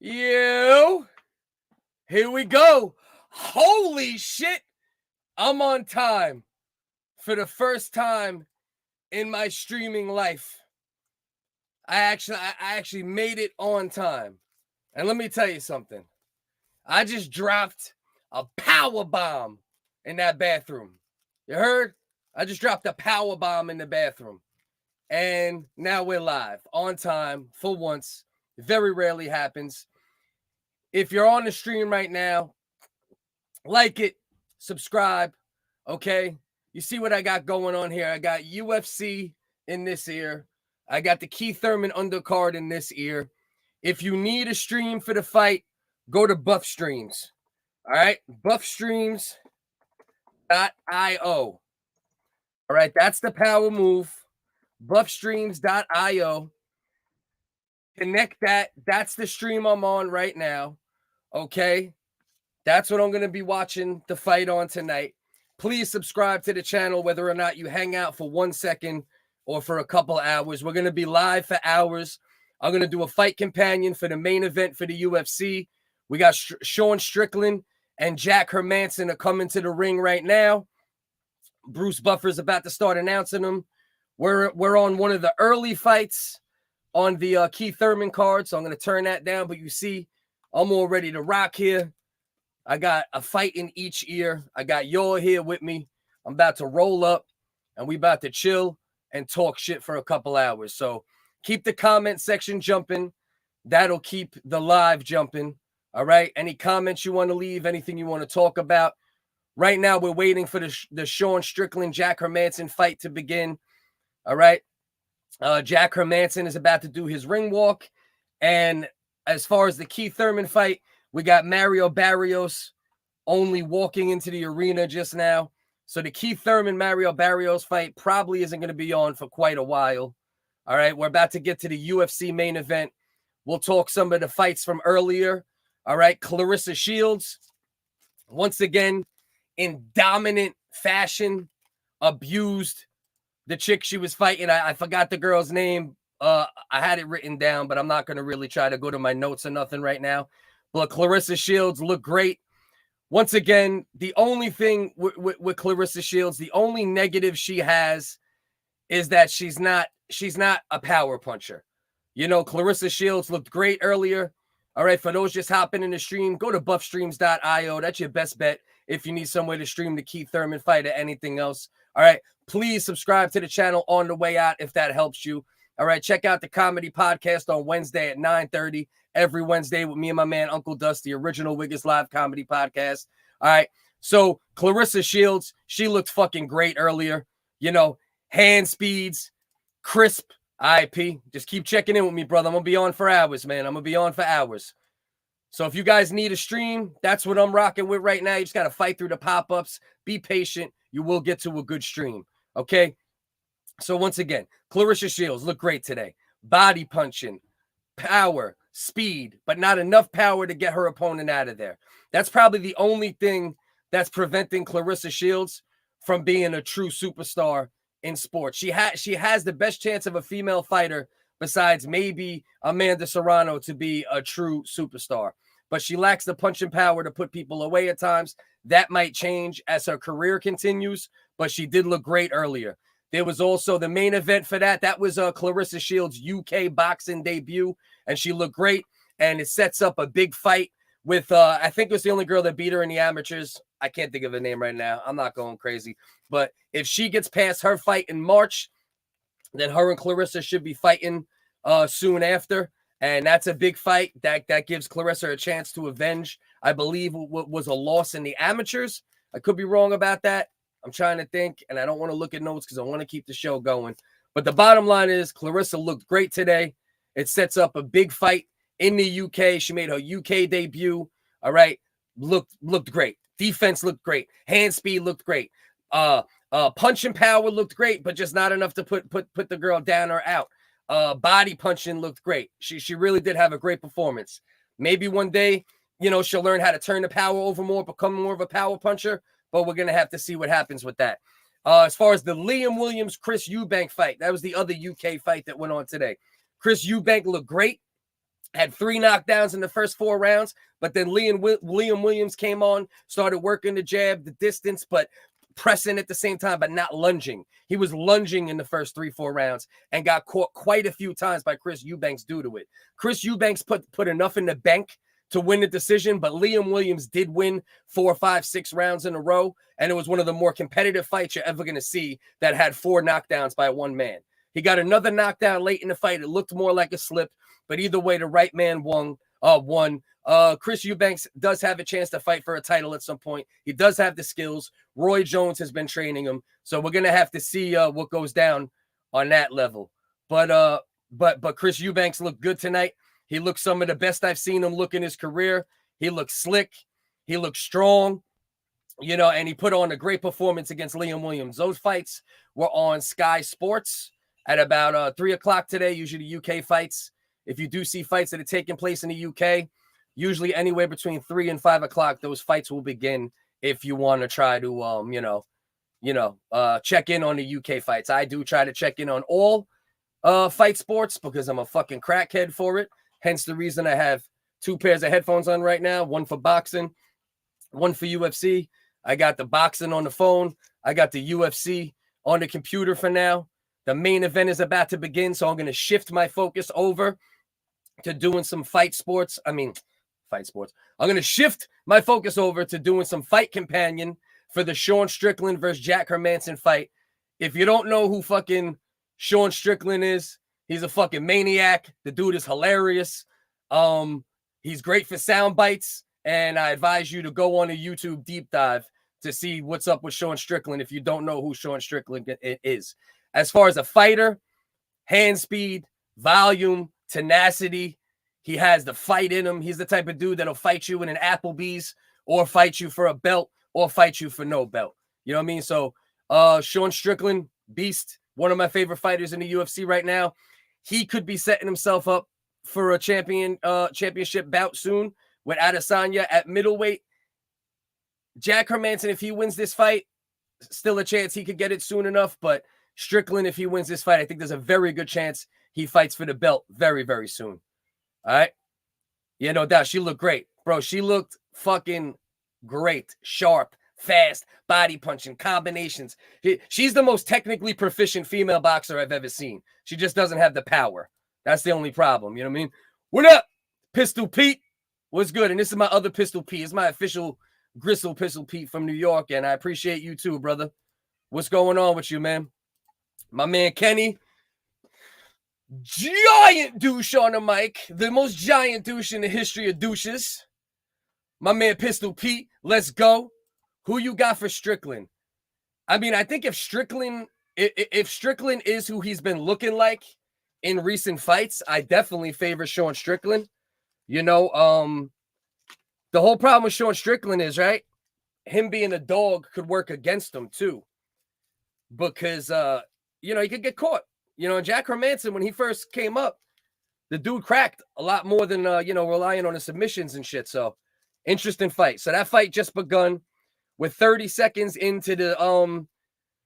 Yo, here we go. Holy shit. I'm on time for the first time in my streaming life. I actually made it on time. And let me tell you something. I just dropped a power bomb in that bathroom. You heard? I just dropped a power bomb in the bathroom. And now we're live, on time, for once. Very rarely happens. If you're on the stream right now, like it, subscribe, okay? You see what I got going on here. I got UFC in this ear. I got the Keith Thurman undercard in this ear. If you need a stream for the fight, go to Buff Streams. All right? Buffstreams.io. All right, that's the power move. Buffstreams.io. Connect that. That's the stream I'm on right now. Okay? That's what I'm going to be watching the fight on tonight. Please subscribe to the channel, whether or not you hang out for 1 second or for a couple hours. We're going to be live for hours. I'm going to do a fight companion for the main event for the UFC. We got Sean Strickland and Jack Hermansson are coming to the ring right now. Bruce Buffer's about to start announcing them. We're on one of the early fights on the Keith Thurman card, so I'm going to turn that down. But you see, I'm all ready to rock here. I got a fight in each ear. I got y'all here with me. I'm about to roll up, and we about to chill and talk shit for a couple hours. So keep the comment section jumping. That'll keep the live jumping. All right? Any comments you want to leave, anything you want to talk about. Right now, we're waiting for the Sean Strickland, Jack Hermansson fight to begin. All right? Jack Hermansson is about to do his ring walk. And as far as the Keith Thurman fight, we got Mario Barrios only walking into the arena just now. So the Keith Thurman Mario Barrios fight probably isn't going to be on for quite a while. All right, we're about to get to the UFC main event. We'll talk some of the fights from earlier. All right, Claressa Shields, once again, in dominant fashion, abused the chick she was fighting. I forgot the girl's name. I had it written down, but I'm not going to really try to go to my notes or nothing right now. But Claressa Shields looked great. Once again, the only thing with Claressa Shields, the only negative she has is that she's not a power puncher. You know, Claressa Shields looked great earlier. All right, for those just hopping in the stream, go to buffstreams.io. That's your best bet if you need somewhere to stream the Keith Thurman fight or anything else. All right, please subscribe to the channel on the way out if that helps you. All right, check out the comedy podcast on Wednesday at 9:30. Every Wednesday with me and my man, Uncle Dusty, original Wiggins Live comedy podcast. All right. So Claressa Shields, she looked fucking great earlier. You know, hand speeds, crisp. IP. Just keep checking in with me, brother. I'm going to be on for hours, man. I'm going to be on for hours. So if you guys need a stream, that's what I'm rocking with right now. You just got to fight through the pop-ups. Be patient. You will get to a good stream. Okay? So once again, Claressa Shields looked great today. Body punching, power, speed, but not enough power to get her opponent out of there. That's probably the only thing that's preventing Claressa Shields from being a true superstar in sports. She has the best chance of a female fighter besides maybe Amanda Serrano to be a true superstar. But she lacks the punching power to put people away at times. That might change as her career continues, but she did look great earlier. There was also the main event for that. That was Claressa Shields' UK boxing debut, and she looked great. And it sets up a big fight with, I think it was the only girl that beat her in the amateurs. I can't think of her name right now. I'm not going crazy. But if she gets past her fight in March, then her and Claressa should be fighting soon after. And that's a big fight. That gives Claressa a chance to avenge, I believe, what was a loss in the amateurs. I could be wrong about that. I'm trying to think, and I don't want to look at notes because I want to keep the show going. But the bottom line is Claressa looked great today. It sets up a big fight in the UK. She made her UK debut. All right. Looked great. Defense looked great. Hand speed looked great. Punching power looked great, but just not enough to put the girl down or out. Body punching looked great. She really did have a great performance. Maybe one day, you know, she'll learn how to turn the power over more, become more of a power puncher, but we're going to have to see what happens with that. As far as the Liam Williams, Chris Eubank fight, that was the other UK fight that went on today. Chris Eubank looked great. Had 3 knockdowns in the first 4 rounds, but then Liam Williams came on, started working the jab, the distance, but pressing at the same time, but not lunging. He was lunging in the first 3-4 rounds and got caught quite a few times by Chris Eubanks due to it. Chris Eubanks put enough in the bank to win the decision, but Liam Williams did win 4, 5, 6 rounds in a row, and it was one of the more competitive fights you're ever going to see that had 4 knockdowns by one man. He got another knockdown late in the fight. It looked more like a slip, but either way, the right man won. Chris Eubanks does have a chance to fight for a title at some point. He does have the skills. Roy Jones has been training him, so we're gonna have to see what goes down on that level. But Chris Eubanks looked good tonight. He looked some of the best I've seen him look in his career. He looked slick. He looked strong. You know, and he put on a great performance against Liam Williams. Those fights were on Sky Sports at about 3 o'clock today, usually UK fights. If you do see fights that are taking place in the UK, usually anywhere between 3 and 5 o'clock, those fights will begin if you want to try to, check in on the UK fights. I do try to check in on all fight sports because I'm a fucking crackhead for it. Hence the reason I have 2 pairs of headphones on right now, one for boxing, one for UFC. I got the boxing on the phone. I got the UFC on the computer for now. The main event is about to begin, so I'm going to shift my focus over to doing some fight sports. I'm going to shift my focus over to doing some fight companion for the Sean Strickland versus Jack Hermansson fight. If you don't know who fucking Sean Strickland is, he's a fucking maniac. The dude is hilarious. He's great for sound bites, and I advise you to go on a YouTube deep dive to see what's up with Sean Strickland if you don't know who Sean Strickland is. As far as a fighter, hand speed, volume, tenacity, he has the fight in him. He's the type of dude that'll fight you in an Applebee's or fight you for a belt or fight you for no belt. You know what I mean? So Sean Strickland, beast, one of my favorite fighters in the UFC right now. He could be setting himself up for a championship bout soon with Adesanya at middleweight. Jack Hermansson, if he wins this fight, still a chance he could get it soon enough. But Strickland, if he wins this fight, I think there's a very good chance he fights for the belt very, very soon. All right? Yeah, no doubt. She looked great. Bro, she looked fucking great. Sharp, fast, body punching, combinations. She's the most technically proficient female boxer I've ever seen. She just doesn't have the power. That's the only problem. You know what I mean? What up, Pistol Pete? What's good? And this is my other Pistol Pete. It's my official Gristle Pistol Pete from New York, and I appreciate you too, brother. What's going on with you, man? My man Kenny, giant douche on the mic, the most giant douche in the history of douches. My man Pistol Pete, let's go. Who you got for Strickland? I mean, I think if Strickland is who he's been looking like in recent fights, I definitely favor Sean Strickland. You know, the whole problem with Sean Strickland is, right, him being a dog could work against him too, because he could get caught. You know, Jack Hermansson, when he first came up, the dude cracked a lot more than relying on the submissions and shit. So interesting fight. So that fight just begun. With 30 seconds into the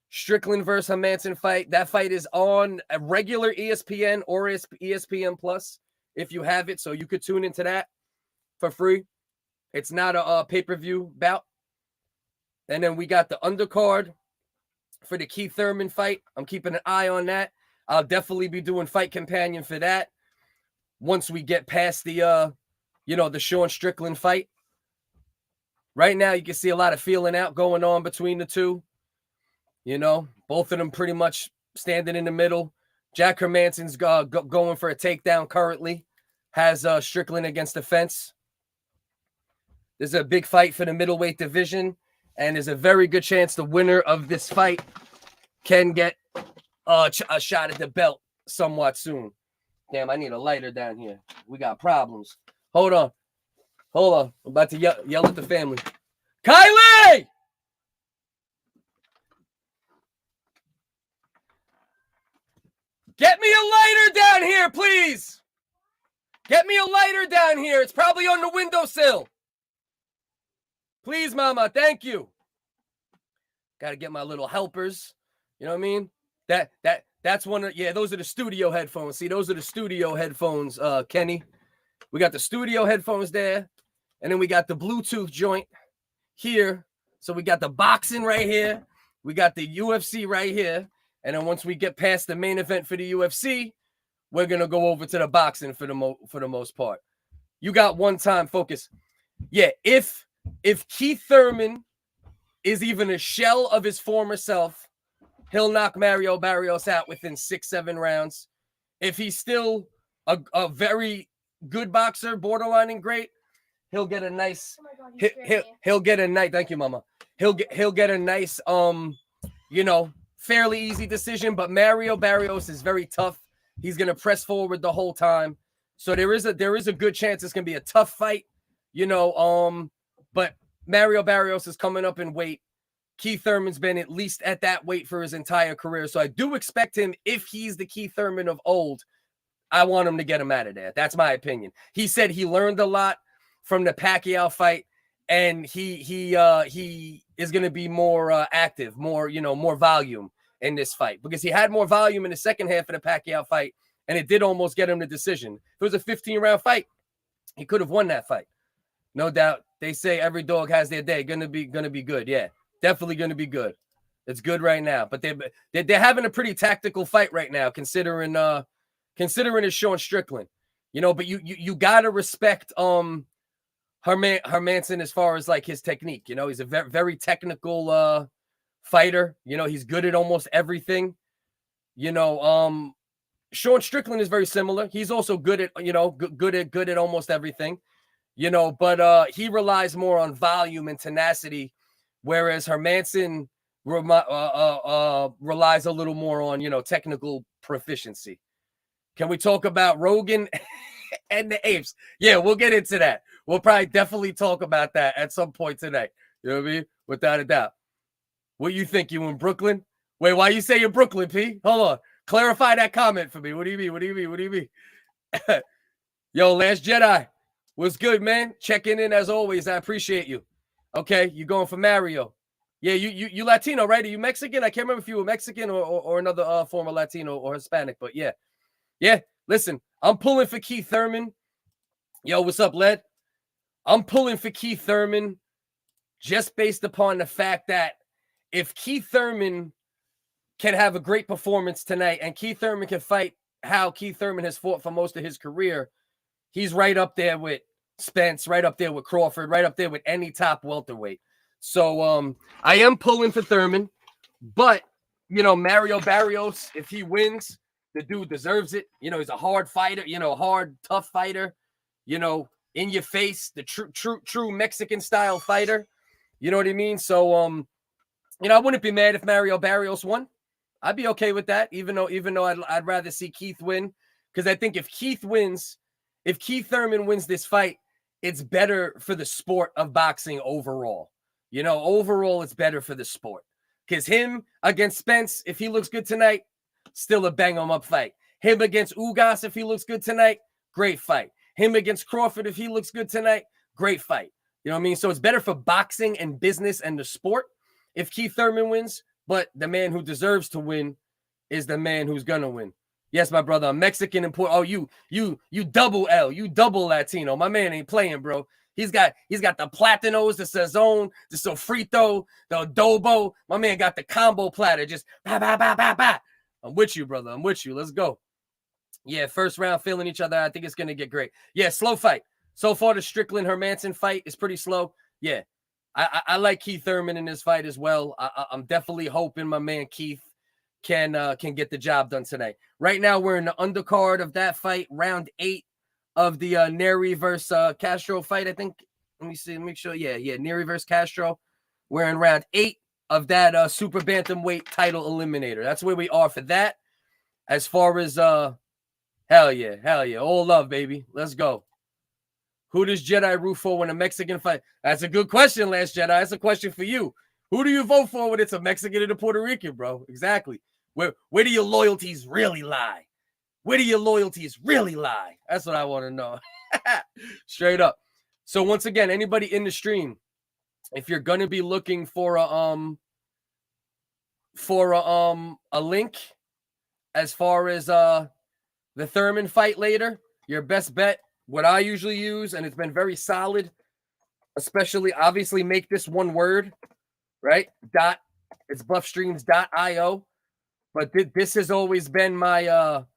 Strickland versus Hermansson fight. That fight is on a regular ESPN or ESPN Plus if you have it, so you could tune into that for free. It's not a pay-per-view bout. And then we got the undercard for the Keith Thurman fight. I'm keeping an eye on that. I'll definitely be doing Fight Companion for that once we get past the Sean Strickland fight. Right now, you can see a lot of feeling out going on between the two. You know, both of them pretty much standing in the middle. Jack Hermansson's going for a takedown currently. Has Strickland against the fence. There's a big fight for the middleweight division. And there's a very good chance the winner of this fight can get a shot at the belt somewhat soon. Damn, I need a lighter down here. We got problems. Hold on. I'm about to yell at the family. Kylie! Get me a lighter down here, please. Get me a lighter down here. It's probably on the windowsill. Please, Mama. Thank you. Got to get my little helpers. You know what I mean? That's one of, those are the studio headphones. See, those are the studio headphones, Kenny. We got the studio headphones there, and then we got the Bluetooth joint here. So we got the boxing right here. We got the UFC right here. And then once we get past the main event for the UFC, we're going to go over to the boxing for the most part. You got one time focus. Yeah, if Keith Thurman is even a shell of his former self, he'll knock Mario Barrios out within 6-7 rounds. If he's still a very good boxer, borderlining great, he'll get a nice he'll get a nice, thank you, mama. He'll get a nice fairly easy decision, but Mario Barrios is very tough. He's going to press forward the whole time. So there is a good chance it's going to be a tough fight, but Mario Barrios is coming up in weight. Keith Thurman's been at least at that weight for his entire career. So I do expect him, if he's the Keith Thurman of old, I want him to get him out of there. That's my opinion. He said he learned a lot from the Pacquiao fight, and he is going to be more active, more volume in this fight, because he had more volume in the second half of the Pacquiao fight, and it did almost get him the decision. If it was a 15-round fight, he could have won that fight. No doubt. They say every dog has their day. Gonna be good. Yeah, definitely gonna be good. It's good right now. But they're having a pretty tactical fight right now, considering it's Sean Strickland. But you gotta respect Hermansson as far as like his technique. He's a very, very technical fighter. He's good at almost everything. Sean Strickland is very similar. He's also good at good at almost everything. But he relies more on volume and tenacity, whereas Hermansson relies a little more on, technical proficiency. Can we talk about Rogan and the apes? Yeah, we'll get into that. We'll probably definitely talk about that at some point tonight. You know what I mean? Without a doubt. What you think? You in Brooklyn? Wait, why you say you're Brooklyn, P? Hold on. Clarify that comment for me. What do you mean? What do you mean? Yo, Last Jedi. What's good, man? Checking in as always. I appreciate you. Okay, you going for Marrio. Yeah, you Latino, right? Are you Mexican? I can't remember if you were Mexican or another form of Latino or Hispanic, but yeah. Yeah, listen, I'm pulling for Keith Thurman. Yo, what's up, Led? I'm pulling for Keith Thurman just based upon the fact that if Keith Thurman can have a great performance tonight and Keith Thurman can fight how Keith Thurman has fought for most of his career, he's right up there with Spence, right up there with Crawford, right up there with any top welterweight. So I am pulling for Thurman, but Mario Barrios, if he wins, the dude deserves it. He's a hard fighter, hard, tough fighter, in your face, the true Mexican style fighter. You know what I mean? So I wouldn't be mad if Mario Barrios won. I'd be okay with that, even though I'd rather see Keith win, because I think if Keith Thurman wins this fight, it's better for the sport of boxing overall. Overall, it's better for the sport. Because him against Spence, if he looks good tonight, still a bang-em-up fight. Him against Ugas, if he looks good tonight, great fight. Him against Crawford, if he looks good tonight, great fight. You know what I mean? So it's better for boxing and business and the sport if Keith Thurman wins, but the man who deserves to win is the man who's going to win. Yes, my brother, I'm Mexican and Puerto. Oh, you double L, you double Latino. My man ain't playing, bro. He's got the Platinos, the Sazon, the Sofrito, the Adobo. My man got the combo platter. Just bah, bah, bah, bah, bah. I'm with you, brother. I'm with you. Let's go. Yeah, first round feeling each other. I think it's going to get great. Yeah, slow fight. So far, the Strickland Hermansson fight is pretty slow. Yeah, I like Keith Thurman in this fight as well. I'm definitely hoping my man Keith can get the job done tonight. Right now, we're in the undercard of that fight, round 8 of the Neri versus Castro fight, I think. Let me see. Make sure. Yeah. Neri versus Castro. We're in round 8 of that super bantamweight title eliminator. That's where we are for that. As far as hell yeah. All love, baby. Let's go. Who does Jedi root for when a Mexican fight? That's a good question, Last Jedi. That's a question for you. Who do you vote for when it's a Mexican and a Puerto Rican, bro? Exactly. Where do your loyalties really lie? Where do your loyalties really lie? That's what I want to know. Straight up. So once again, anybody in the stream, if you're gonna be looking for a link as far as the Thurman fight later, your best bet what I usually use, and it's been very solid, especially obviously make this one word, right? It's buffstreams.io. But this has always been my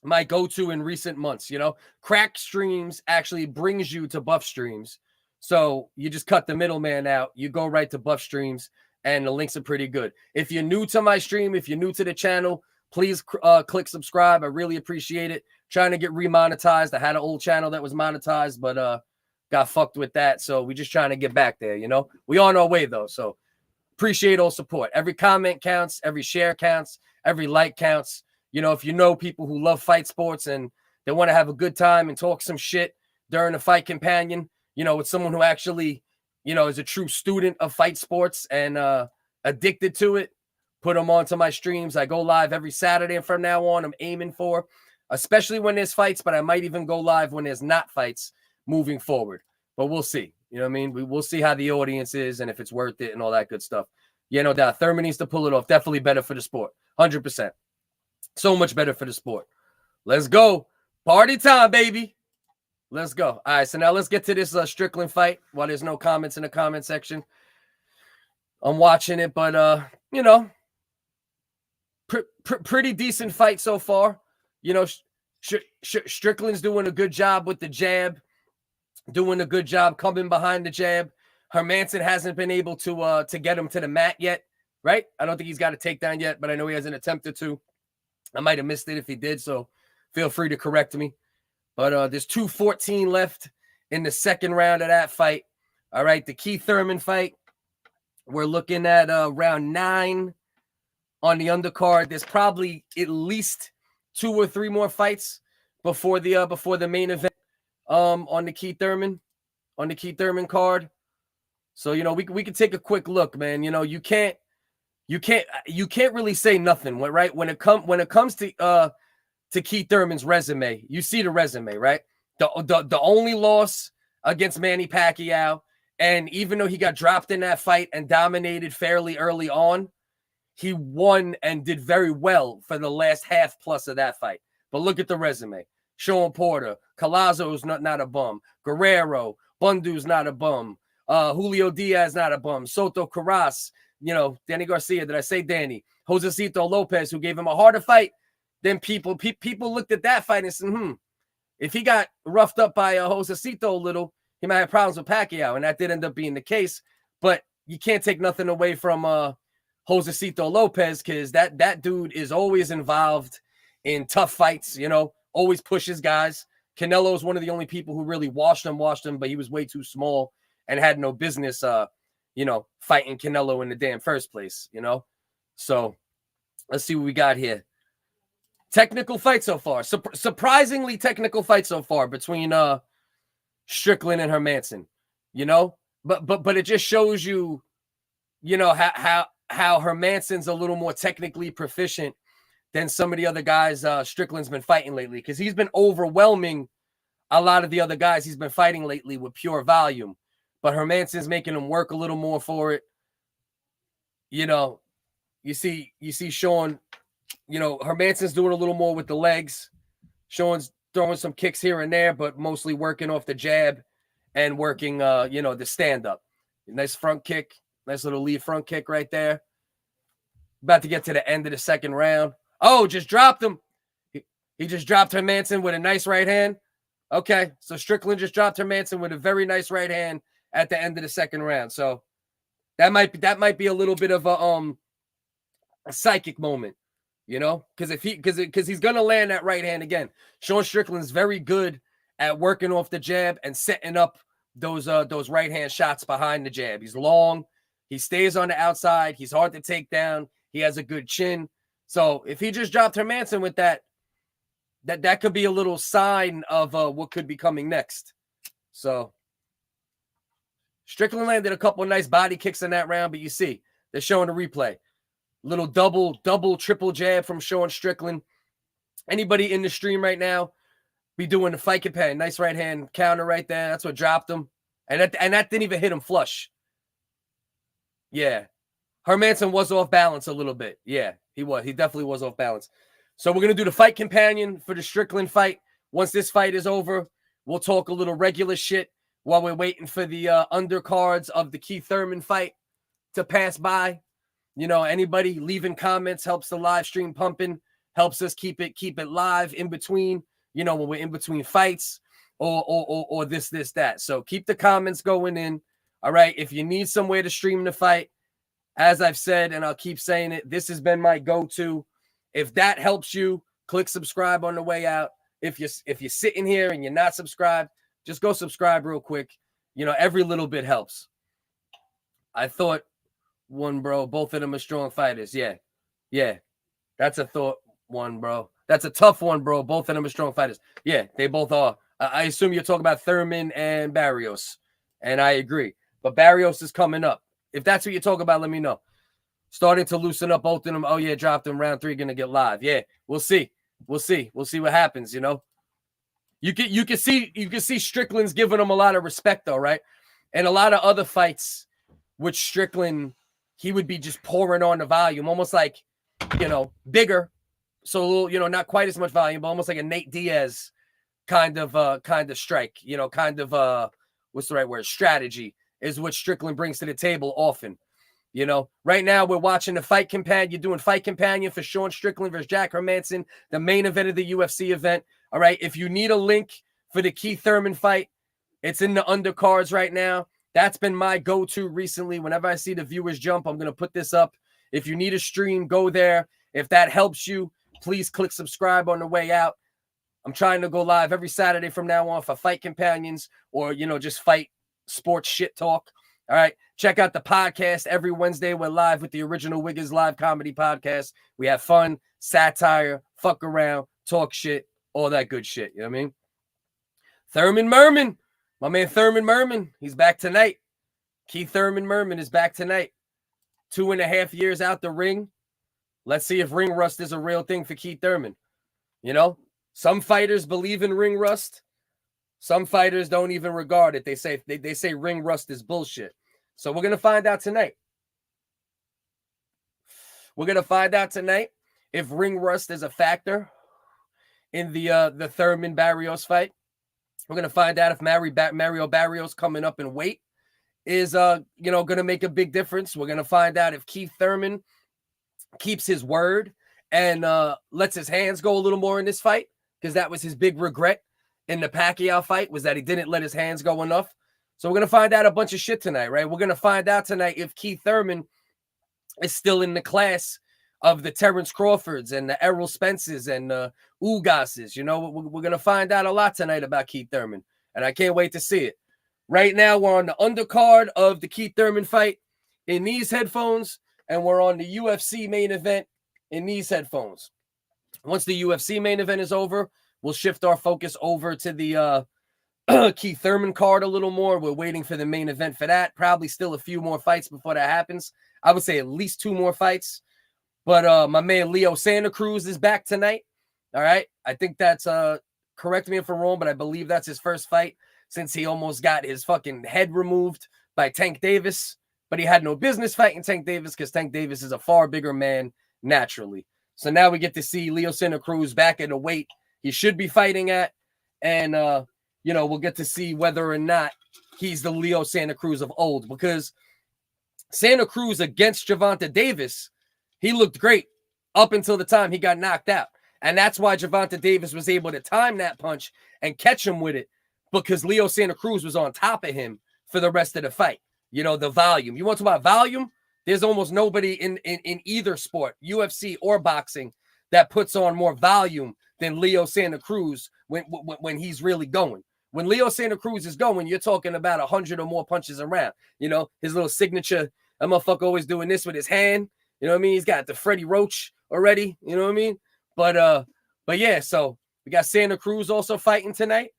my go-to in recent months. Crack Streams actually brings you to Buff Streams. So you just cut the middleman out. You go right to Buff Streams, and the links are pretty good. If you're new to my stream, if you're new to the channel, please click subscribe. I really appreciate it. Trying to get remonetized. I had an old channel that was monetized, but got fucked with that. So we're just trying to get back there, We on our way, though, so appreciate all support. Every comment counts. Every share counts. Every like counts. If you know people who love fight sports and they want to have a good time and talk some shit during a fight companion, with someone who actually, is a true student of fight sports and addicted to it, put them onto my streams. I go live every Saturday, and from now on, I'm aiming for, especially when there's fights, but I might even go live when there's not fights moving forward. But we'll see. You know what I mean? We'll see how the audience is and if it's worth it and all that good stuff. Yeah, no doubt. Thurman needs to pull it off. Definitely better for the sport. 100%. So much better for the sport. Let's go. Party time, baby. Let's go. All right, so now let's get to this Strickland fight while there's no comments in the comment section. I'm watching it, but, pretty decent fight so far. Strickland's doing a good job with the jab. Doing a good job coming behind the jab. Hermansson hasn't been able to get him to the mat yet, right? I don't think he's got a takedown yet, but I know he hasn't attempted to. I might have missed it if he did, so feel free to correct me. But there's 2:14 left in the second round of that fight. All right, the Keith Thurman fight. We're looking at round 9 on the undercard. There's probably at least 2 or 3 more fights before the main event. On the Keith Thurman card. So, we can take a quick look, man. You can't really say nothing, right? When it comes to Keith Thurman's resume, you see the resume, right? The only loss against Manny Pacquiao, and even though he got dropped in that fight and dominated fairly early on, he won and did very well for the last half plus of that fight. But look at the resume. Sean Porter, Collazo's not a bum. Guerrero, Bundu's not a bum. Julio Diaz not a bum. Soto Carras, Danny Garcia. Did I say Danny? Josecito Lopez, who gave him a harder fight. Then people looked at that fight and said, if he got roughed up by Josecito a little, he might have problems with Pacquiao, and that did end up being the case. But you can't take nothing away from Josecito Lopez, because that dude is always involved in tough fights, always pushes guys. Canelo is one of the only people who really washed him, but he was way too small and had no business, fighting Canelo in the damn first place, So let's see what we got here. Technical fight so far. Surprisingly technical fight so far between Strickland and Hermansson, but it just shows you, how Hermansson's a little more technically proficient than some of the other guys Strickland's been fighting lately, because he's been overwhelming a lot of the other guys he's been fighting lately with pure volume. But Hermansson's making him work a little more for it. You see Sean, Hermansson's doing a little more with the legs. Sean's throwing some kicks here and there, but mostly working off the jab and working, the stand-up. Nice front kick. Nice little lead front kick right there. About to get to the end of the second round. Oh, just dropped him. He just dropped Hermansson with a nice right hand. Okay, so Strickland just dropped Hermansson with a very nice right hand at the end of the second round. So that might be a little bit of a psychic moment, because he's gonna land that right hand again. Sean Strickland's very good at working off the jab and setting up those right hand shots behind the jab. He's long. He stays on the outside. He's hard to take down. He has a good chin. So if he just dropped Hermansson with that could be a little sign of what could be coming next. So Strickland landed a couple of nice body kicks in that round, but you see, they're showing the replay. Little double, triple jab from Sean Strickland. Anybody in the stream right now be doing the fight companion. Nice right hand counter right there. That's what dropped him. And that didn't even hit him flush. Yeah. Hermansson was off balance a little bit. Yeah, he was. He definitely was off balance. So we're going to do the fight companion for the Strickland fight. Once this fight is over, we'll talk a little regular shit while we're waiting for the undercards of the Keith Thurman fight to pass by. You know, anybody leaving comments helps the live stream pumping, helps us keep it live in between, you know, when we're in between fights or this, that. So keep the comments going in. All right. If you need somewhere to stream the fight, as I've said, and I'll keep saying it, this has been my go-to. If that helps you, click subscribe on the way out. If you're sitting here and you're not subscribed, just go subscribe real quick. You know, every little bit helps. I thought one, bro. Both of them are strong fighters. Yeah. That's a thought one, bro. That's a tough one, bro. Both of them are strong fighters. Yeah, they both are. I assume you're talking about Thurman and Barrios, and I agree. But Barrios is coming up. If that's what you're talking about, let me know. Starting to loosen up both of them. Oh, yeah, dropped them. Round 3 going to get live. Yeah, we'll see. We'll see what happens, you know. You can see Strickland's giving him a lot of respect, though, right? And a lot of other fights with Strickland, he would be just pouring on the volume, almost like, you know, bigger. So, you know, not quite as much volume, but almost like a Nate Diaz kind of strike, you know, what's the right word? Strategy is what Strickland brings to the table often. You know, right now we're watching the fight companion. You're doing fight companion for Sean Strickland versus Jack Hermansson, the main event of the UFC event. All right. If you need a link for the Keith Thurman fight, it's in the undercards right now. That's been my go-to recently. Whenever I see the viewers jump, I'm going to put this up. If you need a stream, go there. If that helps you, please click subscribe on the way out. I'm trying to go live every Saturday from now on for fight companions or, you know, just fight sports shit talk. All right. Check out the podcast. Every Wednesday, we're live with the Original Wiggers live comedy podcast. We have fun, satire, fuck around, talk shit, all that good shit. You know what I mean? Thurman Merman, my man Thurman Merman, he's back tonight. Keith Thurman Merman is back tonight. 2.5 years out the ring. Let's see if ring rust is a real thing for Keith Thurman. You know, some fighters believe in ring rust. Some fighters don't even regard it. They say ring rust is bullshit. So we're going to find out tonight. We're going to find out tonight if ring rust is a factor in the Thurman Barrios fight. We're going to find out if Mario Barrios coming up in weight is you know, going to make a big difference. We're going to find out if Keith Thurman keeps his word and lets his hands go a little more in this fight, because that was his big regret in the Pacquiao fight, was that he didn't let his hands go enough. So we're going to find out a bunch of shit tonight, right? We're going to find out tonight if Keith Thurman is still in the class of the Terrence Crawfords and the Errol Spences and the Ugases. You know, we're going to find out a lot tonight about Keith Thurman, and I can't wait to see it. Right now, we're on the undercard of the Keith Thurman fight in these headphones, and we're on the UFC main event in these headphones. Once the UFC main event is over, we'll shift our focus over to the Keith Thurman card a little more. We're waiting for the main event for that. Probably still a few more fights before that happens. I would say at least 2 more fights. But my man Leo Santa Cruz is back tonight. All right. I think that's, correct me if I'm wrong, but I believe that's his first fight since he almost got his fucking head removed by Tank Davis. But he had no business fighting Tank Davis because Tank Davis is a far bigger man naturally. So now we get to see Leo Santa Cruz back at a weight he should be fighting at. And, you know, we'll get to see whether or not he's the Leo Santa Cruz of old, because Santa Cruz against Gervonta Davis, he looked great up until the time he got knocked out. And that's why Gervonta Davis was able to time that punch and catch him with it, because Leo Santa Cruz was on top of him for the rest of the fight. You know, the volume. You want to talk about volume? There's almost nobody in either sport, UFC or boxing, that puts on more volume than Leo Santa Cruz when he's really going. When Leo Santa Cruz is going, you're talking about 100 or more punches around. You know, his little signature, that motherfucker always doing this with his hand. You know what I mean? He's got the Freddie Roach already. You know what I mean? But yeah, so we got Santa Cruz also fighting tonight.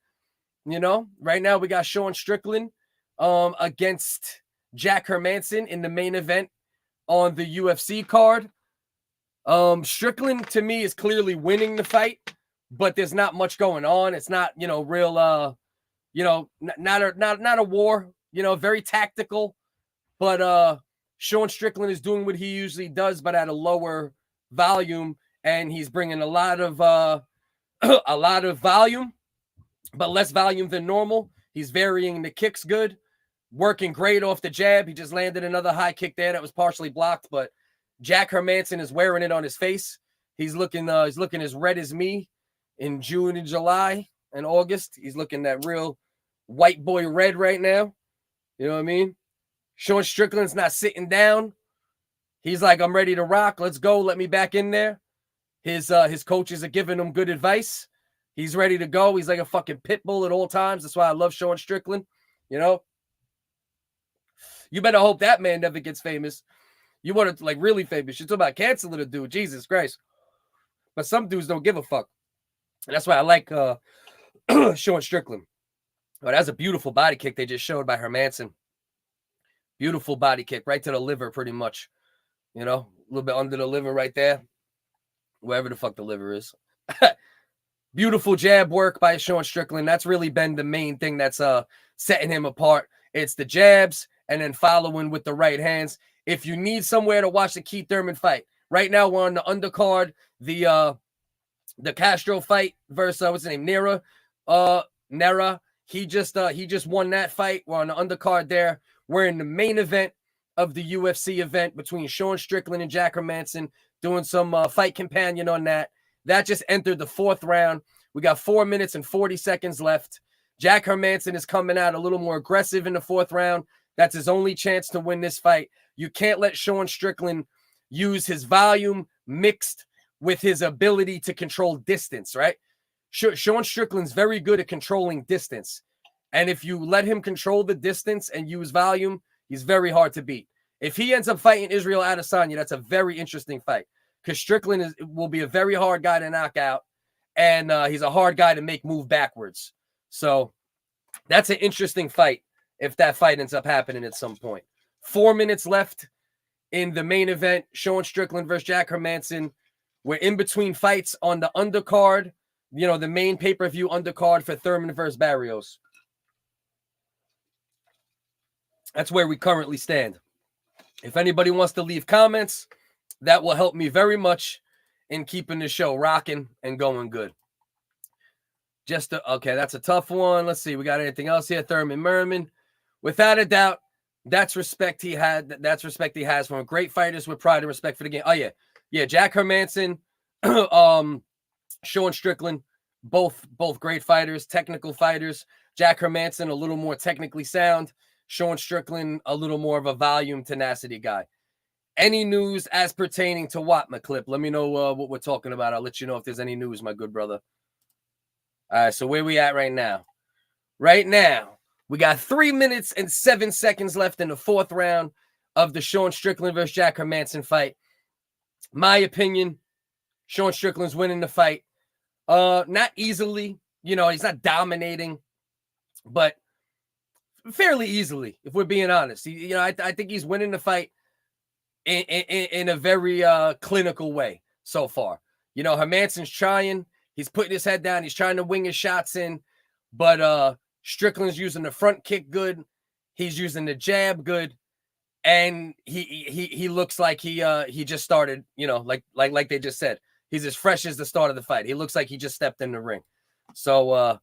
You know, right now we got Sean Strickland against Jack Hermansson in the main event on the UFC card. Strickland to me is clearly winning the fight, but there's not much going on. It's not, you know, real, you know, not a war, you know, very tactical, but Sean Strickland is doing what he usually does, but at a lower volume and he's bringing a lot of a lot of volume, but less volume than normal. He's varying the kicks good, working great off the jab. He just landed another high kick there that was partially blocked, but Jack Hermansson is wearing it on his face. He's looking as red as me in June and July and August. He's looking that real white boy red right now. You know what I mean? Sean Strickland's not sitting down. He's like, I'm ready to rock. Let's go. Let me back in there. His coaches are giving him good advice. He's ready to go. He's like a fucking pit bull at all times. That's why I love Sean Strickland. You know? You better hope that man never gets famous. You want to, like, really famous. You're talking about canceling a dude. Jesus Christ. But some dudes don't give a fuck. And that's why I like Sean Strickland. Oh, that's a beautiful body kick they just showed by Hermansson. Beautiful body kick right to the liver, pretty much. You know, a little bit under the liver right there. Wherever the fuck the liver is. Beautiful jab work by Sean Strickland. That's really been the main thing that's setting him apart. It's the jabs and then following with the right hands. If you need somewhere to watch the Keith Thurman fight, right now we're on the undercard. The Castro fight versus what's his name, Nera. He just won that fight. We're on the undercard there. We're in the main event of the UFC event between Sean Strickland and Jack Hermansson, doing some fight companion on that. That just entered the 4th round. We got 4 minutes and 40 seconds left. Jack Hermansson is coming out a little more aggressive in the 4th round. That's his only chance to win this fight. You can't let Sean Strickland use his volume mixed with his ability to control distance, right? Sean Strickland's very good at controlling distance. And if you let him control the distance and use volume, he's very hard to beat. If he ends up fighting Israel Adesanya, that's a very interesting fight. Because Strickland will be a very hard guy to knock out. And he's a hard guy to make move backwards. So that's an interesting fight if that fight ends up happening at some point. 4 minutes left in the main event. Sean Strickland versus Jack Hermansson. We're in between fights on the undercard. You know, the main pay-per-view undercard for Thurman Vs Barrios. That's where we currently stand. If anybody wants to leave comments, that will help me very much in keeping the show rocking and going good. Okay, that's a tough one. Let's see. We got anything else here? Thurman Merriman. Without a doubt, that's respect he had. That's respect he has from great fighters with pride and respect for the game. Oh, yeah. Yeah, Jack Hermansson, Sean Strickland, both great fighters, technical fighters. Jack Hermansson, a little more technically sound. Sean Strickland, a little more of a volume tenacity guy. Any news as pertaining to what, McClip? Let me know what we're talking about. I'll let you know if there's any news, my good brother. All right, so where we at right now? Right now, we got 3 minutes and 7 seconds left in the 4th round of the Sean Strickland versus Jack Hermansson fight. My opinion, Sean Strickland's winning the fight. Not easily. You know, he's not dominating, but fairly easily, if we're being honest. I think he's winning the fight in a very clinical way so far. You know, Hermansson's trying. He's putting his head down. He's trying to wing his shots in. But Strickland's using the front kick good. He's using the jab good. And he looks like he just started, you know, like they just said. He's as fresh as the start of the fight. He looks like he just stepped in the ring. So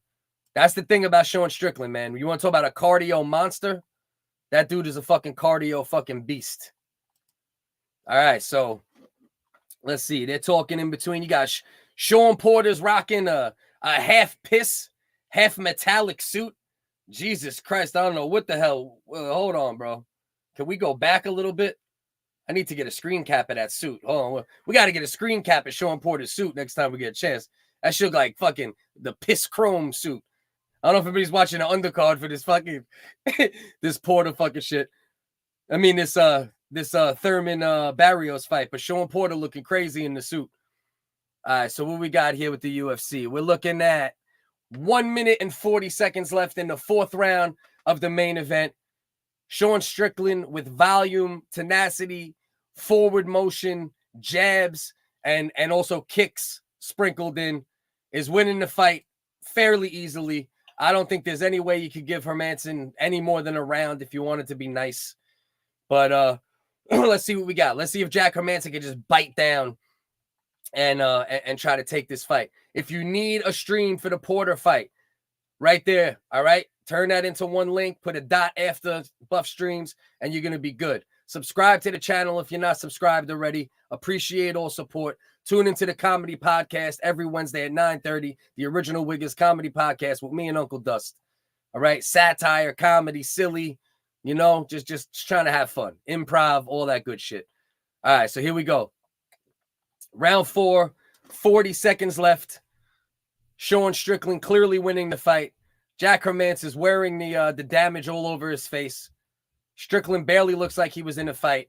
that's the thing about Sean Strickland, man. You want to talk about a cardio monster? That dude is a fucking cardio fucking beast. All right, so let's see. They're talking in between. You got Sean Porter's rocking a half piss, half metallic suit. Jesus Christ, I don't know what the hell. Well, hold on, bro. Can we go back a little bit? I need to get a screen cap of that suit. Hold on. We got to get a screen cap of Sean Porter's suit next time we get a chance. That shit like fucking the piss chrome suit. I don't know if everybody's watching the undercard for this fucking this Porter fucking shit. I mean this Thurman Barrios fight, but Sean Porter looking crazy in the suit. All right, so what we got here with the UFC? We're looking at 1 minute and 40 seconds left in the 4th round of the main event. Sean Strickland with volume, tenacity, forward motion, jabs, and also kicks sprinkled in, is winning the fight fairly easily. I don't think there's any way you could give Hermansson any more than a round if you wanted to be nice. But let's see what we got. Let's see if Jack Hermansson can just bite down and try to take this fight. If you need a stream for the Porter fight, right there, all right? Turn that into one link, put a dot after Buff Streams, and you're going to be good. Subscribe to the channel if you're not subscribed already. Appreciate all support. Tune into the comedy podcast every Wednesday at 9:30, the Original Wiggers Comedy Podcast with me and Uncle Dust. All right? Satire, comedy, silly, you know, just trying to have fun. Improv, all that good shit. All right, so here we go. Round 4, 40 seconds left. Sean Strickland clearly winning the fight. Jack Hermansson is wearing the damage all over his face. Strickland barely looks like he was in a fight.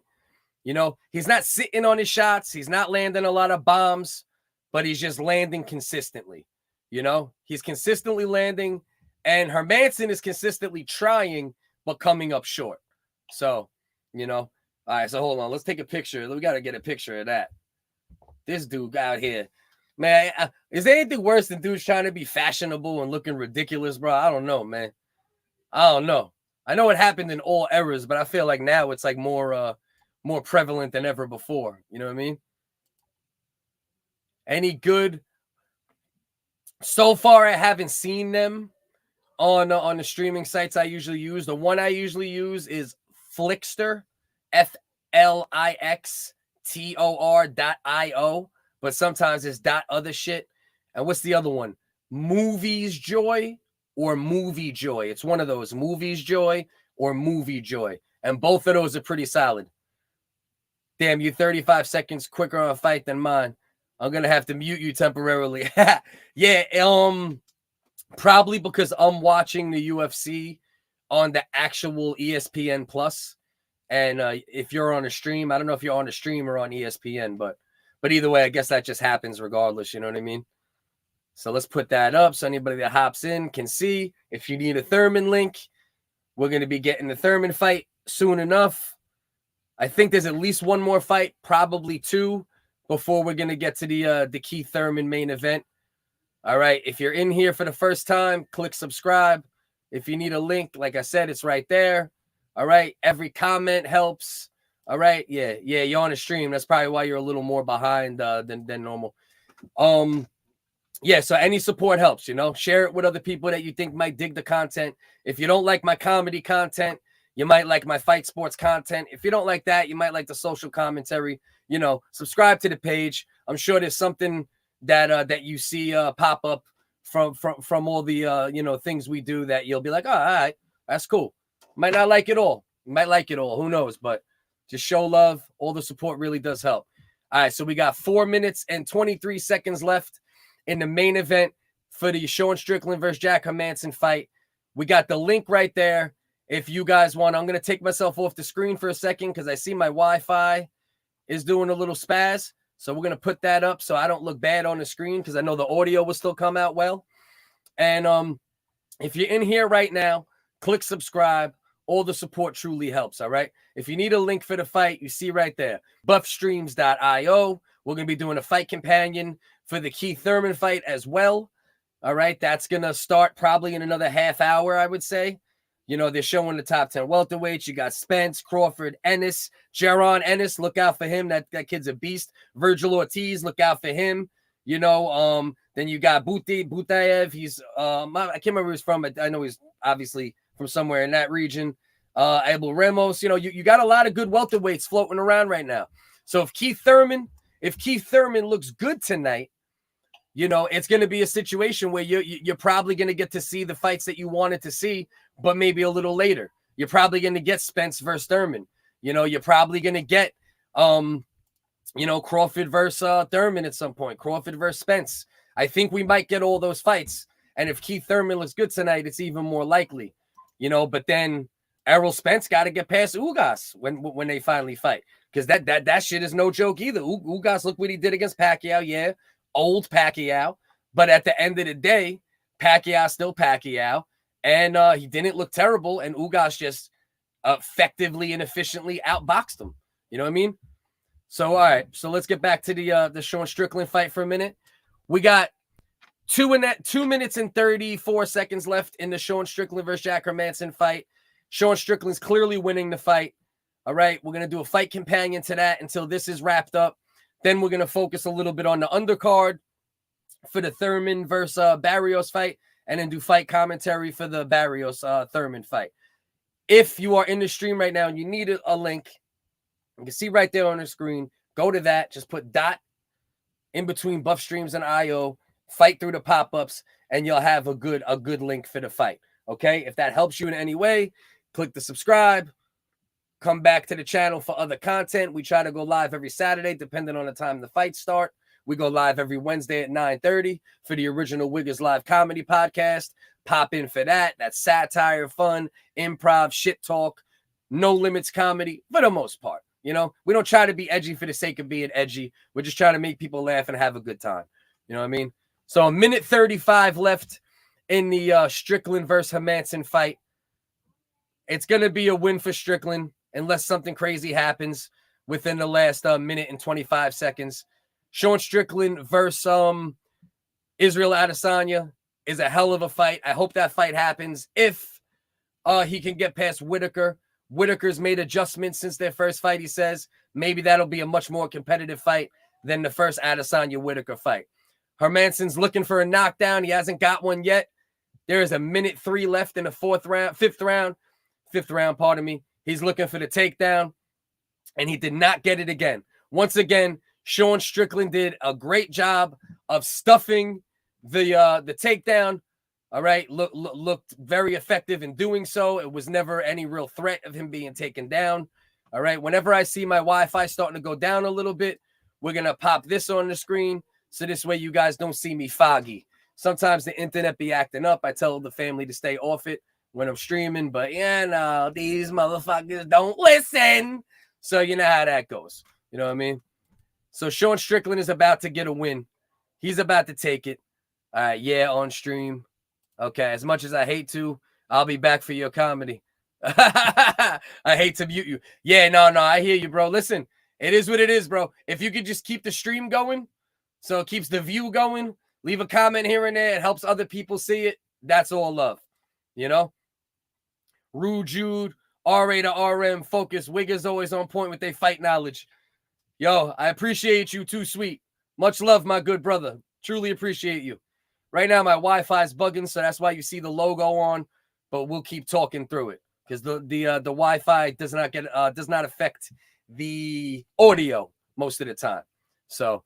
You know, he's not sitting on his shots. He's not landing a lot of bombs, but he's just landing consistently. You know, he's consistently landing, and Hermansson is consistently trying, but coming up short. So, you know, all right, so hold on. Let's take a picture. We got to get a picture of that. This dude out here. Man, is there anything worse than dudes trying to be fashionable and looking ridiculous, bro? I don't know, man. I don't know. I know it happened in all eras, but I feel like now it's like more prevalent than ever before. You know what I mean? Any good? So far, I haven't seen them on the streaming sites I usually use. The one I usually use is Flixtor, FLIXTOR.io. But sometimes it's .other shit. And what's the other one? Movies Joy or Movie Joy. It's one of those. Movies Joy or Movie Joy. And both of those are pretty solid. Damn, you 35 seconds quicker on a fight than mine. I'm going to have to mute you temporarily. Yeah, probably because I'm watching the UFC on the actual ESPN Plus. And if you're on a stream, I don't know if you're on a stream or on ESPN, but either way, I guess that just happens regardless. You know what I mean? So let's put that up so anybody that hops in can see. If you need a Thurman link, we're going to be getting the Thurman fight soon enough. I think there's at least one more fight, probably 2, before we're going to get to the Keith Thurman main event. All right. If you're in here for the first time, click subscribe. If you need a link, like I said, it's right there. All right. Every comment helps. All right. Yeah, you're on a stream. That's probably why you're a little more behind than normal. Yeah, so any support helps, you know. Share it with other people that you think might dig the content. If you don't like my comedy content, you might like my fight sports content. If you don't like that, you might like the social commentary. You know, subscribe to the page. I'm sure there's something that you see pop up from all the you know, things we do that you'll be like, oh, all right, that's cool. Might not like it all. You might like it all. Who knows? But just show love. All the support really does help. All right, so we got 4 minutes and 23 seconds left in the main event for the Sean Strickland versus Jack Hermansson fight. We got the link right there. If you guys want, I'm going to take myself off the screen for a second because I see my Wi-Fi is doing a little spaz. So we're going to put that up so I don't look bad on the screen because I know the audio will still come out well. And if you're in here right now, click subscribe. All the support truly helps, all right? If you need a link for the fight, you see right there, buffstreams.io. We're going to be doing a fight companion for the Keith Thurman fight as well, all right? That's going to start probably in another half hour, I would say. You know, they're showing the top 10 welterweights. You got Spence, Crawford, Ennis, Jaron Ennis. Look out for him. That kid's a beast. Virgil Ortiz, look out for him. You know, then you got Butayev. He's, I can't remember where he's from. I know he's obviously from somewhere in that region. Abel Ramos, you know, you got a lot of good welterweights floating around right now. So if Keith Thurman looks good tonight, you know, it's going to be a situation where you're probably going to get to see the fights that you wanted to see, but maybe a little later. You're probably going to get Spence versus Thurman. You know, you're probably going to get, you know, Crawford versus Thurman at some point. Crawford versus Spence. I think we might get all those fights. And if Keith Thurman looks good tonight, it's even more likely. You know, but then Errol Spence got to get past Ugas when they finally fight. Because that shit is no joke either. Ugas, look what he did against Pacquiao. Yeah, old Pacquiao. But at the end of the day, Pacquiao still Pacquiao. And he didn't look terrible. And Ugas just effectively and efficiently outboxed him. You know what I mean? So, all right. So let's get back to the Sean Strickland fight for a minute. We got 2 minutes and 34 seconds left in the Sean Strickland versus Jack Hermansson fight. Sean Strickland's clearly winning the fight. All right, we're going to do a fight companion to that until this is wrapped up. Then we're going to focus a little bit on the undercard for the Thurman versus Barrios fight, and then do fight commentary for the Barrios Thurman fight. If you are in the stream right now and you need a link, you can see right there on the screen. Go to that. Just put dot in between Buff Streams and IO. Fight through the pop-ups, and you'll have a good link for the fight. Okay? If that helps you in any way, click the subscribe. Come back to the channel for other content. We try to go live every Saturday, depending on the time the fights start. We go live every Wednesday at 9:30 for the original Wiggers Live Comedy Podcast. Pop in for that. That's satire, fun, improv, shit talk, no limits comedy for the most part. You know, we don't try to be edgy for the sake of being edgy. We're just trying to make people laugh and have a good time. You know what I mean? So a minute 35 left in the Strickland versus Hermansson fight. It's going to be a win for Strickland unless something crazy happens within the last minute and 25 seconds. Sean Strickland versus Israel Adesanya is a hell of a fight. I hope that fight happens if he can get past Whitaker. Whitaker's made adjustments since their first fight, he says. Maybe that'll be a much more competitive fight than the first Adesanya-Whitaker fight. Hermansson's looking for a knockdown. He hasn't got one yet. There is a minute 3 left in the fifth round, pardon me. He's looking for the takedown, and he did not get it again. Once again, Sean Strickland did a great job of stuffing the takedown. All right, looked very effective in doing so. It was never any real threat of him being taken down. All right, whenever I see my Wi-Fi starting to go down a little bit, we're going to pop this on the screen so this way you guys don't see me foggy. Sometimes the internet be acting up. I tell the family to stay off it when I'm streaming, but yeah, no, these motherfuckers don't listen. So you know how that goes. You know what I mean? So Sean Strickland is about to get a win. He's about to take it. All right, yeah, on stream. Okay, as much as I hate to, I'll be back for your comedy. I hate to mute you. Yeah, no, I hear you, bro. Listen, it is what it is, bro. If you could just keep the stream going, so it keeps the view going, leave a comment here and there, it helps other people see it. That's all love, you know? Rude Jude, RA to RM, Focus, Wiggers always on point with their fight knowledge. Yo, I appreciate you too, sweet. Much love, my good brother. Truly appreciate you. Right now, my Wi-Fi is bugging, so that's why you see the logo on. But we'll keep talking through it because the Wi-Fi does not affect the audio most of the time. So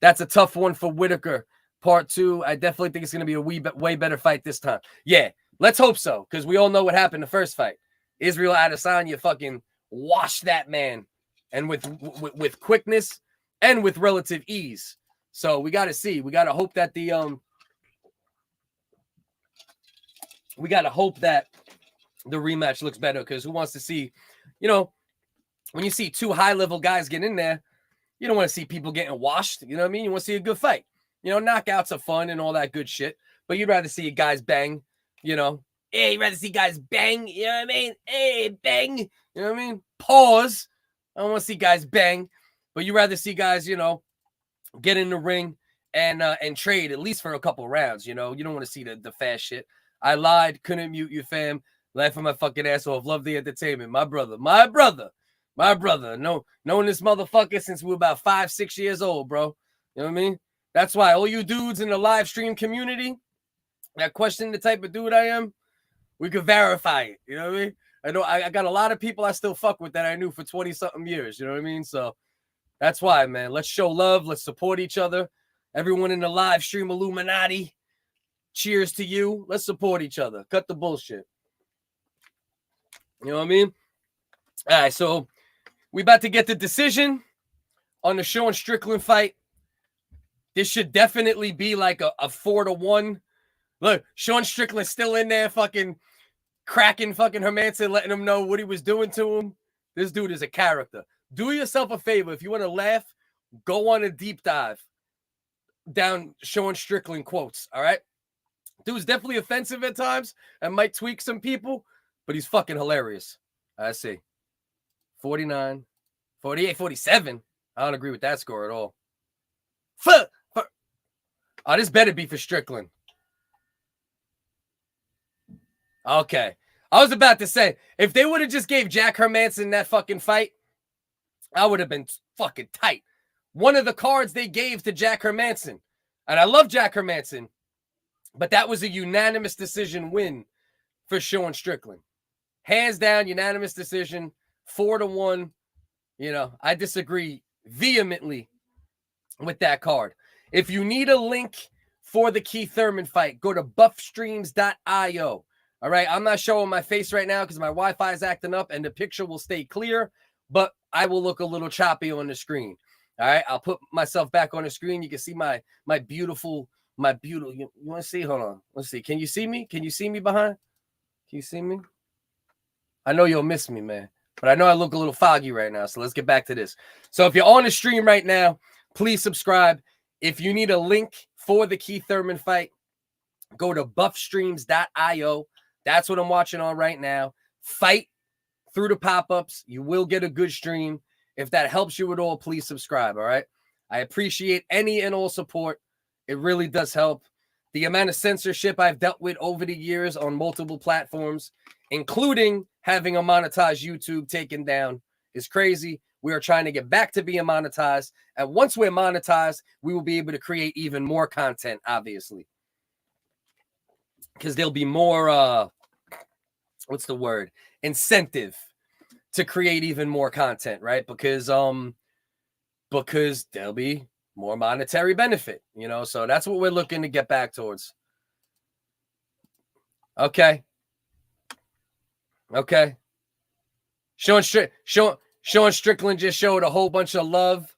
that's a tough one for Whitaker. Part 2, I definitely think it's going to be a way better fight this time. Yeah, let's hope so because we all know what happened the first fight. Israel Adesanya fucking washed that man, and with quickness and with relative ease. So we got to see. We got to hope that we got to hope that the rematch looks better because who wants to see, you know, when you see two high-level guys get in there, you don't want to see people getting washed. You know what I mean? You want to see a good fight. You know, knockouts are fun and all that good shit, but you'd rather see guys bang, you know. Hey, you'd rather see guys bang, you know what I mean? Hey, bang, you know what I mean? Pause. I don't want to see guys bang, but you'd rather see guys, you know, get in the ring and trade at least for a couple rounds, you know. You don't want to see the fast shit. I lied, couldn't mute you, fam. Laughing my fucking ass off. Love the entertainment. My brother. Knowing this motherfucker since we were about 5-6 years old, bro. You know what I mean? That's why all you dudes in the live stream community that question the type of dude I am, we could verify it. You know what I mean? I know I got a lot of people I still fuck with that I knew for 20-something years. You know what I mean? So that's why, man. Let's show love. Let's support each other. Everyone in the live stream Illuminati, cheers to you. Let's support each other. Cut the bullshit. You know what I mean? All right, so we about to get the decision on the Sean Strickland fight. This should definitely be like a 4-1. Look, Sean Strickland's still in there fucking cracking fucking Hermansson, letting him know what he was doing to him. This dude is a character. Do yourself a favor. If you want to laugh, go on a deep dive down Sean Strickland quotes, all right? Dude's definitely offensive at times and might tweak some people, but he's fucking hilarious. I see. 49, 48, 47. I don't agree with that score at all. Oh, this better be for Strickland. Okay. I was about to say, if they would have just gave Jack Hermansson that fucking fight, I would have been fucking tight. one of the cards they gave to Jack Hermansson. And I love Jack Hermansson, but that was a unanimous decision win for Sean Strickland. Hands down, unanimous decision, 4-1. You know, I disagree vehemently with that card. If you need a link for the Keith Thurman fight, go to buffstreams.io. All right, I'm not showing my face right now because my Wi-Fi is acting up and the picture will stay clear, but I will look a little choppy on the screen. All right, I'll put myself back on the screen. You can see my beautiful. You want to see? Hold on. Let's see. Can you see me? Can you see me behind? Can you see me? I know you'll miss me, man, but I know I look a little foggy right now. So let's get back to this. So if you're on the stream right now, please subscribe. If you need a link for the Keith Thurman fight, go to buffstreams.io. That's what I'm watching on right now. Fight through the pop-ups. You will get a good stream. If that helps you at all, please subscribe, all right? I appreciate any and all support. It really does help. The amount of censorship I've dealt with over the years on multiple platforms, including having a monetized YouTube taken down, is crazy. We are trying to get back to being monetized. And once we're monetized, we will be able to create even more content, obviously. Because there'll be more, what's the word? Incentive to create even more content, right? Because there'll be more monetary benefit, you know? So that's what we're looking to get back towards. Okay. Sean Strickland just showed a whole bunch of love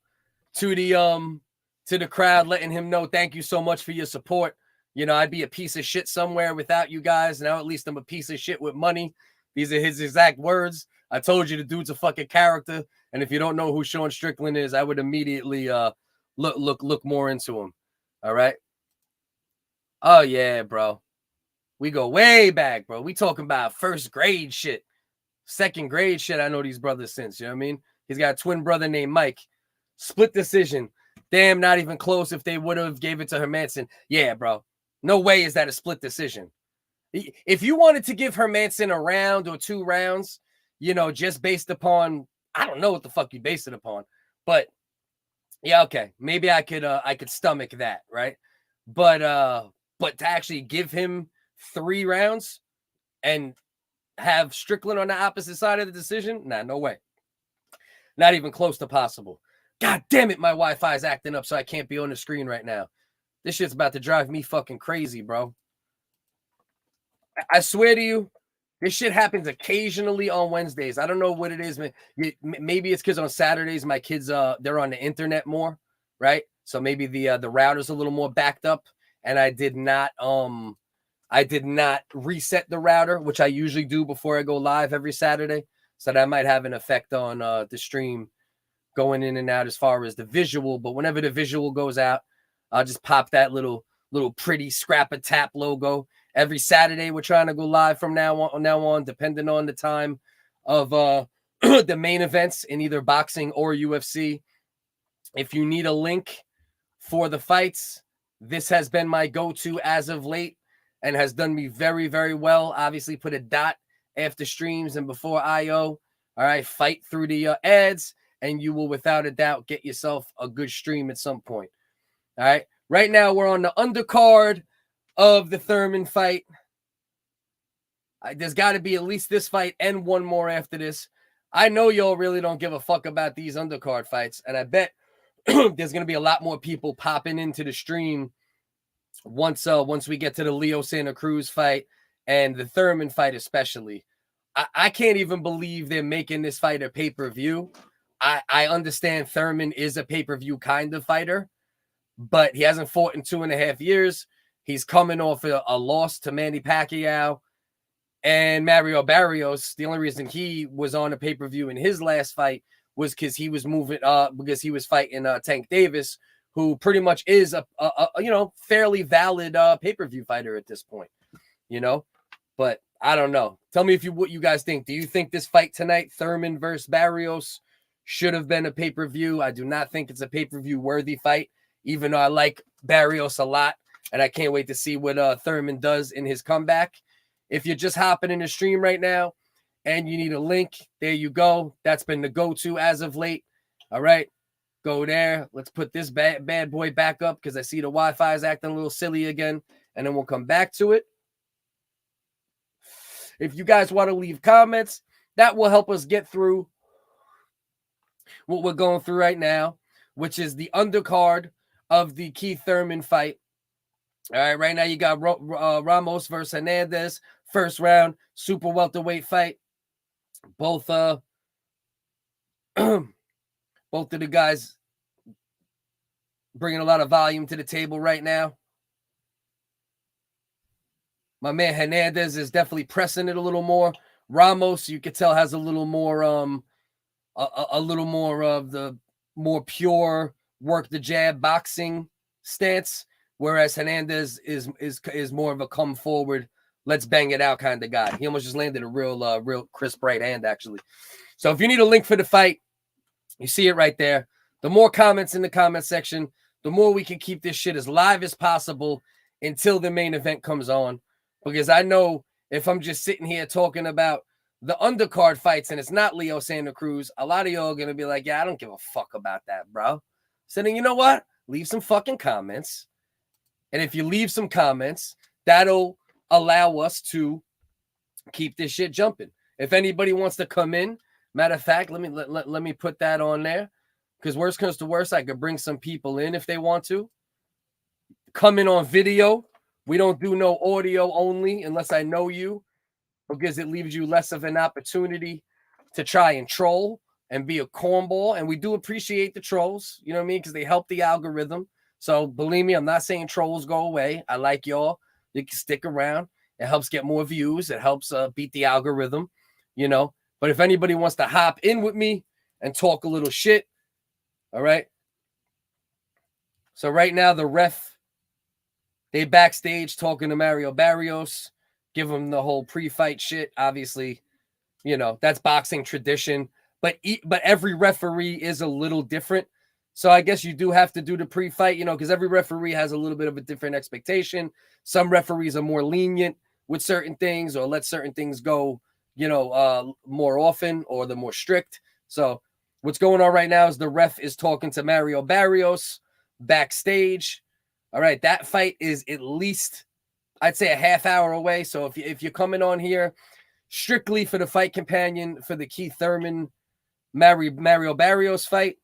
to the crowd, letting him know, thank you so much for your support. You know, I'd be a piece of shit somewhere without you guys. Now at least I'm a piece of shit with money. These are his exact words. I told you the dude's a fucking character. And if you don't know who Sean Strickland is, I would immediately look more into him. All right. Oh yeah, bro. We go way back, bro. We talking about first grade shit. Second grade shit. I know these brothers since, you know what I mean? He's got a twin brother named Mike. Split decision. Damn, not even close. If they would have gave it to Hermansson. Yeah, bro. No way is that a split decision. If you wanted to give Hermansson a round or 2 rounds, you know, just based upon, I don't know what the fuck you base it upon, but yeah, okay, maybe I could stomach that, right? But to actually give him 3 rounds and have Strickland on the opposite side of the decision, nah, no way, not even close to possible. God damn it, my Wi-Fi is acting up, so I can't be on the screen right now. This shit's about to drive me fucking crazy, bro. I swear to you, this shit happens occasionally on Wednesdays. I don't know what it is, man. Maybe it's because on Saturdays my kids they're on the internet more, right? So maybe the router's a little more backed up, and I did not reset the router, which I usually do before I go live every Saturday. So that might have an effect on the stream going in and out as far as the visual. But whenever the visual goes out, I'll just pop that little pretty scrapper tap logo. Every Saturday, we're trying to go live from now on, depending on the time of the main events in either boxing or UFC. If you need a link for the fights, this has been my go-to as of late and has done me very, very well. Obviously, put a dot after streams and before IO. All right, fight through the ads, and you will, without a doubt, get yourself a good stream at some point. All right, right now we're on the undercard of the Thurman fight. There's got to be at least this fight and one more after this. I know y'all really don't give a fuck about these undercard fights, and I bet there's going to be a lot more people popping into the stream once we get to the Leo Santa Cruz fight and the Thurman fight especially. I can't even believe they're making this fight a pay-per-view. I understand Thurman is a pay-per-view kind of fighter, but he hasn't fought in 2.5 years. He's coming off a loss to Manny Pacquiao and Mario Barrios. The only reason he was on a pay-per-view in his last fight was because he was fighting Tank Davis, who pretty much is a fairly valid pay-per-view fighter at this point, you know. But I don't know. Tell me what you guys think. Do you think this fight tonight, Thurman versus Barrios, should have been a pay-per-view? I do not think it's a pay-per-view worthy fight, even though I like Barrios a lot. And I can't wait to see what Thurman does in his comeback. If you're just hopping in the stream right now and you need a link, there you go. That's been the go-to as of late. All right. Go there. Let's put this bad boy back up because I see the Wi-Fi is acting a little silly again. And then we'll come back to it. If you guys want to leave comments, that will help us get through what we're going through right now, which is the undercard of the Keith Thurman fight. All right, right now you got Ramos versus Hernandez, first round, super welterweight fight. Both both of the guys bringing a lot of volume to the table right now. My man Hernandez is definitely pressing it a little more. Ramos, you could tell, has a little more a little more of the more pure work the jab boxing stance, whereas Hernandez is more of a come forward, let's bang it out kind of guy. He almost just landed a real crisp right hand, actually. So if you need a link for the fight, you see it right there. The more comments in the comment section, the more we can keep this shit as live as possible until the main event comes on. Because I know if I'm just sitting here talking about the undercard fights and it's not Leo Santa Cruz, a lot of y'all are going to be like, yeah, I don't give a fuck about that, bro. So then you know what? Leave some fucking comments. And if you leave some comments, that'll allow us to keep this shit jumping. If anybody wants to come in, matter of fact, let me put that on there. Because worst comes to worst, I could bring some people in if they want to. Come in on video. We don't do no audio only unless I know you, because it leaves you less of an opportunity to try and troll and be a cornball. And we do appreciate the trolls, you know what I mean? Because they help the algorithm. So believe me, I'm not saying trolls go away. I like y'all. You can stick around. It helps get more views. It helps beat the algorithm, you know. But if anybody wants to hop in with me and talk a little shit, all right. So right now the ref, they backstage talking to Mario Barrios, give him the whole pre-fight shit. Obviously, you know, that's boxing tradition. But every referee is a little different. So I guess you do have to do the pre-fight, you know, because every referee has a little bit of a different expectation. Some referees are more lenient with certain things or let certain things go, you know, more often, or they're more strict. So what's going on right now is the ref is talking to Mario Barrios backstage. All right, that fight is at least, I'd say, a half hour away. So if you're coming on here strictly for the fight companion for the Keith Thurman Mario Barrios fight,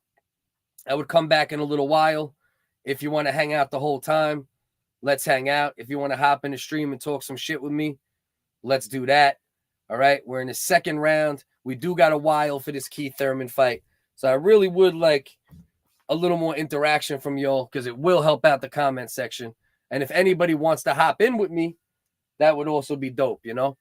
I would come back in a little while. If you want to hang out the whole time, let's hang out. If you want to hop in the stream and talk some shit with me, let's do that. All right, we're in the second round. We do got a while for this Keith Thurman fight. So I really would like a little more interaction from y'all, because it will help out the comment section. And if anybody wants to hop in with me, that would also be dope, you know?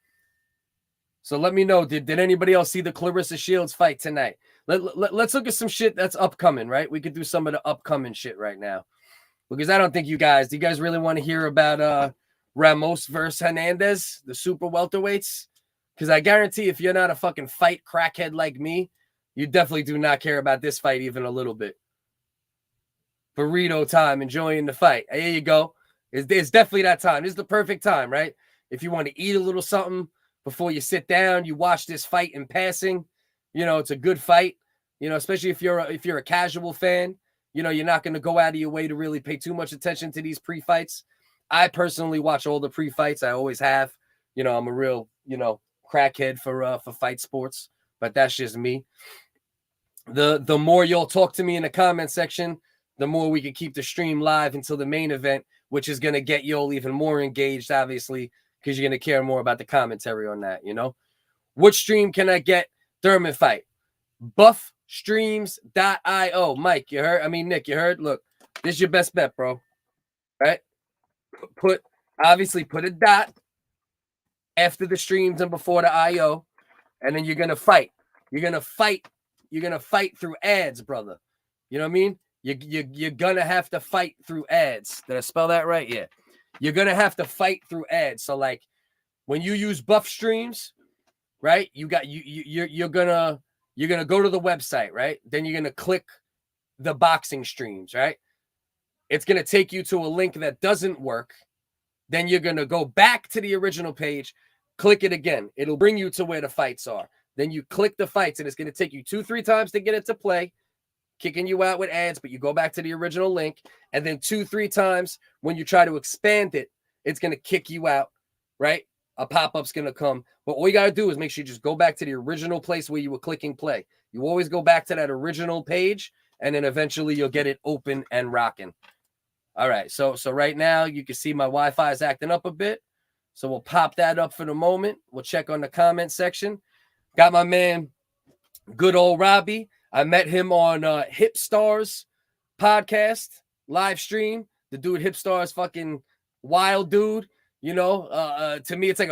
So let me know, did anybody else see the Claressa Shields fight tonight? Let's look at some shit that's upcoming, right? We could do some of the upcoming shit right now. Because I don't think do you guys really want to hear about Ramos versus Hernandez, the super welterweights? Because I guarantee if you're not a fucking fight crackhead like me, you definitely do not care about this fight even a little bit. Burrito time, enjoying the fight. There you go. It's definitely that time. This is the perfect time, right? If you want to eat a little something before you sit down, you watch this fight in passing. You know, it's a good fight. You know, especially if you're a casual fan. You know, you're not going to go out of your way to really pay too much attention to these pre-fights. I personally watch all the pre-fights. I always have. You know, I'm a real, you know, crackhead for fight sports, but that's just me. The more you'll talk to me in the comment section, the more we can keep the stream live until the main event, which is going to get y'all even more engaged, obviously, because you're going to care more about the commentary on that, you know? Which stream can I get Thurman fight? Buffstreams.io. Mike, you heard? I mean, Nick, you heard? Look, this is your best bet, bro. All right? Obviously, put a dot after the streams and before the IO, and then you're going to fight. You're going to fight. You're going to fight through ads, brother. You know what I mean? You're going to have to fight through ads. Did I spell that right? Yeah. You're going to have to fight through ads. So, like, when you use Buff Streams, right, you're going to go to the website, right? Then you're going to click the boxing streams, right? It's going to take you to a link that doesn't work. Then you're going to go back to the original page, click it again. It'll bring you to where the fights are. Then you click the fights, and it's going to take you 2-3 times to get it to play. kicking you out with ads, but you go back to the original link. And then 2-3 times when you try to expand it, it's going to kick you out, right? A pop-up's going to come. But all you got to do is make sure you just go back to the original place where you were clicking play. You always go back to that original page, and then eventually you'll get it open and rocking. All right, so right now you can see my Wi-Fi is acting up a bit. So we'll pop that up for the moment. We'll check on the comment section. Got my man, good old Robbie. I met him on Hip Stars podcast live stream. The dude Hip Stars, fucking wild dude. You know, to me, it's like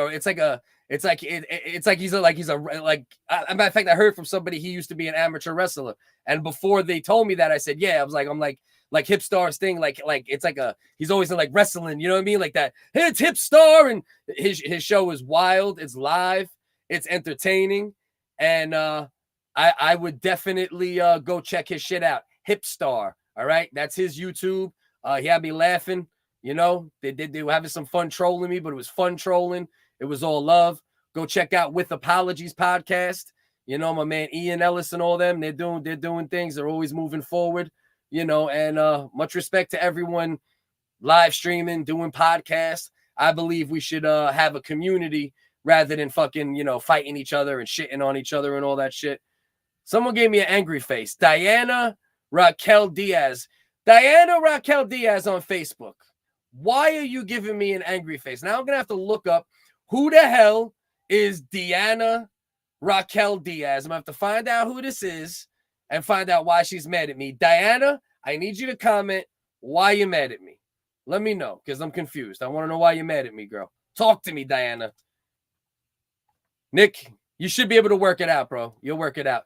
he's a matter of fact, I heard from somebody he used to be an amateur wrestler, and before they told me that, I said, yeah, I'm like Hip Star's thing, like it's like he's always in like wrestling, you know what I mean, like that. Hey, it's Hip Star, and his show is wild, it's live, it's entertaining, and I would definitely go check his shit out. Hip Star, all right, that's his YouTube. He had me laughing. You know, they were having some fun trolling me, but it was fun trolling. It was all love. Go check out With Apologies podcast. You know, my man Ian Ellis and all them. They're doing things. They're always moving forward. You know, and much respect to everyone live streaming, doing podcasts. I believe we should have a community rather than fucking, you know, fighting each other and shitting on each other and all that shit. Someone gave me an angry face. Diana Raquel Diaz on Facebook. Why are you giving me an angry face? Now I'm going to have to look up who the hell is Diana Raquel Diaz. I'm going to have to find out who this is and find out why she's mad at me. Diana, I need you to comment why you're mad at me. Let me know, because I'm confused. I want to know why you're mad at me, girl. Talk to me, Diana. Nick, you should be able to work it out, bro. You'll work it out.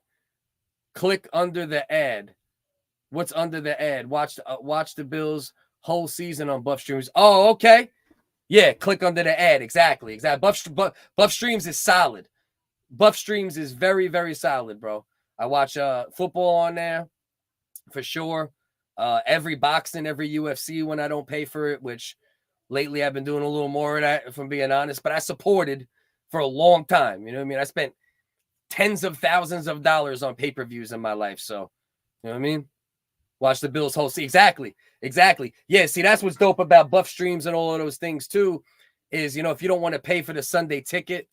Click under the ad. What's under the ad? Watch the Bills whole season on Buff Streams. Oh, okay. Yeah, click under the ad. Exactly. Buff Streams is solid. Buff Streams is very, very solid, bro. I watch football on there for sure. Every boxing, every UFC when I don't pay for it, which lately I've been doing a little more of that, if I'm being honest. But I supported for a long time. You know what I mean? I spent tens of thousands of dollars on pay-per-views in my life. So, you know what I mean? Watch the Bills whole season. Exactly. Yeah, see, that's what's dope about Buff Streams and all of those things, too, is, you know, if you don't want to pay for the Sunday ticket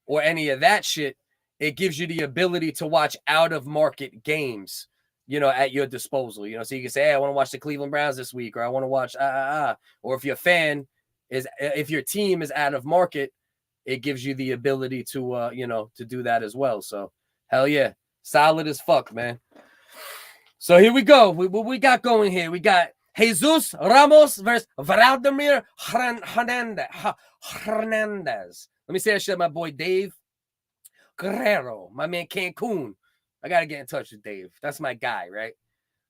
or any of that shit, it gives you the ability to watch out-of-market games, you know, at your disposal. You know, so you can say, hey, I want to watch the Cleveland Browns this week, or I want to watch, or if if your team is out of market, it gives you the ability to, you know, to do that as well. So, hell yeah. Solid as fuck, man. So here we go. What we got going here? We got Jesus Ramos versus Vladimir Hernandez. Let me say that shit, my boy Dave Guerrero, my man Cancun. I got to get in touch with Dave. That's my guy, right?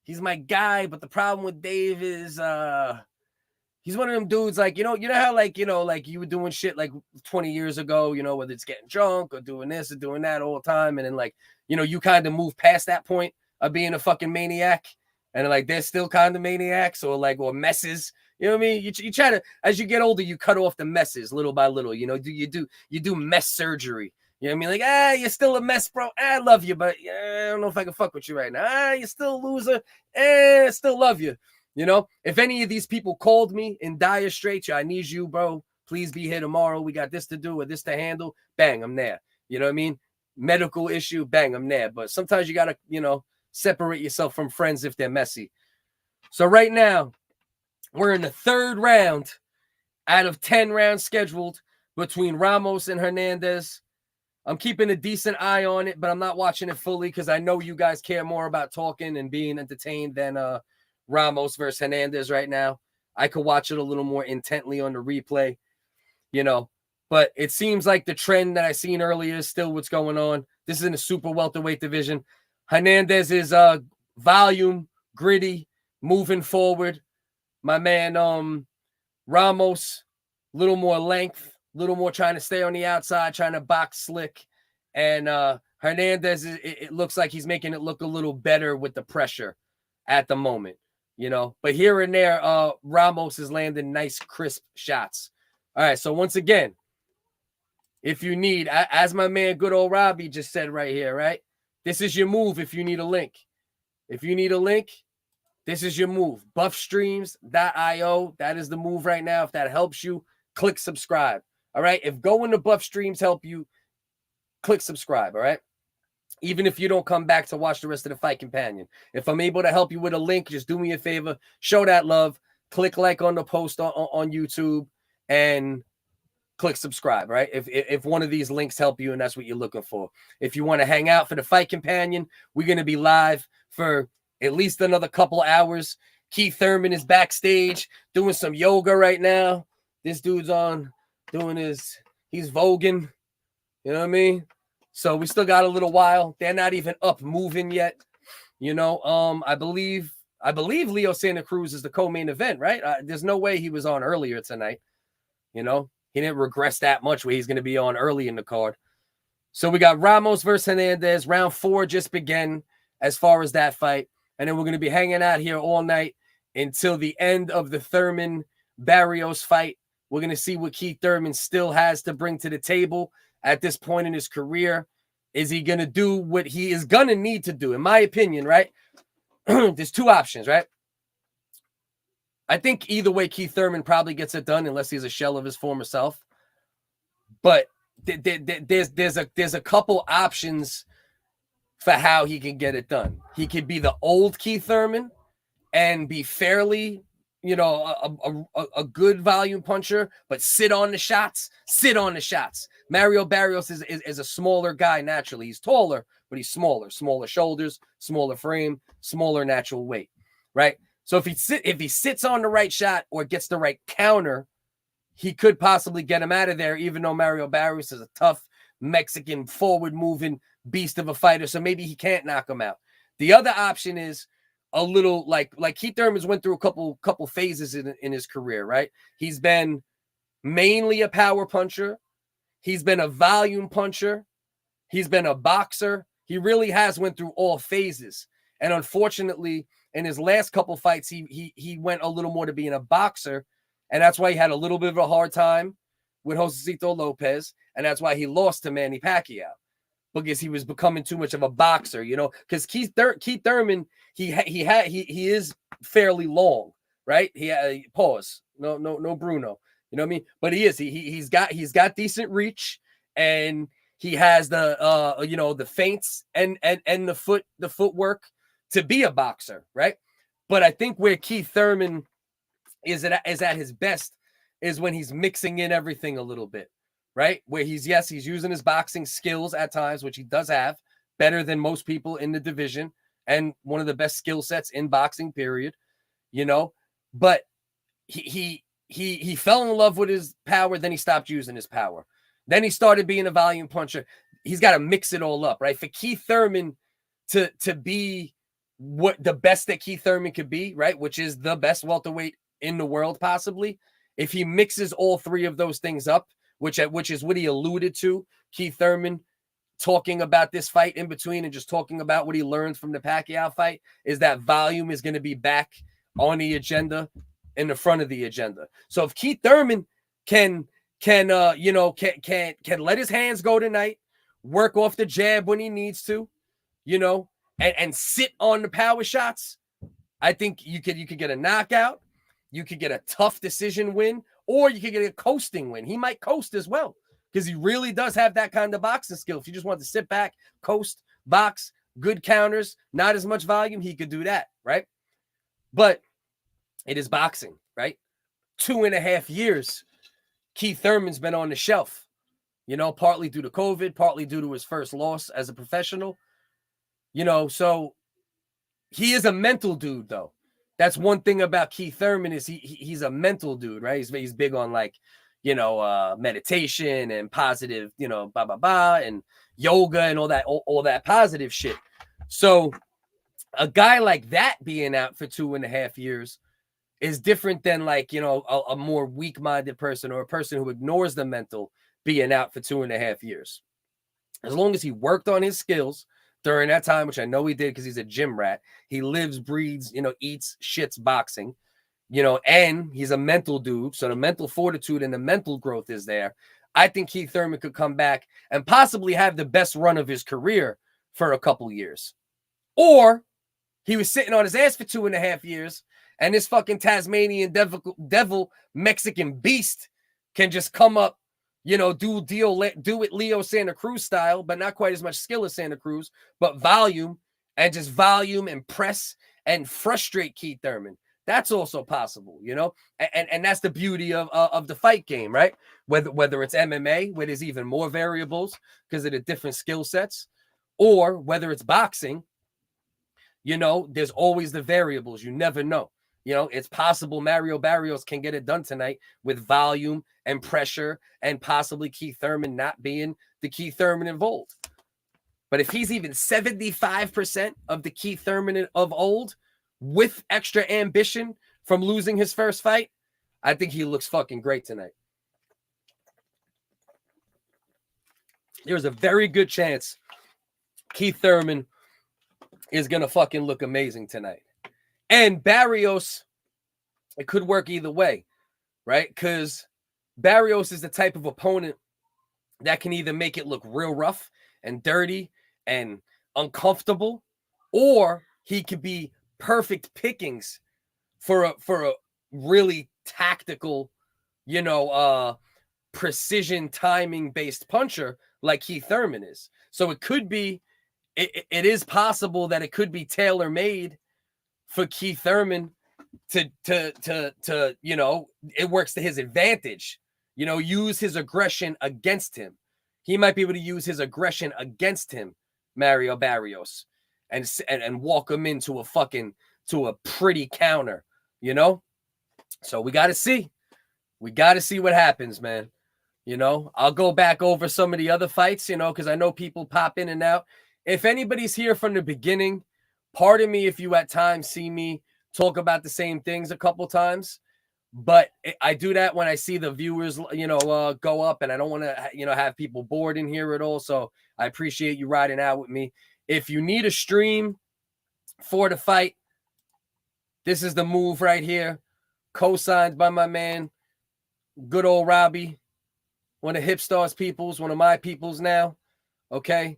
He's my guy, but the problem with Dave is he's one of them dudes, like, you know how, like, you know, like you were doing shit like 20 years ago, you know, whether it's getting drunk or doing this or doing that all the time. And then, like, you know, you kind of move past that point of being a fucking maniac, and like they're still kind of maniacs or messes. You know what I mean? You try to, as you get older, you cut off the messes little by little. You know, you do mess surgery. You know what I mean? Like, you're still a mess, bro. I love you, but I don't know if I can fuck with you right now. You're still a loser. Still love you. You know, if any of these people called me in dire straits, I need you, bro. Please be here tomorrow. We got this to do or this to handle. Bang, I'm there. You know what I mean? Medical issue, bang, I'm there. But sometimes you got to, you know, separate yourself from friends if they're messy. So right now, we're in the third round out of 10 rounds scheduled between Ramos and Hernandez. I'm keeping a decent eye on it, but I'm not watching it fully because I know you guys care more about talking and being entertained than Ramos versus Hernandez right now. I could watch it a little more intently on the replay, you know. But it seems like the trend that I seen earlier is still what's going on. This is in the super welterweight division. Hernandez is volume, gritty, moving forward. My man Ramos, a little more length, a little more trying to stay on the outside, trying to box slick. And Hernandez, it looks like he's making it look a little better with the pressure at the moment, you know. But here and there, Ramos is landing nice, crisp shots. All right, so once again, if you need, as my man good old Robbie just said right here, right? This is your move if you need a link. If you need a link, this is your move. Buffstreams.io. That is the move right now. If that helps you, click subscribe. All right. If going to Buff Streams help you, click subscribe. All right. Even if you don't come back to watch the rest of the Fight Companion. If I'm able to help you with a link, just do me a favor. Show that love. Click like on the post on YouTube and click subscribe, right? If one of these links help you and that's what you're looking for. If you want to hang out for the Fight Companion, we're going to be live for at least another couple hours. Keith Thurman is backstage doing some yoga right now. This dude's on doing he's voguing. You know what I mean? So we still got a little while. They're not even up moving yet. You know, I believe Leo Santa Cruz is the co-main event, right? There's no way he was on earlier tonight. You know, he didn't regress that much where he's going to be on early in the card. So we got Ramos versus Hernandez. Round 4 just began as far as that fight. And then we're going to be hanging out here all night until the end of the Thurman Barrios fight. We're going to see what Keith Thurman still has to bring to the table at this point in his career. Is he going to do what he is going to need to do? In my opinion, right? There's 2 options, right? I think either way, Keith Thurman probably gets it done unless he's a shell of his former self. But there's a couple options for how he can get it done. He could be the old Keith Thurman and be fairly, you know, a good volume puncher, but sit on the shots. Mario Barrios is a smaller guy naturally. He's taller, but he's smaller shoulders, smaller frame, smaller natural weight, right? So if he sits on the right shot or gets the right counter, he could possibly get him out of there, even though Mario Barrios is a tough Mexican forward-moving beast of a fighter, so maybe he can't knock him out. The other option is a little like Keith Thurman's went through a couple phases in his career, right? He's been mainly a power puncher. He's been a volume puncher. He's been a boxer. He really has went through all phases. And unfortunately, in his last couple fights, he went a little more to being a boxer. And that's why he had a little bit of a hard time with Josecito Lopez. And that's why he lost to Manny Pacquiao, because he was becoming too much of a boxer, you know, because Keith Thurman, he is fairly long, right? Pause. No Bruno. You know what I mean? But he's got decent reach, and he has the you know, the feints and the footwork to be a boxer, right? But I think where Keith Thurman is at his best is when he's mixing in everything a little bit, right? Where he's using his boxing skills at times, which he does have, better than most people in the division, and one of the best skill sets in boxing, period. You know, but he fell in love with his power, then he stopped using his power. Then he started being a volume puncher. He's got to mix it all up, right? For Keith Thurman to be what the best that Keith Thurman could be, right? Which is the best welterweight in the world, possibly. If he mixes all 3 of those things up, which is what he alluded to, Keith Thurman talking about this fight in between and just talking about what he learned from the Pacquiao fight, is that volume is going to be back on the agenda, in the front of the agenda. So if Keith Thurman can let his hands go tonight, work off the jab when he needs to, you know, and sit on the power shots, I think you could get a knockout, you could get a tough decision win, or you could get a coasting win. He might coast as well, because he really does have that kind of boxing skill. If you just want to sit back, coast, box, good counters, not as much volume, he could do that, right? But it is boxing, right? 2.5 years, Keith Thurman's been on the shelf, you know, partly due to COVID, partly due to his first loss as a professional, you know, so he is a mental dude, though. That's one thing about Keith Thurman, is he's a mental dude, right? He's big on, like, you know, meditation and positive, you know, and yoga and all that positive shit. So a guy like that being out for 2.5 years is different than, like, you know, a more weak-minded person, or a person who ignores the mental, being out for 2.5 years. As long as he worked on his skills during that time, which I know he did because he's a gym rat. He lives, breathes, you know, eats, shits boxing, you know, and he's a mental dude. So the mental fortitude and the mental growth is there. I think Keith Thurman could come back and possibly have the best run of his career for a couple years. Or He was sitting on his ass for 2.5 years, and this fucking Tasmanian devil Mexican beast can just come up, you know, do it Leo Santa Cruz style, but not quite as much skill as Santa Cruz, but volume and press and frustrate Keith Thurman. That's also possible, you know, and that's the beauty of the fight game, right? Whether it's MMA, where there's even more variables because of the different skill sets, or whether it's boxing, you know, there's always the variables. You never know. You know, it's possible Mario Barrios can get it done tonight with volume and pressure and possibly Keith Thurman not being the Keith Thurman involved. But if he's even 75% of the Keith Thurman of old with extra ambition from losing his first fight, I think he looks fucking great tonight. There's a very good chance Keith Thurman is going to fucking look amazing tonight. And Barrios, it could work either way, right? Because Barrios is the type of opponent that can either make it look real rough and dirty and uncomfortable, or he could be perfect pickings for a really tactical, you know, precision timing based puncher like Keith Thurman is. So it could be, it is possible that it could be tailor made for Keith Thurman to you know, it works to his advantage, you know, use his aggression against him. He might be able to use his aggression against him, Mario Barrios, and walk him into a pretty counter, you know? So we got to see. We got to see what happens, man. You know, I'll go back over some of the other fights, you know, because I know people pop in and out. If anybody's here from the beginning, pardon me if you at times see me talk about the same things a couple times, but I do that when I see the viewers, you know, go up, and I don't want to, you know, have people bored in here at all. So I appreciate you riding out with me. If you need a stream for the fight, this is the move right here. Co-signed by my man, good old Robbie, one of Hipstars peoples, one of my peoples now. Okay.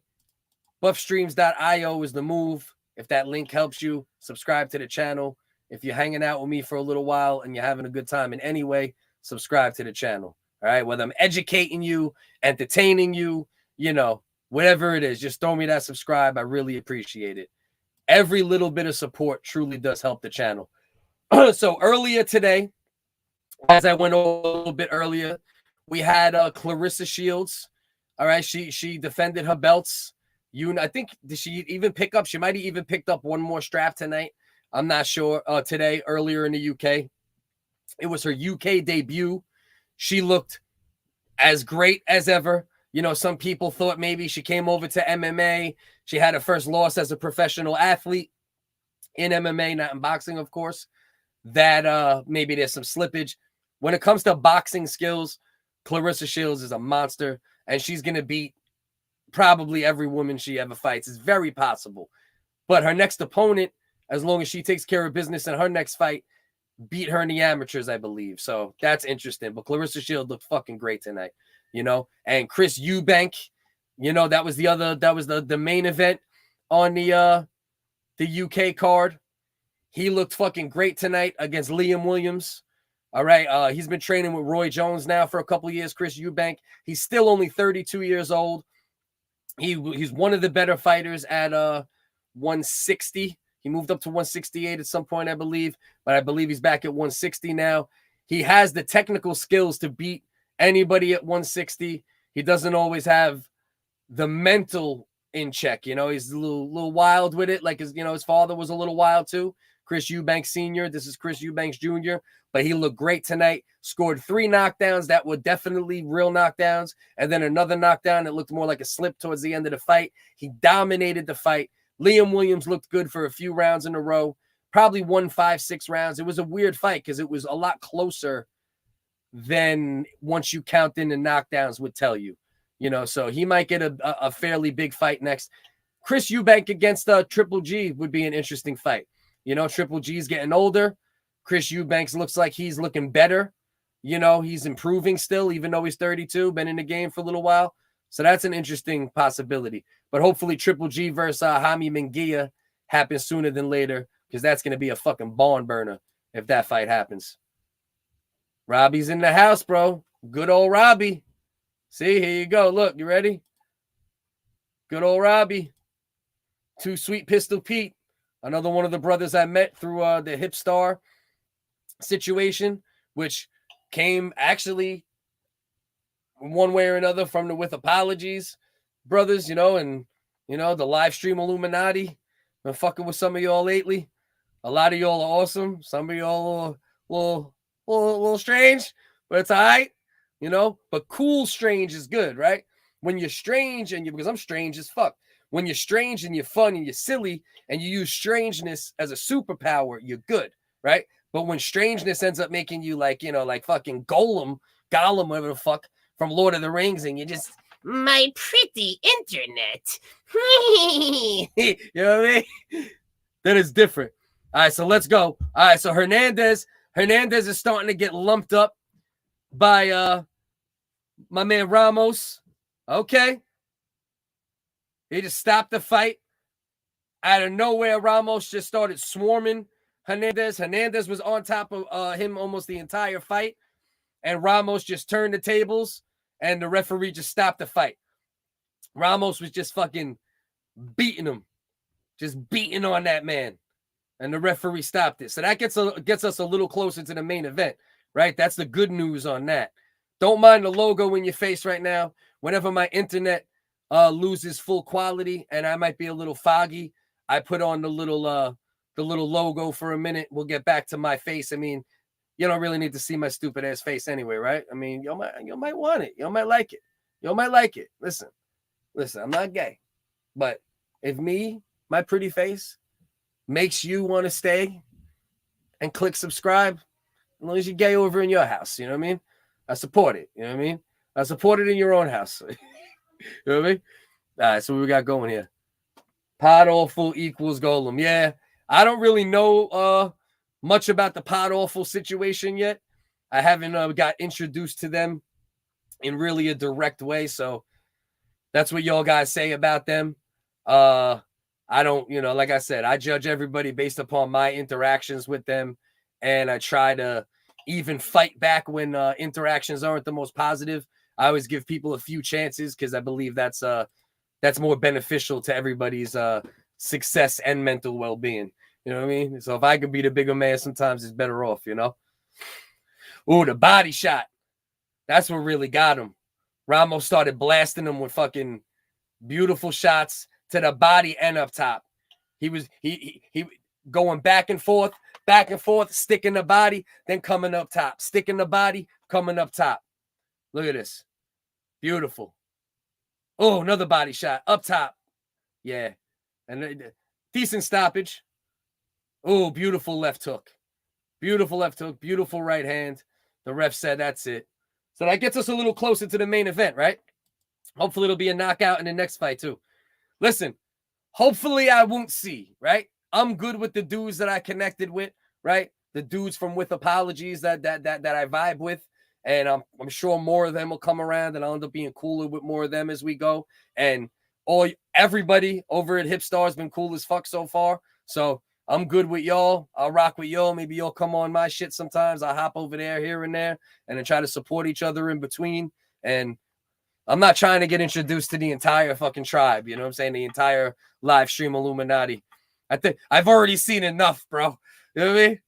Buffstreams.io is the move. If that link helps you, subscribe to the channel. If you're hanging out with me for a little while and you're having a good time in any way, subscribe to the channel. All right. Whether I'm educating you, entertaining you, you know, whatever it is, just throw me that subscribe. I really appreciate it. Every little bit of support truly does help the channel. So earlier today, as I went over a little bit earlier, we had Claressa Shields. All right. She defended her belts. I think, did she even pick up? She might have even picked up one more strap tonight. I'm not sure. Today, earlier in the UK. It was her UK debut. She looked as great as ever. You know, some people thought maybe she came over to MMA. She had her first loss as a professional athlete in MMA, not in boxing, of course. That maybe there's some slippage. When it comes to boxing skills, Claressa Shields is a monster, and she's going to beat probably every woman she ever fights. It's very possible. But her next opponent, as long as she takes care of business in her next fight, beat her in the amateurs, I believe. So that's interesting. But Claressa Shields looked fucking great tonight, you know. And Chris Eubank, you know, that was the main event on the UK card. He looked fucking great tonight against Liam Williams. All right. He's been training with Roy Jones now for a couple of years, Chris Eubank. He's still only 32 years old. He's one of the better fighters at 160. He moved up to 168 at some point, I believe, but I believe he's back at 160 now. He has the technical skills to beat anybody at 160. He doesn't always have the mental in check. You know, he's a little wild with it. Like his father was a little wild too. Chris Eubank Sr. This is Chris Eubanks Jr., but he looked great tonight. Scored 3 knockdowns that were definitely real knockdowns, and then another knockdown that looked more like a slip towards the end of the fight. He dominated the fight. Liam Williams looked good for a few rounds in a row, probably won 5-6 rounds. It was a weird fight because it was a lot closer than once you count in the knockdowns would tell you. You know, so he might get a fairly big fight next. Chris Eubank against Triple G would be an interesting fight. You know, Triple G's getting older. Chris Eubanks looks like he's looking better. You know, he's improving still, even though he's 32, been in the game for a little while. So that's an interesting possibility. But hopefully Triple G versus Jaime Munguia happen sooner than later, because that's going to be a fucking barn burner if that fight happens. Robbie's in the house, bro. Good old Robbie. See, here you go. Look, you ready? Good old Robbie. Too Sweet Pistol Pete. Another one of the brothers I met through the Hip Star situation, which came actually one way or another from the With Apologies brothers, you know, and, you know, the live stream Illuminati. Been fucking with some of y'all lately. A lot of y'all are awesome. Some of y'all are a little strange, but it's all right, you know. But cool strange is good, right? When you're strange and because I'm strange as fuck. When you're strange and you're fun and you're silly and you use strangeness as a superpower, you're good, right? But when strangeness ends up making you like, you know, like fucking Gollum, whatever the fuck, from Lord of the Rings, and you just, my pretty internet. You know what I mean? That is different. All right, so let's go. All right, so Hernandez is starting to get lumped up by my man Ramos. Okay. He just stopped the fight. Out of nowhere, Ramos just started swarming Hernandez. Hernandez was on top of him almost the entire fight. And Ramos just turned the tables, and the referee just stopped the fight. Ramos was just fucking beating him. Just beating on that man. And the referee stopped it. So that gets us a little closer to the main event, right? That's the good news on that. Don't mind the logo in your face right now. Whenever my internet loses full quality and I might be a little foggy, I put on the little logo for a minute. We'll get back to my face. I mean, you don't really need to see my stupid ass face anyway, right? I mean, you might want it. You might like it. You might like it. Listen, I'm not gay, but if my pretty face makes you want to stay and click subscribe, as long as you're gay over in your house, you know what I mean? I support it. You know what I mean? I support it in your own house. You know what I mean? All right, so what we got going here? Pod Awful equals Golem. Yeah, I don't really know much about the Pod Awful situation yet. I haven't got introduced to them in really a direct way, so that's what y'all guys say about them. I don't, you know, like I said, I judge everybody based upon my interactions with them, and I try to even fight back when interactions aren't the most positive. I always give people a few chances because I believe that's more beneficial to everybody's success and mental well-being. You know what I mean? So if I could be the bigger man, sometimes it's better off, you know? Ooh, the body shot. That's what really got him. Ramos started blasting him with fucking beautiful shots to the body and up top. He going back and forth, sticking the body, then coming up top. Sticking the body, coming up top. Look at this. Beautiful. Oh, another body shot. Up top. Yeah. And decent stoppage. Oh, beautiful left hook. Beautiful left hook. Beautiful right hand. The ref said that's it. So that gets us a little closer to the main event, right? Hopefully it'll be a knockout in the next fight too. Listen, hopefully I won't see, right? I'm good with the dudes that I connected with, right? The dudes from With Apologies that I vibe with. And I'm sure more of them will come around, and I'll end up being cooler with more of them as we go. And everybody over at Hipstar has been cool as fuck so far. So I'm good with y'all. I'll rock with y'all. Maybe you'll come on my shit sometimes. I'll hop over there here and there and then try to support each other in between. And I'm not trying to get introduced to the entire fucking tribe. You know what I'm saying? The entire live stream Illuminati. I think I've already seen enough, bro. You know what I mean?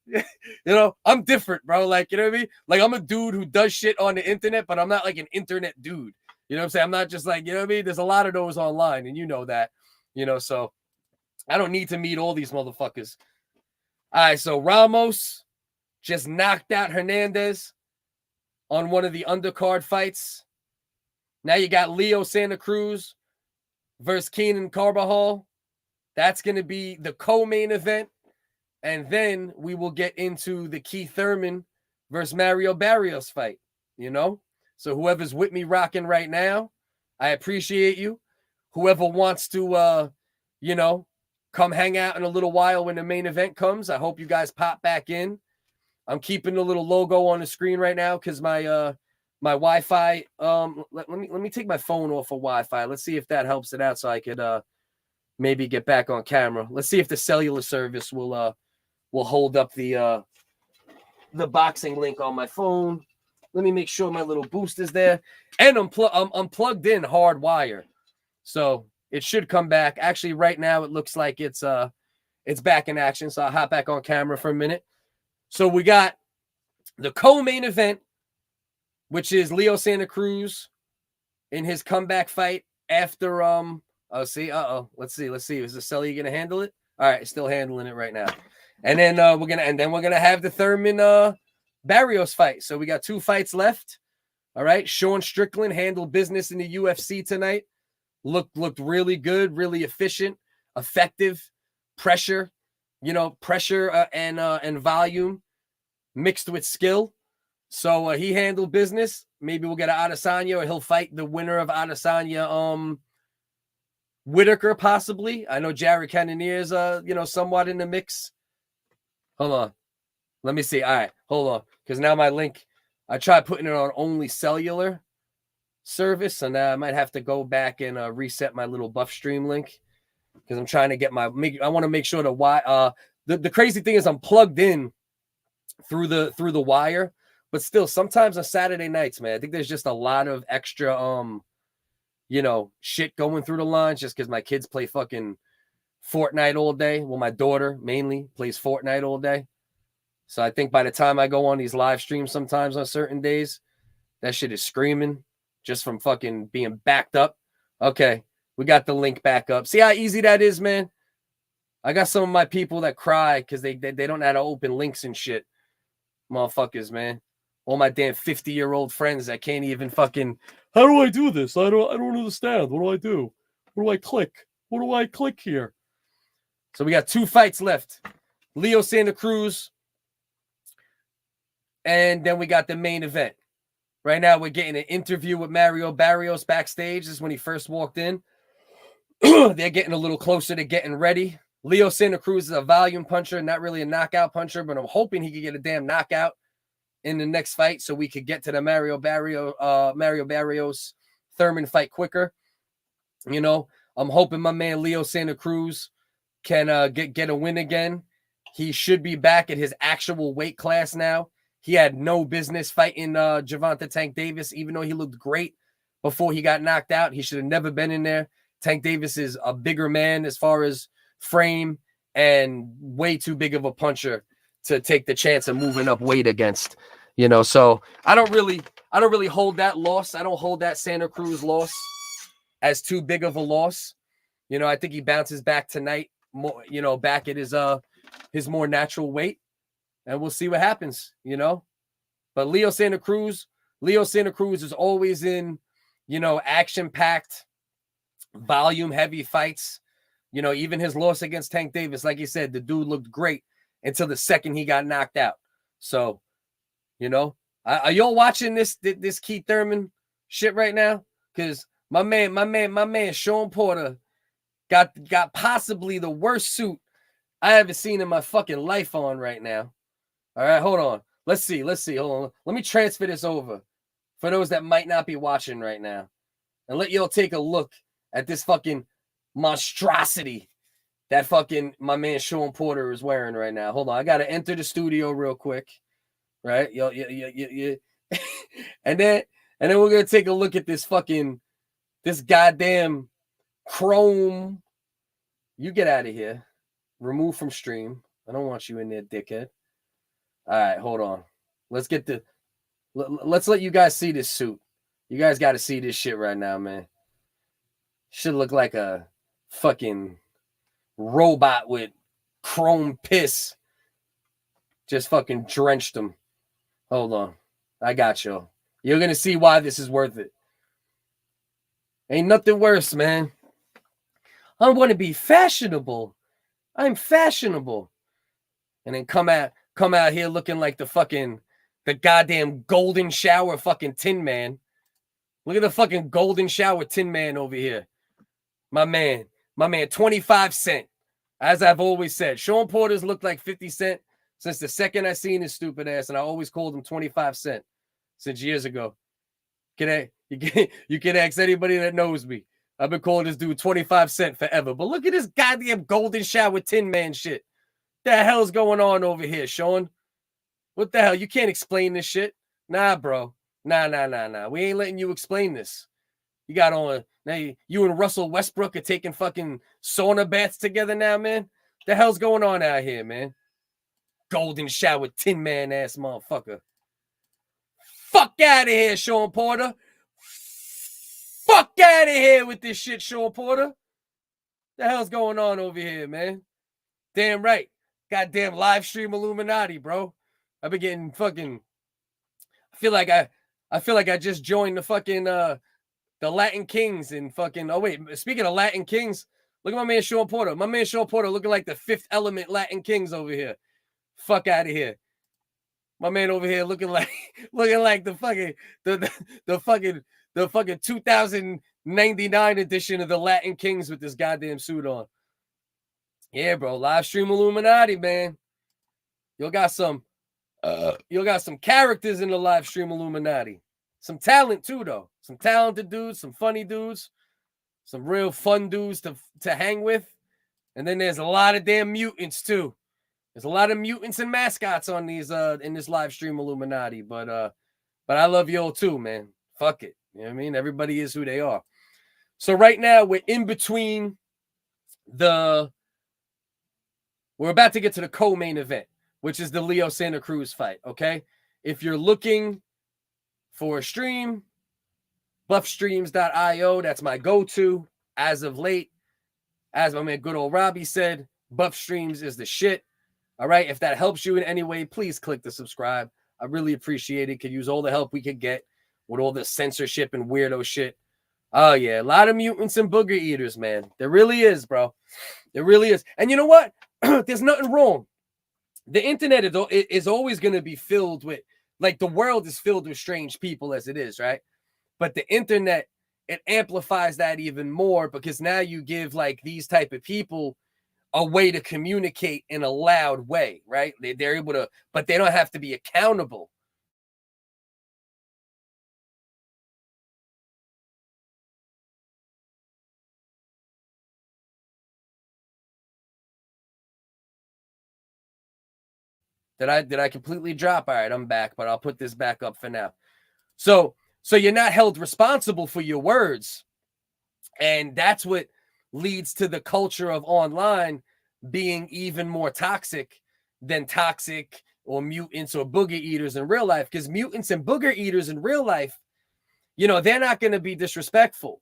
You know, I'm different, bro. Like, you know what I mean? Like, I'm a dude who does shit on the internet, but I'm not like an internet dude. You know what I'm saying? I'm not just like, you know what I mean? There's a lot of those online, and you know that. You know, so I don't need to meet all these motherfuckers. All right, so Ramos just knocked out Hernandez on one of the undercard fights. Now you got Leo Santa Cruz versus Keenan Carbajal. That's going to be the co-main event. And then we will get into the Keith Thurman versus Mario Barrios fight, you know? So whoever's with me rocking right now, I appreciate you. Whoever wants to, you know, come hang out in a little while when the main event comes, I hope you guys pop back in. I'm keeping the little logo on the screen right now because my my Wi-Fi. Let me take my phone off of Wi-Fi. Let's see if that helps it out so I could maybe get back on camera. Let's see if the cellular service will hold up the boxing link on my phone. Let me make sure my little boost is there. And I'm plugged in hardwire. So it should come back. Actually, right now it looks like it's back in action. So I'll hop back on camera for a minute. So we got the co-main event, which is Leo Santa Cruz in his comeback fight after let's see. Is the celly gonna handle it? All right, still handling it right now. And then we're gonna have the Thurman Barrios fight. So we got 2 fights left. All right. Sean Strickland handled business in the UFC tonight. Looked really good, really efficient, effective, pressure and volume mixed with skill. So he handled business. Maybe we'll get an Adesanya, or he'll fight the winner of Adesanya, Whitaker, possibly. I know Jared Cannonier is somewhat in the mix. Hold on. Let me see. All right, hold on. Because now my link, I tried putting it on only cellular service, so now I might have to go back and reset my little buff stream link, because I'm trying to get I want to make sure the crazy thing is I'm plugged in through the wire, but still sometimes on Saturday nights, man, I think there's just a lot of extra shit going through the lines, just because my kids play fucking Fortnite all day. Well, my daughter mainly plays Fortnite all day. So I think by the time I go on these live streams sometimes on certain days, that shit is screaming just from fucking being backed up. Okay, we got the link back up. See how easy that is, man? I got some of my people that cry because they don't know how to open links and shit. Motherfuckers, man. All my damn 50-year-old friends that can't even fucking, how do I do this? I don't understand. What do I do? What do I click? What do I click here? So we got 2 fights left. Leo Santa Cruz. And then we got the main event. Right now, we're getting an interview with Mario Barrios backstage. This is when he first walked in. They're getting a little closer to getting ready. Leo Santa Cruz is a volume puncher, not really a knockout puncher, but I'm hoping he could get a damn knockout in the next fight so we could get to the Mario Barrios Thurman fight quicker. I'm hoping my man Leo Santa Cruz can get a win again. He should be back at his actual weight class now. He had no business fighting Gervonta Tank Davis, even though he looked great before he got knocked out. He should have never been in there. Tank Davis is a bigger man as far as frame and way too big of a puncher to take the chance of moving up weight against. So I don't really hold that loss. I don't hold that Santa Cruz loss as too big of a loss. I think he bounces back tonight, more, back at his more natural weight. And we'll see what happens, But Leo Santa Cruz is always in, action-packed, volume-heavy fights. Even his loss against Tank Davis, like you said, the dude looked great until the second he got knocked out. So, are y'all watching this Keith Thurman shit right now? Because my man Sean Porter got possibly the worst suit I ever seen in my fucking life on right now. All right, hold on. Let's see. Hold on. Let me transfer this over for those that might not be watching right now, and let y'all take a look at this fucking monstrosity that fucking my man Sean Porter is wearing right now. Hold on. I got to enter the studio real quick. Right? Yeah. and then we're going to take a look at this goddamn chrome. You get out of here. Remove from stream. I don't want you in there, dickhead. All right, hold on. Let's let you guys see this suit. You guys got to see this shit right now, man. Should look like a fucking robot with chrome piss. Just fucking drenched them. Hold on. I got you. You're going to see why this is worth it. Ain't nothing worse, man. I want to be fashionable. I'm fashionable. And then come out here looking like the goddamn golden shower fucking Tin Man. Look at the fucking golden shower Tin Man over here. My man, 25 Cent. As I've always said, Sean Porter's looked like 50 Cent since the second I seen his stupid ass, and I always called him 25 Cent since years ago. You can ask anybody that knows me. I've been calling this dude 25 Cent forever. But look at this goddamn golden shower Tin Man shit. The hell's going on over here, Sean? What the hell? You can't explain this shit. Nah, bro. Nah. We ain't letting you explain this. You got on now. You and Russell Westbrook are taking fucking sauna baths together now, man. The hell's going on out here, man? Golden shower Tin Man ass motherfucker. Fuck out of here, Sean Porter. Fuck out of here with this shit, Sean Porter. The hell's going on over here, man? Damn right. Goddamn live stream Illuminati, bro. I've been getting fucking. I feel like I just joined the fucking the Latin Kings and fucking. Oh wait, speaking of Latin Kings, look at my man Sean Porter. My man Sean Porter looking like the Fifth Element Latin Kings over here. Fuck out of here. My man over here looking like the fucking 2099 edition of the Latin Kings with this goddamn suit on. Yeah, bro. Live stream Illuminati, man. You got some characters in the live stream Illuminati. Some talent too, though. Some talented dudes, some funny dudes, some real fun dudes to hang with. And then there's a lot of damn mutants too. There's a lot of mutants and mascots on these in this live stream Illuminati. But I love y'all too, man. Fuck it. You know what I mean? Everybody is who they are. So right now we're in between we're about to get to the co-main event, which is the Leo Santa Cruz fight, okay? If you're looking for a stream, buffstreams.io, that's my go-to as of late. As my man good old Robbie said, Buff Streams is the shit. All right, if that helps you in any way, please click the subscribe. I really appreciate it. Could use all the help we could get with all this censorship and weirdo shit. Oh, yeah, a lot of mutants and booger eaters, man. There really is, bro. There really is. And you know what? There's nothing wrong. The internet is always going to be filled with, like, the world is filled with strange people as it is, right? But the internet, it amplifies that even more because now you give, like, these type of people a way to communicate in a loud way, right? They're able to, but they don't have to be accountable. Did I completely drop? All right, I'm back, but I'll put this back up for now. So you're not held responsible for your words. And that's what leads to the culture of online being even more toxic than toxic or mutants or booger eaters in real life. Because mutants and booger eaters in real life, you know, they're not going to be disrespectful.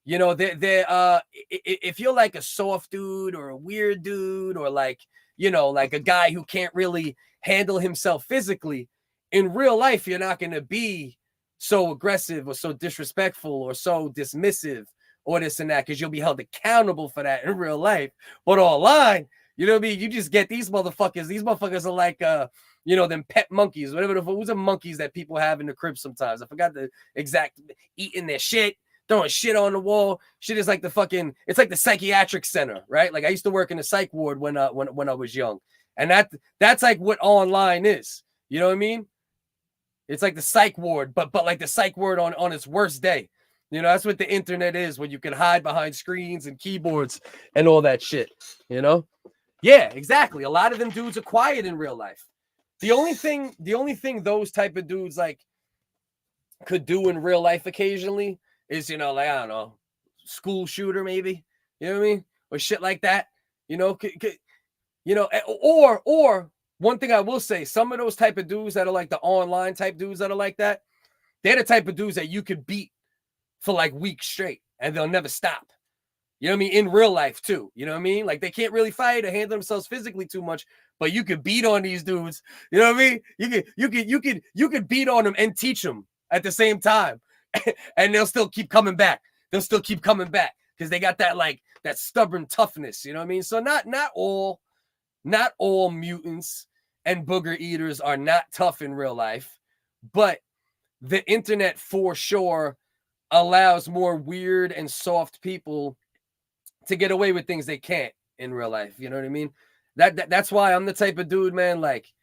You know, if you're like a soft dude or a weird dude or like, you know, like a guy who can't really handle himself physically, in real life, you're not going to be so aggressive or so disrespectful or so dismissive or this and that, because you'll be held accountable for that in real life. But online, you know what I mean? You just get these motherfuckers. These motherfuckers are like, you know, them pet monkeys, whatever. Who's the monkeys that people have in the crib sometimes? I forgot the exact, eating their shit, throwing shit on the wall. Shit is like the fucking, it's like the psychiatric center, right? Like I used to work in the psych ward when I was young. And that's like what online is. You know what I mean? It's like the psych ward, but like the psych ward on its worst day. You know, that's what the internet is, when you can hide behind screens and keyboards and all that shit, you know? Yeah, exactly. A lot of them dudes are quiet in real life. The only thing those type of dudes like could do in real life occasionally is, you know, like, I don't know, school shooter maybe, you know what I mean? Or shit like that, you know, you know, or one thing I will say, some of those type of dudes that are like the online type dudes that are like that, they're the type of dudes that you could beat for like weeks straight and they'll never stop. You know what I mean? In real life too. You know what I mean? Like they can't really fight or handle themselves physically too much, but you could beat on these dudes. You know what I mean? You could beat on them and teach them at the same time. And they'll still keep coming back. They'll still keep coming back because they got that like that stubborn toughness. You know what I mean? So not all mutants and booger eaters are not tough in real life, but the internet for sure allows more weird and soft people to get away with things they can't in real life. You know what I mean? That's why I'm the type of dude, man. Like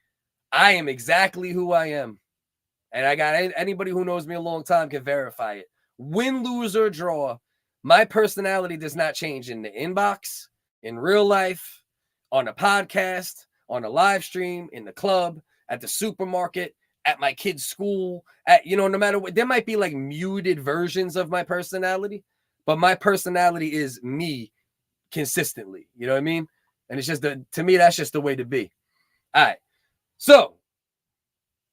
I am exactly who I am. And I got anybody who knows me a long time can verify it. Win, lose, or draw. My personality does not change in the inbox, in real life, on a podcast, on a live stream, in the club, at the supermarket, at my kid's school, no matter what. There might be like muted versions of my personality, but my personality is me consistently. You know what I mean? And it's just, to me, that's just the way to be. All right. So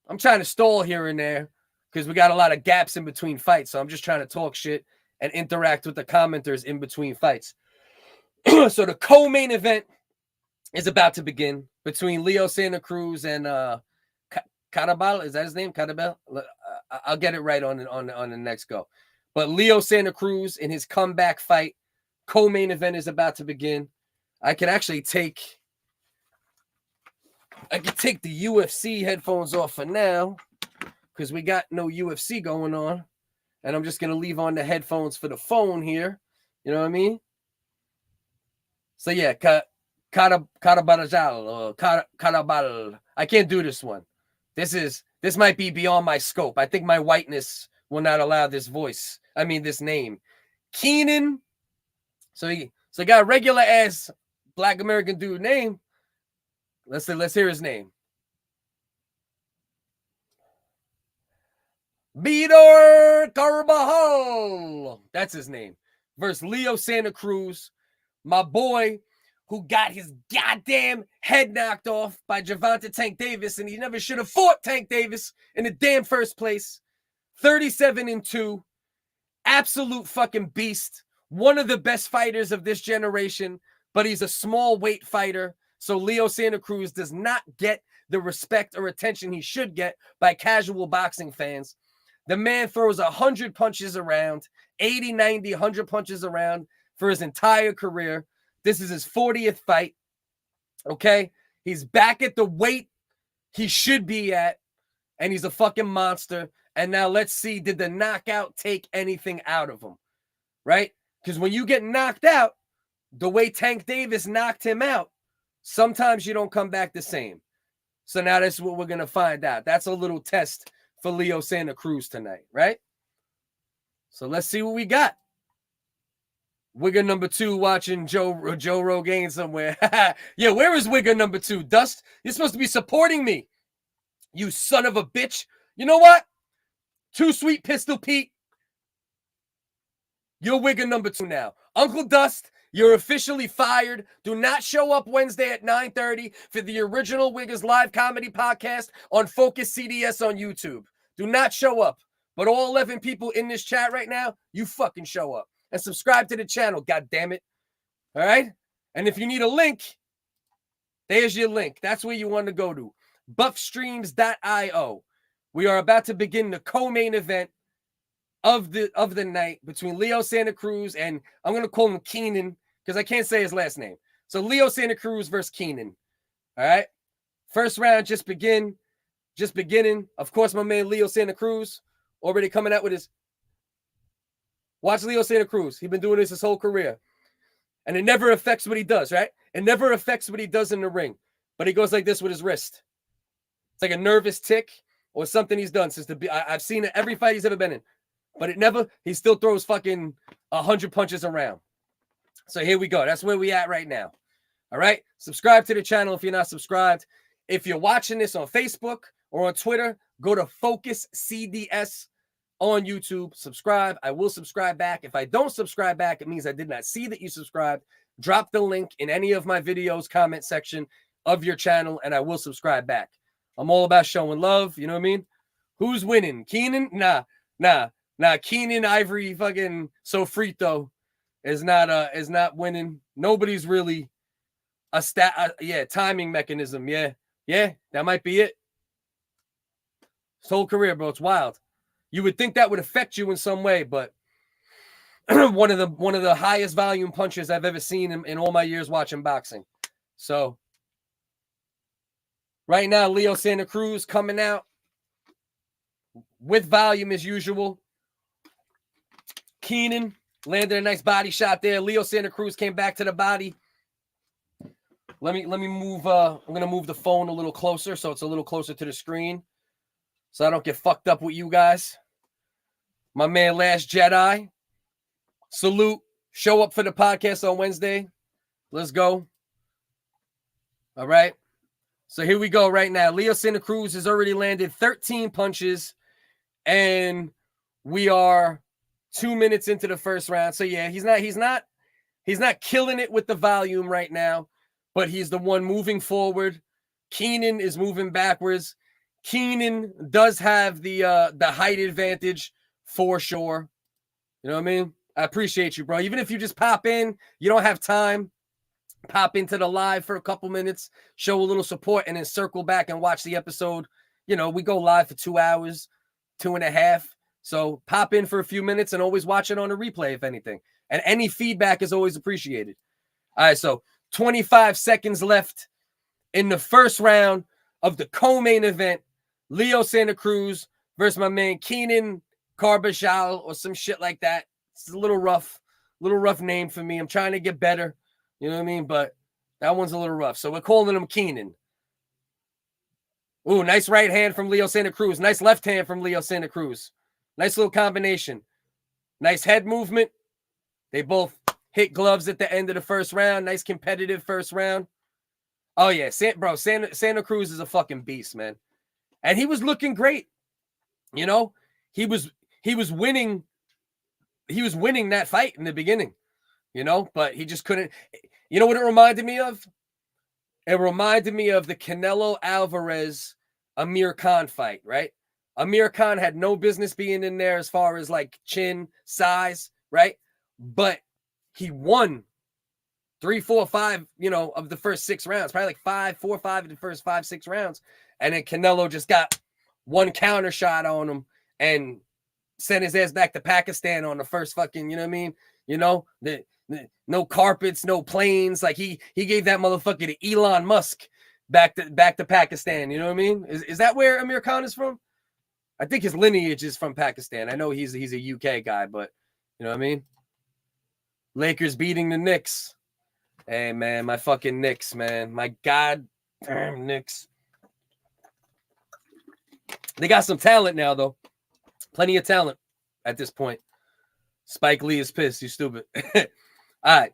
I'm trying to stall here and there because we got a lot of gaps in between fights. So I'm just trying to talk shit and interact with the commenters in between fights. So the co-main event is about to begin between Leo Santa Cruz and Carabal. Is that his name? Carabal? I'll get it right on the next go. But Leo Santa Cruz in his comeback fight, co-main event is about to begin. I can actually take the UFC headphones off for now because we got no UFC going on. And I'm just going to leave on the headphones for the phone here. You know what I mean? So yeah, Carabal. I can't do this one. This might be beyond my scope. I think my whiteness will not allow this name. Keenan. So he got a regular ass Black American dude name. Let's hear his name. Vitor Carvajal. That's his name. Versus Leo Santa Cruz, my boy, who got his goddamn head knocked off by Gervonta Tank Davis, and he never should have fought Tank Davis in the damn first place. 37-2. Absolute fucking beast. One of the best fighters of this generation, but he's a small weight fighter. So Leo Santa Cruz does not get the respect or attention he should get by casual boxing fans. The man throws 100 punches around, 80, 90, 100 punches around for his entire career. This is his 40th fight. Okay? He's back at the weight he should be at, and he's a fucking monster. And now let's see, did the knockout take anything out of him? Right? Because when you get knocked out, the way Tank Davis knocked him out, sometimes you don't come back the same. So now that's what we're going to find out. That's a little test for Leo Santa Cruz tonight, right? So let's see what we got. Wigger number 2 watching Joe Rogan somewhere. Yeah, where is Wigger number 2? Dust, you're supposed to be supporting me. You son of a bitch. You know what? Too Sweet Pistol Pete. You're Wigger number 2 now. Uncle Dust, you're officially fired. Do not show up Wednesday at 9:30 for the original Wiggers live comedy podcast on FocusCDS on YouTube. Do not show up. But all 11 people in this chat right now, you fucking show up. And subscribe to the channel, goddammit. All right? And if you need a link, there's your link. That's where you want to go to. buffstreams.io. We are about to begin the co-main event of the night between Leo Santa Cruz and I'm going to call him Keenan because I can't say his last name. So Leo Santa Cruz versus Keenan. All right? First round just beginning. Of course, my man Leo Santa Cruz already coming out with his... Watch Leo Santa Cruz. He's been doing this his whole career. And it never affects what he does, right? It never affects what he does in the ring. But he goes like this with his wrist. It's like a nervous tick or something he's done since I've seen it every fight he's ever been in. But he still throws fucking 100 punches around. So here we go. That's where we at right now. All right? Subscribe to the channel if you're not subscribed. If you're watching this on Facebook or on Twitter, go to FocusCDS on YouTube. Subscribe. I will subscribe back. If I don't subscribe back, it means I did not see that you subscribed. Drop the link in any of my videos, comment section of your channel, and I will subscribe back. I'm all about showing love. You know what I mean? Who's winning? Keenan? Nah. Keenan Ivory fucking Sofrito is not winning. Nobody's really timing mechanism. Yeah, that might be it. His whole career, bro. It's wild. You would think that would affect you in some way, but one of the highest volume punches I've ever seen in all my years watching boxing. So right now, Leo Santa Cruz coming out with volume as usual. Keenan landed a nice body shot there. Leo Santa Cruz came back to the body. Let me move. I'm gonna move the phone a little closer so it's a little closer to the screen, so I don't get fucked up with you guys. My man Last Jedi Salute. Show up for the podcast on Wednesday. Let's go. All right. So here we go right now. Leo Santa Cruz has already landed 13 punches, and we are 2 minutes into the first round. So yeah, he's not killing it with the volume right now, but he's the one moving forward. Keenan is moving backwards. Keenan does have the height advantage for sure. You know what I mean? I appreciate you, bro. Even if you just pop in, you don't have time, pop into the live for a couple minutes, show a little support, and then circle back and watch the episode. You know, we go live for 2 hours, 2.5. So pop in for a few minutes and always watch it on a replay, if anything. And any feedback is always appreciated. All right, so 25 seconds left in the first round of the co-main event. Leo Santa Cruz versus my man Keenan Carbajal or some shit like that. It's a little rough name for me. I'm trying to get better. You know what I mean? But that one's a little rough. So we're calling him Keenan. Ooh, nice right hand from Leo Santa Cruz. Nice left hand from Leo Santa Cruz. Nice little combination. Nice head movement. They both hit gloves at the end of the first round. Nice competitive first round. Oh, yeah. Santa Cruz is a fucking beast, man. And he was looking great. You know, he was winning. He was winning that fight in the beginning, you know, but he just couldn't. You know what it reminded me of? It reminded me of the Canelo Alvarez Amir Khan fight, right? Amir Khan had no business being in there as far as like chin, size, right? But he won 3, 4, 5, you know, of the first 6 rounds, probably like 4, 5 of the first 5, 6 rounds. And then Canelo just got one counter shot on him and sent his ass back to Pakistan on the first fucking, you know what I mean? You know, the no carpets, no planes. Like he gave that motherfucker to Elon Musk back to Pakistan. You know what I mean? Is that where Amir Khan is from? I think his lineage is from Pakistan. I know he's a UK guy, but you know what I mean? Lakers beating the Knicks. Hey man, my fucking Knicks, man. My goddamn Knicks. They got some talent now, though. Plenty of talent at this point. Spike Lee is pissed. You stupid. All right.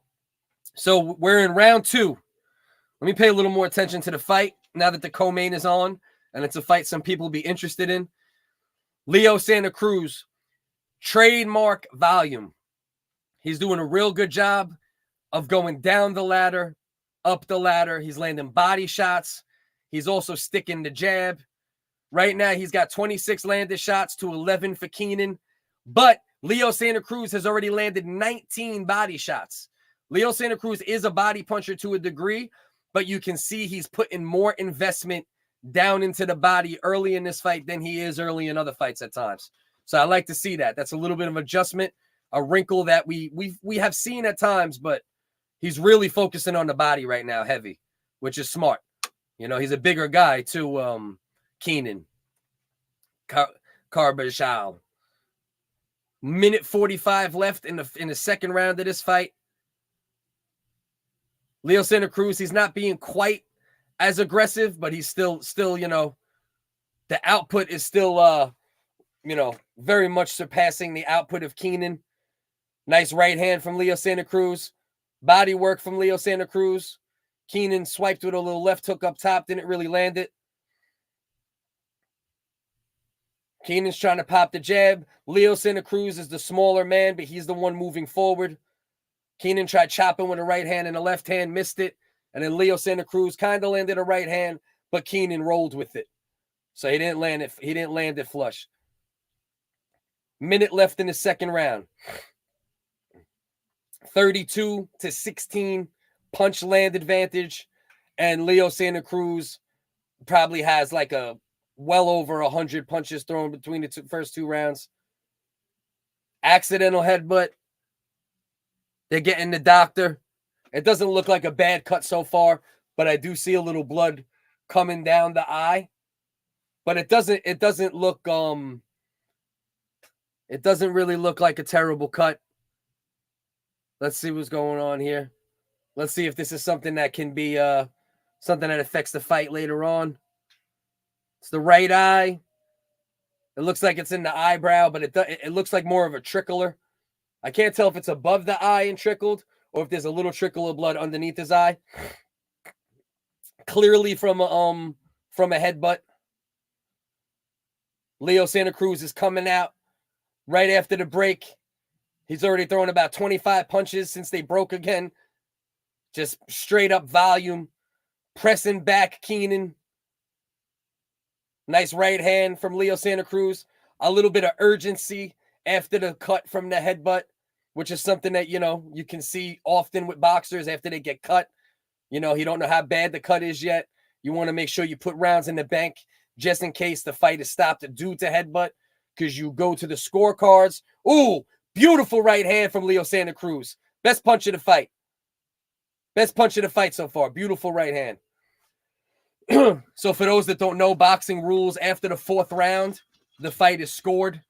So we're in round 2. Let me pay a little more attention to the fight now that the co-main is on, and it's a fight some people will be interested in. Leo Santa Cruz, trademark volume. He's doing a real good job of going down the ladder, up the ladder. He's landing body shots. He's also sticking the jab. Right now, he's got 26 landed shots to 11 for Keenan. But Leo Santa Cruz has already landed 19 body shots. Leo Santa Cruz is a body puncher to a degree, but you can see he's putting more investment down into the body early in this fight than he is early in other fights at times. So I like to see that. That's a little bit of adjustment, a wrinkle that we have seen at times, but he's really focusing on the body right now, heavy, which is smart. You know, he's a bigger guy too. Keenan Carbajal. Minute 45 left in the second round of this fight. Leo Santa Cruz, he's not being quite as aggressive, but he's still, you know, the output is still, you know, very much surpassing the output of Keenan. Nice right hand from Leo Santa Cruz. Body work from Leo Santa Cruz. Keenan swiped with a little left hook up top, didn't really land it. Keenan's trying to pop the jab. Leo Santa Cruz is the smaller man, but he's the one moving forward. Keenan tried chopping with a right hand and a left hand, missed it. And then Leo Santa Cruz kind of landed a right hand, but Keenan rolled with it. So he didn't land it. He didn't land it flush. Minute left in the second round. 32-16 punch land advantage. And Leo Santa Cruz probably has like a well over 100 punches thrown between the first 2 rounds. Accidental headbutt. They're getting the doctor. It doesn't look like a bad cut so far, but I do see a little blood coming down the eye. But it doesn't look it doesn't really look like a terrible cut. Let's see what's going on here. Let's see if this is something that can be something that affects the fight later on. It's the right eye. It looks like it's in the eyebrow, but it looks like more of a trickler. I can't tell if it's above the eye and trickled or if there's a little trickle of blood underneath his eye. Clearly from a headbutt. Leo Santa Cruz is coming out right after the break. He's already thrown about 25 punches since they broke again. Just straight up volume. Pressing back Keenan. Nice right hand from Leo Santa Cruz. A little bit of urgency after the cut from the headbutt, which is something that, you know, you can see often with boxers after they get cut. You know, you don't know how bad the cut is yet. You want to make sure you put rounds in the bank just in case the fight is stopped due to headbutt, because you go to the scorecards. Ooh, beautiful right hand from Leo Santa Cruz. Best punch of the fight. Best punch of the fight so far. Beautiful right hand. So for those that don't know boxing rules, after the 4th round, the fight is scored.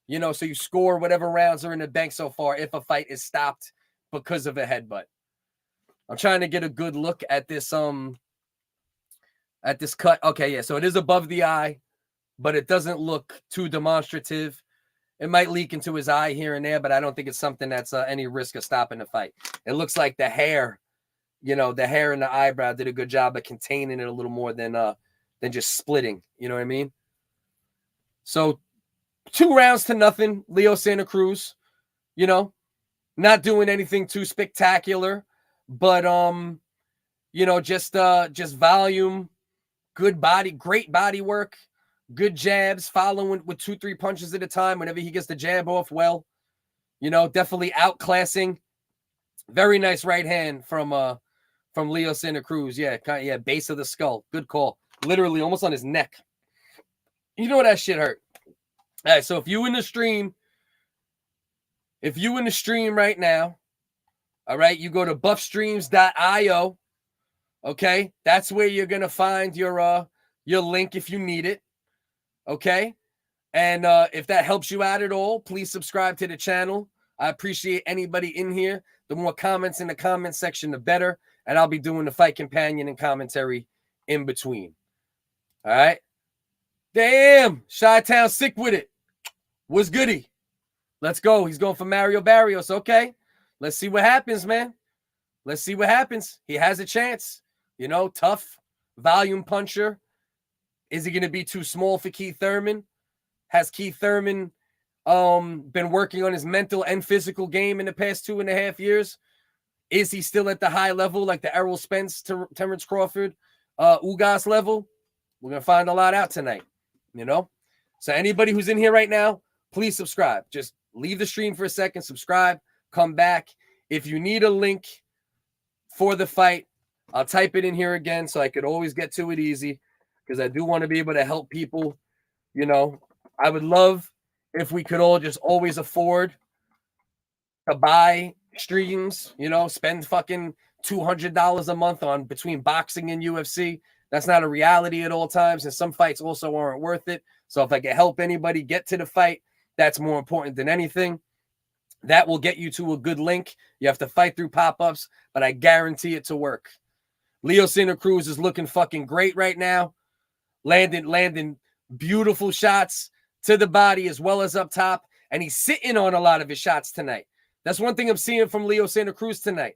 You know, so you score whatever rounds are in the bank so far if a fight is stopped because of a headbutt. I'm trying to get a good look at this cut. Okay, yeah, so it is above the eye, but it doesn't look too demonstrative. It might leak into his eye here and there, but I don't think it's something that's any risk of stopping the fight. It looks like the hair, you know, the hair and the eyebrow did a good job of containing it a little more than just splitting. You know what I mean? So 2 rounds to nothing. Leo Santa Cruz, you know, not doing anything too spectacular, but you know, just volume, good body, great body work, good jabs, following with 2-3 punches at a time whenever he gets the jab off well. You know, definitely outclassing. Very nice right hand from Leo Santa Cruz. Yeah, base of the skull. Good call. Literally almost on his neck. You know that shit hurt. All right, so if you in the stream right now, all right, you go to buffstreams.io. Okay, that's where you're gonna find your link if you need it. Okay, and if that helps you out at all, please subscribe to the channel. I appreciate anybody in here. The more comments in the comment section, the better. And I'll be doing the fight companion and commentary in between. All right. Damn, Chi-Town sick with it. What's goody? Let's go. He's going for Mario Barrios. Okay, let's see what happens, man. Let's see what happens. He has a chance. You know, tough volume puncher. Is he going to be too small for Keith Thurman? Has Keith Thurman been working on his mental and physical game in the past 2.5 years? Is he still at the high level, like the Errol Spence, Terrence Crawford, Ugas level? We're going to find a lot out tonight, you know? So anybody who's in here right now, please subscribe. Just leave the stream for a second, subscribe, come back. If you need a link for the fight, I'll type it in here again so I could always get to it easy, because I do want to be able to help people. You know, I would love if we could all just always afford to buy streams, you know, spend fucking $200 a month on between boxing and UFC. That's not a reality at all times, and some fights also aren't worth it. So if I can help anybody get to the fight, that's more important than anything. That will get you to a good link. You have to fight through pop-ups, but I guarantee it to work. Leo Santa Cruz is looking fucking great right now. Landing beautiful shots to the body as well as up top. And he's sitting on a lot of his shots tonight. That's one thing I'm seeing from Leo Santa Cruz tonight.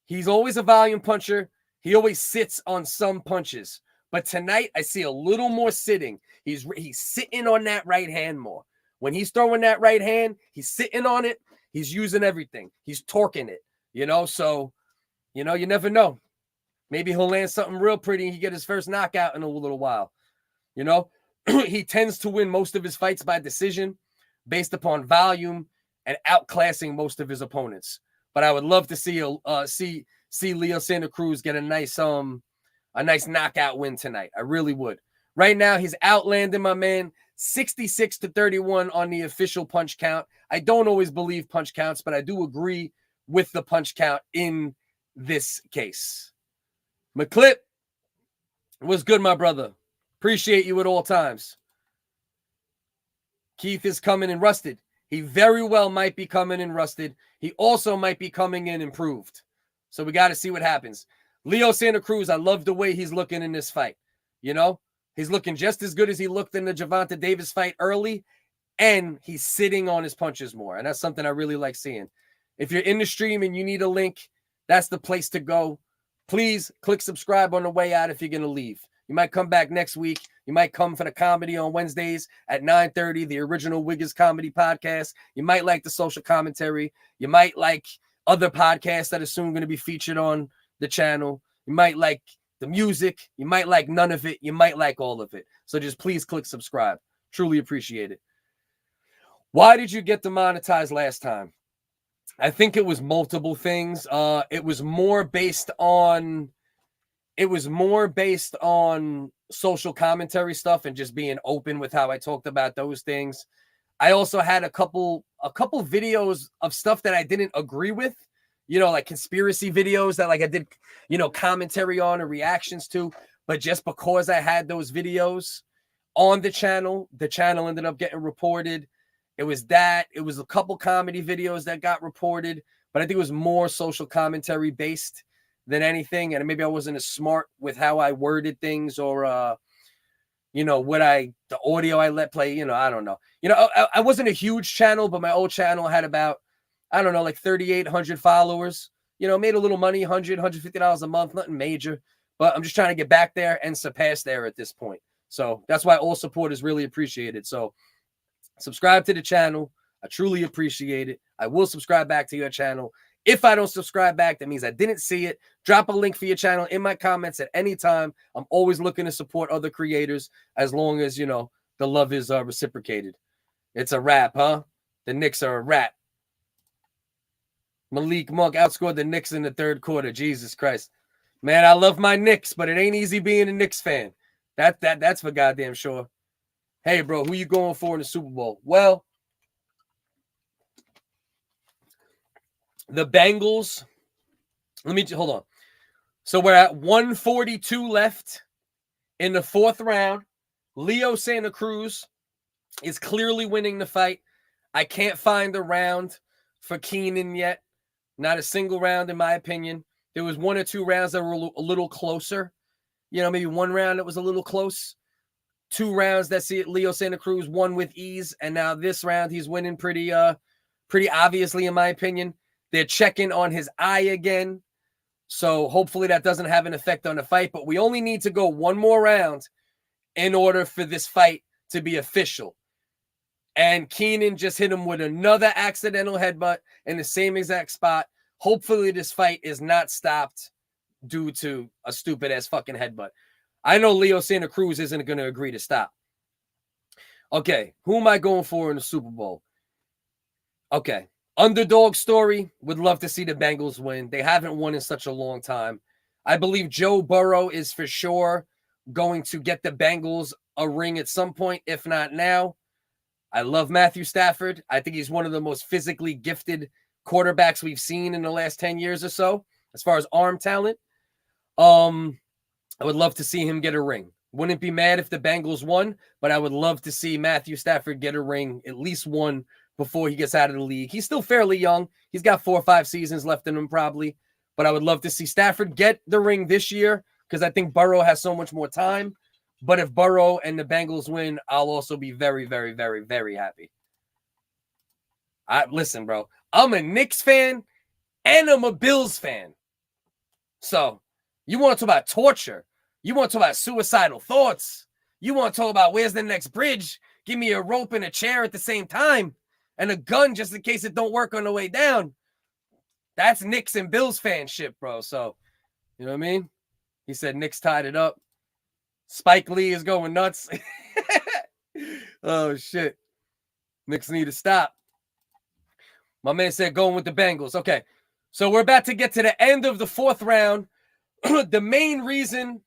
He's always a volume puncher. He always sits on some punches. But tonight, I see a little more sitting. He's sitting on that right hand more. When he's throwing that right hand, he's sitting on it. He's using everything. He's torquing it, you know? So, you know, you never know. Maybe he'll land something real pretty and he get his first knockout in a little while. You know, he tends to win most of his fights by decision based upon volume and outclassing most of his opponents. But I would love to see Leo Santa Cruz get a nice knockout win tonight. I really would. Right now, he's outlanding my man 66-31 on the official punch count. I don't always believe punch counts, but I do agree with the punch count in this case. McClip, what's good, my brother? Appreciate you at all times. Keith is coming in rusted. He very well might be coming in rusted. He also might be coming in improved. So we got to see what happens. Leo Santa Cruz, I love the way he's looking in this fight. You know, he's looking just as good as he looked in the Gervonta Davis fight early and he's sitting on his punches more. And that's something I really like seeing. If you're in the stream and you need a link, that's the place to go. Please click subscribe on the way out if you're going to leave. You might come back next week. You might come for the comedy on Wednesdays at 9:30, the original Wiggers Comedy Podcast. You might like the social commentary. You might like other podcasts that are soon going to be featured on the channel. You might like the music. You might like none of it. You might like all of it. So just please click subscribe. Truly appreciate it. Why did you get demonetized last time? I think it was multiple things. It was more based on social commentary stuff and just being open with how I talked about those things. I also had a couple videos of stuff that I didn't agree with, like conspiracy videos that like I did, commentary on or reactions to. But just because I had those videos on the channel ended up getting reported. It was a couple comedy videos that got reported, but I think it was more social commentary based than anything. And maybe I wasn't as smart with how I worded things or, the audio I let play, I don't know. I wasn't a huge channel, but my old channel had about, like 3,800 followers, made a little money, $100, $150 a month, nothing major, but I'm just trying to get back there and surpass there at this point. So that's why all support is really appreciated. So subscribe to the channel. I truly appreciate it. I will subscribe back to your channel. If I don't subscribe back, that means I didn't see it. Drop a link for your channel in my comments at any time. I'm always looking to support other creators as long as, the love is reciprocated. It's a wrap, huh? The Knicks are a wrap. Malik Monk outscored the Knicks in the third quarter. Jesus Christ. Man, I love my Knicks, but it ain't easy being a Knicks fan. That's for goddamn sure. Hey, bro, who you going for in the Super Bowl? Well, the Bengals. Hold on. So we're at 142 left in the fourth round. Leo Santa Cruz is clearly winning the fight. I can't find a round for Keenan yet. Not a single round, in my opinion. There was one or two rounds that were a little closer. Maybe one round that was a little close. Two rounds that see Leo Santa Cruz won with ease, and now this round he's winning pretty obviously, in my opinion. They're checking on his eye again, so hopefully that doesn't have an effect on the fight. But we only need to go one more round in order for this fight to be official. And Keenan just hit him with another accidental headbutt in the same exact spot. Hopefully this fight is not stopped due to a stupid ass fucking headbutt. I know Leo Santa Cruz isn't going to agree to stop. Okay, who am I going for in the Super Bowl? Okay, underdog story. Would love to see the Bengals win. They haven't won in such a long time. I believe Joe Burrow is for sure going to get the Bengals a ring at some point, if not now. I love Matthew Stafford. I think he's one of the most physically gifted quarterbacks we've seen in the last 10 years or so, as far as arm talent. I would love to see him get a ring. Wouldn't be mad if the Bengals won, but I would love to see Matthew Stafford get a ring, at least one, before he gets out of the league. He's still fairly young. He's got 4 or 5 seasons left in him probably, but I would love to see Stafford get the ring this year because I think Burrow has so much more time. But if Burrow and the Bengals win, I'll also be very, very, very, very happy. Listen, bro, I'm a Knicks fan and I'm a Bills fan. So you want to talk about torture? You want to talk about suicidal thoughts? You want to talk about where's the next bridge? Give me a rope and a chair at the same time and a gun just in case it don't work on the way down. That's Knicks and Bills fanship, bro. So, you know what I mean? He said Knicks tied it up. Spike Lee is going nuts. Oh, shit. Knicks need to stop. My man said going with the Bengals. Okay, so we're about to get to the end of the fourth round. The main reason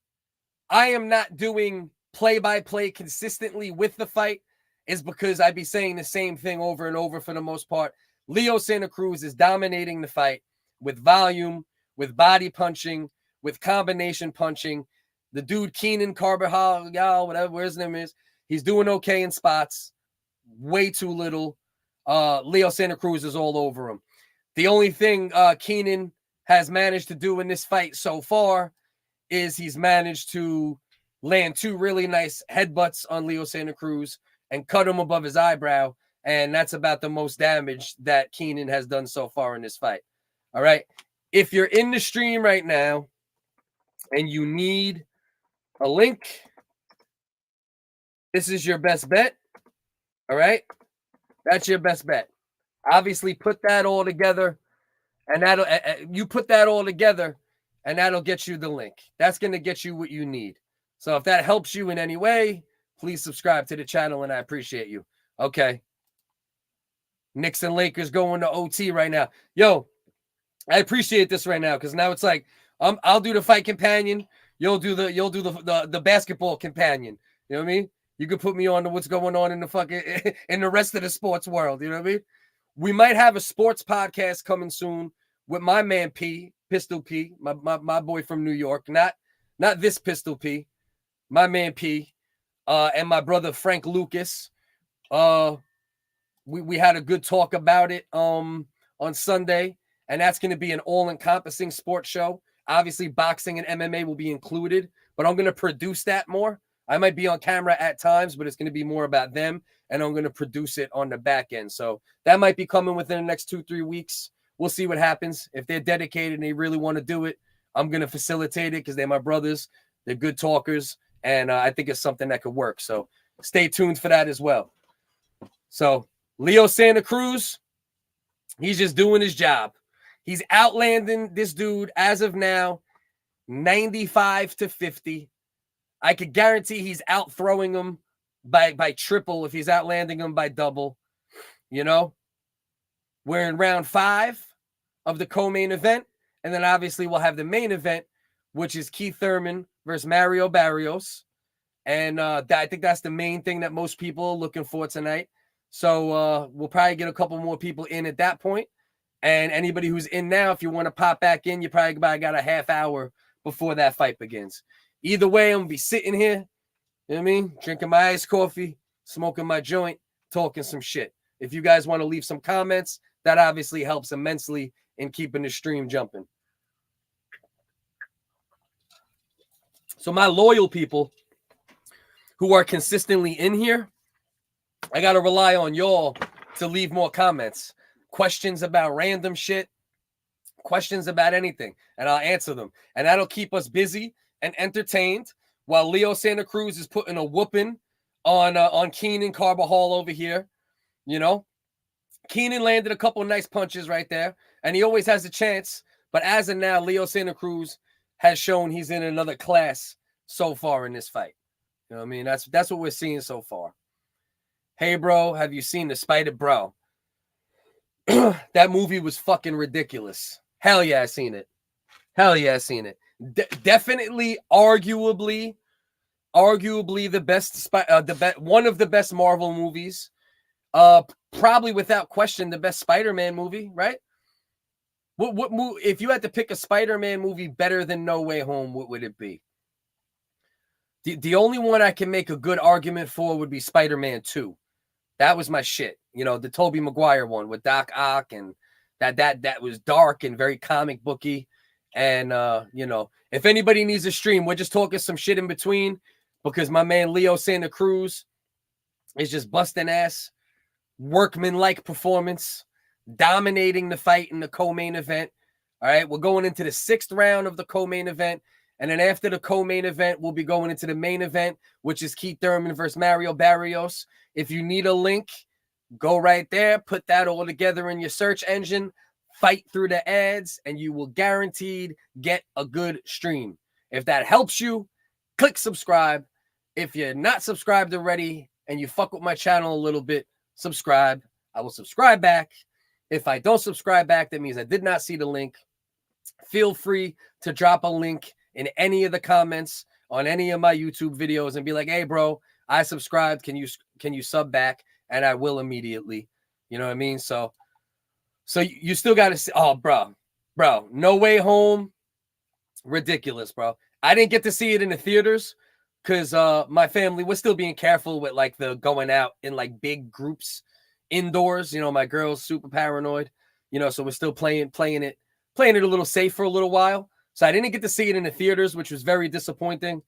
I am not doing play-by-play consistently with the fight is because I'd be saying the same thing over and over for the most part. Leo Santa Cruz is dominating the fight with volume, with body punching, with combination punching. The dude Keenan Carvajal, whatever his name is, he's doing okay in spots. Way too little. Leo Santa Cruz is all over him. The only thing Keenan has managed to do in this fight so far is he's managed to land 2 really nice headbutts on Leo Santa Cruz and cut him above his eyebrow. And that's about the most damage that Keenan has done so far in this fight. All right. If you're in the stream right now and you need a link, this is your best bet. All right. That's your best bet. Obviously, put that all together, and that'll you put that all together, and that'll get you the link. That's going to get you what you need. So if that helps you in any way, please subscribe to the channel, and I appreciate you. Okay. Knicks and Lakers going to OT right now. Yo, I appreciate this right now because now it's like I'll do the fight companion. You'll do the basketball companion. You know what I mean? You could put me on to what's going on in the fucking in the rest of the sports world. You know what I mean? We might have a sports podcast coming soon with my man Pistol P, my boy from New York. Not this Pistol P, my man P, and my brother Frank Lucas. We had a good talk about it on Sunday, and that's going to be an all-encompassing sports show. Obviously, boxing and MMA will be included, but I'm going to produce that more. I might be on camera at times, but it's going to be more about them, and I'm going to produce it on the back end. So that might be coming within the next 2-3 weeks. We'll see what happens. If they're dedicated and they really want to do it, I'm going to facilitate it because they're my brothers. They're good talkers, and I think it's something that could work. So stay tuned for that as well. So Leo Santa Cruz, he's just doing his job. He's outlanding this dude as of now, 95-50. I could guarantee he's out throwing him by triple if he's outlanding him by double. You know, we're in round 5 of the co-main event. And then obviously we'll have the main event, which is Thurman versus Mario Barrios. And I think that's the main thing that most people are looking for tonight. So we'll probably get a couple more people in at that point. And anybody who's in now, if you want to pop back in, you probably got a half hour before that fight begins. Either way, I'm going to be sitting here, you know what I mean? Drinking my iced coffee, smoking my joint, talking some shit. If you guys want to leave some comments, that obviously helps immensely in keeping the stream jumping. So my loyal people who are consistently in here, I got to rely on y'all to leave more comments. Questions about random shit, questions about anything, and I'll answer them. And that'll keep us busy and entertained while Leo Santa Cruz is putting a whooping on Keenan Carbajal over here. You know, Keenan landed a couple of nice punches right there, and he always has a chance. But as of now, Leo Santa Cruz has shown he's in another class so far in this fight. You know what I mean? That's what we're seeing so far. Hey, bro, have you seen The Spider? Bro, that movie was fucking ridiculous. Hell yeah, I seen it. Hell yeah, I seen it. Definitely, arguably the best, one of the best Marvel movies. Probably without question the best Spider-Man movie, right? What movie? If you had to pick a Spider-Man movie better than No Way Home, what would it be? The only one I can make a good argument for would be Spider-Man 2. That was my shit. You know, the Tobey Maguire one with Doc Ock, and that was dark and very comic booky. And you know, if anybody needs a stream, we're just talking some shit in between because my man Leo Santa Cruz is just busting ass, workman-like performance, dominating the fight in the co-main event. All right, we're going into the 6th round of the co-main event. And then after the co-main event, we'll be going into the main event, which is Thurman versus Mario Barrios. If you need a link, go right there, put that all together in your search engine, fight through the ads, and you will guaranteed get a good stream. If that helps you, click subscribe. If you're not subscribed already and you fuck with my channel a little bit, subscribe. I will subscribe back. If I don't subscribe back, that means I did not see the link. Feel free to drop a link in any of the comments on any of my YouTube videos and be like, hey, bro, I subscribed. Can you sub back? And I will immediately. You know what I mean? So you still got to see. Oh, bro, No Way Home. Ridiculous, bro. I didn't get to see it in the theaters because my family was still being careful with like the going out in like big groups indoors. You know, my girl's super paranoid, you know, so we're still playing it a little safe for a little while. So I didn't get to see it in the theaters, which was very disappointing.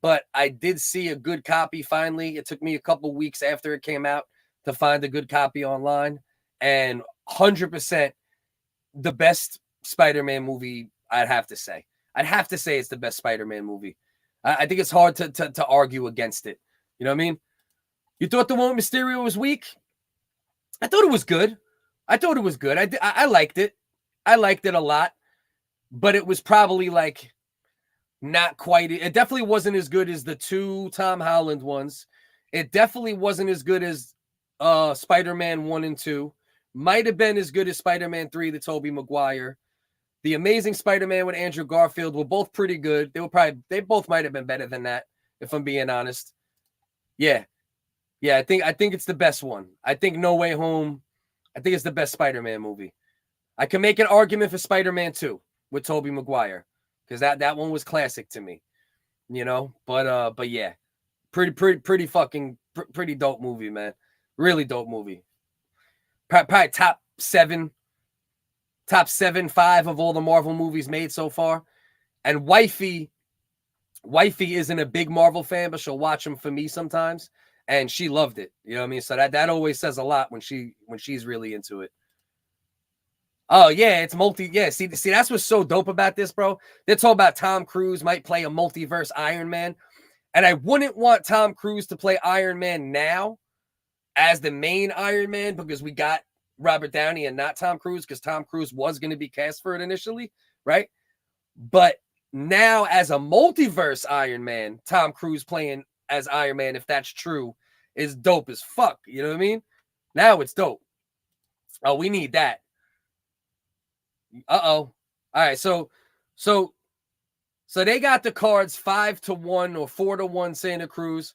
But I did see a good copy finally. It took me a couple weeks after it came out to find a good copy online, and 100% the best Spider-Man movie. I'd have to say it's the best Spider-Man movie. I think it's hard to argue against it. You know what I mean? You thought the one with Mysterio was weak? I thought it was good. I liked it. I liked it a lot, but it was probably like not quite. It definitely wasn't as good as the 2 Tom Holland ones. It definitely wasn't as good as Spider-Man 1 and 2. Might have been as good as Spider-Man 3, the Tobey Maguire. The Amazing Spider-Man with Andrew Garfield were both pretty good. They both might have been better than that, if I'm being honest. Yeah. I think it's the best one. I think No Way Home, I think it's the best Spider-Man movie. I can make an argument for Spider-Man 2 with Tobey Maguire, because that one was classic to me. You know, but yeah. Pretty dope movie, man. Really dope movie. Probably top 7, 5 of all the Marvel movies made so far. And Wifey isn't a big Marvel fan, but she'll watch them for me sometimes, and she loved it. You know what I mean? So that always says a lot when she's really into it. Oh yeah, it's multi. Yeah, see, that's what's so dope about this, bro. They're talking about Tom Cruise might play a multiverse Iron Man, and I wouldn't want Tom Cruise to play Iron Man now as the main Iron Man, because we got Robert Downey and not Tom Cruise, because Tom Cruise was going to be cast for it initially, right? But now as a multiverse Iron Man, Tom Cruise playing as Iron Man, if that's true, is dope as fuck. You know what I mean? Now it's dope. Oh, we need that. All right, so they got the cards 5-1 or 4-1 Santa Cruz.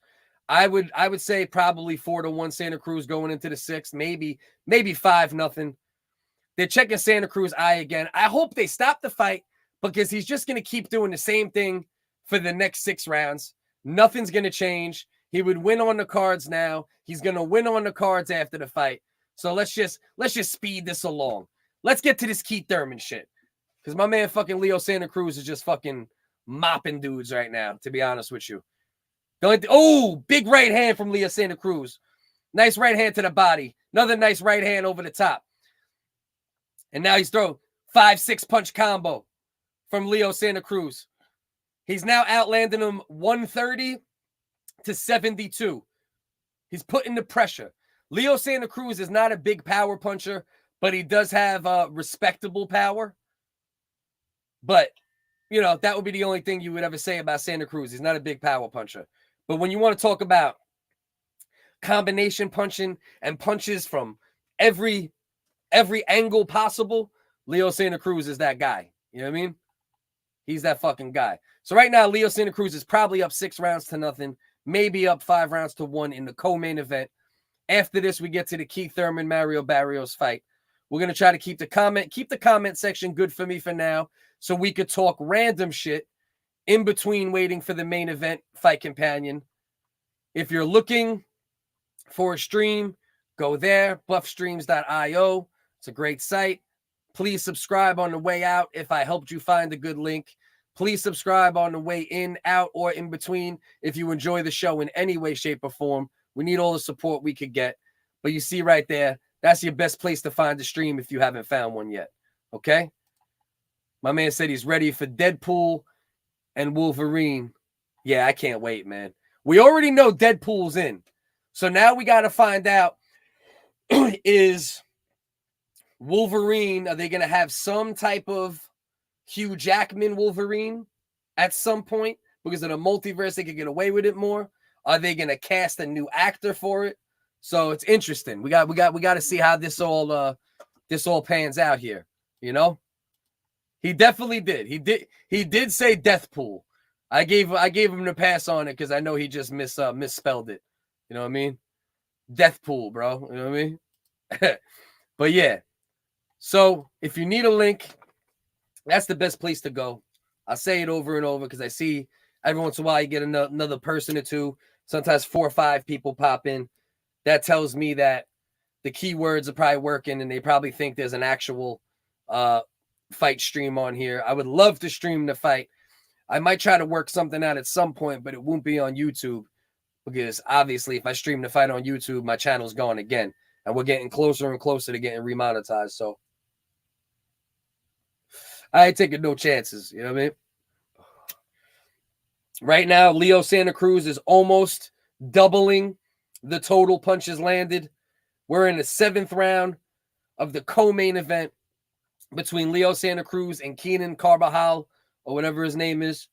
I would say probably 4-1 Santa Cruz going into the 6th, maybe 5-0. They're checking Santa Cruz eye again. I hope they stop the fight, because he's just going to keep doing the same thing for the next 6 rounds. Nothing's going to change. He would win on the cards now. He's going to win on the cards after the fight. So let's just speed this along. Let's get to this Keith Thurman shit, because my man fucking Leo Santa Cruz is just fucking mopping dudes right now, to be honest with you. Big right hand from Leo Santa Cruz. Nice right hand to the body. Another nice right hand over the top. And now he's throwing 5-6 punch combo from Leo Santa Cruz. He's now outlanding him 130-72. He's putting the pressure. Leo Santa Cruz is not a big power puncher, but he does have respectable power. But, you know, that would be the only thing you would ever say about Santa Cruz. He's not a big power puncher. But when you want to talk about combination punching and punches from every angle possible, Leo Santa Cruz is that guy. You know what I mean? He's that fucking guy. So right now, Leo Santa Cruz is probably up 6-0, maybe up 5-1 in the co-main event. After this, we get to the Keith Thurman Mario Barrios fight. We're going to try to keep the comment section good for me for now, so we could talk random shit in between waiting for the main event fight companion. If you're looking for a stream, go there, buffstreams.io. It's a great site. Please subscribe on the way out if I helped you find a good link. Please subscribe on the way in, out, or in between if you enjoy the show in any way, shape, or form. We need all the support we could get. But you see right there, that's your best place to find the stream if you haven't found one yet. Okay? My man said he's ready for Deadpool and Wolverine. Yeah, I can't wait, man. We already know Deadpool's in. So now we got to find out, is Wolverine, are they going to have some type of Hugh Jackman Wolverine at some point? Because in a multiverse, they could get away with it more. Are they going to cast a new actor for it? So it's interesting. We got to see how this all pans out here. You know, he definitely did. He did say Deathpool. I gave him the pass on it because I know he just misspelled it. You know what I mean? Deathpool, bro. You know what I mean? But yeah. So if you need a link, that's the best place to go. I'll say it over and over because I see every once in a while you get another person or two, sometimes 4 or 5 people pop in. That tells me that the keywords are probably working and they probably think there's an actual fight stream on here. I would love to stream the fight. I might try to work something out at some point, but it won't be on YouTube because obviously if I stream the fight on YouTube, my channel's gone again. And we're getting closer and closer to getting remonetized. So I ain't taking no chances. You know what I mean? Right now, Leo Santa Cruz is almost doubling the total punches landed. We're in the 7th round of the co-main event between Leo Santa Cruz and Keenan Carbajal, or whatever his name is.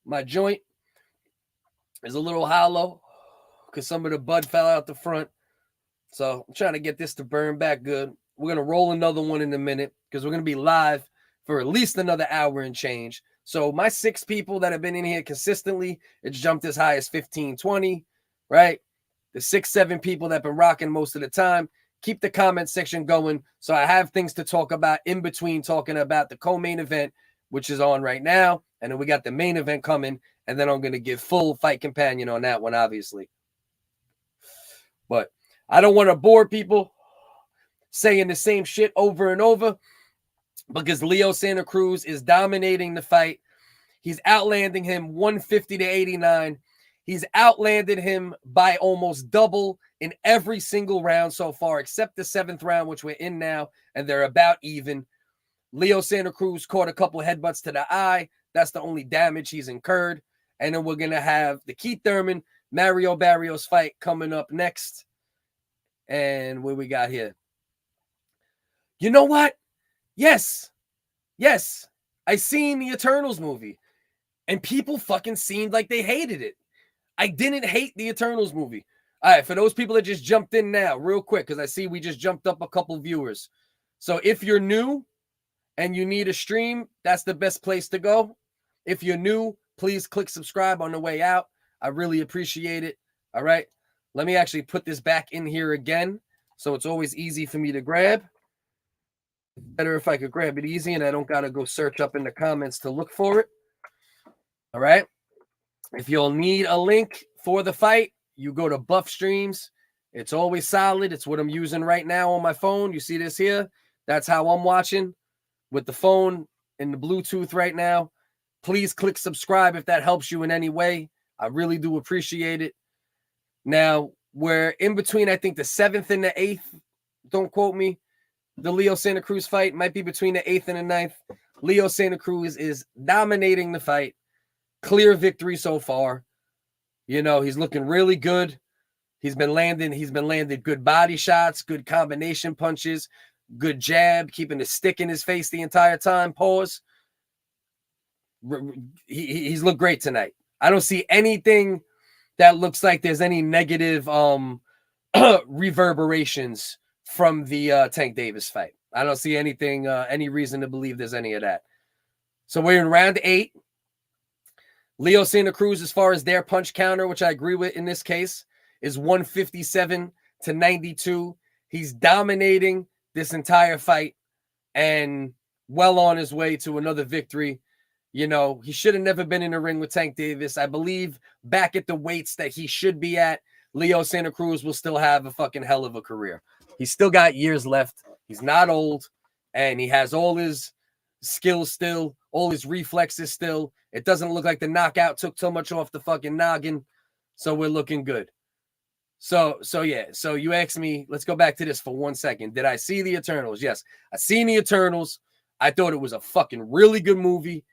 My joint is a little hollow because some of the bud fell out the front. So I'm trying to get this to burn back good. We're going to roll another one in a minute because we're going to be live for at least another hour and change. So my 6 people that have been in here consistently, it's jumped as high as 15, 20, right? The 6, 7 people that have been rocking most of the time, keep the comment section going. So I have things to talk about in between talking about the co-main event, which is on right now. And then we got the main event coming. And then I'm going to give full fight companion on that one, obviously. But I don't want to bore people saying the same shit over and over because Leo Santa Cruz is dominating the fight. He's outlanding him 150 to 89. He's outlanded him by almost double in every single round so far, except the 7th round, which we're in now, and they're about even. Leo Santa Cruz caught a couple of headbutts to the eye. That's the only damage he's incurred. And then we're going to have the Keith Thurman, Mario Barrios fight coming up next. And what we got here? You know what? Yes. I seen the Eternals movie. And people fucking seemed like they hated it. I didn't hate the Eternals movie. All right, for those people that just jumped in now, real quick, because I see we just jumped up a couple viewers. So if you're new and you need a stream, that's the best place to go. If you're new, please click subscribe on the way out. I really appreciate it. All right. Let me actually put this back in here again, so it's always easy for me to grab. Better if I could grab it easy and I don't got to go search up in the comments to look for it. All right. If you'll need a link for the fight, you go to Buff Streams. It's always solid. It's what I'm using right now on my phone. You see this here? That's how I'm watching with the phone and the Bluetooth right now. Please click subscribe if that helps you in any way. I really do appreciate it. Now, we're in between, I think, the 7th and the 8th. Don't quote me. The Leo Santa Cruz fight might be between the 8th and the 9th. Leo Santa Cruz is dominating the fight. Clear victory so far. You know, he's looking really good. He's been landing good body shots, good combination punches, good jab, keeping the stick in his face the entire time. Pause. He's looked great tonight. I don't see anything that looks like there's any negative reverberations from the Tank Davis fight. I don't see anything, any reason to believe there's any of that. So we're in round 8. Leo Santa Cruz, as far as their punch counter, which I agree with in this case, is 157 to 92. He's dominating this entire fight and well on his way to another victory. You know, he should have never been in a ring with Tank Davis. I believe back at the weights that he should be at, Leo Santa Cruz will still have a fucking hell of a career. He's still got years left. He's not old, and he has all his skills still, all his reflexes still. It doesn't look like the knockout took so much off the fucking noggin, so we're looking good. So yeah. So you asked me, let's go back to this for 1 second. Did I see the Eternals? Yes, I seen the Eternals. I thought it was a fucking really good movie.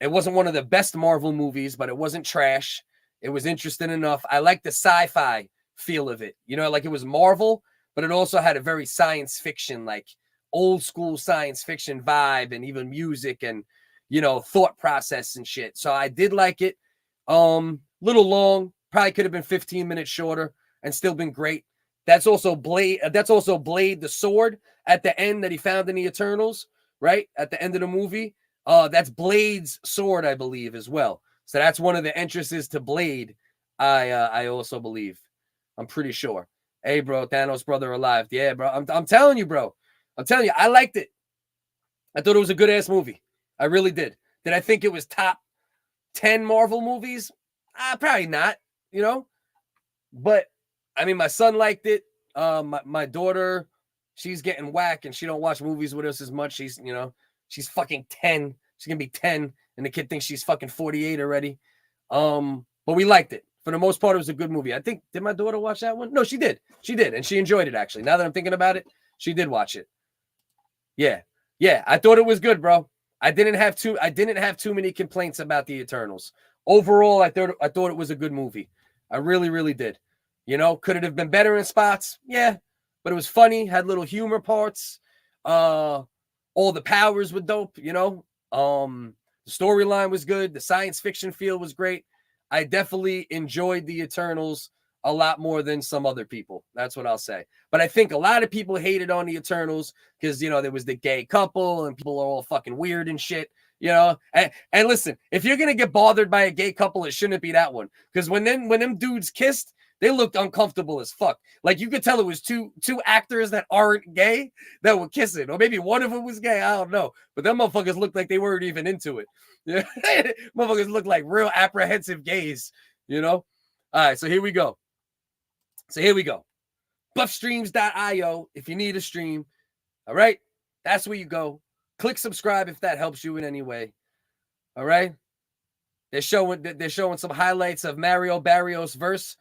It wasn't one of the best Marvel movies, but it wasn't trash. It was interesting enough. I like the sci-fi feel of it. You know, like it was Marvel, but it also had a very science fiction, like old school science fiction vibe, and even music and, you know, thought process and shit. So I did like it. Little long, probably could have been 15 minutes shorter and still been great. That's also Blade. That's also Blade, the sword at the end that he found in the Eternals, right? At the end of the movie. That's Blade's sword, I believe, as well. So that's one of the entrances to Blade. I also believe. I'm pretty sure. Hey, bro, Thanos' brother alive. Yeah, bro. I'm telling you, bro. I'm telling you, I liked it. I thought it was a good ass movie. I really did. Did I think it was top 10 Marvel movies? Probably not, you know. But I mean, my son liked it. My daughter, she's getting whack and she don't watch movies with us as much. She's, you know, she's fucking 10. She's gonna be 10, and the kid thinks she's fucking 48 already. But we liked it. For the most part, it was a good movie. I think, did my daughter watch that one? No, she did. She did, and she enjoyed it, actually. Now that I'm thinking about it, she did watch it. Yeah. Yeah, I thought it was good, bro. I didn't have too many complaints about the Eternals. Overall, I thought it was a good movie. I really, really did. You know, could it have been better in spots? Yeah, but it was funny, had little humor parts. All the powers were dope, you know. The storyline was good. The science fiction feel was great. I definitely enjoyed the Eternals a lot more than some other people. That's what I'll say. But I think a lot of people hated on the Eternals because, you know, there was the gay couple and people are all fucking weird and shit, you know. And listen, if you're going to get bothered by a gay couple, it shouldn't be that one. Because when them dudes kissed, they looked uncomfortable as fuck. Like, you could tell it was two actors that aren't gay that were kissing. Or maybe one of them was gay. I don't know. But them motherfuckers looked like they weren't even into it. Yeah. Motherfuckers looked like real apprehensive gays, you know? All right, so here we go. Buffstreams.io if you need a stream. All right? That's where you go. Click subscribe if that helps you in any way. All right? They're showing some highlights of Mario Barrios versus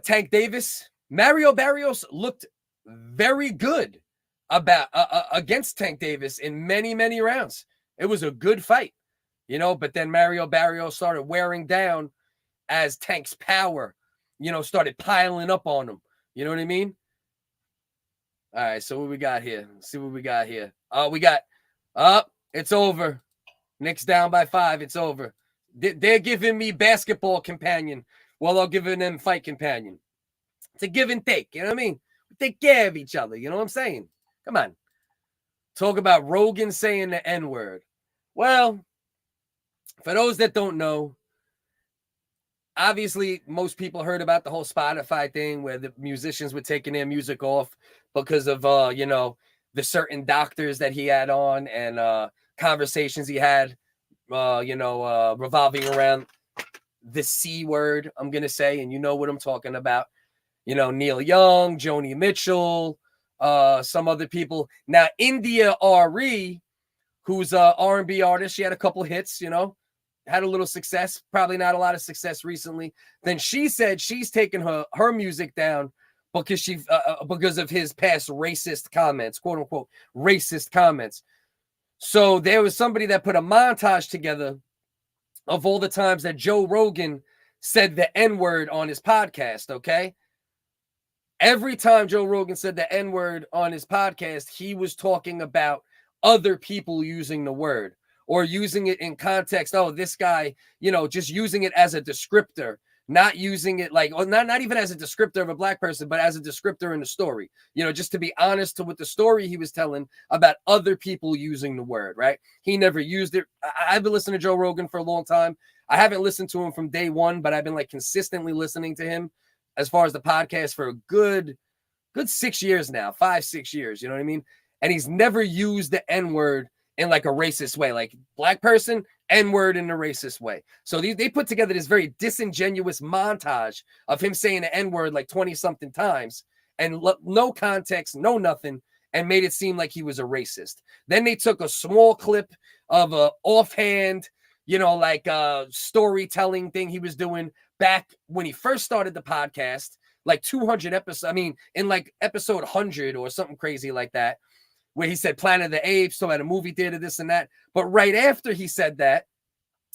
Tank Davis. Mario Barrios looked very good against Tank Davis in many, many rounds. It was a good fight, you know, but then Mario Barrios started wearing down as Tank's power, you know, started piling up on him. You know what I mean? All right, so what we got here? Let's see what we got here. We got it's over. Knicks down by 5. It's over. They're giving me basketball companion while I'm giving them fight companion. It's a give and take. You know what I mean? We take care of each other. You know what I'm saying? Come on. Talk about Rogan saying the N-word. Well, for those that don't know, obviously, most people heard about the whole Spotify thing where the musicians were taking their music off because of, you know, the certain doctors that he had on and conversations he had, you know, revolving around the C word, I'm going to say, and you know what I'm talking about. You know, Neil Young, Joni Mitchell, some other people. Now, India Ari, who's a R&B artist, she had a couple hits, you know, had a little success, probably not a lot of success recently. Then she said she's taking her music down because of his past racist comments, quote unquote, racist comments. So there was somebody that put a montage together of all the times that Joe Rogan said the N-word on his podcast, okay? Every time Joe Rogan said the N-word on his podcast, he was talking about other people using the word or using it in context. Oh, this guy, you know, just using it as a descriptor, not using it like, or not even as a descriptor of a black person, but as a descriptor in the story, you know, just to be honest to what the story he was telling about other people using the word, right? He never used it. I've been listening to Joe Rogan for a long time. I haven't listened to him from day one, but I've been like consistently listening to him as far as the podcast for a good 6 years now, 5-6 years, you know what I mean? And he's never used the N-word in like a racist way, like black person, N-word in a racist way. So they put together this very disingenuous montage of him saying the N-word like 20-something times and no context, no nothing, and made it seem like he was a racist. Then they took a small clip of a offhand, you know, like a storytelling thing he was doing back when he first started the podcast, like 200 episodes. I mean, in like episode 100 or something crazy like that, where he said Planet of the Apes, so at a movie theater, this and that. But right after he said that,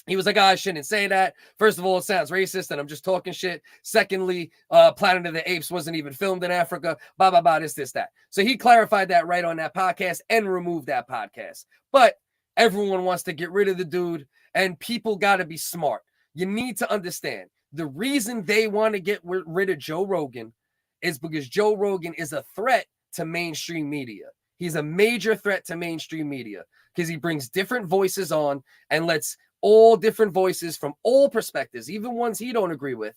he was like, oh, I shouldn't say that. First of all, it sounds racist and I'm just talking shit. Secondly, Planet of the Apes wasn't even filmed in Africa, blah, blah, blah, this, that. So he clarified that right on that podcast and removed that podcast. But everyone wants to get rid of the dude and people got to be smart. You need to understand the reason they want to get rid of Joe Rogan is because Joe Rogan is a threat to mainstream media. He's a major threat to mainstream media because he brings different voices on and lets all different voices from all perspectives, even ones he don't agree with,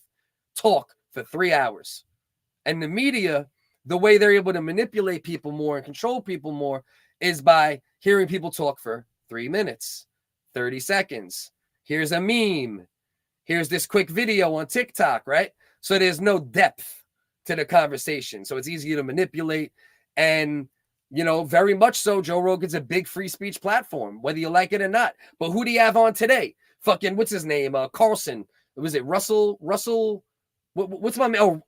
talk for 3 hours. And the media, the way they're able to manipulate people more and control people more is by hearing people talk for 3 minutes, 30 seconds. Here's a meme. Here's this quick video on TikTok, right? So there's no depth to the conversation. So it's easy to manipulate. And, you know, very much so, Joe Rogan's a big free speech platform, whether you like it or not. But who do you have on today? fucking, what's his name? Carlson. Was it Russell? What's my name? Oh,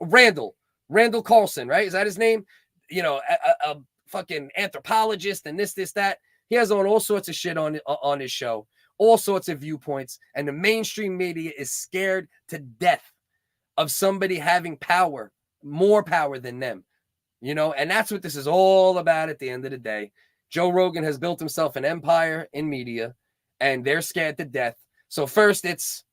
Randall Carlson, right? Is that his name? You know, a fucking anthropologist and this, that. He has on all sorts of shit on his show, all sorts of viewpoints, and the mainstream media is scared to death of somebody having power, more power than them, you know, and that's what this is all about at the end of the day. Joe Rogan has built himself an empire in media, and they're scared to death. So first it's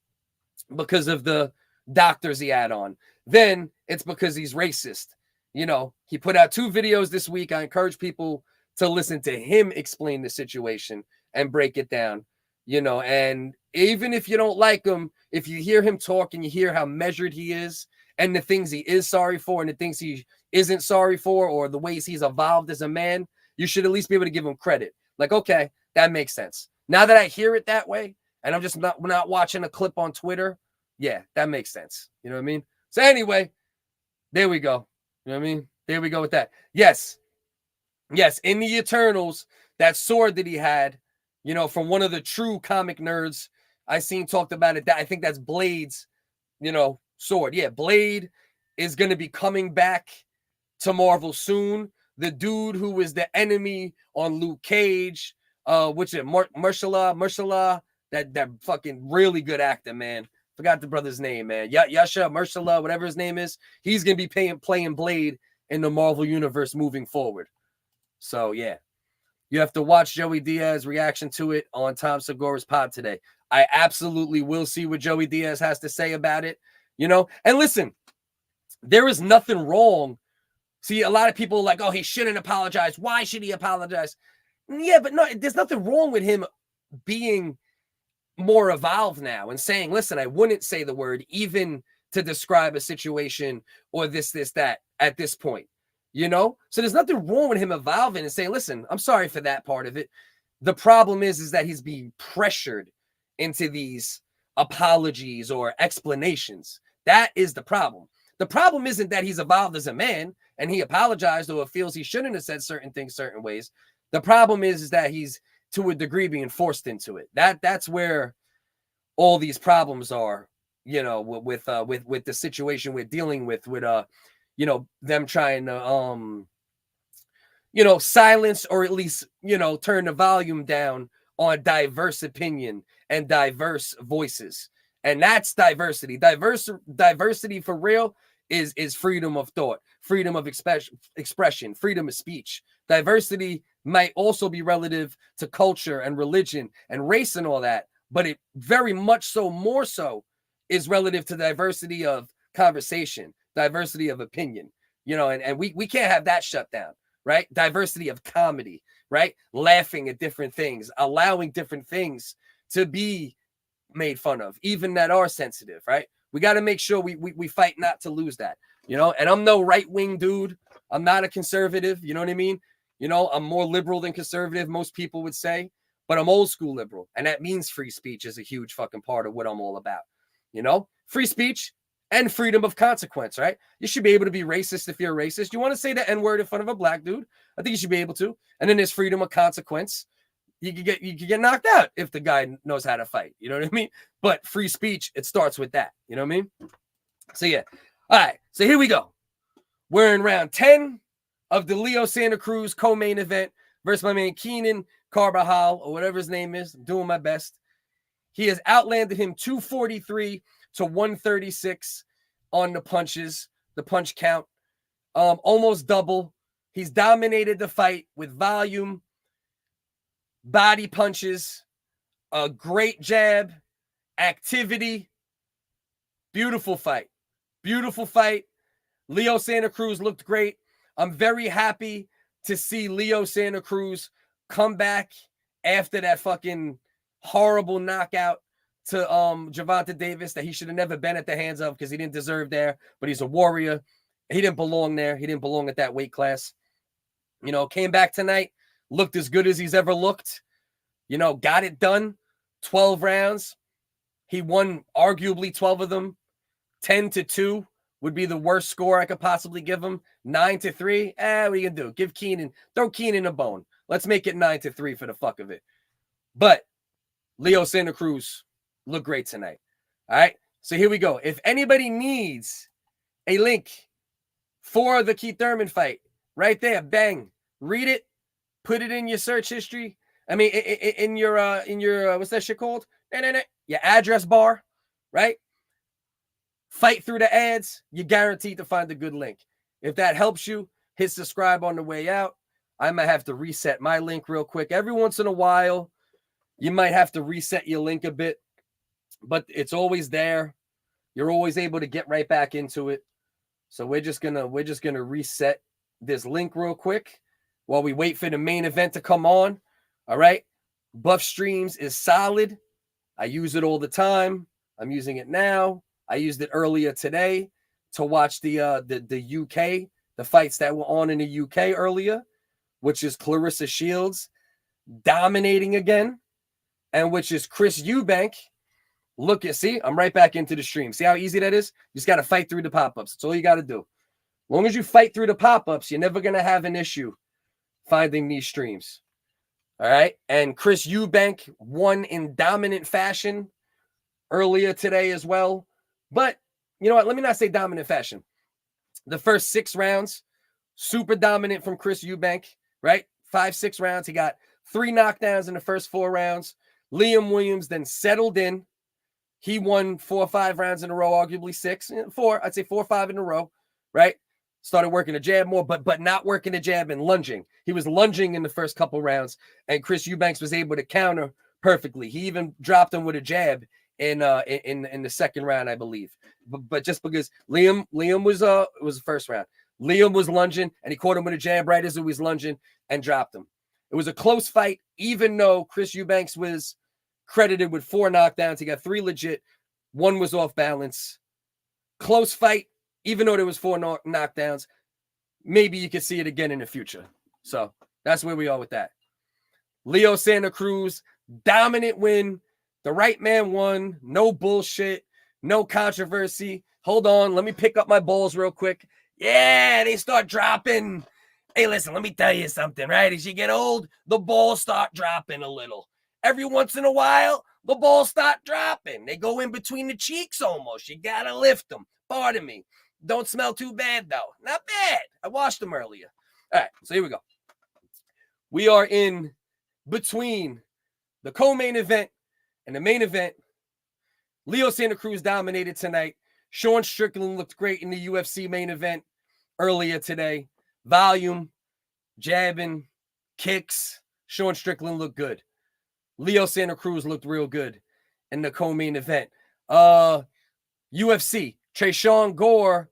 because of the doctors he had on. Then it's because he's racist. You know, he put out 2 videos this week. I encourage people to listen to him explain the situation and break it down, you know, and even if you don't like him, if you hear him talk and you hear how measured he is and the things he is sorry for and the things he isn't sorry for, or the ways he's evolved as a man, you should at least be able to give him credit. Like, okay, that makes sense. Now that I hear it that way, and I'm just not watching a clip on Twitter, yeah, that makes sense. You know what I mean? So anyway, there we go. You know what I mean? There we go with that. Yes, in the Eternals, that sword that he had, you know, from one of the true comic nerds I seen talked about it. That I think that's Blade's, you know, sword. Yeah, Blade is going to be coming back to Marvel soon. The dude who was the enemy on Luke Cage, which is Marshala, that fucking really good actor, man. Forgot the brother's name, man. Yasha Marshala, whatever his name is. He's going to be playing Blade in the Marvel universe moving forward. So, yeah. You have to watch Joey Diaz's reaction to it on Tom Segura's pod today. I absolutely will see what Joey Diaz has to say about it, you know? And listen, there is nothing wrong. See, a lot of people are like, oh, he shouldn't apologize. Why should he apologize? Yeah, but no, there's nothing wrong with him being more evolved now and saying, listen, I wouldn't say the word even to describe a situation or this, that at this point. You know, so there's nothing wrong with him evolving and saying, listen, I'm sorry for that part of it. The problem is that he's being pressured into these apologies or explanations. That is the problem. The problem isn't that he's evolved as a man and he apologized or feels he shouldn't have said certain things certain ways. The problem is that he's to a degree being forced into it. That's where all these problems are, you know, with the situation we're dealing with you know, them trying to, you know, silence or at least, you know, turn the volume down on diverse opinion and diverse voices. And that's diversity. Diversity for real is freedom of thought, freedom of expression, freedom of speech. Diversity might also be relative to culture and religion and race and all that, but it very much so, more so, is relative to diversity of conversation, diversity of opinion, you know, and we can't have that shut down, right? Diversity of comedy, right? Laughing at different things, allowing different things to be made fun of, even that are sensitive, right? We got to make sure we fight not to lose that, you know, and I'm no right-wing dude. I'm not a conservative, you know what I mean? You know, I'm more liberal than conservative, most people would say, but I'm old school liberal. And that means free speech is a huge fucking part of what I'm all about, you know? Free speech and freedom of consequence, right? You should be able to be racist if you're a racist. You want to say the N-word in front of a black dude? I think you should be able to. And then there's freedom of consequence. You could get knocked out if the guy knows how to fight. You know what I mean? But free speech, it starts with that. You know what I mean? So yeah. All right. So here we go. We're in round 10 of the Leo Santa Cruz co-main event versus my man Keenan Carbajal, or whatever his name is. I'm doing my best. He has outlanded him 243 to 136 on the punches, the punch count, almost double. He's dominated the fight with volume, body punches, a great jab, activity. Beautiful fight. Beautiful fight. Leo Santa Cruz looked great. I'm very happy to see Leo Santa Cruz come back after that fucking horrible knockout to Gervonta Davis that he should have never been at the hands of because he didn't deserve there, but he's a warrior. He didn't belong there. He didn't belong at that weight class. You know, came back tonight, looked as good as he's ever looked. You know, got it done. 12 rounds. He won arguably 12 of them. 10-2 would be the worst score I could possibly give him. 9-3. What are you gonna do? Throw Keenan a bone. Let's make it 9-3 for the fuck of it. But Leo Santa Cruz looked great tonight. All right. So here we go. If anybody needs a link for the Keith Thurman fight, right there, bang, read it, put it in your search history. I mean, in your what's that shit called? Your address bar, right? Fight through the ads. You're guaranteed to find a good link. If that helps you, hit subscribe on the way out. I might have to reset my link real quick. Every once in a while, you might have to reset your link a bit, but it's always there. You're always able to get right back into it. So we're just gonna reset this link real quick while we wait for the main event to come on. All right. Buff Streams is solid. I use it all the time. I'm using it now. I used it earlier today to watch the UK, the fights that were on in the UK earlier, which is Claressa Shields dominating again, and which is Chris Eubank. Look at, see, I'm right back into the stream. See how easy that is? You just got to fight through the pop-ups. That's all you got to do. As long as you fight through the pop-ups, you're never going to have an issue finding these streams. All right. And Chris Eubank won in dominant fashion earlier today as well. But you know what? Let me not say dominant fashion. The first 6 rounds, super dominant from Chris Eubank, right? 5-6 rounds. He got 3 knockdowns in the first 4 rounds. Liam Williams then settled in. He won 4 or 5 rounds in a row, arguably 6, 4. I'd say 4 or 5 in a row, right? Started working the jab more, but not working the jab and lunging. He was lunging in the first couple rounds, and Chris Eubanks was able to counter perfectly. He even dropped him with a jab in the second round, I believe. But just because Liam was it was the first round. Liam was lunging, and he caught him with a jab right as he was lunging and dropped him. It was a close fight, even though Chris Eubanks was credited with 4 knockdowns. He got 3 legit. 1 was off balance. Close fight, even though there was 4 knockdowns. Maybe you could see it again in the future. So that's where we are with that. Leo Santa Cruz, dominant win. The right man won. No bullshit. No controversy. Hold on. Let me pick up my balls real quick. Yeah, they start dropping. Hey, listen, let me tell you something, right? As you get old, the balls start dropping a little. Every once in a while, the balls start dropping. They go in between the cheeks almost. You got to lift them. Pardon me. Don't smell too bad, though. Not bad. I washed them earlier. All right, so here we go. We are in between the co-main event and the main event. Leo Santa Cruz dominated tonight. Sean Strickland looked great in the UFC main event earlier today. Volume, jabbing, kicks. Sean Strickland looked good. Leo Santa Cruz looked real good in the co-main event. UFC, Tresean Gore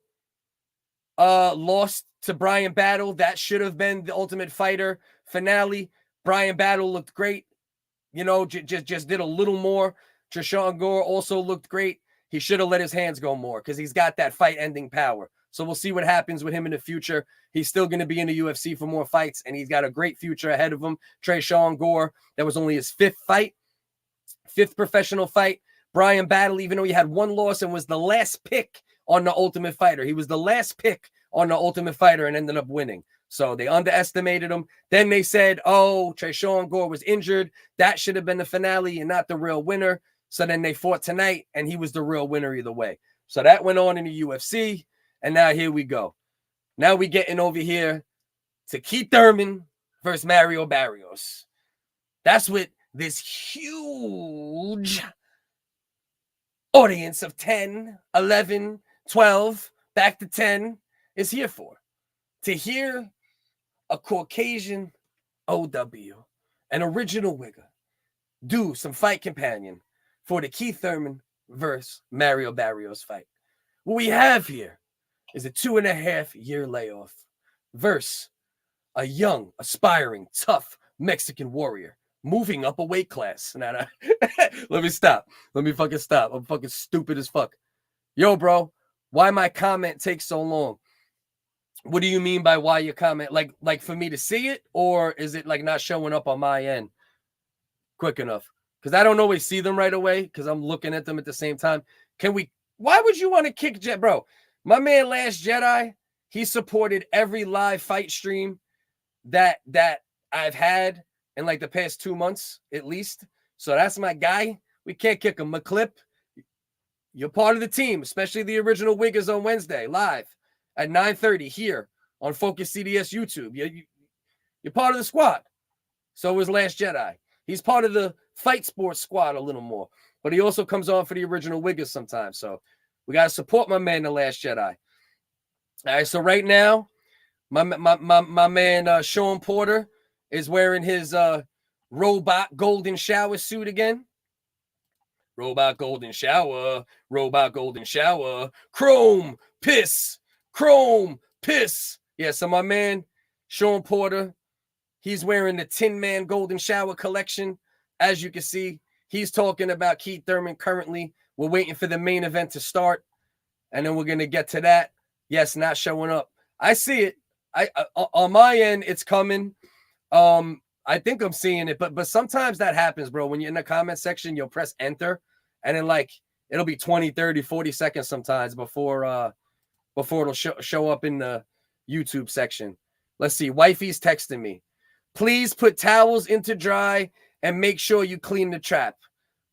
lost to Bryan Battle. That should have been the Ultimate Fighter finale. Bryan Battle looked great. You know, just did a little more. Tresean Gore also looked great. He should have let his hands go more because he's got that fight-ending power. So we'll see what happens with him in the future. He's still going to be in the UFC for more fights, and he's got a great future ahead of him. Tresean Gore, that was only his 5th fight, 5th professional fight. Bryan Battle, even though he had 1 loss and was the last pick on the Ultimate Fighter. He was the last pick on the Ultimate Fighter and ended up winning. So they underestimated him. Then they said, oh, Tresean Gore was injured. That should have been the finale and not the real winner. So then they fought tonight, and he was the real winner either way. So that went on in the UFC, and now here we go. Now we getting over here to Keith Thurman versus Mario Barrios. That's what this huge audience of 10, 11, 12, back to 10 is here for. To hear a Caucasian OW, an original wigger, do some fight companion for the Keith Thurman versus Mario Barrios fight. What we have here is a 2.5-year layoff versus a young, aspiring, tough Mexican warrior moving up a weight class. Now, let me stop. Let me fucking stop. I'm fucking stupid as fuck. Yo, bro, why my comment takes so long? What do you mean by why your comment? Like for me to see it, or is it like not showing up on my end quick enough? Because I don't always see them right away because I'm looking at them at the same time. Why would you want to kick Jet? Bro, my man Last Jedi, he supported every live fight stream that I've had in like the past 2 months at least. So that's my guy. We can't kick him. McClip, you're part of the team, especially the original Wiggers on Wednesday, live at 9:30 here on FocusCDS YouTube. You're part of the squad. So is Last Jedi. He's part of the Fight Sports squad a little more. But he also comes on for the original Wiggers sometimes. So we got to support my man, The Last Jedi. All right, so right now, my man Sean Porter is wearing his robot golden shower suit again. Robot golden shower, robot golden shower, chrome piss, chrome piss. Yeah, so my man Sean Porter, he's wearing the Tin Man Golden Shower collection. As you can see, he's talking about Keith Thurman currently. We're waiting for the main event to start, and then we're going to get to that. Yes, not showing up. I see it. On my end, it's coming. I think I'm seeing it, but sometimes that happens, bro. When you're in the comment section, you'll press enter, and then like it'll be 20, 30, 40 seconds sometimes before it'll show up in the YouTube section. Let's see. Wifey's texting me. Please put towels into dry and make sure you clean the trap.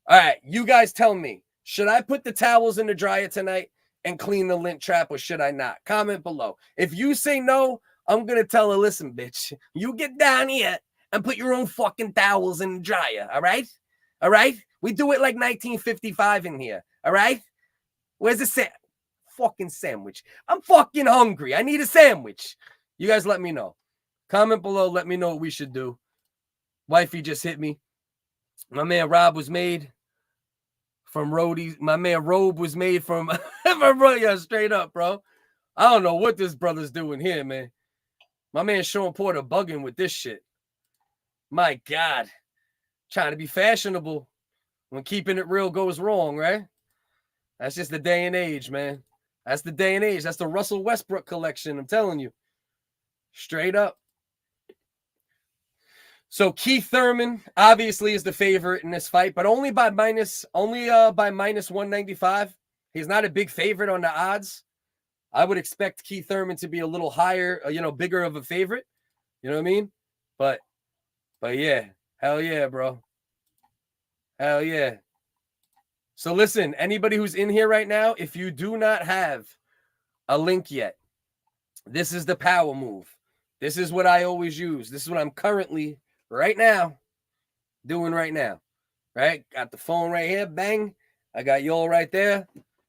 All right, you guys tell me. Should I put the towels in the dryer tonight and clean the lint trap, or should I not? Comment below. If you say no, I'm going to tell her, listen, bitch, you get down here and put your own fucking towels in the dryer, all right? All right? We do it like 1955 in here, all right? Where's the fucking sandwich? I'm fucking hungry. I need a sandwich. You guys let me know. Comment below. Let me know what we should do. Wifey just hit me. My man Rob was made from roadies. My man Robe was made from... yeah, straight up, bro. I don't know what this brother's doing here, man. My man Sean Porter bugging with this shit. My God. Trying to be fashionable when keeping it real goes wrong, right? That's just the day and age, man. That's the day and age. That's the Russell Westbrook collection, I'm telling you. Straight up. So Keith Thurman obviously is the favorite in this fight, but only by minus 195. He's not a big favorite on the odds. I would expect Keith Thurman to be a little higher, bigger of a favorite. You know what I mean? But yeah, hell yeah, bro. Hell yeah. So listen, anybody who's in here right now, if you do not have a link yet, this is the power move. This is what I always use. This is what I'm currently right now doing right now. Right? Got the phone right here. Bang. I got y'all right there.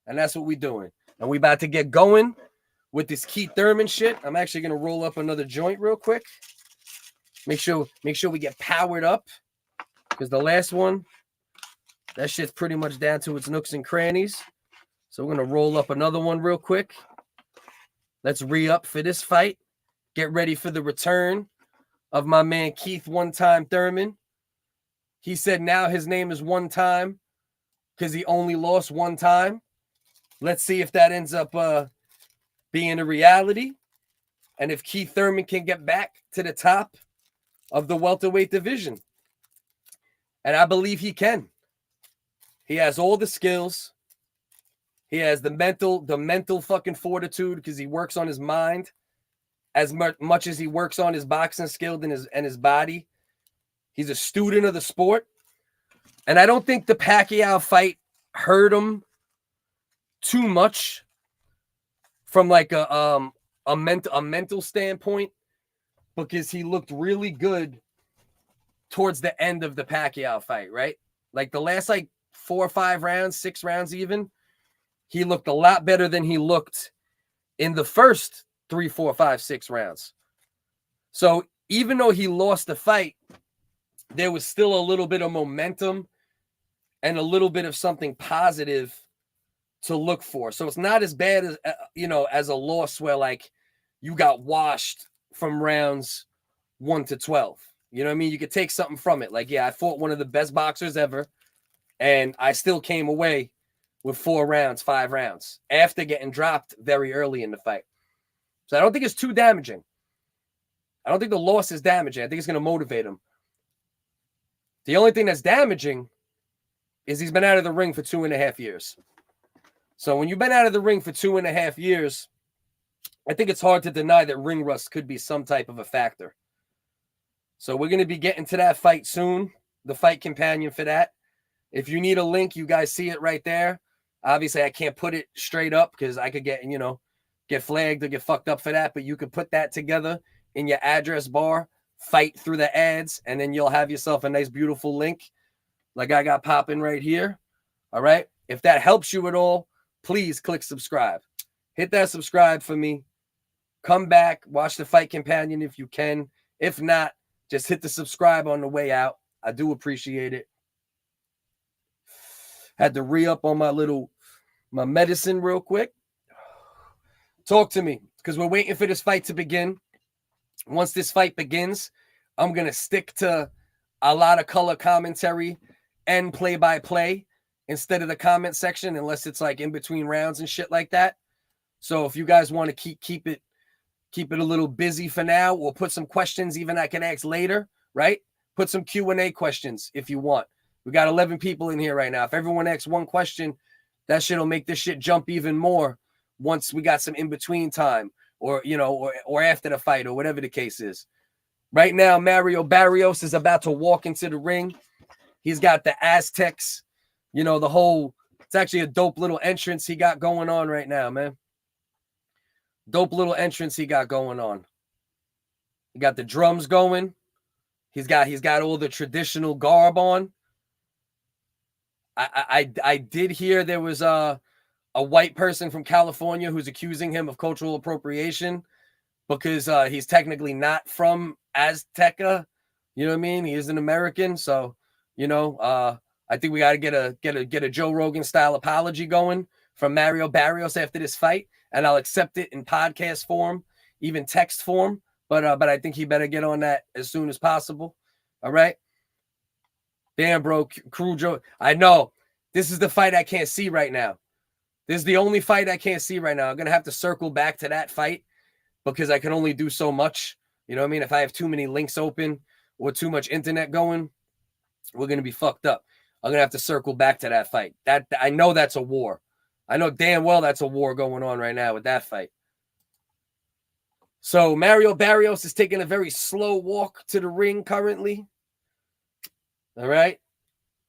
And that's what we doing. And we about to get going with this Keith Thurman shit. I'm actually going to roll up another joint real quick. Make sure we get powered up. Because the last one, that shit's pretty much down to its nooks and crannies. So we're going to roll up another one real quick. Let's re-up for this fight. Get ready for the return of my man Keith One Time Thurman. He said now his name is One Time because he only lost one time. Let's see if that ends up being a reality. And if Keith Thurman can get back to the top of the welterweight division. And I believe he can. He has all the skills. He has the mental fucking fortitude because he works on his mind as much as he works on his boxing skill and his body. He's a student of the sport. And I don't think the Pacquiao fight hurt him too much from like a mental standpoint, because he looked really good towards the end of the Pacquiao fight, right? Like the last 4 or 5 rounds, 6 rounds even, he looked a lot better than he looked in the first 3, 4, 5, 6 rounds. So even though he lost the fight, there was still a little bit of momentum and a little bit of something positive to look for. So it's not as bad as, as a loss where like you got washed from rounds 1 to 12. You know what I mean? You could take something from it. Like, yeah, I fought one of the best boxers ever, and I still came away with 4 rounds, 5 rounds after getting dropped very early in the fight. So I don't think it's too damaging. I don't think the loss is damaging. I think it's going to motivate him. The only thing that's damaging is he's been out of the ring for 2.5 years. So when you've been out of the ring for 2.5 years, I think it's hard to deny that ring rust could be some type of a factor. So we're going to be getting to that fight soon, the fight companion for that. If you need a link, you guys see it right there. Obviously, I can't put it straight up because I could get, get flagged or get fucked up for that. But you could put that together in your address bar, fight through the ads, and then you'll have yourself a nice, beautiful link like I got popping right here. All right. If that helps you at all, please click subscribe. Hit that subscribe for me. Come back, watch the Fight Companion if you can. If not, just hit the subscribe on the way out. I do appreciate it. Had to re-up on my medicine real quick. Talk to me, because we're waiting for this fight to begin. Once this fight begins, I'm going to stick to a lot of color commentary and play-by-play instead of the comment section, unless it's like in between rounds and shit like that. So if you guys want to keep it a little busy for now, we'll put some questions even I can ask later, right? Put some Q&A questions if you want. We got 11 people in here right now. If everyone asks one question, that shit will make this shit jump even more once we got some in-between time or after the fight or whatever the case is. Right now, Mario Barrios is about to walk into the ring. He's got the Aztecs, it's actually a dope little entrance he got going on right now, man. Dope little entrance he got going on. He got the drums going. He's got all the traditional garb on. I did hear there was a white person from California who's accusing him of cultural appropriation because he's technically not from Azteca. You know what I mean? He is an American, so I think we got to get a Joe Rogan style apology going from Mario Barrios after this fight, and I'll accept it in podcast form, even text form. But I think he better get on that as soon as possible. All right. Damn, bro, Crew Joe. I know this is the fight I can't see right now. This is the only fight I can't see right now. I'm gonna have to circle back to that fight because I can only do so much. You know what I mean? If I have too many links open or too much internet going, we're gonna be fucked up. I'm gonna have to circle back to that fight. That I know that's a war. I know damn well that's a war going on right now with that fight. So Mario Barrios is taking a very slow walk to the ring currently. All right.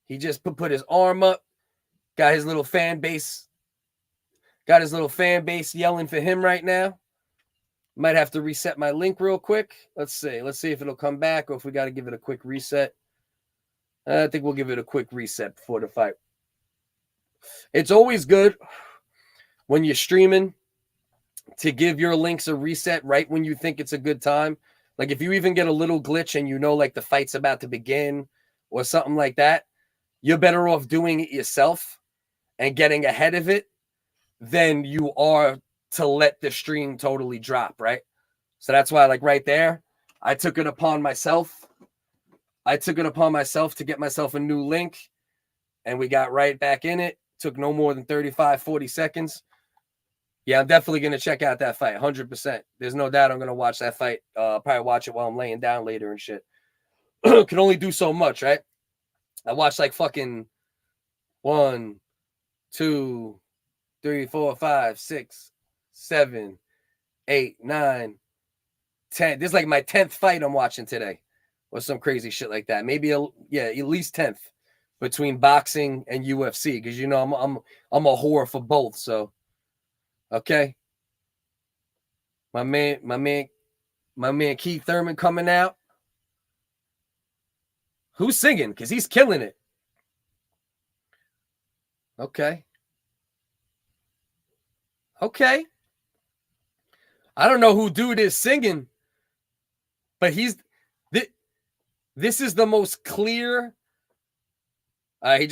He just put his arm up, got his little fan base. Got his little fan base yelling for him right now. Might have to reset my link real quick. Let's see. Let's see if it'll come back or if we got to give it a quick reset. I think we'll give it a quick reset before the fight. It's always good when you're streaming to give your links a reset right when you think it's a good time. Like if you even get a little glitch and like the fight's about to begin or something like that, you're better off doing it yourself and getting ahead of it than you are to let the stream totally drop, right? So that's why, like right there, I took it upon myself. To get myself a new link, and we got right back in it. Took no more than 35, 40 seconds. Yeah, I'm definitely going to check out that fight, 100%. There's no doubt I'm going to watch that fight. Probably watch it while I'm laying down later and shit. Can only do so much, right? I watched like fucking 1, 2, 3, 4, 5, 6, 7, 8, 9, 10. This is like my 10th fight I'm watching today. Or some crazy shit like that. Maybe at least 10th between boxing and UFC. Because I'm a whore for both. So okay. My man Keith Thurman coming out. Who's singing? Because he's killing it. Okay. I don't know who dude is singing, but this is the most clear. He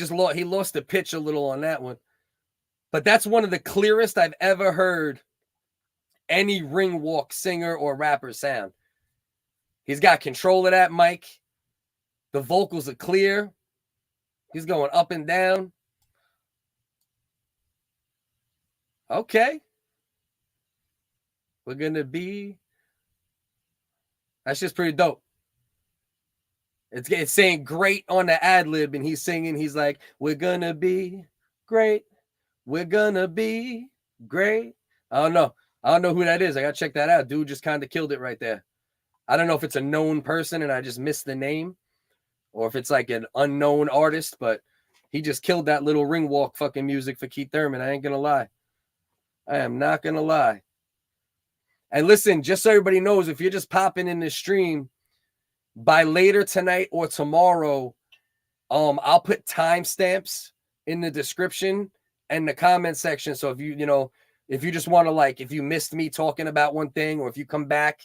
lost the pitch a little on that one, but that's one of the clearest I've ever heard any ring walk singer or rapper sound. He's got control of that mic. The vocals are clear. He's going up and down. Okay. We're going to be. That's just pretty dope. It's saying great on the ad lib, and he's singing. He's like, we're going to be great. We're going to be great. I don't know who that is. I got to check that out. Dude just kind of killed it right there. I don't know if it's a known person and I just missed the name or if it's like an unknown artist, but He just killed that little ring walk fucking music for Keith Thurman. I ain't gonna lie. I am not gonna lie. And listen, just so everybody knows, if you're just popping in this stream, by later tonight or tomorrow, I'll put timestamps in the description and the comment section. So if if you just want to, like, if you missed me talking about one thing, or if you come back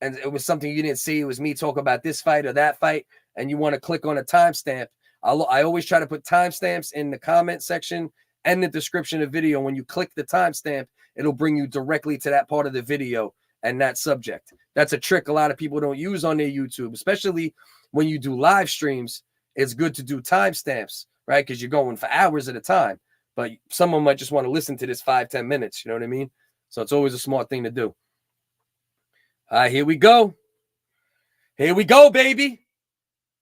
and it was something you didn't see, it was me talking about this fight or that fight, and you want to click on a timestamp, I always try to put timestamps in the comment section and the description of the video. When you click the timestamp, it'll bring you directly to that part of the video and that subject. That's a trick a lot of people don't use on their YouTube, especially when you do live streams. It's good to do timestamps, right? Because you're going for hours at a time. But someone might just want to listen to this 5-10 minutes. You know what I mean? So it's always a smart thing to do. All right, here we go. Here we go, baby.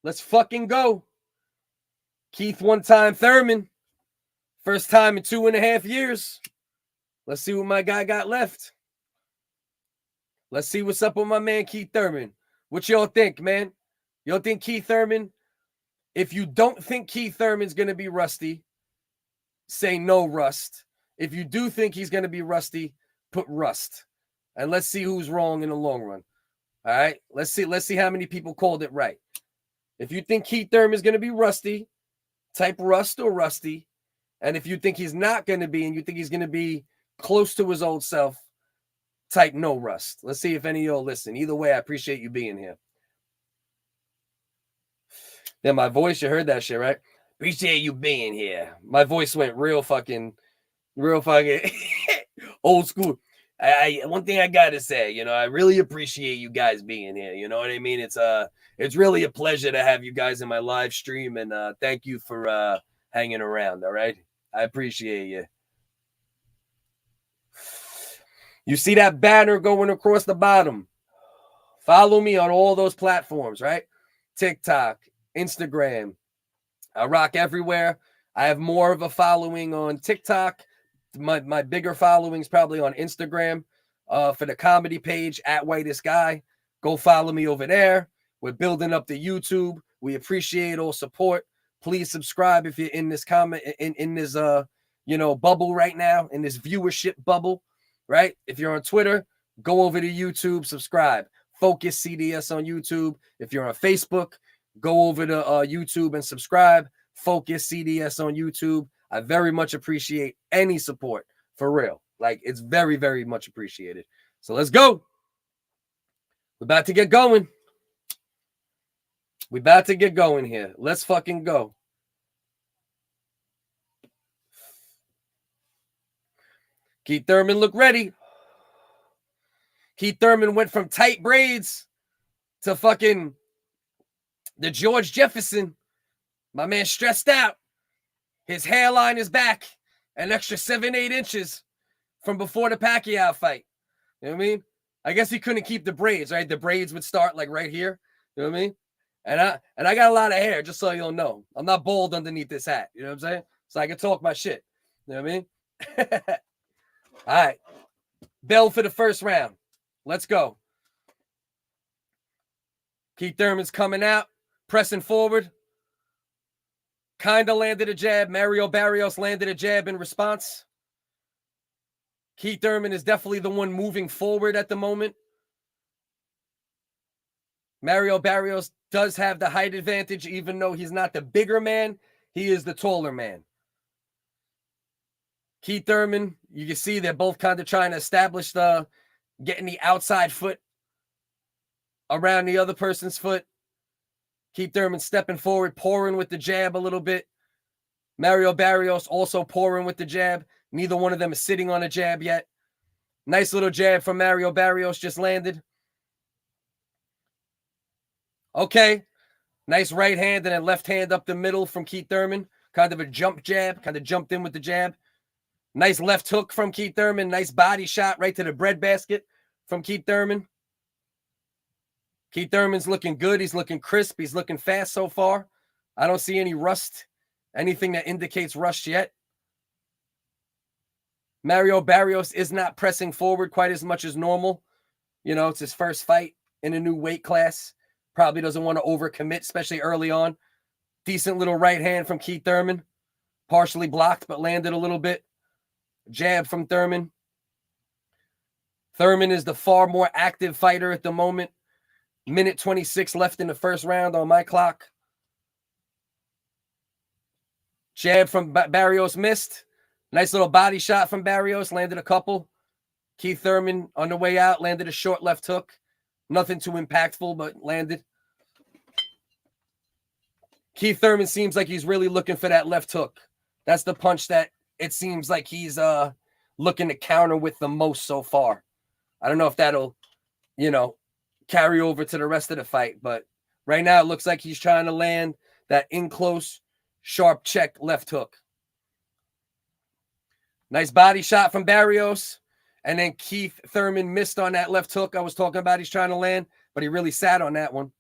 Let's fucking go. Keith one-time Thurman. First time in 2.5 years. Let's see what my guy got left. Let's see what's up with my man Keith Thurman. What y'all think, man? Y'all think Keith Thurman? If you don't think Keith Thurman's going to be rusty, say no rust. If you do think he's going to be rusty, put rust. And let's see who's wrong in the long run. All right? Let's see how many people called it right. If you think Keith Thurman's going to be rusty, type rust or rusty. And if you think he's not going to be, and you think he's going to be close to his old self, type no rust. Let's see if any of y'all listen. Either way, I appreciate you being here. Then my voice, you heard that shit, right? Appreciate you being here. My voice went real fucking old school. One thing I gotta say, I really appreciate you guys being here. You know what I mean? It's really a pleasure to have you guys in my live stream, and thank you for hanging around. All right, I appreciate you. You see that banner going across the bottom? Follow me on all those platforms, right? TikTok, Instagram. I rock everywhere. I have more of a following on TikTok. My bigger following is probably on Instagram. For the comedy page at Whitest Guy, go follow me over there. We're building up the YouTube. We appreciate all support. Please subscribe if you're in this in this bubble right now, in this viewership bubble, right? If you're on Twitter, go over to YouTube, subscribe. FocusCDS on YouTube. If you're on Facebook, go over to YouTube and subscribe. FocusCDS on YouTube. I very much appreciate any support, for real. Like, it's very, very much appreciated. So let's go. We're about to get going. We're about to get going here. Let's fucking go. Keith Thurman look ready. Keith Thurman went from tight braids to fucking the George Jefferson. My man stressed out. His hairline is back an extra 7-8 inches from before the Pacquiao fight. You know what I mean? I guess he couldn't keep the braids, right? The braids would start like right here. You know what I mean? And I got a lot of hair, just so you'll know. I'm not bald underneath this hat. You know what I'm saying? So I can talk my shit. You know what I mean? All right. Bell for the first round. Let's go. Keith Thurman's coming out, pressing forward. Kind of landed a jab. Mario Barrios landed a jab in response. Keith Thurman is definitely the one moving forward at the moment. Mario Barrios does have the height advantage, even though he's not the bigger man. He is the taller man. Keith Thurman, you can see they're both kind of trying to establish getting the outside foot around the other person's foot. Keith Thurman stepping forward, pouring with the jab a little bit. Mario Barrios also pouring with the jab. Neither one of them is sitting on a jab yet. Nice little jab from Mario Barrios just landed. Okay. Nice right hand and then left hand up the middle from Keith Thurman. Kind of a jump jab. Kind of jumped in with the jab. Nice left hook from Keith Thurman. Nice body shot right to the breadbasket from Keith Thurman. Keith Thurman's looking good. He's looking crisp. He's looking fast so far. I don't see any rust, anything that indicates rust yet. Mario Barrios is not pressing forward quite as much as normal. You know, it's his first fight in a new weight class. Probably doesn't want to overcommit, especially early on. Decent little right hand from Keith Thurman. Partially blocked, but landed a little bit. Jab from Thurman. Thurman is the far more active fighter at the moment. Minute 26 left in the first round on my clock. Jab from Barrios missed. Nice little body shot from Barrios. Landed a couple. Keith Thurman on the way out landed a short left hook. Nothing too impactful, but landed. Keith Thurman seems like he's really looking for that left hook. That's the punch that it seems like he's looking to counter with the most so far. I don't know if that'll, carry over to the rest of the fight, but right now it looks like he's trying to land that in close, sharp check left hook. Nice body shot from Barrios. And then Keith Thurman missed on that left hook I was talking about. He's trying to land, but he really sat on that one.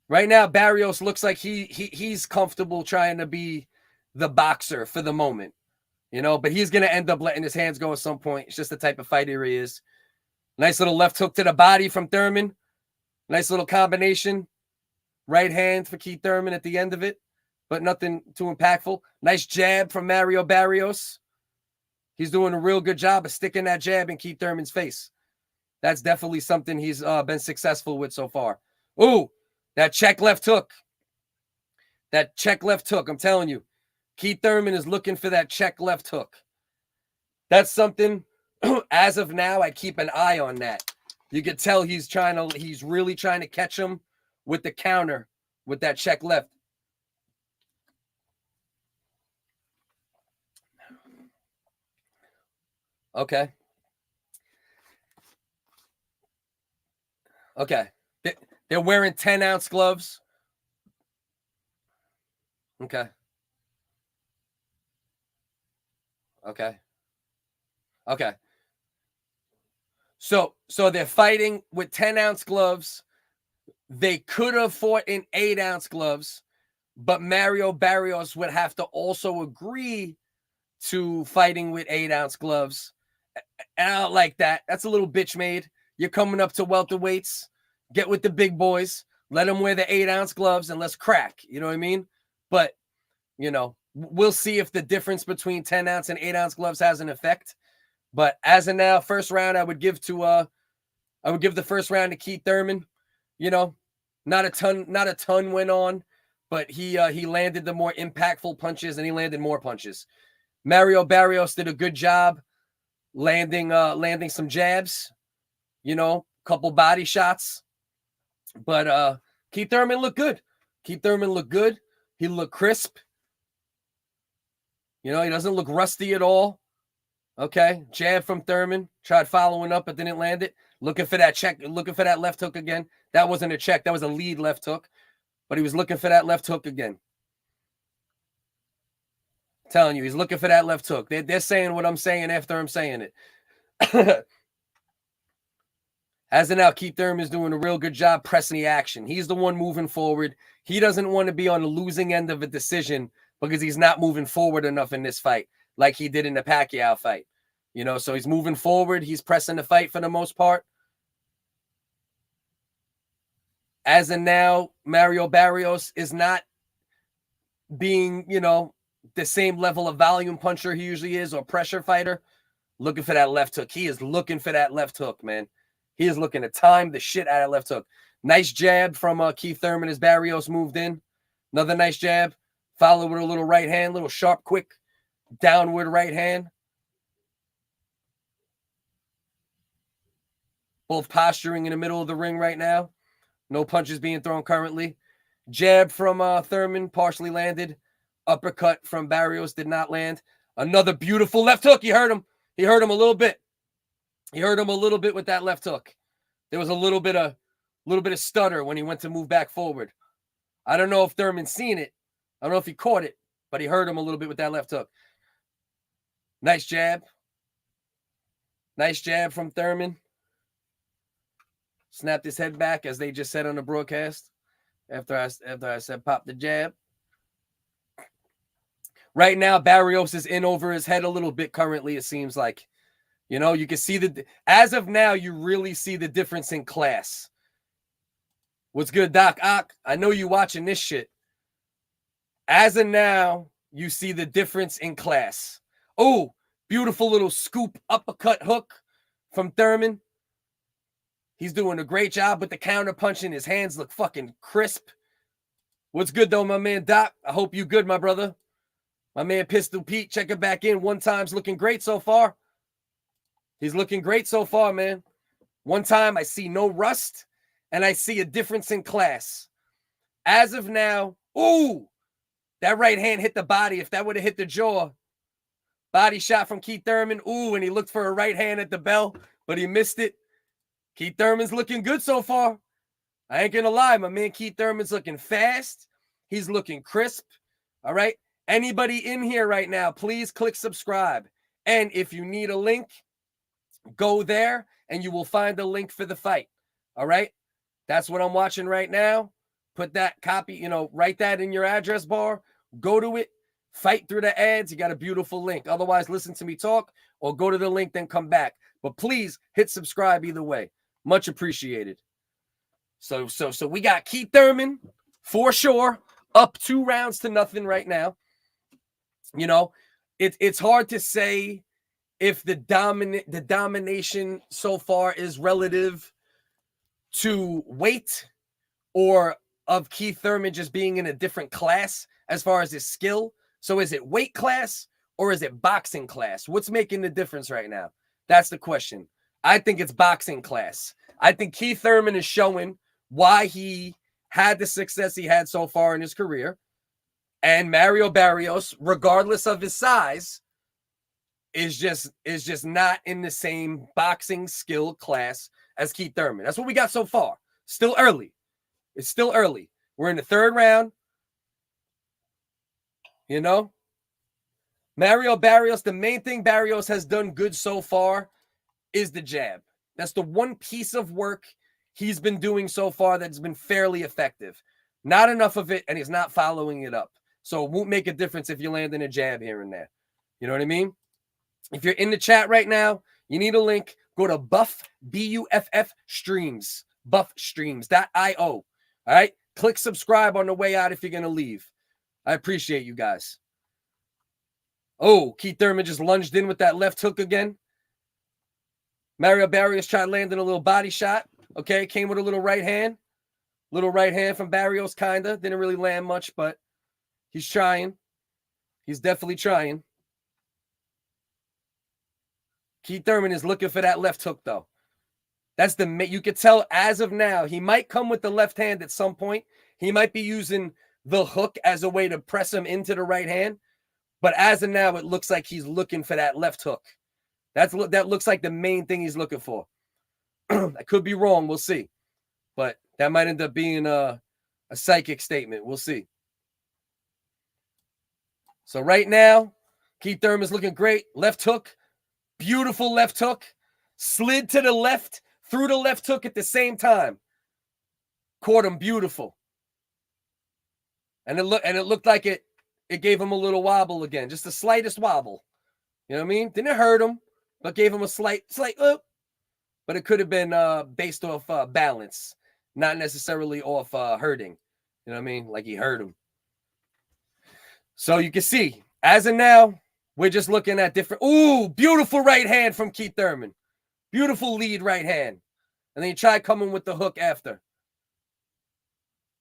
Right now, Barrios looks like he's comfortable trying to be the boxer for the moment, but he's going to end up letting his hands go at some point. It's just the type of fighter he is. Nice little left hook to the body from Thurman. Nice little combination. Right hand for Keith Thurman at the end of it, but nothing too impactful. Nice jab from Mario Barrios. He's doing a real good job of sticking that jab in Keith Thurman's face. That's definitely something he's been successful with so far. Ooh, that check left hook. That check left hook, I'm telling you. Keith Thurman is looking for that check left hook. That's something, as of now, I keep an eye on that. You can tell he's really trying to catch him with the counter, with that check left. Okay. Okay. They're wearing 10-ounce gloves. Okay. Okay. Okay. So they're fighting with 10-ounce gloves. They could have fought in 8-ounce gloves, but Mario Barrios would have to also agree to fighting with 8-ounce gloves. And I don't like that. That's a little bitch made. You're coming up to welterweights. Get with the big boys. Let them wear the 8-ounce gloves and let's crack. You know what I mean? But, we'll see if the difference between 10-ounce and 8-ounce gloves has an effect. But as of now, first round, I would give the first round to Keith Thurman. Not a ton went on, but he landed the more impactful punches and he landed more punches. Mario Barrios did a good job landing some jabs, couple body shots. But Keith Thurman looked good. Keith Thurman looked good. He looked crisp. He doesn't look rusty at all. Okay, jab from Thurman. Tried following up, but didn't land it. Looking for that check, looking for that left hook again. That wasn't a check. That was a lead left hook. But he was looking for that left hook again. I'm telling you, he's looking for that left hook. They're saying what I'm saying after I'm saying it. As of now, Keith Thurman is doing a real good job pressing the action. He's the one moving forward. He doesn't want to be on the losing end of a decision because he's not moving forward enough in this fight like he did in the Pacquiao fight. So he's moving forward. He's pressing the fight for the most part. As of now, Mario Barrios is not being, the same level of volume puncher he usually is or pressure fighter. Looking for that left hook. He is looking for that left hook, man. He is looking to time the shit out of left hook. Nice jab from Keith Thurman as Barrios moved in. Another nice jab. Followed with a little right hand, little sharp, quick downward right hand. Both posturing in the middle of the ring right now. No punches being thrown currently. Jab from Thurman, partially landed. Uppercut from Barrios did not land. Another beautiful left hook. He hurt him. He hurt him a little bit. He hurt him a little bit with that left hook. There was a little bit of stutter when he went to move back forward. I don't know if Thurman's seen it. I don't know if he caught it, but he hurt him a little bit with that left hook. Nice jab. Nice jab from Thurman. Snapped his head back, as they just said on the broadcast. After I said pop the jab. Right now, Barrios is in over his head a little bit currently, it seems like. You can see as of now, you really see the difference in class. What's good, Doc Ock? I know you watching this shit. As of now, you see the difference in class. Oh, beautiful little scoop uppercut hook from Thurman. He's doing a great job with the counter punching. His hands look fucking crisp. What's good, though, my man, Doc? I hope you good, my brother. My man, Pistol Pete, check it back in. One time's looking great so far. He's looking great so far, man. One time, I see no rust, and I see a difference in class. As of now, ooh, that right hand hit the body. If that would have hit the jaw, body shot from Keith Thurman. Ooh, and he looked for a right hand at the bell, but he missed it. Keith Thurman's looking good so far. I ain't gonna lie, my man Keith Thurman's looking fast. He's looking crisp. All right. Anybody in here right now, please click subscribe. And if you need a link, go there and you will find the link for the fight. All right. That's what I'm watching right now. Put that copy, write that in your address bar. Go to it. Fight through the ads. You got a beautiful link. Otherwise, listen to me talk or go to the link, then come back. But please hit subscribe either way. Much appreciated. So we got Keith Thurman for sure, up 2-0 right now. It's hard to say if the domination so far is relative to weight or of Keith Thurman just being in a different class as far as his skill. So is it weight class or is it boxing class? What's making the difference right now? That's the question. I think it's boxing class. I think Keith Thurman is showing why he had the success he had so far in his career. And Mario Barrios, regardless of his size, is just not in the same boxing skill class as Keith Thurman. That's what we got so far. Still early. It's still early. We're in the third round. Mario Barrios, the main thing Barrios has done good so far is the jab. That's the one piece of work he's been doing so far that's been fairly effective. Not enough of it, and he's not following it up. So it won't make a difference if you land in a jab here and there. You know what I mean? If you're in the chat right now, you need a link. Go to Buff, B-U-F-F Streams, buffstreams.io. All right? Click subscribe on the way out if you're going to leave. I appreciate you guys. Oh, Keith Thurman just lunged in with that left hook again. Mario Barrios tried landing a little body shot. Okay, came with a little right hand. Little right hand from Barrios, kind of. Didn't really land much, but he's trying. He's definitely trying. Keith Thurman is looking for that left hook, though. You could tell as of now, he might come with the left hand at some point. He might be using the hook as a way to press him into the right hand. But as of now, it looks like he's looking for that left hook. That looks like the main thing he's looking for. I could be wrong. We'll see. But that might end up being a psychic statement. We'll see. So right now, Keith Thurman's looking great. Left hook. Beautiful left hook. Slid to the left. Threw the left hook at the same time. Caught him beautiful. And it looked like it gave him a little wobble again. Just the slightest wobble. You know what I mean? Didn't hurt him, but gave him a slight but it could have been based off balance, not necessarily off hurting. You know what I mean? Like he hurt him. So you can see, as of now, we're just looking at different. Ooh, beautiful right hand from Keith Thurman. Beautiful lead right hand. And then he tried coming with the hook after.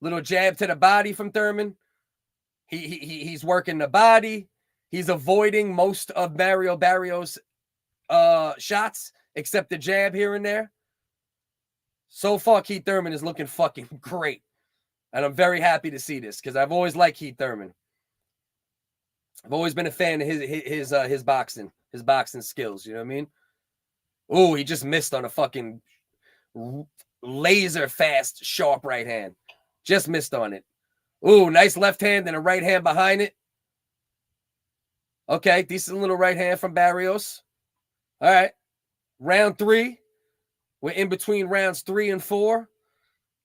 Little jab to the body from Thurman. He's working the body. He's avoiding most of Mario Barrios' shots, except the jab here and there. So far, Keith Thurman is looking fucking great. And I'm very happy to see this because I've always liked Keith Thurman. I've always been a fan of his boxing skills. You know what I mean? Oh, he just missed on a fucking laser fast, sharp right hand. Just missed on it. Ooh, nice left hand and a right hand behind it. Okay, decent little right hand from Barrios. All right. Round 3. We're in between rounds 3 and 4.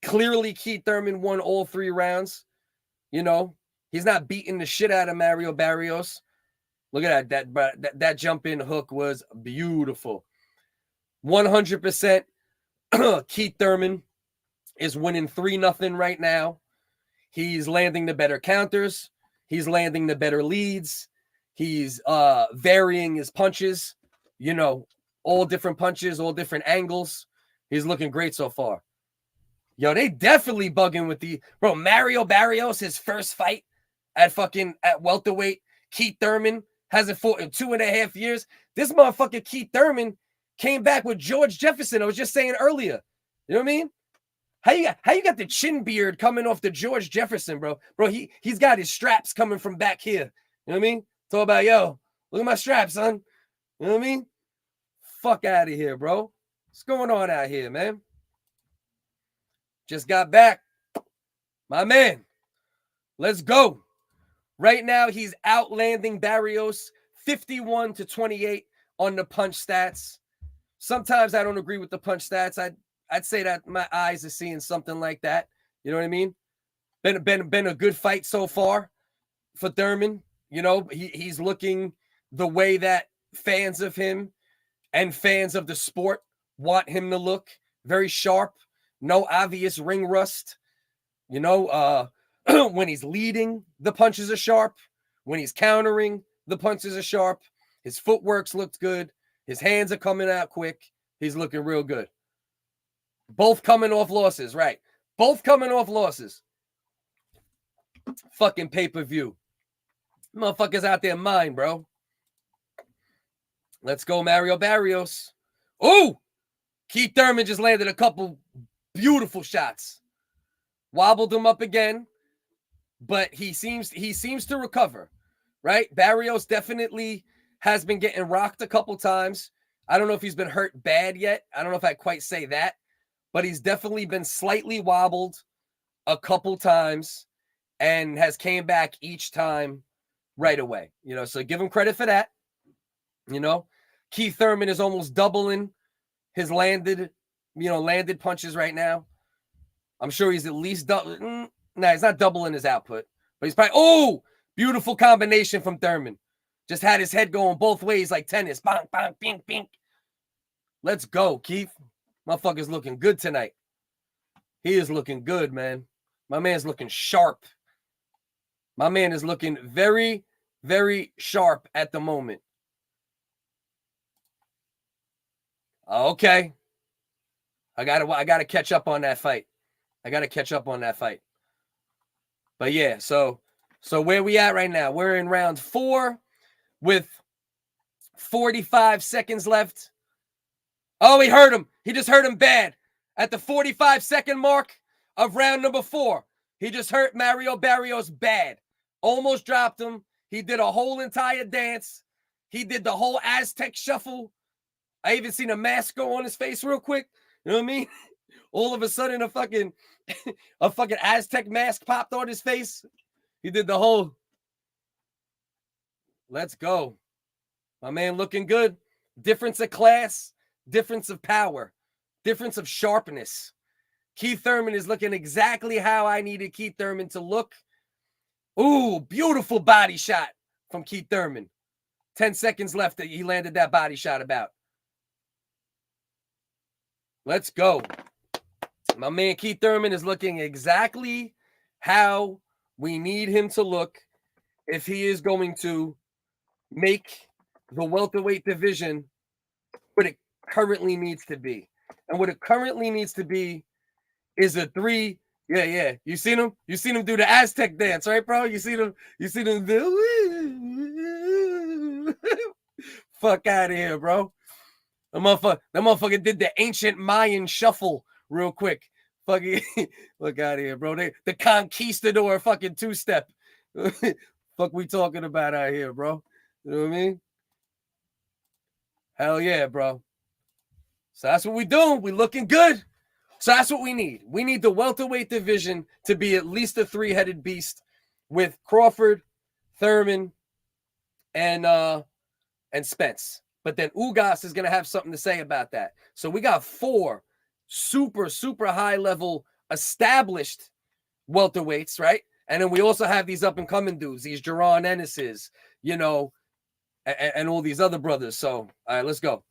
Clearly, Keith Thurman won all 3 rounds. He's not beating the shit out of Mario Barrios. Look at that. That jump-in hook was beautiful. 100% Keith Thurman is winning 3-0 right now. He's landing the better counters. He's landing the better leads. He's varying his punches, you know, all different punches, all different angles. He's looking great so far. Yo, they definitely bugging with the bro. Mario Barrios, his first fight at welterweight. Keith Thurman hasn't fought in 2.5 years. This motherfucker Keith Thurman came back with George Jefferson. I was just saying earlier. You know what I mean? How you got the chin beard coming off the George Jefferson, bro? Bro, he's got his straps coming from back here. You know what I mean? Talk about, yo, look at my straps, son. You know what I mean? Fuck out of here, bro. What's going on out here, man? Just got back. My man. Let's go. Right now, he's outlanding Barrios 51-28 on the punch stats. Sometimes I don't agree with the punch stats. I'd say that my eyes are seeing something like that. You know what I mean? Been a good fight so far for Thurman. You know, he's looking the way that fans of him and fans of the sport want him to look. Very sharp. No obvious ring rust. You know, when he's leading, the punches are sharp. When he's countering, the punches are sharp. His footwork's looked good. His hands are coming out quick. He's looking real good. Both coming off losses, right? Both coming off losses. Fucking pay-per-view. Motherfuckers out there mine, bro. Let's go, Mario Barrios. Ooh! Keith Thurman just landed a couple beautiful shots. Wobbled him up again, but he seems to recover, right? Barrios definitely has been getting rocked a couple times. I don't know if he's been hurt bad yet. I don't know if I'd quite say that, but he's definitely been slightly wobbled a couple times and has came back each time right away. You know, so give him credit for that. You know, Keith Thurman is almost doubling his landed punches right now. I'm sure he's at least he's not doubling his output, but he's probably, oh, beautiful combination from Thurman. Just had his head going both ways like tennis. Bang, bang, bing, bing. Let's go, Keith. Motherfucker's looking good tonight. He is looking good, man. My man's looking sharp. My man is looking very, very sharp at the moment. Okay. I gotta catch up on that fight. But yeah, so where we at right now? We're in round 4 with 45 seconds left. Oh, he hurt him. He just hurt him bad. At the 45-second mark of round number 4, he just hurt Mario Barrios bad. Almost dropped him. He did a whole entire dance. He did the whole Aztec shuffle. I even seen a mask go on his face real quick. You know what I mean? All of a sudden, a fucking Aztec mask popped on his face. He did the whole. Let's go. My man looking good. Difference of class, difference of power, difference of sharpness. Keith Thurman is looking exactly how I needed Keith Thurman to look. Ooh, beautiful body shot from Keith Thurman. 10 seconds left that he landed that body shot about. Let's go. My man Keith Thurman is looking exactly how we need him to look if he is going to make the welterweight division what it currently needs to be. And what it currently needs to be is a 3. Yeah. You seen him? You seen him do the Aztec dance, right, bro? You seen him do fuck out of here, bro. The motherfucker did the ancient Mayan shuffle real quick. Fucking look out of here, bro. The conquistador fucking 2-step. Fuck we talking about out here, bro. You know what I mean? Hell yeah, bro. So that's what we doing. We looking good. So that's what we need. We need the welterweight division to be at least a 3-headed beast with Crawford, Thurman, and Spence. But then Ugas is going to have something to say about that. So we got 4 super, super high level established welterweights, right? And then we also have these up and coming dudes, these Jaron Ennis's, you know, and all these other brothers. So, all right, let's go.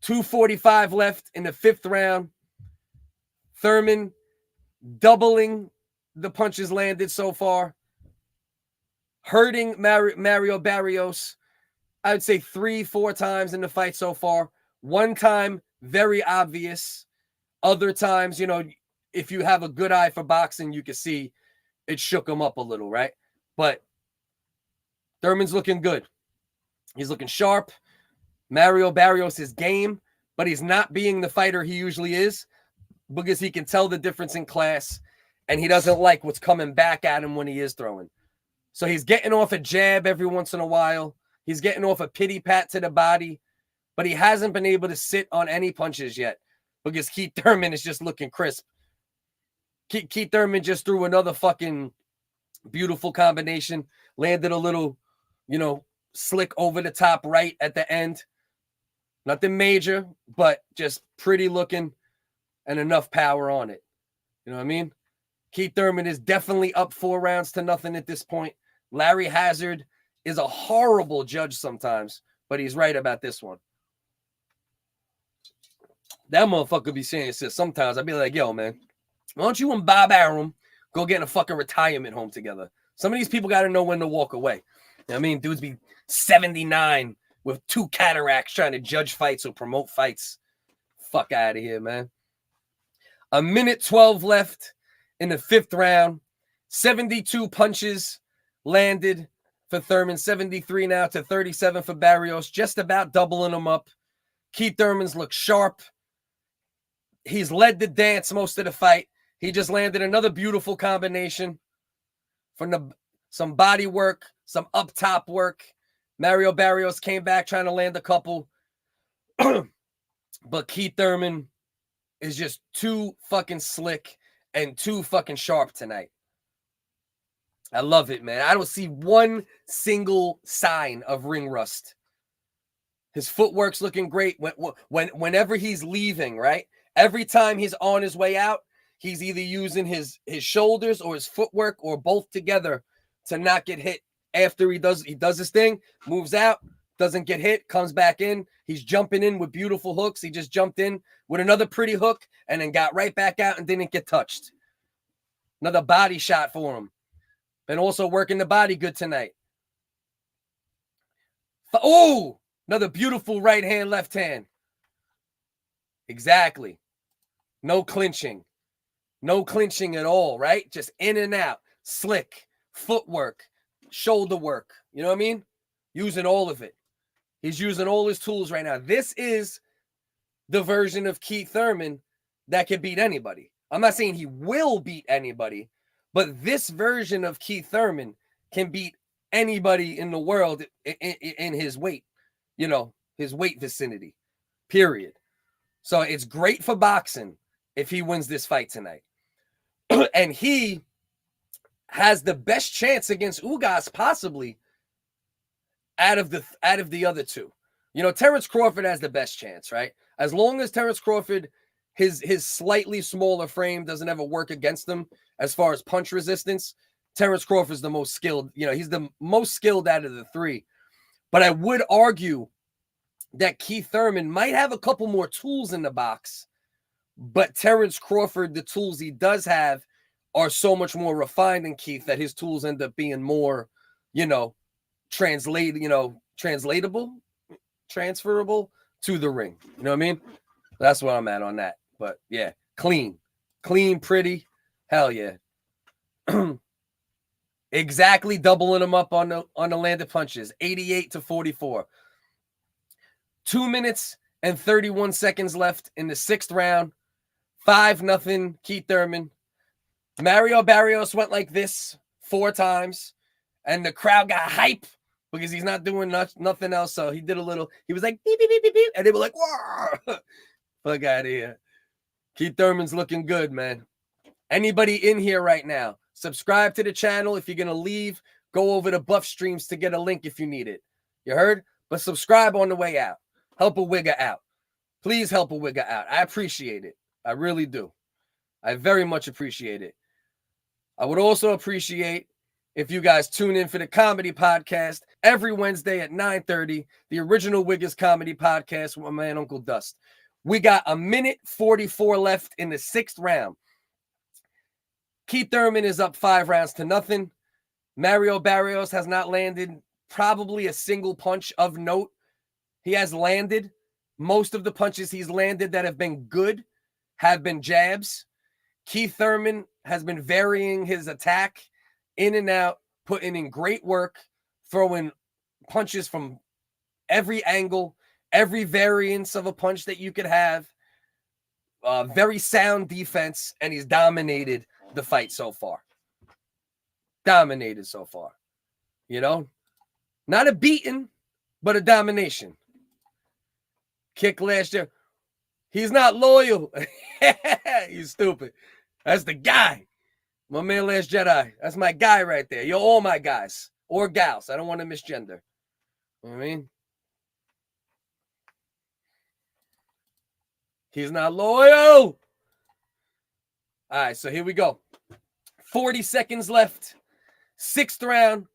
2:45 left in the 5th round. Thurman doubling the punches landed so far, hurting Mario Barrios, I would say 3-4 times in the fight so far. One time, very obvious. Other times, you know, if you have a good eye for boxing, you can see it shook him up a little, right? But Thurman's looking good. He's looking sharp. Mario Barrios is game, but he's not being the fighter he usually is because he can tell the difference in class, and he doesn't like what's coming back at him when he is throwing. So he's getting off a jab every once in a while. He's getting off a pity pat to the body, but he hasn't been able to sit on any punches yet because Keith Thurman is just looking crisp. Keith Thurman just threw another fucking beautiful combination, landed a little, you know, slick over the top right at the end. Nothing major, but just pretty looking and enough power on it. You know what I mean? Keith Thurman is definitely up 4 rounds to nothing at this point. Larry Hazard is a horrible judge sometimes, but he's right about this one. That motherfucker be saying shit sometimes. I'd be like, yo, man, why don't you and Bob Arum go get in a fucking retirement home together? Some of these people got to know when to walk away. You know what I mean? Dudes be 79 with 2 cataracts trying to judge fights or promote fights. Fuck out of here, man. 1:12 left in the 5th round. 72 punches landed for Thurman. 73 now to 37 for Barrios. Just about doubling them up. Keith Thurman's look sharp. He's led the dance most of the fight. He just landed another beautiful combination from some body work, some up top work. Mario Barrios came back trying to land a couple. But Keith Thurman is just too fucking slick and too fucking sharp tonight. I love it, man. I don't see one single sign of ring rust. His footwork's looking great. Whenever he's leaving, right? Every time he's on his way out, he's either using his shoulders or his footwork or both together to not get hit. After he does his thing, moves out, doesn't get hit, comes back in. He's jumping in with beautiful hooks. He just jumped in with another pretty hook and then got right back out and didn't get touched. Another body shot for him. Been also working the body good tonight. Oh, another beautiful right hand, left hand. Exactly. No clinching. No clinching at all, right? Just in and out. Slick. Footwork. Shoulder work. You know what I mean? Using all of it. He's using all his tools right now. This is the version of Keith Thurman that can beat anybody. I'm not saying he will beat anybody, but this version of Keith Thurman can beat anybody in the world in his weight, you know, his weight vicinity, period. So it's great for boxing if he wins this fight tonight. And he has the best chance against Ugas possibly out of the other two. You know, Terrence Crawford has the best chance, right? As long as Terrence Crawford, his slightly smaller frame doesn't ever work against him as far as punch resistance, Terrence Crawford's the most skilled. You know, he's the most skilled out of the three. But I would argue that Keith Thurman might have a couple more tools in the box, but Terrence Crawford, the tools he does have are so much more refined than Keith that his tools end up being more, you know, transferable to the ring. You know what I mean? That's where I'm at on that. But yeah, clean, pretty. Hell yeah. Exactly doubling them up on the landed punches. 88 to 44. 2 minutes and 31 seconds left in the 6th round. 5-0 Keith Thurman. Mario Barrios went like this 4 times, and the crowd got hype because he's not doing nothing else. So he did a little, he was like, beep, beep, beep, beep, beep, and they were like, whoa. Fuck out of here. Keith Thurman's looking good, man. Anybody in here right now, subscribe to the channel. If you're going to leave, go over to Buff Streams to get a link if you need it. You heard? But subscribe on the way out. Help a wigger out. Please help a wigger out. I appreciate it. I really do. I very much appreciate it. I would also appreciate if you guys tune in for the comedy podcast every Wednesday at 9:30, the original Wiggers comedy podcast with my man Uncle Dust. We got a minute 44 left in the 6th round. Keith Thurman is up 5 rounds to nothing. Mario Barrios has not landed probably a single punch of note. He has landed. Most of the punches he's landed that have been good have been jabs. Keith Thurman has been varying his attack in and out, putting in great work, throwing punches from every angle, every variance of a punch that you could have. Very sound defense, and he's dominated the fight so far. Dominated so far. You know? Not a beating, but a domination. Kick last year. He's not loyal. You stupid. That's the guy. My man Last Jedi. That's my guy right there. You're all my guys. Or gals. I don't want to misgender. You know what I mean? He's not loyal. All right, so here we go. 40 seconds left. 6th round.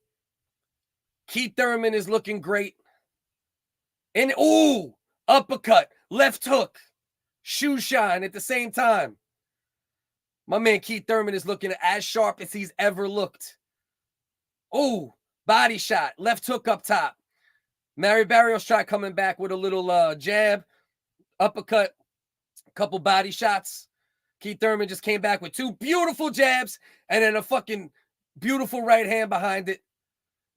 Keith Thurman is looking great. And, ooh, uppercut, left hook, shoe shine at the same time. My man Keith Thurman is looking as sharp as he's ever looked. Ooh, body shot, left hook up top. Mario Barrios tried coming back with a little jab, uppercut, couple body shots. Keith Thurman just came back with 2 beautiful jabs and then a fucking beautiful right hand behind it.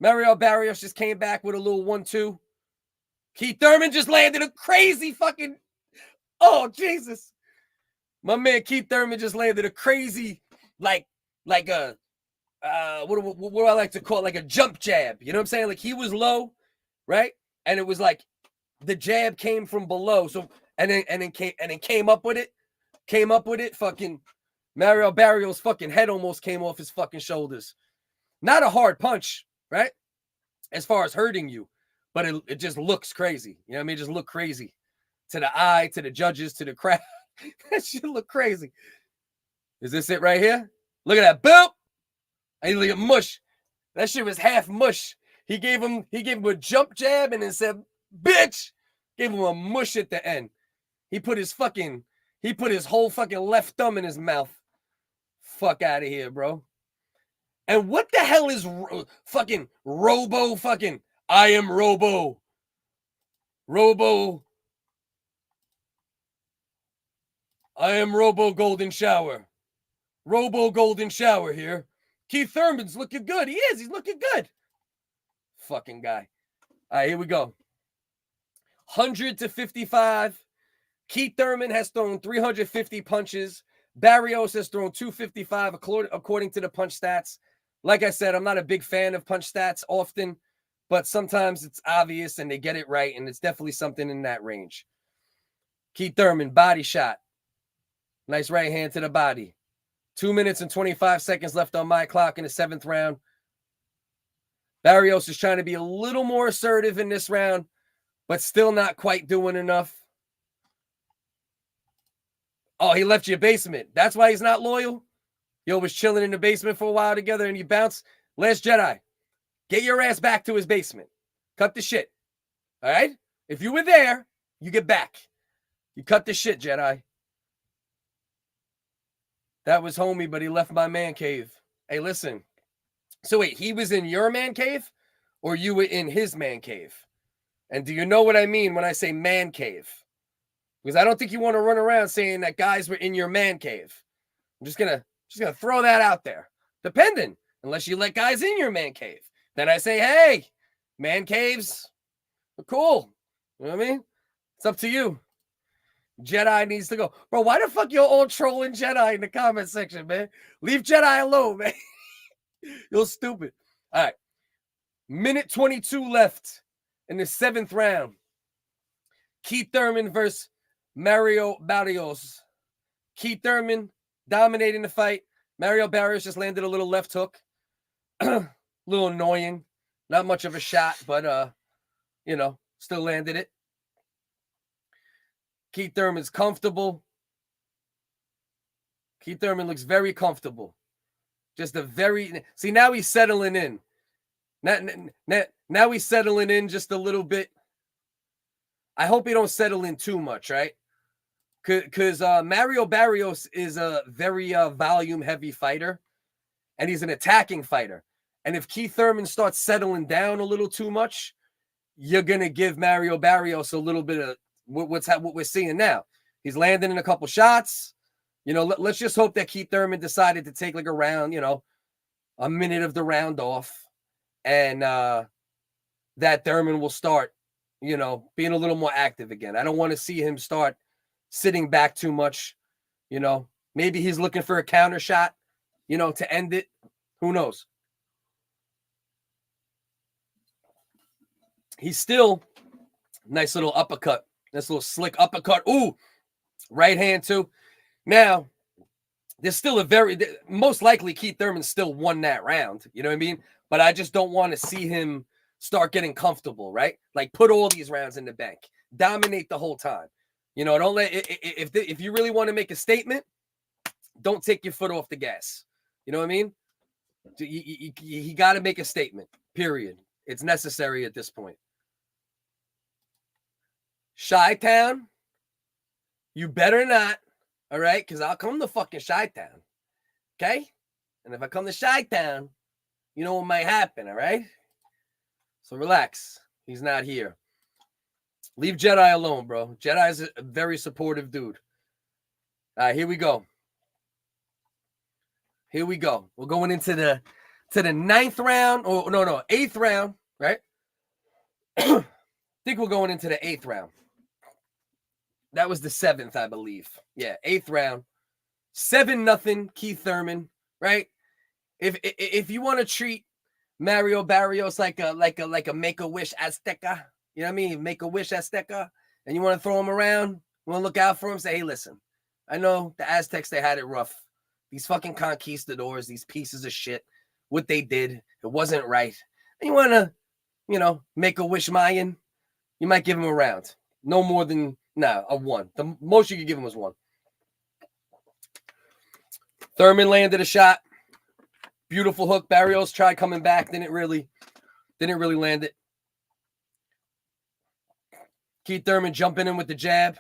Mario Barrios just came back with a little 1-2. Keith Thurman just landed a crazy fucking... Oh, Jesus. My man Keith Thurman just landed a crazy, like a... what do I like to call it? Like a jump jab. You know what I'm saying? Like he was low, right? And it was like the jab came from below. So and then came up with it. Came up with it. Fucking Mario Barrios' fucking head almost came off his fucking shoulders. Not a hard punch, right? As far as hurting you, but it just looks crazy. You know what I mean? It just look crazy to the eye, to the judges, to the crowd. That shit look crazy. Is this it right here? Look at that. Boop. And look at mush. That shit was half mush. He gave him a jump jab and then said, bitch. Gave him a mush at the end. He put his whole fucking left thumb in his mouth. Fuck out of here, bro. And what the hell is fucking Robo fucking I am Robo. Robo. I am Robo Golden Shower. Robo Golden Shower here. Keith Thurman's looking good. He is. He's looking good. Fucking guy. All right, here we go. 100-55. Keith Thurman has thrown 350 punches. Barrios has thrown 255 according to the punch stats. Like I said, I'm not a big fan of punch stats often, but sometimes it's obvious and they get it right, and it's definitely something in that range. Keith Thurman, body shot. Nice right hand to the body. 2 minutes and 25 seconds left on my clock in the 7th round. Barrios is trying to be a little more assertive in this round, but still not quite doing enough. Oh, he left your basement. That's why he's not loyal? Yo was chilling in the basement for a while together and you bounce. Last Jedi, get your ass back to his basement. Cut the shit. All right? If you were there, you get back. You cut the shit, Jedi. That was homie, but he left my man cave. Hey, listen. So wait, he was in your man cave or you were in his man cave? And do you know what I mean when I say man cave? Because I don't think you want to run around saying that guys were in your man cave. I'm just gonna throw that out there. Depending, unless you let guys in your man cave. Then I say, hey, man caves are cool. You know what I mean? It's up to you. Jedi needs to go. Bro, why the fuck you're all trolling Jedi in the comment section, man? Leave Jedi alone, man. You're stupid. All right. Minute 22 left in the 7th round. Keith Thurman versus Mario Barrios. Keith Thurman dominating the fight. Mario Barrios just landed a little left hook. A little annoying. Not much of a shot, but, still landed it. Keith Thurman's comfortable. Keith Thurman looks very comfortable. Just a very... See, now he's settling in. Now he's settling in just a little bit. I hope he don't settle in too much, right? Because Mario Barrios is a very volume-heavy fighter, and he's an attacking fighter. And if Keith Thurman starts settling down a little too much, you're going to give Mario Barrios a little bit of what we're seeing now. He's landing in a couple shots. You know, let's just hope that Keith Thurman decided to take like a round, you know, a minute of the round off, and that Thurman will start, you know, being a little more active again. I don't want to see him start sitting back too much. You know, maybe he's looking for a counter shot, you know, to end it. Who knows? He's still nice little uppercut. This little slick uppercut. Ooh, right hand too. Now, there's still a very, most likely Keith Thurman still won that round. You know what I mean? But I just don't want to see him start getting comfortable, right? Like put all these rounds in the bank. Dominate the whole time. You know, don't let, if you really want to make a statement, don't take your foot off the gas. You know what I mean? He got to make a statement, period. It's necessary at this point. Chi-Town, you better not, all right? Because I'll come to fucking Chi-Town, okay? And if I come to Chi-Town, you know what might happen, all right? So relax. He's not here. Leave Jedi alone, bro. Jedi's a very supportive dude. All right, here we go. Here we go. We're going into the ninth round. Or no, 8th round, right? I think we're going into the 8th round. That was the 7th, I believe. Yeah, 8th round. 7-0 Keith Thurman, right? If you want to treat Mario Barrios like a Make-A-Wish Azteca, you know what I mean? Make-A-Wish Azteca, and you want to throw him around, you want to look out for him, say, hey, listen, I know the Aztecs, they had it rough. These fucking conquistadors, these pieces of shit, what they did, it wasn't right. And you want to, you know, make a wish Mayan, you might give him a round. No more than, a 1. The most you could give him was 1. Thurman landed a shot. Beautiful hook. Barrios tried coming back. Didn't really land it. Keith Thurman jumping in with the jab.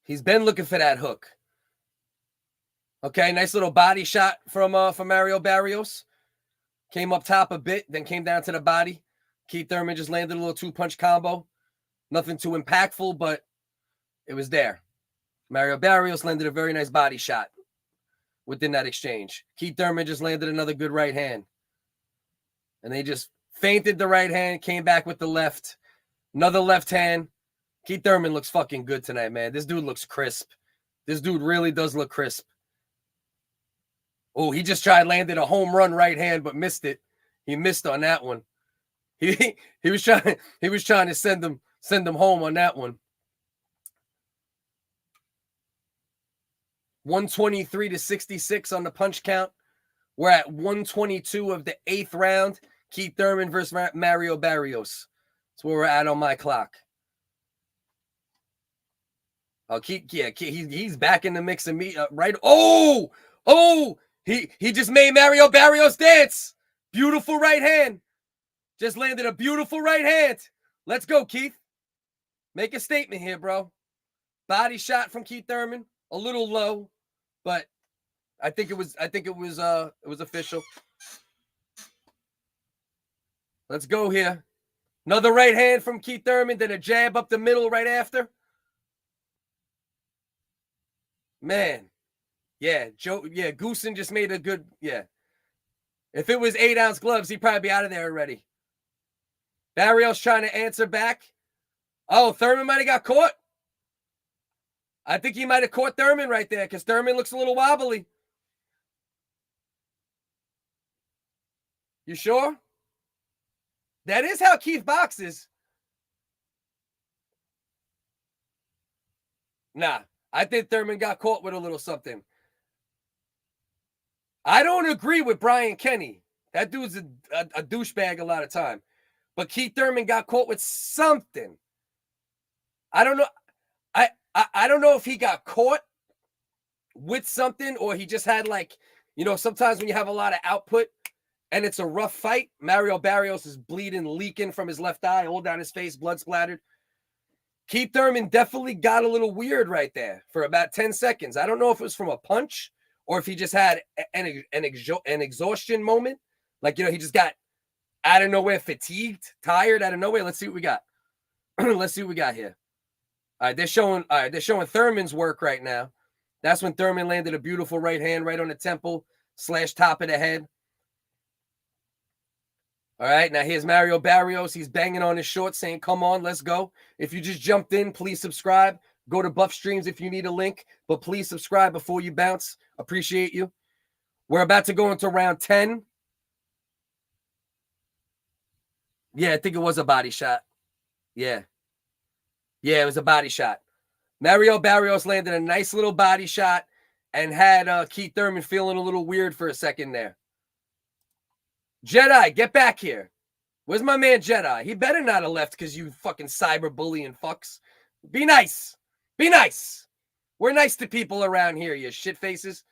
He's been looking for that hook. Okay, nice little body shot from Mario Barrios. Came up top a bit, then came down to the body. Keith Thurman just landed a little 2-punch combo. Nothing too impactful, but it was there. Mario Barrios landed a very nice body shot within that exchange. Keith Thurman just landed another good right hand. And they just feinted the right hand, came back with the left. Another left hand. Keith Thurman looks fucking good tonight, man. This dude looks crisp. This dude really does look crisp. Oh, he just landed a home run right hand, but missed it. He missed on that one. He was trying to send them home on that one. 123-66 on the punch count. We're at 122 of the 8th round. Keith Thurman versus Mario Barrios. That's where we're at on my clock. Oh, he's back in the mix of me, right? Oh, he just made Mario Barrios dance. Beautiful right hand. Just landed a beautiful right hand. Let's go, Keith. Make a statement here, bro. Body shot from Keith Thurman, a little low, but I think it was official. Let's go here. Another right hand from Keith Thurman, then a jab up the middle right after. Man. Yeah, Goosen just made a good, yeah. If it was 8-ounce gloves, he'd probably be out of there already. Barrios trying to answer back. Oh, Thurman might have got caught. I think he might have caught Thurman right there because Thurman looks a little wobbly. You sure? That is how Keith boxes. Nah, I think Thurman got caught with a little something. I don't agree with Brian Kenny. That dude's a douchebag a lot of time. But Keith Thurman got caught with something. I don't know. I don't know if he got caught with something or he just had like, you know, sometimes when you have a lot of output and it's a rough fight, Mario Barrios is bleeding, leaking from his left eye, all down his face, blood splattered. Keith Thurman definitely got a little weird right there for about 10 seconds. I don't know if it was from a punch or if he just had an exhaustion moment. Like, he just got out of nowhere fatigued, tired out of nowhere. Let's see what we got. Let's see what we got here. All right, they're showing Thurman's work right now. That's when Thurman landed a beautiful right hand right on the temple / top of the head. All right, now here's Mario Barrios. He's banging on his shorts saying, come on, let's go. If you just jumped in, please subscribe. Go to Buff Streams if you need a link, but please subscribe before you bounce. Appreciate you. We're about to go into round 10. Yeah, I think it was a body shot. Yeah, it was a body shot. Mario Barrios landed a nice little body shot and had Keith Thurman feeling a little weird for a second there. Jedi, get back here. Where's my man Jedi? He better not have left because you fucking cyberbullying fucks. Be nice. Be nice. We're nice to people around here, you shit faces.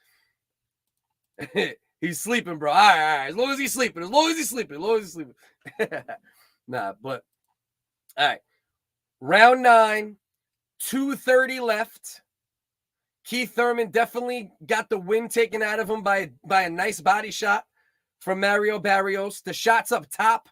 He's sleeping, bro. All right. As long as he's sleeping. Nah, but all right. Round 9, 2:30 left. Keith Thurman definitely got the wind taken out of him by a nice body shot from Mario Barrios. The shots up top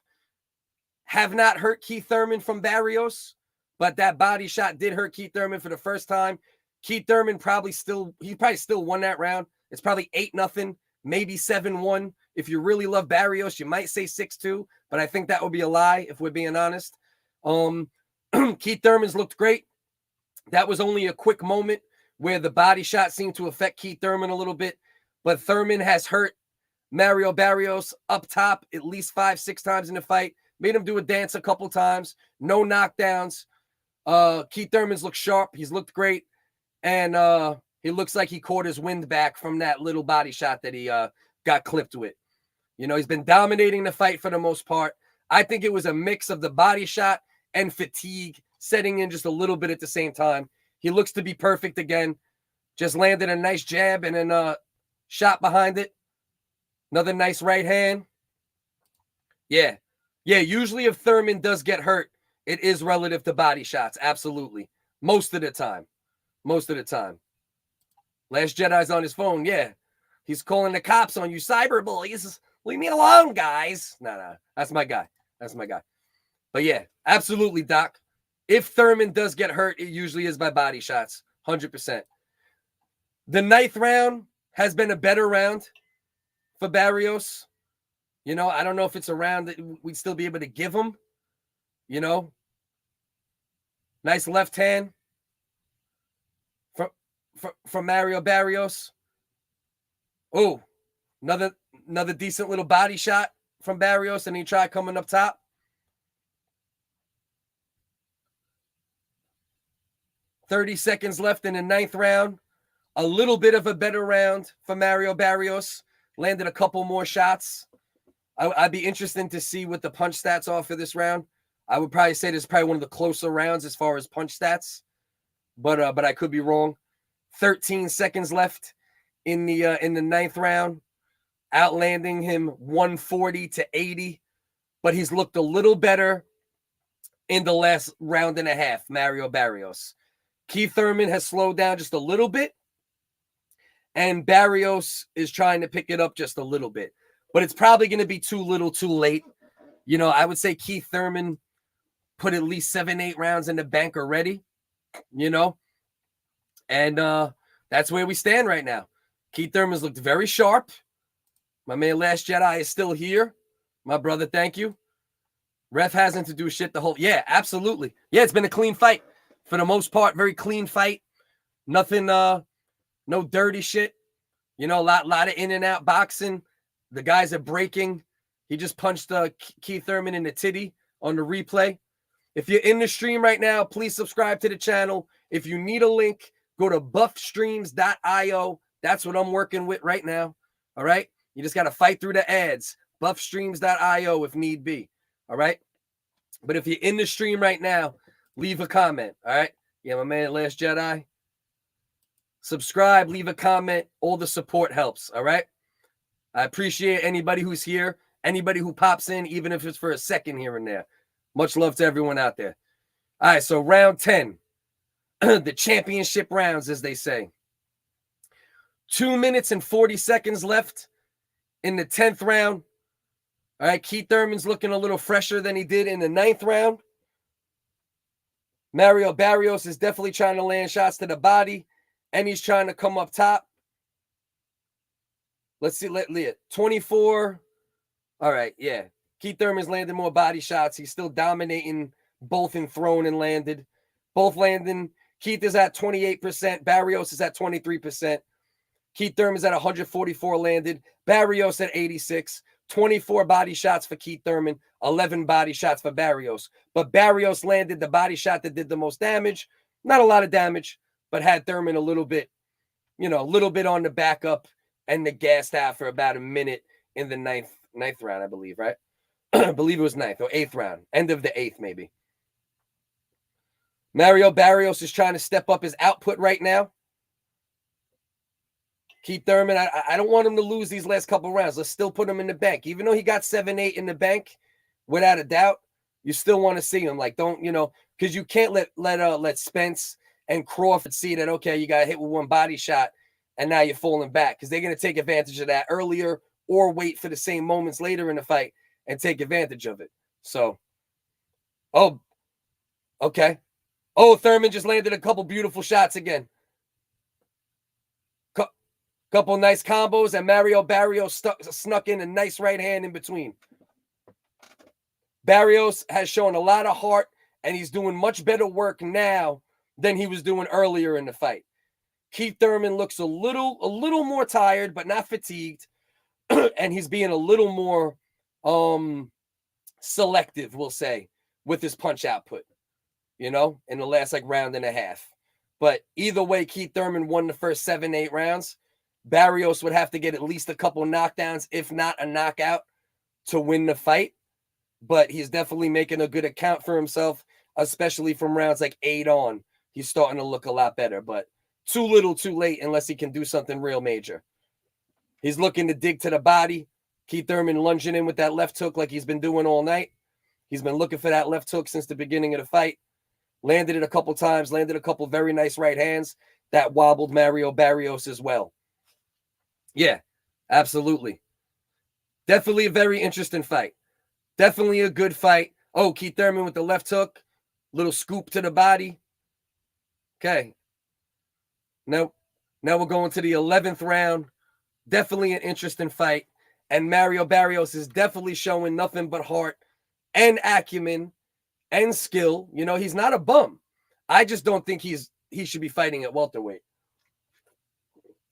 have not hurt Keith Thurman from Barrios, but that body shot did hurt Keith Thurman for the first time. Keith Thurman probably still won that round. It's probably 8-0, maybe 7-1. If you really love Barrios, you might say 6-2, but I think that would be a lie if we're being honest. Keith Thurman's looked great. That was only a quick moment where the body shot seemed to affect Keith Thurman a little bit, but Thurman has hurt Mario Barrios up top at least 5-6 times in the fight. Made him do a dance a couple times. No knockdowns. Keith Thurman's looked sharp. He's looked great. And he looks like he caught his wind back from that little body shot that he got clipped with. He's been dominating the fight for the most part. I think it was a mix of the body shot and fatigue setting in just a little bit at the same time. He looks to be perfect again. Just landed a nice jab and then shot behind it. Another nice right hand. Yeah, usually if Thurman does get hurt, it is relative to body shots. Absolutely. Most of the time. Last Jedi's on his phone. Yeah. He's calling the cops on you cyberbullies. Leave me alone, guys. No. That's my guy. But yeah, absolutely, Doc. If Thurman does get hurt, it usually is by body shots. 100%. The 9th round has been a better round for Barrios. I don't know if it's a round that we'd still be able to give him. Nice left hand from Mario Barrios. Oh, another decent little body shot from Barrios, and he tried coming up top. $30 seconds left in the 9th round. A little bit of a better round for Mario Barrios. Landed a couple more shots. I'd be interested to see what the punch stats are for this round. I would probably say this is probably one of the closer rounds as far as punch stats, but I could be wrong. 13 seconds left in the 9th round, outlanding him 140-80, but he's looked a little better in the last round and a half. Mario Barrios. Keith Thurman has slowed down just a little bit, and Barrios is trying to pick it up just a little bit. But it's probably going to be too little, too late. I would say Keith Thurman put at least 7-8 rounds in the bank already, and that's where we stand right now. Keith Thurman's looked very sharp. My man Last Jedi is still here. My brother, thank you. Ref hasn't to do shit the whole... Yeah, absolutely. Yeah, it's been a clean fight. For the most part, very clean fight. Nothing, no dirty shit. A lot of in and out boxing. The guys are breaking. He just punched Keith Thurman in the titty on the replay. If you're in the stream right now, please subscribe to the channel. If you need a link, go to buffstreams.io. That's what I'm working with right now. All right? You just got to fight through the ads. Buffstreams.io if need be. All right? But if you're in the stream right now, leave a comment. All right? Yeah, my man Last Jedi. Subscribe, leave a comment. All the support helps. All right? I appreciate anybody who's here, anybody who pops in, even if it's for a second here and there. Much love to everyone out there. All right, so round 10, the championship rounds, as they say. 2 minutes and 40 seconds left in the 10th round. All right, Keith Thurman's looking a little fresher than he did in the 9th round. Mario Barrios is definitely trying to land shots to the body, and he's trying to come up top. Let's see, let Leah. 24. All right, yeah. Keith Thurman's landing more body shots. He's still dominating both in thrown and landed. Both landing. Keith is at 28%. Barrios is at 23%. Keith Thurman's at 144 landed. Barrios at 86. 24 body shots for Keith Thurman. 11 body shots for Barrios. But Barrios landed the body shot that did the most damage. Not a lot of damage, but had Thurman a little bit, a little bit on the backup and the gassed out for about a minute in the ninth round, I believe, right? I believe it was 9th or 8th round. End of the 8th, maybe. Mario Barrios is trying to step up his output right now. Keith Thurman, I don't want him to lose these last couple rounds. Let's still put him in the bank. Even though he got 7-8 in the bank, without a doubt, you still want to see him. Like, don't, because you can't let Spence and Crawford see that, okay, you got hit with one body shot and now you're falling back, because they're going to take advantage of that earlier or wait for the same moments later in the fight and take advantage of it. So, oh, okay. Oh, Thurman just landed a couple beautiful shots again. Couple nice combos, and Mario Barrios snuck in a nice right hand in between. Barrios has shown a lot of heart, and he's doing much better work now than he was doing earlier in the fight. Keith Thurman looks a little more tired, but not fatigued, and he's being a little more selective, we'll say, with his punch output, in the last round and a half. But either way, Keith Thurman won the first 7-8 rounds. Barrios would have to get at least a couple knockdowns, if not a knockout, to win the fight. But he's definitely making a good account for himself, especially from rounds 8 on. He's starting to look a lot better, but too little, too late, unless he can do something real major. He's looking to dig to the body. Keith Thurman lunging in with that left hook like he's been doing all night. He's been looking for that left hook since the beginning of the fight. Landed it a couple times, landed a couple very nice right hands that wobbled Mario Barrios as well. Yeah, absolutely. Definitely a very interesting fight. Definitely a good fight. Oh, Keith Thurman with the left hook. Little scoop to the body. Okay. Now we're going to the 11th round. Definitely an interesting fight. And Mario Barrios is definitely showing nothing but heart and acumen and skill. He's not a bum. I just don't think he should be fighting at welterweight.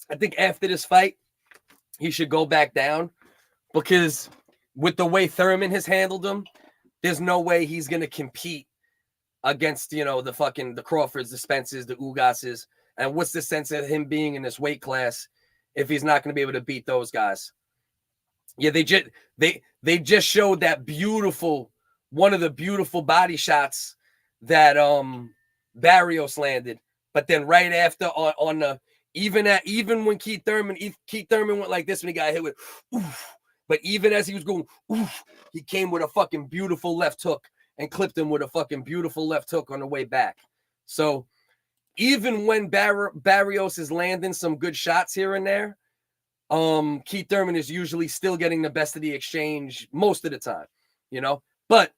I think after this fight, he should go back down, because with the way Thurman has handled him, there's no way he's going to compete against, the Crawfords, the Spencers, the Ugases. And what's the sense of him being in this weight class if he's not going to be able to beat those guys? Yeah, they just showed that one of the beautiful body shots that Barrios landed, but then right after on the even when Keith Thurman went like this when he got hit with oof, but even as he was going oof, he came with a fucking beautiful left hook and clipped him with a fucking beautiful left hook on the way back. So even when Barrios is landing some good shots here and there, Keith Thurman is usually still getting the best of the exchange most of the time, But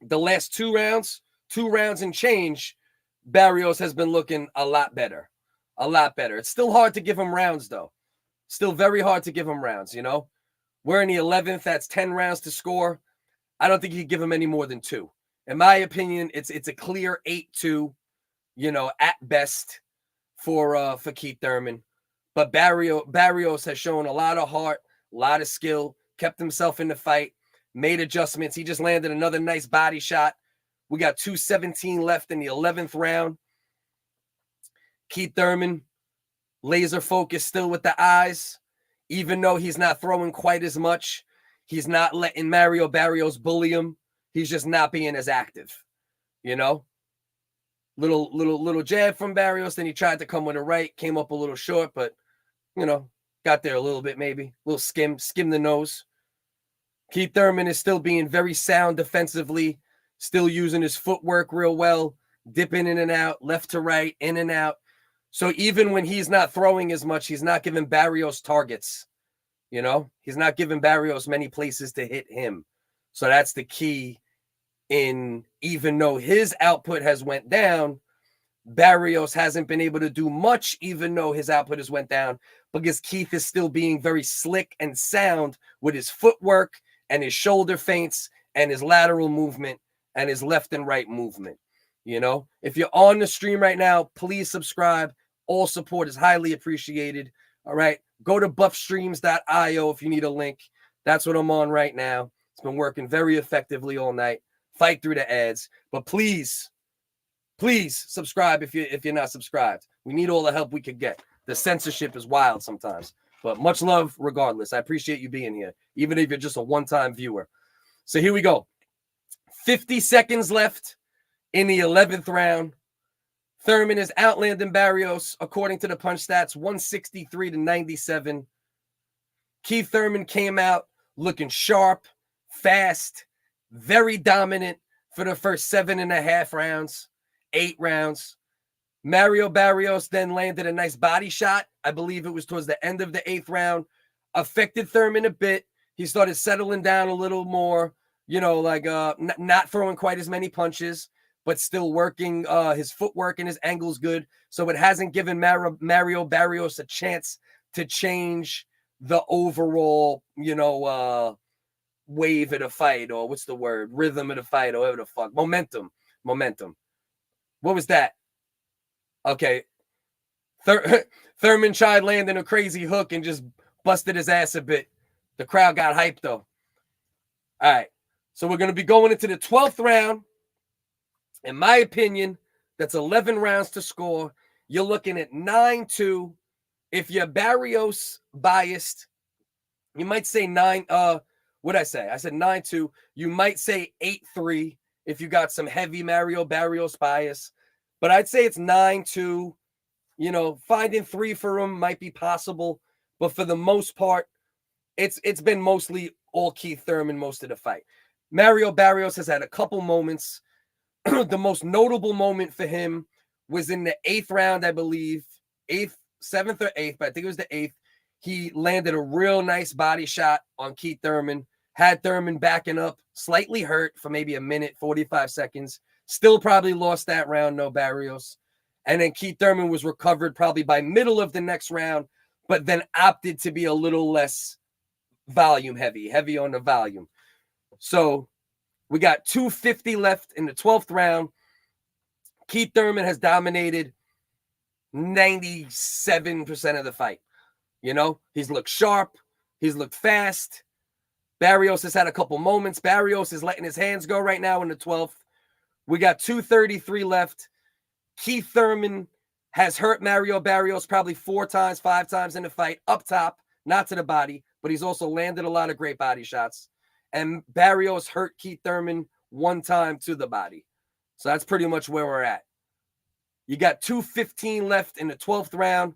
the last 2 rounds and change, Barrios has been looking a lot better. A lot better. It's still hard to give him rounds, though. Still very hard to give him rounds, We're in the 11th. That's 10 rounds to score. I don't think you can give him any more than 2. In my opinion, it's a clear 8-2, at best for Keith Thurman. But Barrios has shown a lot of heart, a lot of skill, kept himself in the fight, made adjustments. He just landed another nice body shot. We got 2:17 left in the 11th round. Keith Thurman, laser focused still with the eyes. Even though he's not throwing quite as much, he's not letting Mario Barrios bully him. He's just not being as active, Little jab from Barrios. Then he tried to come with a right, came up a little short, but got there a little bit maybe. A little skim the nose. Keith Thurman is still being very sound defensively, still using his footwork real well, dipping in and out, left to right, in and out. So even when he's not throwing as much, he's not giving Barrios targets. You know, he's not giving Barrios many places to hit him. So that's the key. In even though his output has went down, Barrios hasn't been able to do much, even though his output has went down, because Keith is still being very slick and sound with his footwork and his shoulder feints and his lateral movement and his left and right movement. You know, if you're on the stream right now, please subscribe. All support is highly appreciated. All right. Go to buffstreams.io if you need a link. That's what I'm on right now. It's been working very effectively all night. Fight through the ads. But please subscribe if you're not subscribed. We need all the help we could get. The censorship is wild sometimes. But much love regardless. I appreciate you being here, even if you're just a one-time viewer. So here we go. 50 seconds left in the 11th round. Thurman is outlanding Barrios, according to the punch stats, 163-97. Keith Thurman came out looking sharp, fast, very dominant for the first 7.5 rounds, 8 rounds. Mario Barrios then landed a nice body shot. I believe it was towards the end of the 8th round. Affected Thurman a bit. He started settling down a little more, you know, like not throwing quite as many punches, but still working his footwork and his angles good. So it hasn't given Mario Barrios a chance to change the overall, you know, wave of the fight, or what's the word? Rhythm of the fight, or whatever the fuck. Momentum. What was that? Okay. Thurman tried landing a crazy hook and just busted his ass a bit. The crowd got hyped, though. All right. So we're going to be going into the 12th round. In my opinion, that's 11 rounds to score. You're looking at 9-2. If you're Barrios biased, you might say 9. What'd I say? I said 9-2. You might say 8-3 if you got some heavy Mario Barrios bias. But I'd say it's 9-2. You know, finding 3 for him might be possible. But for the most part, it's been mostly all Keith Thurman most of the fight. Mario Barrios has had a couple moments. The most notable moment for him was in the 8th round, I believe. 7th or 8th, but I think it was the 8th. He landed a real nice body shot on Keith Thurman. Had Thurman backing up, slightly hurt for maybe a minute, 45 seconds. Still probably lost that round, no Barrios. And then Keith Thurman was recovered probably by middle of the next round, but then opted to be a little less volume heavy on the volume. So we got 2:50 left in the 12th round. Keith Thurman has dominated 97% of the fight. You know, he's looked sharp. He's looked fast. Barrios has had a couple moments. Barrios is letting his hands go right now in the 12th. We got 2:33 left. Keith Thurman has hurt Mario Barrios probably 4 times, 5 times in the fight, up top, not to the body, but he's also landed a lot of great body shots. And Barrios hurt Keith Thurman 1 time to the body. So that's pretty much where we're at. You got 2:15 left in the 12th round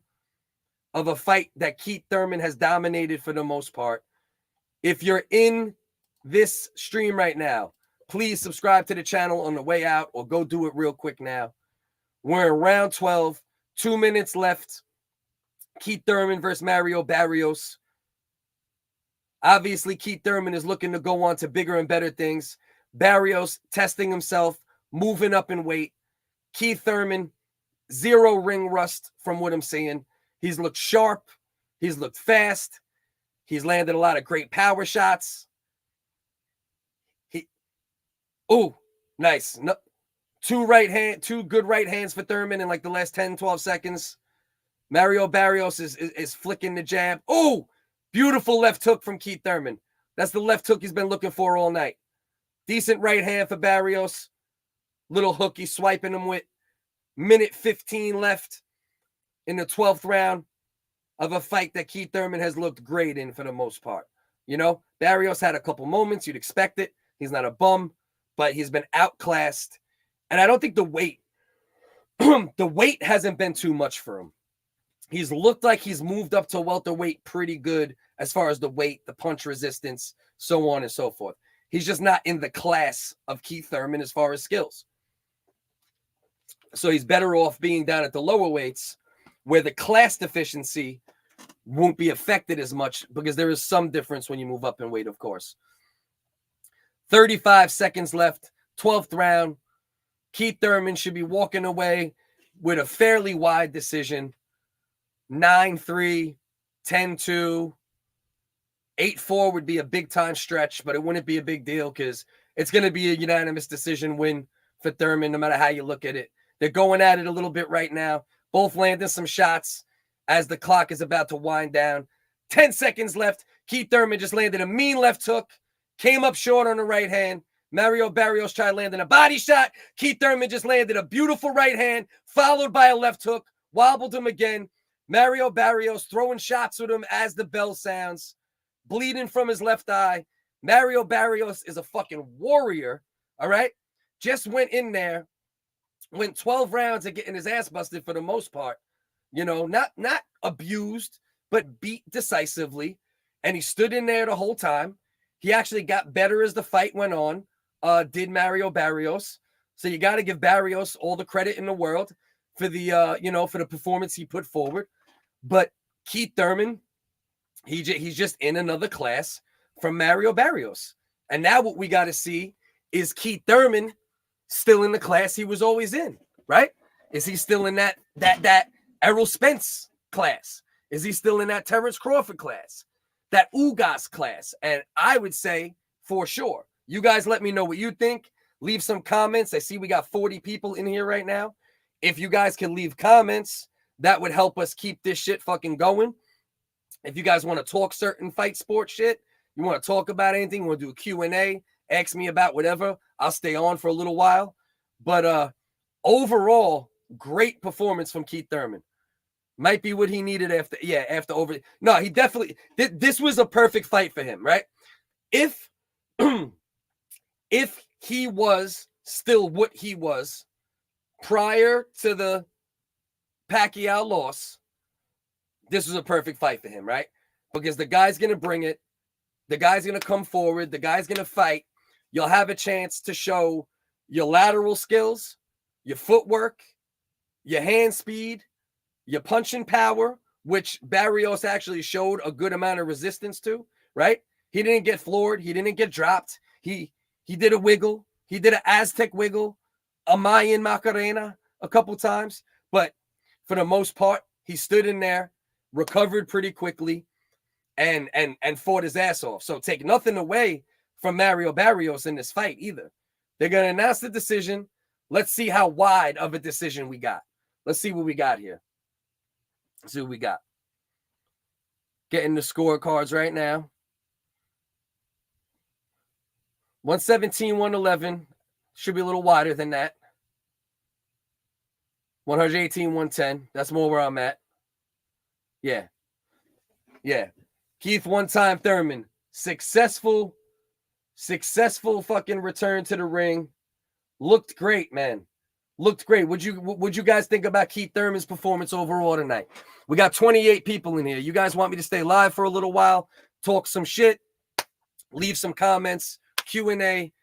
of a fight that Keith Thurman has dominated for the most part. If you're in this stream right now, please subscribe to the channel on the way out, or go do it real quick now. We're in round 12, 2 minutes left. Keith Thurman versus Mario Barrios. Obviously, Keith Thurman is looking to go on to bigger and better things. Barrios testing himself, moving up in weight. Keith Thurman, 0 ring rust from what I'm seeing. He's looked sharp. He's looked fast. He's landed a lot of great power shots. Nice. No, 2 good right hands for Thurman in like the last 10, 12 seconds. Mario Barrios is flicking the jab. Oh, beautiful left hook from Keith Thurman. That's the left hook he's been looking for all night. Decent right hand for Barrios. Little hook he's swiping him with. Minute 15 left in the 12th round of a fight that Keith Thurman has looked great in for the most part. You know, Barrios had a couple moments. You'd expect it. He's not a bum, but he's been outclassed. And I don't think the weight hasn't been too much for him. He's looked like he's moved up to welterweight pretty good as far as the weight, the punch resistance, so on and so forth. He's just not in the class of Keith Thurman as far as skills. So he's better off being down at the lower weights where the class deficiency won't be affected as much, because there is some difference when you move up in weight, of course. 35 seconds left, 12th round. Keith Thurman should be walking away with a fairly wide decision. 9-3, 10-2, 8-4 would be a big-time stretch, but it wouldn't be a big deal because it's going to be a unanimous decision win for Thurman, no matter how you look at it. They're going at it a little bit right now. Both landing some shots as the clock is about to wind down. 10 seconds left. Keith Thurman just landed a mean left hook. Came up short on the right hand. Mario Barrios tried landing a body shot. Keith Thurman just landed a beautiful right hand, followed by a left hook. Wobbled him again. Mario Barrios throwing shots with him as the bell sounds. Bleeding from his left eye. Mario Barrios is a fucking warrior, all right? Just went in there, went 12 rounds of getting his ass busted for the most part. You know, not abused, but beat decisively. And he stood in there the whole time. He actually got better as the fight went on, did Mario Barrios. So you got to give Barrios all the credit in the world for the, for the performance he put forward. But Keith Thurman, he's just in another class from Mario Barrios. And now what we got to see is Keith Thurman still in the class he was always in, right? Is he still in that Errol Spence class? Is he still in that Terrence Crawford class? That Ugas class? And I would say for sure. You guys let me know what you think. Leave some comments. I see we got 40 people in here right now. If you guys can leave comments, that would help us keep this shit fucking going. If you guys want to talk certain fight sport shit, you want to talk about anything, you want to do a Q&A, ask me about whatever, I'll stay on for a little while. But overall, great performance from Keith Thurman. Might be what he needed after over. No, he definitely, this was a perfect fight for him, right? If he was still what he was prior to the Pacquiao loss, this was a perfect fight for him, right? Because the guy's going to bring it. The guy's going to come forward. The guy's going to fight. You'll have a chance to show your lateral skills, your footwork, your hand speed, your punching power, which Barrios actually showed a good amount of resistance to, right? He didn't get floored. He didn't get dropped. He did a wiggle. He did an Aztec wiggle, a Mayan Macarena a couple times. But for the most part, he stood in there, recovered pretty quickly, and fought his ass off. So take nothing away from Mario Barrios in this fight either. They're going to announce the decision. Let's see how wide of a decision we got. Let's see what we got here. Let's see what we got. Getting the scorecards right now. 117, 111. Should be a little wider than that. 118, 110. That's more where I'm at. Yeah. Keith one-time Thurman. Successful fucking return to the ring. Looked great, man. Looked great. What'd you guys think about Keith Thurman's performance overall tonight? We got 28 people in here. You guys want me to stay live for a little while? Talk some shit? Leave some comments. Q&A.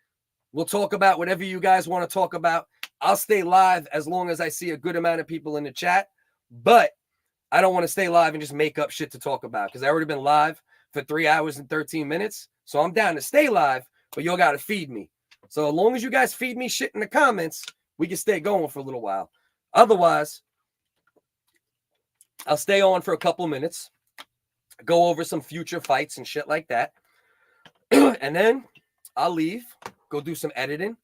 We'll talk about whatever you guys want to talk about. I'll stay live as long as I see a good amount of people in the chat. But I don't want to stay live and just make up shit to talk about because I already been live for 3 hours and 13 minutes. So I'm down to stay live, but y'all got to feed me. So as long as you guys feed me shit in the comments, we can stay going for a little while. Otherwise, I'll stay on for a couple minutes, go over some future fights and shit like that. And then I'll leave, go do some editing,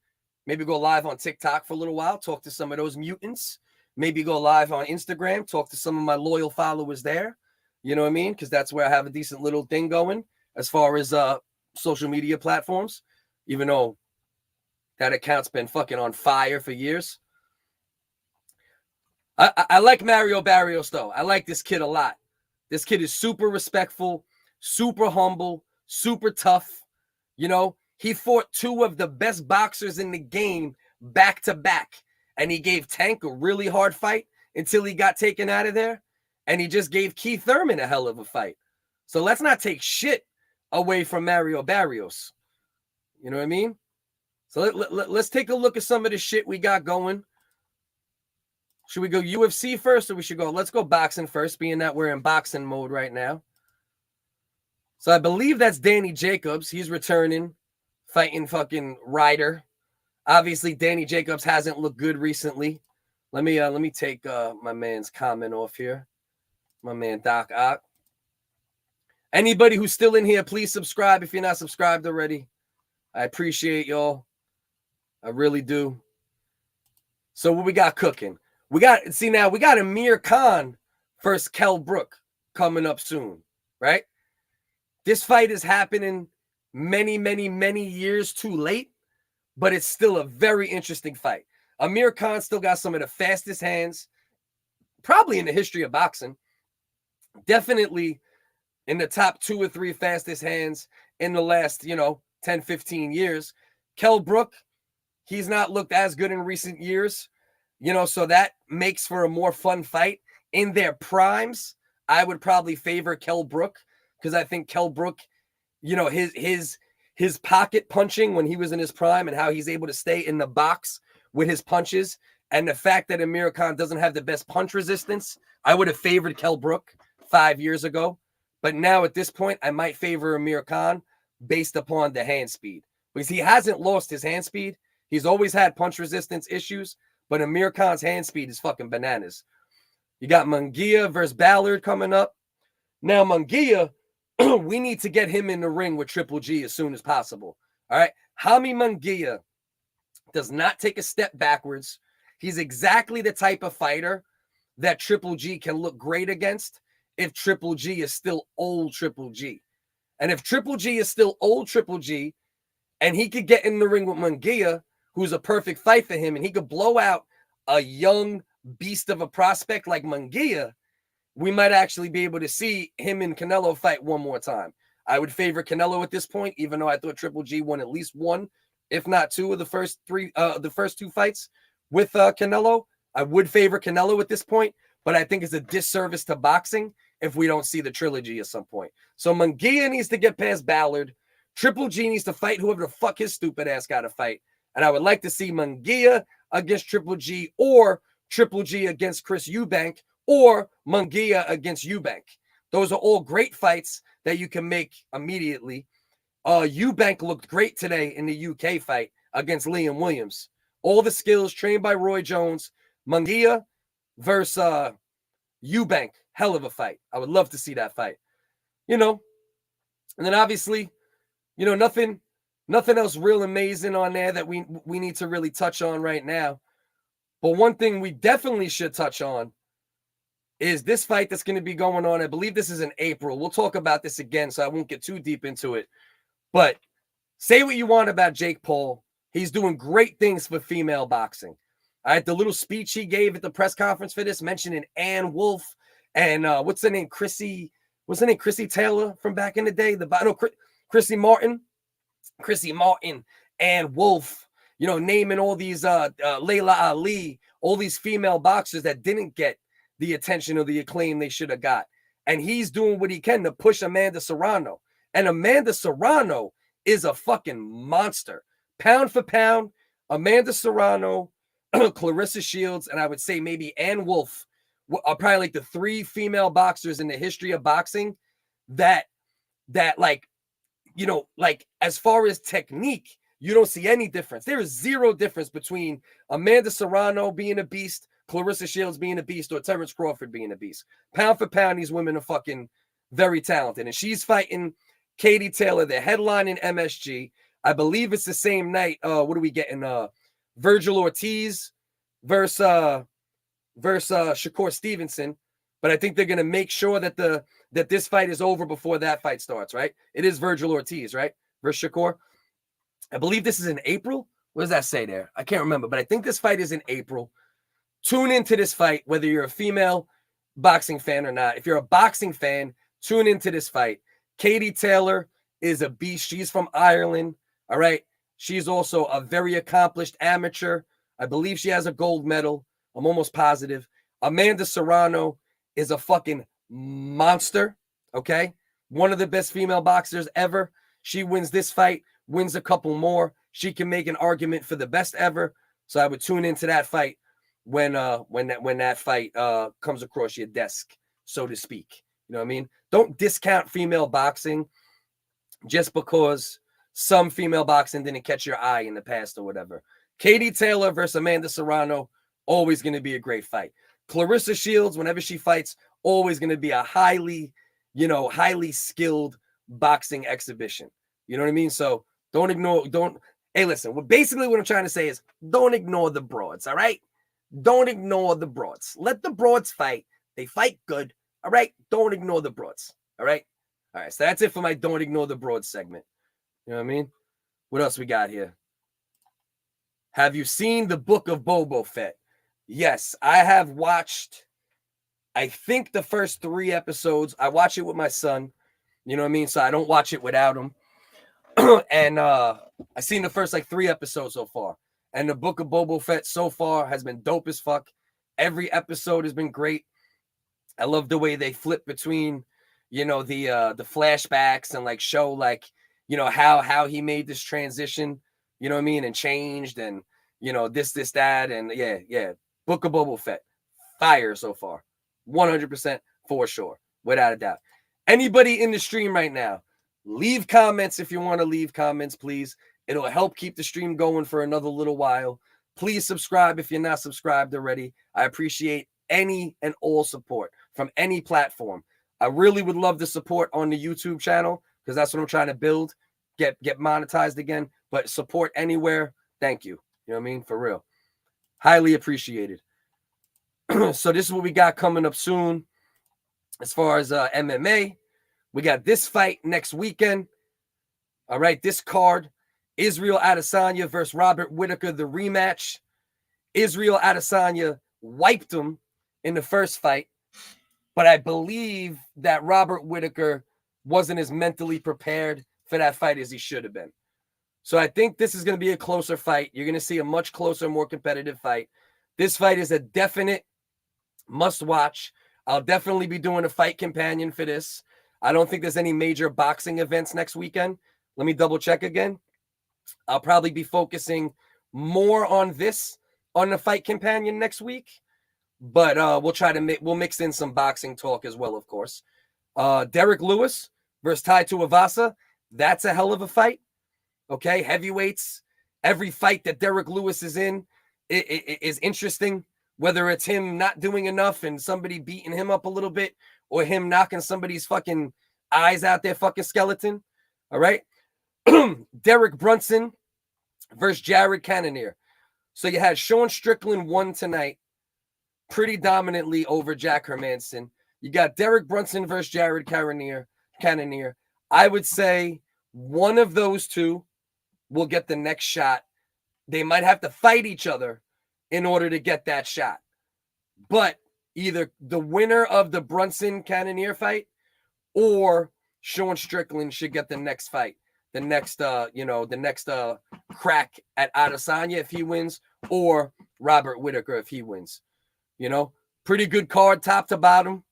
maybe go live on TikTok for a little while, talk to some of those mutants, maybe go live on Instagram, talk to some of my loyal followers there. You know what I mean? Because that's where I have a decent little thing going as far as social media platforms, even though that account's been fucking on fire for years. I like Mario Barrios, though. I like this kid a lot. This kid is super respectful, super humble, super tough. You know, he fought two of the best boxers in the game back to back. And he gave Tank a really hard fight until he got taken out of there. And he just gave Keith Thurman a hell of a fight. So let's not take shit away from Mario Barrios. You know what I mean? So let's take a look at some of the shit we got going. Should we go UFC first, or we should go? Let's go boxing first, being that we're in boxing mode right now. So I believe that's Danny Jacobs. He's returning, fighting fucking Ryder. Obviously, Danny Jacobs hasn't looked good recently. Let me take my man's comment off here. My man Doc Ock. Anybody who's still in here, please subscribe if you're not subscribed already. I appreciate y'all. I really do. So what we got cooking? We got Amir Khan versus Kell Brook coming up soon, right? This fight is happening many, many, many years too late, but it's still a very interesting fight. Amir Khan still got some of the fastest hands, probably in the history of boxing. Definitely in the top 2 or 3 fastest hands in the last, 10, 15 years. Kell Brook, he's not looked as good in recent years, so that makes for a more fun fight. In their primes, I would probably favor Kell Brook, because I think Kell Brook, his pocket punching when he was in his prime and how he's able to stay in the box with his punches, and the fact that Amir Khan doesn't have the best punch resistance, I would have favored Kell Brook 5 years ago. But now at this point, I might favor Amir Khan based upon the hand speed, because he hasn't lost his hand speed. He's always had punch resistance issues, but Amir Khan's hand speed is fucking bananas. You got Munguia versus Ballard coming up. Now, Munguia, we need to get him in the ring with Triple G as soon as possible. All right. Jaime Munguia does not take a step backwards. He's exactly the type of fighter that Triple G can look great against if Triple G is still old Triple G. And if Triple G is still old Triple G, and he could get in the ring with Munguia, who's a perfect fight for him, and he could blow out a young beast of a prospect like Munguia, we might actually be able to see him and Canelo fight one more time. I would favor Canelo at this point, even though I thought Triple G won at least 1, if not 2 of the first 2 fights with Canelo. I would favor Canelo at this point, but I think it's a disservice to boxing if we don't see the trilogy at some point. So Munguia needs to get past Ballard. Triple G needs to fight whoever the fuck his stupid ass got to fight. And I would like to see Munguia against Triple G, or Triple G against Chris Eubank, or Munguia against Eubank. Those are all great fights that you can make immediately. Eubank looked great today in the UK fight against Liam Williams. All the skills trained by Roy Jones. Munguia versus Eubank. Hell of a fight. I would love to see that fight. And then obviously, nothing else real amazing on there that we need to really touch on right now. But one thing we definitely should touch on is this fight that's going to be going on. I believe this is in April. We'll talk about this again, so I won't get too deep into it. But say what you want about Jake Paul. He's doing great things for female boxing. All right, the little speech he gave at the press conference for this, mentioning Ann Wolfe and what's her name? Chrissy Taylor from back in the day? Chrissy Martin, and Wolfe, naming all these Layla Ali, all these female boxers that didn't get the attention or the acclaim they should have got. And he's doing what he can to push Amanda Serrano. And Amanda Serrano is a fucking monster. Pound for pound, Amanda Serrano, Claressa Shields, and I would say maybe Ann Wolfe are probably like the 3 female boxers in the history of boxing that as far as technique, you don't see any difference. There is zero difference between Amanda Serrano being a beast, Claressa Shields being a beast, or Terrence Crawford being a beast. Pound for pound, these women are fucking very talented. And she's fighting Katie Taylor, the headline in MSG. I believe it's the same night. What are we getting? Virgil Ortiz versus Shakur Stevenson. But I think they're going to make sure that this fight is over before that fight starts, right? It is Virgil Ortiz, right? Versus Shakur. I believe this is in April. What does that say there? I can't remember, but I think this fight is in April. Tune into this fight, whether you're a female boxing fan or not. If you're a boxing fan, tune into this fight. Katie Taylor is a beast. She's from Ireland, all right? She's also a very accomplished amateur. I believe she has a gold medal. I'm almost positive. Amanda Serrano is a fucking monster, okay? One of the best female boxers ever. She wins this fight wins a couple more, she can make an argument for the best ever. So I would tune into that fight when that fight comes across your desk, so to speak. You know what I mean? Don't discount female boxing just because some female boxing didn't catch your eye in the past or whatever. Katie Taylor versus Amanda Serrano, always going to be a great fight. Claressa Shields, whenever she fights, always going to be a highly skilled boxing exhibition. You know what I mean? So hey, listen, basically what I'm trying to say is don't ignore the broads, all right? Don't ignore the broads. Let the broads fight. They fight good, all right? Don't ignore the broads, all right? All right, so that's it for my don't ignore the broads segment. You know what I mean? What else we got here? Have you seen the Book of Boba Fett? Yes, I have watched, I think, the first 3 episodes. I watch it with my son. You know what I mean? So I don't watch it without him. And I've seen the first 3 episodes so far. And the Book of Boba Fett so far has been dope as fuck. Every episode has been great. I love the way they flip between, the flashbacks and show how he made this transition, you know what I mean, and changed and this, that, and yeah. Book of Boba Fett, fire so far. 100% for sure, without a doubt. Anybody in the stream right now, leave comments if you want to leave comments, please. It'll help keep the stream going for another little while. Please subscribe if you're not subscribed already. I appreciate any and all support from any platform. I really would love the support on the YouTube channel because that's what I'm trying to build, get monetized again. But support anywhere, thank you. You know what I mean? For real. Highly appreciated. So this is what we got coming up soon as far as MMA. We got this fight next weekend. All right, this card, Israel Adesanya versus Robert Whittaker, the rematch. Israel Adesanya wiped him in the first fight, but I believe that Robert Whittaker wasn't as mentally prepared for that fight as he should have been. So I think this is going to be a closer fight. You're going to see a much closer, more competitive fight. This fight is a definite must-watch. I'll definitely be doing a fight companion for this. I don't think there's any major boxing events next weekend. Let me double-check again. I'll probably be focusing more on this on the fight companion next week. But we'll mix in some boxing talk as well, of course. Derek Lewis versus Tai Tuivasa. That's a hell of a fight. Okay, heavyweights. Every fight that Derek Lewis is in is interesting. Whether it's him not doing enough and somebody beating him up a little bit, or him knocking somebody's fucking eyes out their fucking skeleton. All right. Derek Brunson versus Jared Cannonier. So you had Sean Strickland won tonight pretty dominantly over Jack Hermansson. You got Derek Brunson versus Jared Cannonier. I would say one of those two will get the next shot. They might have to fight each other in order to get that shot. But either the winner of the Brunson Cannonier fight or Sean Strickland should get the next fight. The next crack at Adesanya if he wins, or Robert Whittaker if he wins. Pretty good card top to bottom.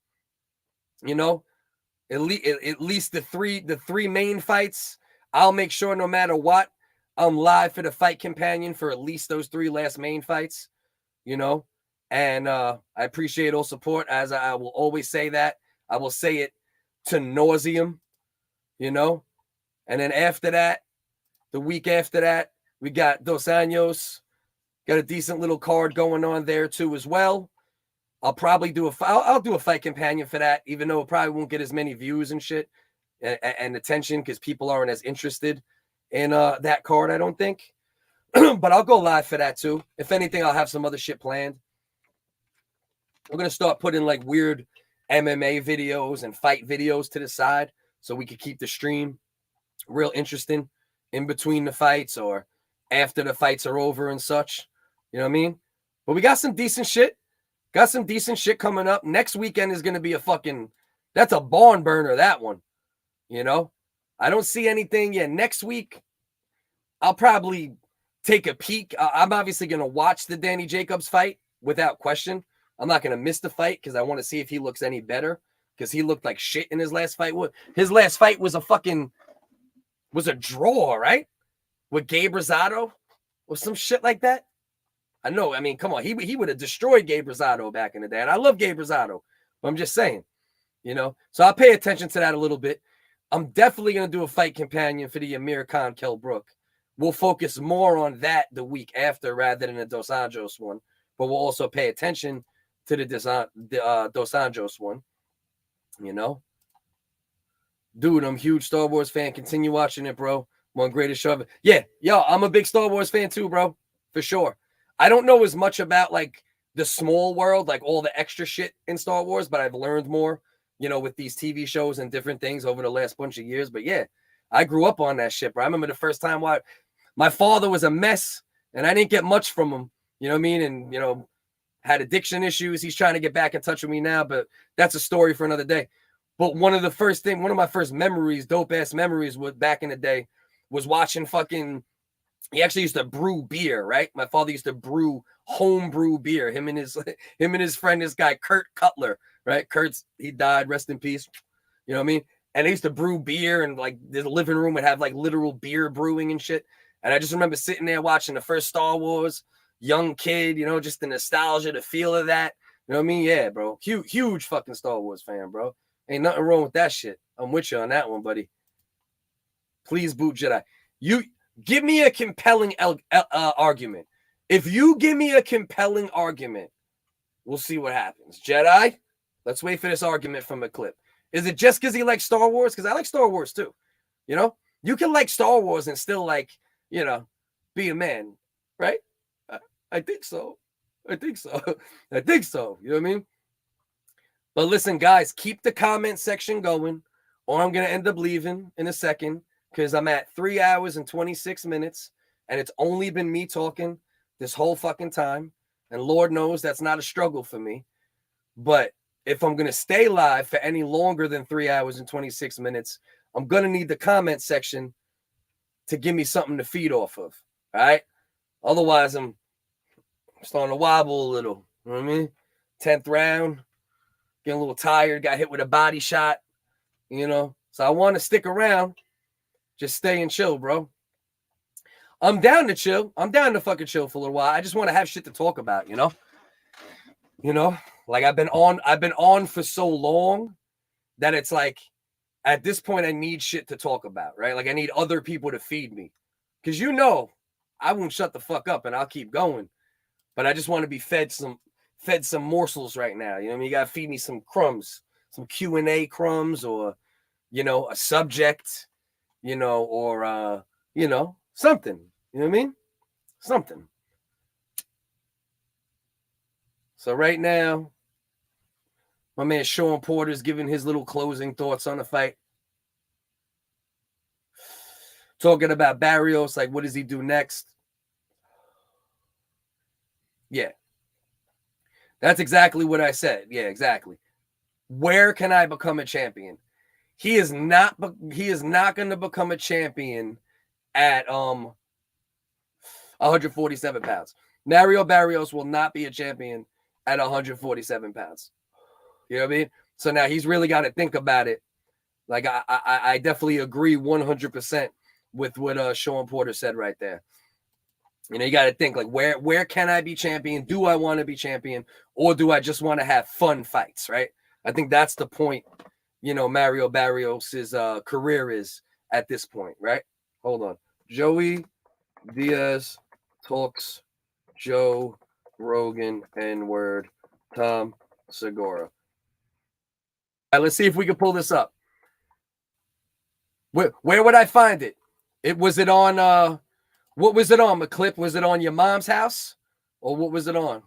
At least the three main fights. I'll make sure no matter what, I'm live for the fight companion for at least those 3 last main fights. And I appreciate all support, as I will always say that. I will say it to nauseum, And then after that, the week after that, we got Dos Anjos. Got a decent little card going on there too as well. I'll probably do I'll do a fight companion for that, even though it probably won't get as many views and shit and attention because people aren't as interested in that card, I don't think. But I'll go live for that too. If anything, I'll have some other shit planned. I'm going to start putting weird MMA videos and fight videos to the side so we could keep the stream real interesting in between the fights or after the fights are over and such. You know what I mean? But we got some decent shit. Got some decent shit coming up. Next weekend is going to be that's a barn burner, that one. I don't see anything yet. Next week, I'll probably take a peek. I'm obviously going to watch the Danny Jacobs fight without question. I'm not going to miss the fight because I want to see if he looks any better because he looked like shit in his last fight. His last fight was a draw, right? with Gabe Rosado or some shit like that. I know. I mean, come on. He would have destroyed Gabe Rosado back in the day. And I love Gabe Rosado. But I'm just saying, you know. So I'll pay attention to that a little bit. I'm definitely going to do a fight companion for the Amir Khan Kell Brook. We'll focus more on that the week after rather than the Dos Anjos one. But we'll also pay attention to the Dos Anjos one. You know? Dude, I'm a huge Star Wars fan. Continue watching it, bro. One greatest show ever. Yeah, yo, I'm a big Star Wars fan too, bro. For sure. I don't know as much about like the small world, like all the extra shit in Star Wars, but I've learned more, you know, with these TV shows and different things over the last bunch of years. But yeah, I grew up on that shit, bro. I remember the first time my father was a mess and I didn't get much from him, you know what I mean? And, you know, had addiction issues. He's trying to get back in touch with me now, but that's a story for another day. But one of my first memories, dope ass memories was back in the day was watching fucking. He actually used to brew beer, right? My father used to brew home brew beer. Him and his friend, this guy Kurt Cutler, right? He died, rest in peace. You know what I mean? And they used to brew beer, and like the living room would have like literal beer brewing and shit. And I just remember sitting there watching the first Star Wars, young kid, you know, just the nostalgia, the feel of that. You know what I mean? Yeah, bro. Huge fucking Star Wars fan, bro. Ain't nothing wrong with that shit. I'm with you on that one, buddy. Please boot Jedi. You give me a compelling argument. If you give me a compelling argument, we'll see what happens. Jedi, let's wait for this argument from a clip. Is it just because he likes Star Wars? Because I like Star Wars too. You know, you can like Star Wars and still like, you know, be a man, right? I think so. I think so. I think so. You know what I mean? But listen, guys, keep the comment section going, or I'm going to end up leaving in a second because I'm at 3 hours and 26 minutes, and it's only been me talking this whole fucking time. And Lord knows that's not a struggle for me. But if I'm going to stay live for any longer than 3 hours and 26 minutes, I'm going to need the comment section to give me something to feed off of. All right? Otherwise, I'm starting to wobble a little. You know what I mean? 10th round. Getting a little tired. Got hit with a body shot. You know? So I want to stick around. Just stay and chill, bro. I'm down to chill. I'm down to fucking chill for a little while. I just want to have shit to talk about, you know? You know? Like I've been on for so long that it's like at this point I need shit to talk about, right? Like I need other people to feed me. Cause you know, I won't shut the fuck up and I'll keep going. But I just want to be fed some morsels right now. You know what I mean? You gotta feed me some crumbs, some Q&A crumbs, or you know, a subject, you know, or you know, something. You know what I mean? Something. So right now, my man Sean Porter's giving his little closing thoughts on the fight. Talking about Barrios, like what does he do next? Yeah. That's exactly what I said. Yeah, exactly. Where can I become a champion? He is not going to become a champion at 147 pounds. Mario Barrios will not be a champion at 147 pounds. You know what I mean? So now he's really got to think about it. Like I definitely agree 100% with what Sean Porter said right there. You know, you got to think like where can I be champion? Do I want to be champion, or do I just want to have fun fights? Right? I think that's the point. You know, Mario Barrios's career is at this point, right? Hold on, Joey Diaz talks Joe Rogan N-word Tom Segura. All right, let's see if we can pull this up. Where would I find it? Was it on what was it on, McClip? Was it on your mom's house? Or what was it on?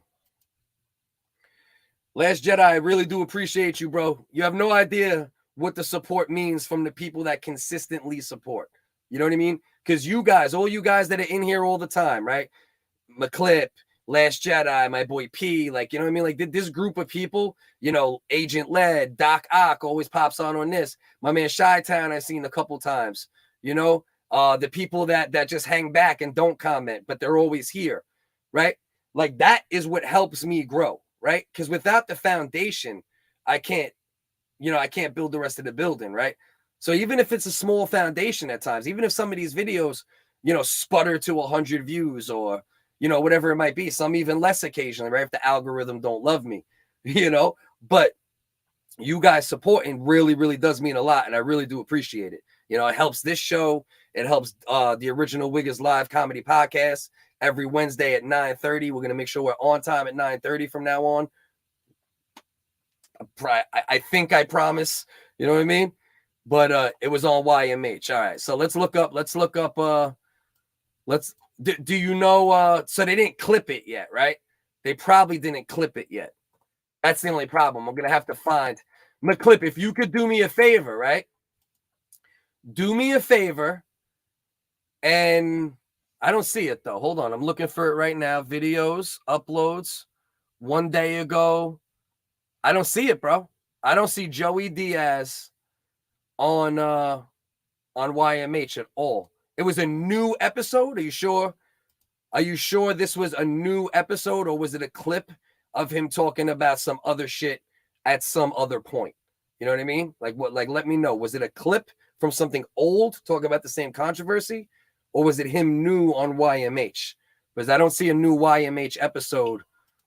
Last Jedi, I really do appreciate you, bro. You have no idea what the support means from the people that consistently support. You know what I mean? Because you guys, all you guys that are in here all the time, right? McClip, Last Jedi, my boy P, like, you know what I mean? Like this group of people, you know, Agent Led, Doc Ock always pops on this. My man Chi-Town I've seen a couple times, you know? The people that just hang back and don't comment, but they're always here, right? Like that is what helps me grow, right? Because without the foundation, I can't build the rest of the building, right? So even if it's a small foundation at times, even if some of these videos, you know, sputter to 100 views, or, you know, whatever it might be. Some even less occasionally, right? If the algorithm don't love me, you know, but you guys supporting really, really does mean a lot. And I really do appreciate it. You know, it helps this show. It helps the Original Wiggers live comedy podcast every Wednesday at 9:30. We're going to make sure we're on time at 9:30 from now on. I think I promise, you know what I mean? But it was on YMH. All right. So let's look up, do you know, so they didn't clip it yet, right? They probably didn't clip it yet. That's the only problem. I'm going to have to find McClip. If you could do me a favor, right? Do me a favor. And I don't see it though. Hold on. I'm looking for it right now. Videos, uploads, 1 day ago. I don't see it, bro. I don't see Joey Diaz on YMH at all. It was a new episode. Are you sure? Are you sure this was a new episode, or was it a clip of him talking about some other shit at some other point? You know what I mean? Like what? Like, let me know. Was it a clip from something old talking about the same controversy, or was it him new on YMH? Because I don't see a new YMH episode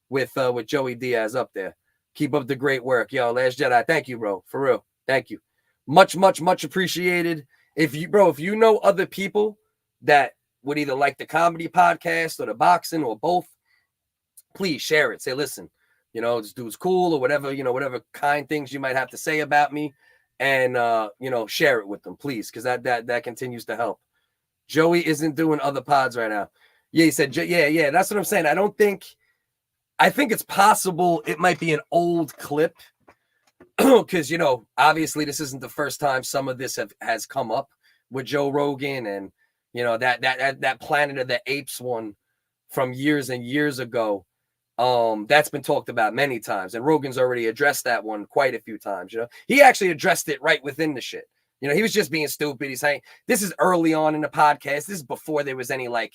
with Joey Diaz up there. Keep up the great work, yo. Last Jedi, thank you, bro. For real, thank you. Much, much, much appreciated. If you know other people that would either like the comedy podcast or the boxing or both, please share it. Say, listen, you know, this dude's cool, or whatever, you know, whatever kind things you might have to say about me, and you know, share it with them, please, because that continues to help. Joey isn't doing other pods right now. Yeah, he said, yeah, that's what I'm saying. I think it's possible it might be an old clip, because, you know, obviously this isn't the first time some of this has come up with Joe Rogan, and, you know, that Planet of the Apes one from years and years ago. That's been talked about many times, and Rogan's already addressed that one quite a few times. You know, he actually addressed it right within the shit. You know, he was just being stupid. He's saying, this is early on in the podcast. This is before there was any, like,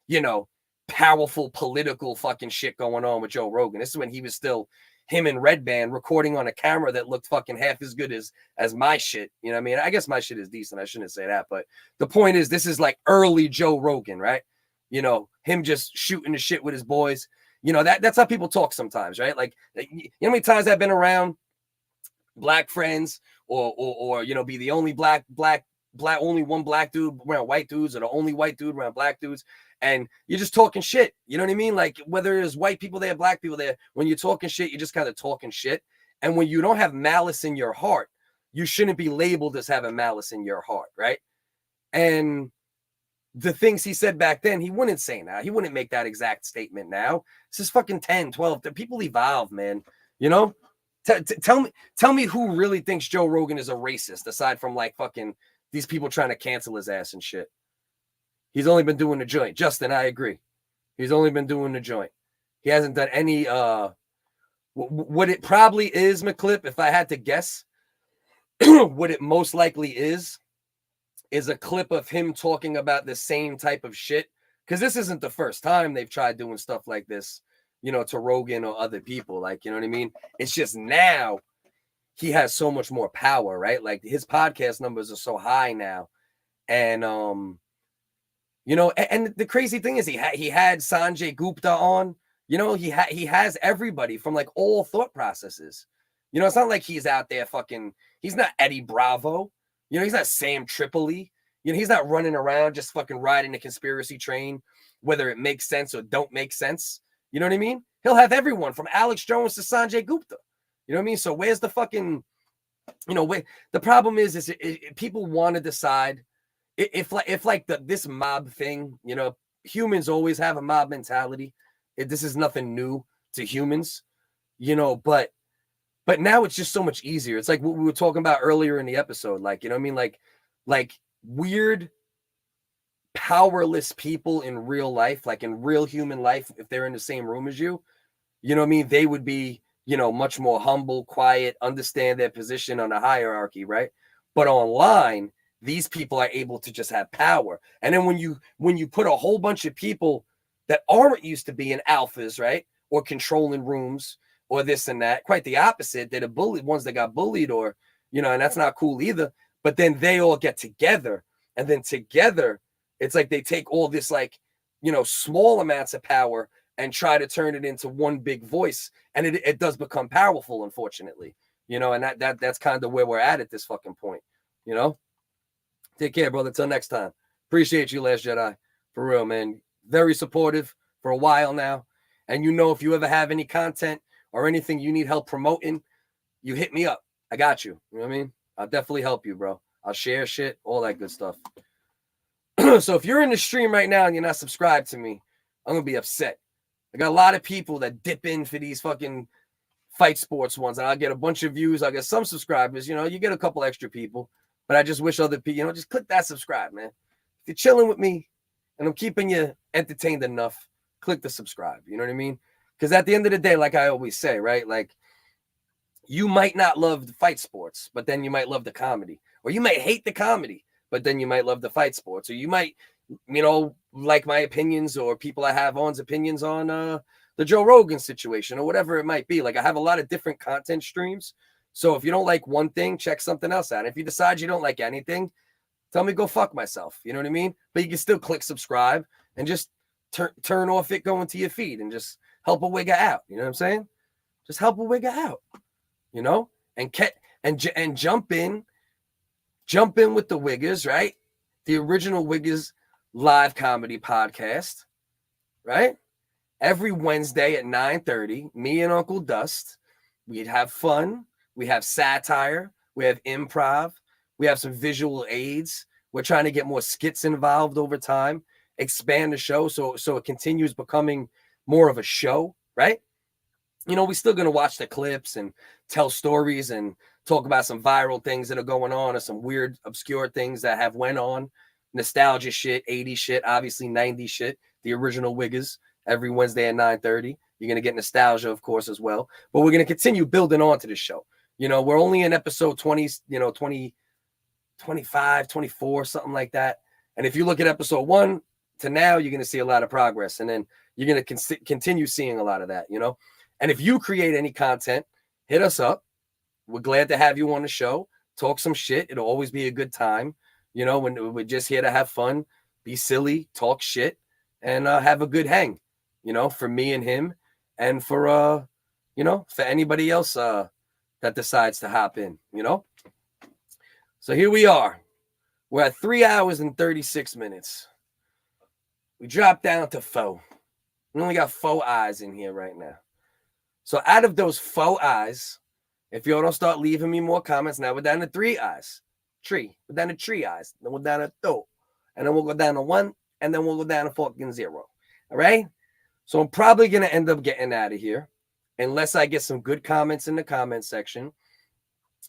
you know, powerful political fucking shit going on with Joe Rogan. This is when he was still him and Red Band recording on a camera that looked fucking half as good as my shit. You know what I mean? I guess my shit is decent. I shouldn't say that, but the point is, this is like early Joe Rogan, right? You know, him just shooting the shit with his boys. You know, that's how people talk sometimes, right? Like, you know how many times I've been around black friends, or you know, be the only black only one black dude around white dudes, or the only white dude around black dudes, and you're just talking shit. You know what I mean? Like, whether there's white people there, black people there, when you're talking shit, you're just kind of talking shit. And when you don't have malice in your heart, you shouldn't be labeled as having malice in your heart, right? And the things he said back then, he wouldn't say now. He wouldn't make that exact statement now. This is fucking 10, 12. The people evolve, man. You know? Tell me who really thinks Joe Rogan is a racist, aside from, like, fucking these people trying to cancel his ass and shit. He's only been doing the joint. Justin, I agree. He's only been doing the joint. He hasn't done any, what it probably is, McClip, if I had to guess, what it most likely is a clip of him talking about the same type of shit. Because this isn't the first time they've tried doing stuff like this, you know, to Rogan or other people. Like, you know what I mean? It's just now he has so much more power, right? Like, his podcast numbers are so high now. And, you know, and the crazy thing is he had Sanjay Gupta on. You know, he has everybody from, like, all thought processes. You know, it's not like he's out there fucking, he's not Eddie Bravo. You know, he's not Sam Tripoli. You know, he's not running around just fucking riding the conspiracy train, whether it makes sense or don't make sense. You know what I mean? He'll have everyone from Alex Jones to Sanjay Gupta. You know what I mean? So where's the fucking, you know, the problem is people want to decide if this mob thing, you know, humans always have a mob mentality. This is nothing new to humans, you know, but now it's just so much easier. It's like what we were talking about earlier in the episode. Like, you know what I mean? Like weird, powerless people in real life, like in real human life, if they're in the same room as you, you know what I mean? They would be, you know, much more humble, quiet, understand their position on the hierarchy, right? But online, these people are able to just have power. And then when you put a whole bunch of people that aren't used to being alphas, right? Or controlling rooms, or this and that, quite the opposite. They're the bullied ones that got bullied, or, you know, and that's not cool either. But then they all get together, and then together It's like they take all this, like, you know, small amounts of power and try to turn it into one big voice. And it does become powerful, unfortunately, you know, and that's kind of where we're at this fucking point, you know. Take care, brother. Till next time. Appreciate you, Last Jedi. For real, man. Very supportive for a while now. And you know, if you ever have any content or anything you need help promoting, you hit me up. I got you. You know what I mean? I'll definitely help you, bro. I'll share shit, all that good stuff. So if you're in the stream right now and you're not subscribed to me, I'm going to be upset. I got a lot of people that dip in for these fucking fight sports ones, and I'll get a bunch of views. I'll get some subscribers. You know, you get a couple extra people. But I just wish other people, you know, just click that subscribe, man. If you're chilling with me and I'm keeping you entertained enough, click the subscribe. You know what I mean? Because at the end of the day, like I always say, right? Like, you might not love the fight sports, but then you might love the comedy. Or you might hate the comedy, but then you might love the fight sports. Or you might, you know, like my opinions or people I have on's opinions on the Joe Rogan situation or whatever it might be. Like, I have a lot of different content streams. So if you don't like one thing, check something else out. If you decide you don't like anything, tell me go fuck myself. You know what I mean? But you can still click subscribe and just turn off it going to your feed and just help a wigger out. You know what I'm saying? Just help a wigger out. You know? And jump in with the Wiggers, right? The original Wiggers live comedy podcast, right? Every Wednesday at 9:30, me and Uncle Dust, we'd have fun. We have satire. We have improv. We have some visual aids. We're trying to get more skits involved over time, expand the show so it continues becoming more of a show, right? You know, we're still going to watch the clips and tell stories and talk about some viral things that are going on or some weird, obscure things that have went on. Nostalgia shit, 80s shit, obviously 90s shit, the original Wiggers, every Wednesday at 9:30. You're going to get nostalgia, of course, as well. But we're going to continue building on to this show. You know, we're only in episode 20, 20, 25, 24, something like that. And if you look at episode 1 to now, you're going to see a lot of progress. And then you're going to continue seeing a lot of that, you know. And if you create any content, hit us up. We're glad to have you on the show. Talk some shit. It'll always be a good time. You know, when we're just here to have fun, be silly, talk shit, and have a good hang, you know, for me and him and for, you know, for anybody else that decides to hop in, you know. So here we are. We're at 3 hours and 36 minutes. We dropped down to 4. We only got 4 eyes in here right now. So out of those 4 eyes, if y'all don't start leaving me more comments, now we're down to 3 eyes. We're down to 3 eyes. Then we're down to 2. And then we'll go down to 1. And then we'll go down to fucking 0. All right? So I'm probably going to end up getting out of here unless I get some good comments in the comment section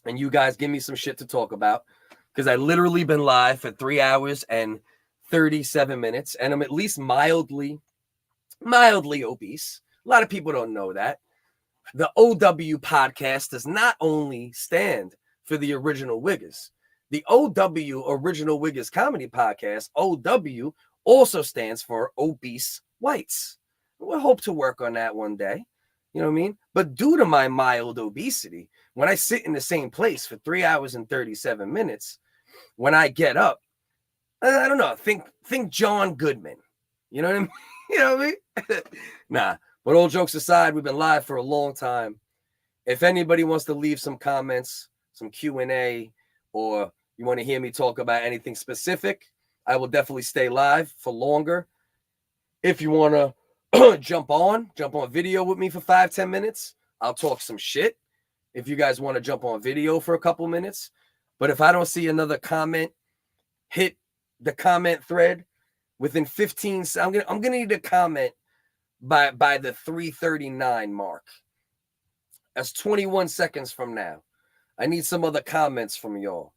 and you guys give me some shit to talk about, because I literally been live for 3 hours and 37 minutes, and I'm at least mildly obese. A lot of people don't know that. The OW podcast does not only stand for the original Wiggers. The OW Original Wiggers Comedy Podcast, OW, also stands for obese whites. We'll hope to work on that one day. You know what I mean? But due to my mild obesity, when I sit in the same place for 3 hours and 37 minutes, when I get up, I don't know, think John Goodman. You know what I mean? You know what I mean? Nah, but all jokes aside, we've been live for a long time. If anybody wants to leave some comments, some Q&A, or you want to hear me talk about anything specific, I will definitely stay live for longer. If you want to jump on video with me for 5-10 minutes, I'll talk some shit. If you guys want to jump on video for a couple minutes. But if I don't see another comment, hit the comment thread within 15 seconds. I'm gonna need a comment by the 3:39 mark. That's 21 seconds from now. I need some other comments from y'all.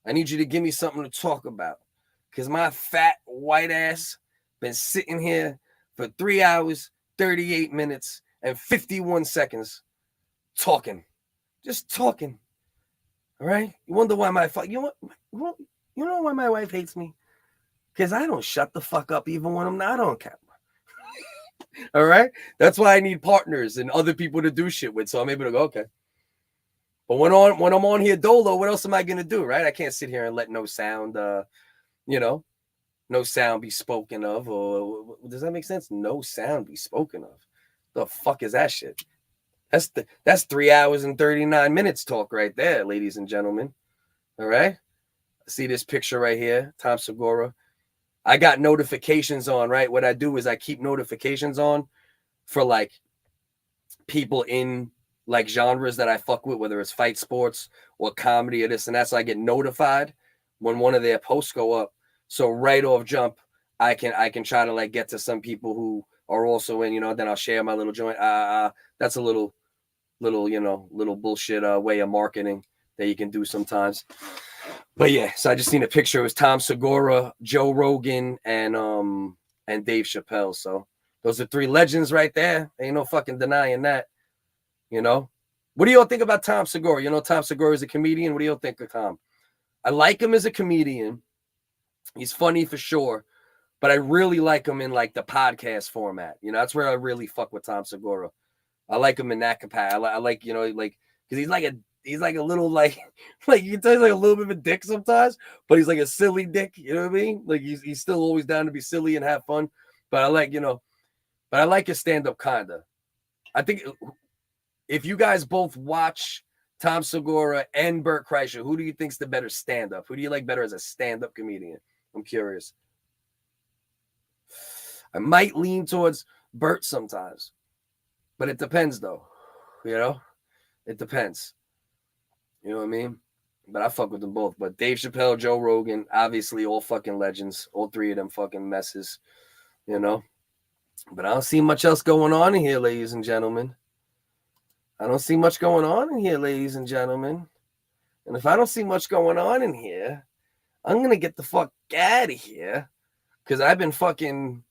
I need you to give me something to talk about, because my fat white ass been sitting here for 3 hours, 38 minutes, and 51 seconds talking. Just talking. All right? You wonder why you know why my wife hates me? Because I don't shut the fuck up even when I'm not on camera. All right? That's why I need partners and other people to do shit with, so I'm able to go, okay. But when I'm on here dolo, what else am I going to do, right? I can't sit here and let no sound, you know, no sound be spoken of, or does that make sense? No sound be spoken of. The fuck is that shit? That's 3 hours and 39 minutes talk right there, ladies and gentlemen. All right. See this picture right here, Tom Segura. I got notifications on, right? What I do is I keep notifications on for like people in like genres that I fuck with, whether it's fight sports or comedy or this and that. So I get notified when one of their posts go up. So right off jump, I can try to like get to some people who are also in, then I'll share my little joint. That's a little bullshit way of marketing that you can do sometimes. But yeah, so I just seen a picture. It was Tom Segura, Joe Rogan, and Dave Chappelle. So those are 3 legends right there. Ain't no fucking denying that. What do y'all think about Tom Segura? Tom Segura is a comedian. What do y'all think of Tom? I like him as a comedian. He's funny for sure, but I really like him in like the podcast format. That's where I really fuck with Tom Segura. I like him in that capacity. I like, because he's like a little like you can tell he's like a little bit of a dick sometimes, but he's like a silly dick. You know what I mean? Like he's still always down to be silly and have fun. But I like his stand-up kinda. I think if you guys both watch Tom Segura and Bert Kreischer, who do you think's the better stand-up? Who do you like better as a stand-up comedian? I'm curious. I might lean towards Bert sometimes, but it depends though. It depends. You know what I mean? But I fuck with them both. But Dave Chappelle, Joe Rogan, obviously all fucking legends. All 3 of them fucking messes. But I don't see much else going on in here, ladies and gentlemen. I don't see much going on in here, ladies and gentlemen. And if I don't see much going on in here, I'm going to get the fuck out of here. Because I've been fucking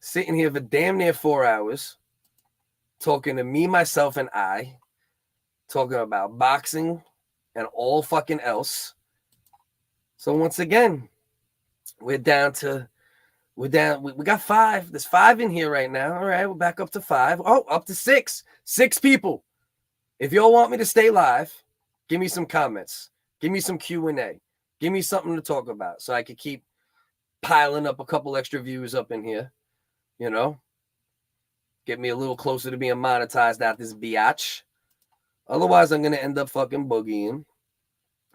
sitting here for damn near 4 hours. Talking to me, myself, and I. Talking about boxing and all fucking else. So once again, we got 5. There's 5 in here right now. All right, we're back up to 5. Oh, up to 6. 6 people. If y'all want me to stay live, give me some comments. Give me some Q&A. Give me something to talk about so I can keep piling up a couple extra views up in here. Get me a little closer to being monetized out this biatch. Otherwise, I'm going to end up fucking boogieing.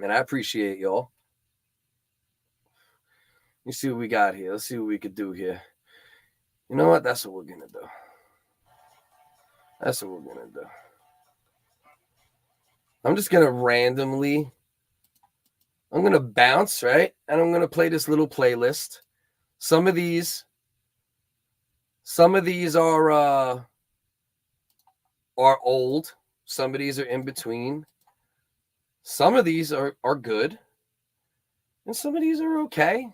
And I appreciate y'all. Let's see what we got here. Let's see what we could do here. You know what? That's what we're going to do. I'm just going to randomly, I'm going to bounce, right? And I'm going to play this little playlist. Some of these are old. Some of these are in between. Some of these are good. And some of these are okay.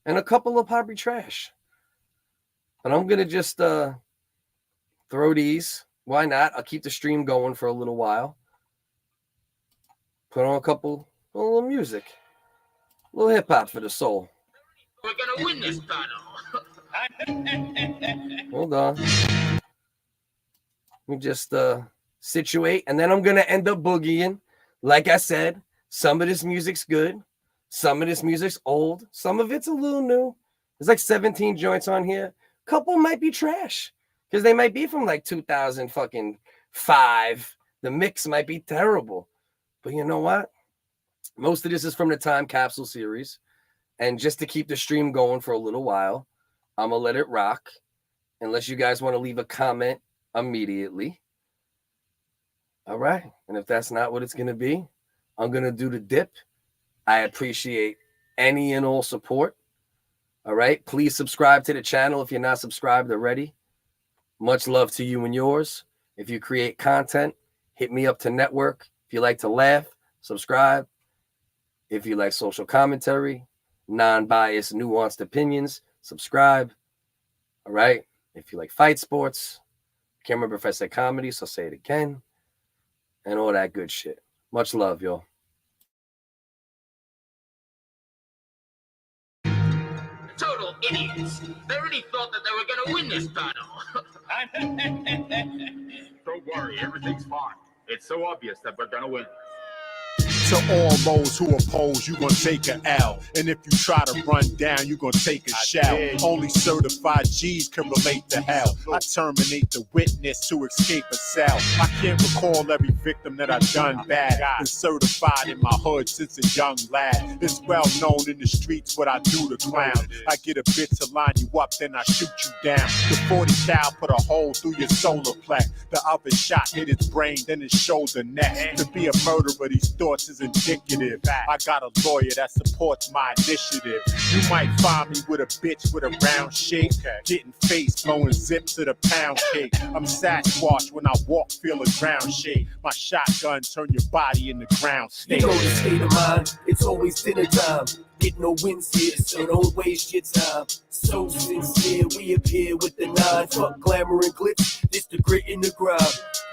And a couple will probably trash. But I'm going to just throw these. Why not? I'll keep the stream going for a little while. Put on a little music. A little hip-hop for the soul. We're going to win this battle. Hold on. Let me just situate. And then I'm going to end up boogieing. Like I said, some of this music's good. Some of this music's old. Some of it's a little new. There's like 17 joints on here. A couple might be trash because they might be from like 2005. The mix might be terrible. But you know what? Most of this is from the Time Capsule series. And just to keep the stream going for a little while, I'm going to let it rock. Unless you guys want to leave a comment immediately. All right. And if that's not what it's going to be, I'm going to do the dip. I appreciate any and all support. All right. Please subscribe to the channel if you're not subscribed already. Much love to you and yours. If you create content, hit me up to network. If you like to laugh, subscribe. If you like social commentary, non-biased, nuanced opinions, subscribe. All right. If you like fight sports, can't remember if I said comedy, so I'll say it again. And all that good shit. Much love, y'all. Total idiots. They really thought that they were going to win this battle. Don't worry, everything's fine. It's so obvious that we're going to win. To all those who oppose, you gon' take a L. And if you try to run down, you gon' take a shell. Only certified G's can relate to hell. I terminate the witness to escape a cell. I can't recall every victim that I done bad. Been certified in my hood since a young lad. It's well known in the streets what I do to clown. I get a bit to line you up, then I shoot you down. The 40 cal put a hole through your solar plex. The other shot hit his brain, then his shoulder neck. To be a murderer, these thoughts is indicative. I got a lawyer that supports my initiative. You might find me with a bitch with a round shape, getting face blowing zips to the pound cake. I'm Sasquatch when I walk, feel a ground shake. My shotgun turn your body into ground snake. You know the state of mind, it's always dinner time. Get no wins here, so don't waste your time. So sincere, we appear with the nine. Fuck glamour and glitz, it's the grit in the grind.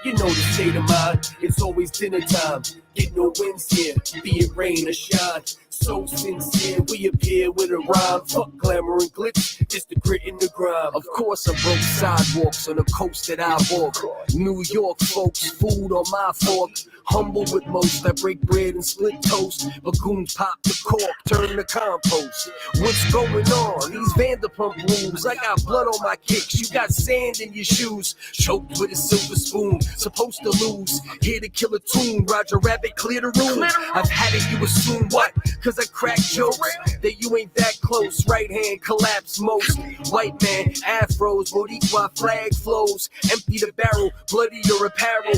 You know the state of mind, it's always dinner time. Get no wins here, be it rain or shine. So sincere, we appear with a rhyme. Fuck glamour and glitz, it's the grit in the grind. Of course I broke sidewalks on the coast that I walk. New York folks, food on my fork. Humble with most, I break bread and split toast. Bagoons pop the cork, turn the compost. What's going on? These Vanderpump rules. I got blood on my kicks, you got sand in your shoes. Choked with a silver spoon, supposed to lose. Here to kill a tune, Roger Rabbit, clear the room. I've had it, you assume what? Cause I crack jokes, that you ain't that close. Right hand collapse most. White man, afros, Boricua flag flows. Empty the barrel, bloody your apparel.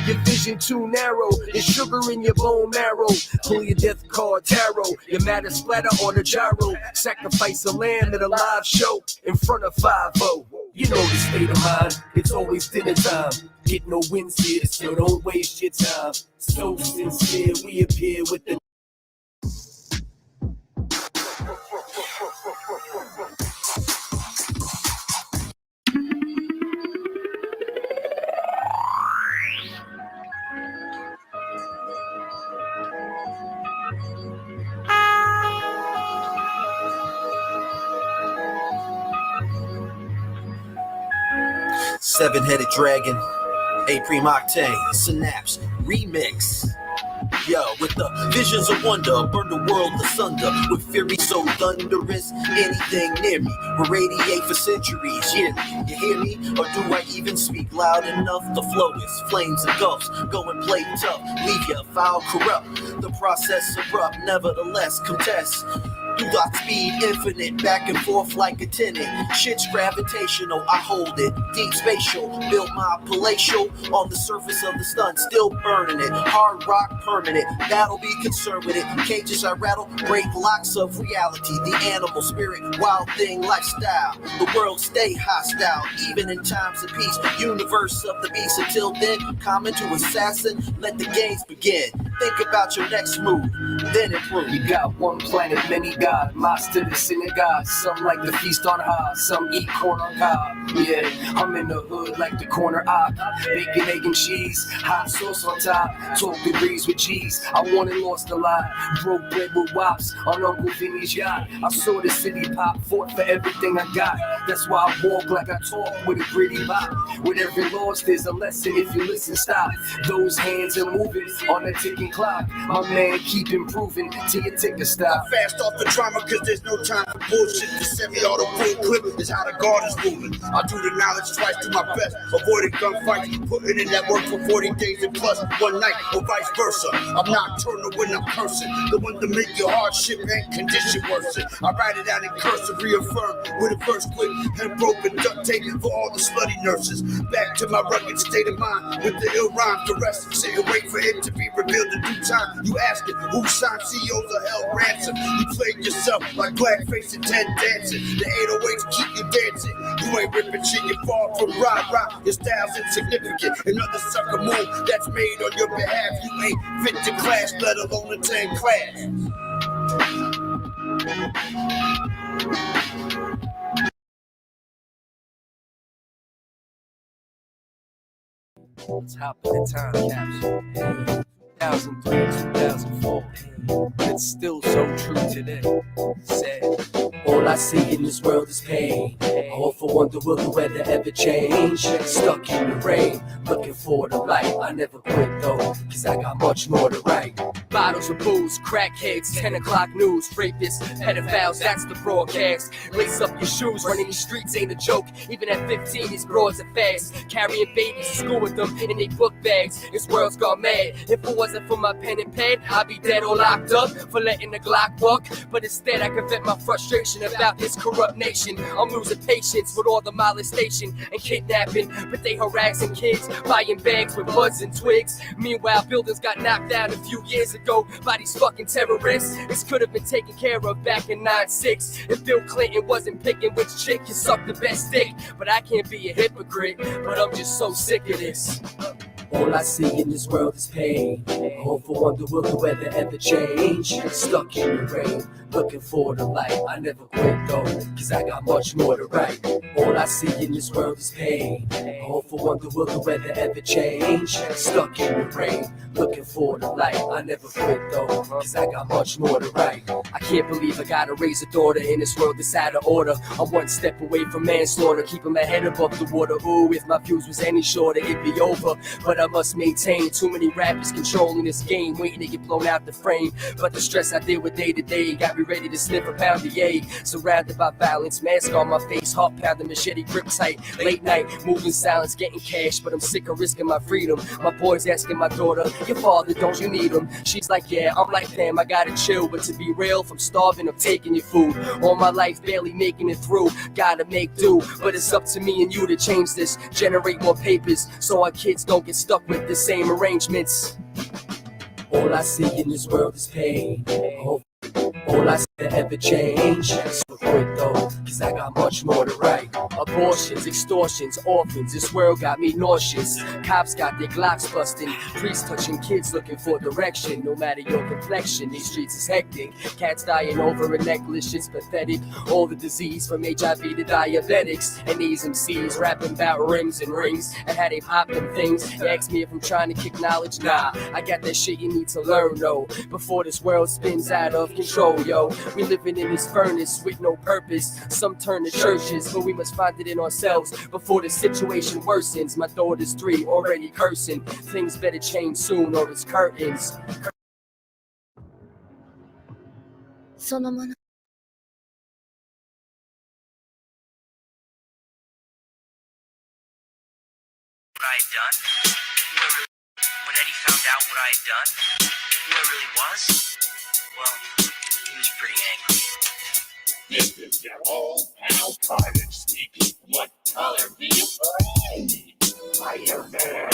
Your vision too narrow, there's sugar in your bone marrow. Pull your death card, tarot. Your matter splatter on a gyro. Sacrifice a lamb at a live show in front of 5-0. You know the state of mind, it's always dinner time. Get no wins here, so don't waste your time. So sincere, we appear with the 7-headed dragon, A Prime Octane, Synapse, Remix. Yo, with the visions of wonder, burn the world asunder. With fury so thunderous, anything near me will radiate for centuries. Yeah, you hear me? Or do I even speak loud enough? The flow is flames and gulfs. Go and play tough, leave your foul corrupt. The process abrupt, nevertheless contest. Do dot speed, infinite, back and forth like a tenant. Shit's gravitational, I hold it. Deep spatial, built my palatial. On the surface of the stun, still burning it. Hard rock permanent, that'll be concerned with it. Cages I rattle, break locks of reality. The animal spirit, wild thing lifestyle. The world stay hostile, even in times of peace. Universe of the beast, until then, common to assassin. Let the games begin. Think about your next move, then improve. You got one planet, many gods. Master the synagogue. Some like the feast on high, some eat corn on cob. Yeah, I'm in the hood like the corner op. Bacon, egg, and cheese, hot sauce on top. 12 degrees with G's. I won and lost a lot. Broke bread with wops on Uncle Vinny's yacht. I saw the city pop, fought for everything I got. That's why I walk like I talk with a gritty bop. With every loss, there's a lesson. If you listen, stop. Those hands are moving on a ticking clock. My man, keep improving till you take a stop. Fast off the drama, cause there's no time for bullshit. The semi-auto boom clip is how the guard is moving. I do the knowledge twice, do my best, avoiding gunfights, putting in that work for 40 days and plus one night, or vice versa. I'm nocturnal when I'm cursing, the one to make your hardship and condition worsen. I write it out in cursive, reaffirm with a verse quick and broken duct tape for all the slutty nurses. Back to my rugged state of mind with the ill rhyme, the rest sit and wait for it to be revealed in due time. You asking who signed CEOs or held ransom? You played yourself like blackface and Ted dancing. The 808s keep you dancing. You ain't ripping shit, you fall from rock. Your style's insignificant. Another sucker move that's made on your behalf. You ain't fit to class, let alone attend class. Top of the time capsule. 2003, 2004. It's still so true today. Sad. All I see in this world is pain. I often wonder, will the weather ever change? Stuck in the rain, looking for the light. I never quit though, cause I got much more to write. Bottles of booze, crackheads, 10 o'clock news, rapists, pedophiles, that's the broadcast. Lace up your shoes, running the streets ain't a joke. Even at 15, these broads are fast. Carrying babies to school with them in their book bags. This world's gone mad. If it wasn't for my pen and pad, I'd be dead or locked up for letting the Glock buck. But instead, I can vent my frustration about this corrupt nation. I'm losing patience with all the molestation and kidnapping, but they harassing kids, buying bags with buds and twigs. Meanwhile, buildings got knocked down a few years ago by these fucking terrorists. This could have been taken care of back in 9/6 if Bill Clinton wasn't picking which chick can suck the best dick. But I can't be a hypocrite, but I'm just so sick of this. All I see in this world is pain. I often wonder, will the weather ever change? Stuck in the rain, looking for the light. I never quit though, cause I got much more to write. All I see in this world is pain. I often wonder, will the weather ever change? Stuck in the rain, looking for the light. I never quit though, cause I got much more to write. I can't believe I gotta raise a daughter in this world that's out of order. I'm one step away from manslaughter, keeping my head above the water. Ooh, if my views was any shorter, it'd be over. But I must maintain, too many rappers controlling this game, waiting to get blown out the frame. But the stress I deal with day to day got me ready to sniff a pound of yay. Surrounded by violence, mask on my face, heart pounding, machete grip tight. Late night, moving silence, getting cash, but I'm sick of risking my freedom. My boy's asking my daughter, your father, don't you need him? She's like, yeah. I'm like, damn, I gotta chill. But to be real, if I'm starving, I'm taking your food. All my life, barely making it through. Gotta make do, but it's up to me and you to change this. Generate more papers, so our kids don't get stuck with the same arrangements. All I see in this world is pain. All I see to ever change. So quit though, cause I got much more to write. Abortions, extortions, orphans, this world got me nauseous. Cops got their Glocks busting, priests touching kids looking for direction. No matter your complexion, these streets is hectic. Cats dying over a necklace, it's pathetic. All the disease from HIV to diabetics. And these MCs rapping about rims and rings and how they pop them things. You ask me if I'm trying to kick knowledge, nah. I got that shit you need to learn though, before this world spins out of control, yo. We living in this furnace with no purpose. Some turn to churches, but we must find it in ourselves before the situation worsens. My daughter's 3, already cursing. Things better change soon or it's curtains. そのもの what I had done, when Eddie found out what I had done, who I really was, well, he was pretty angry. This is your old pal Carnage speaking. What color do you play, Iron Man?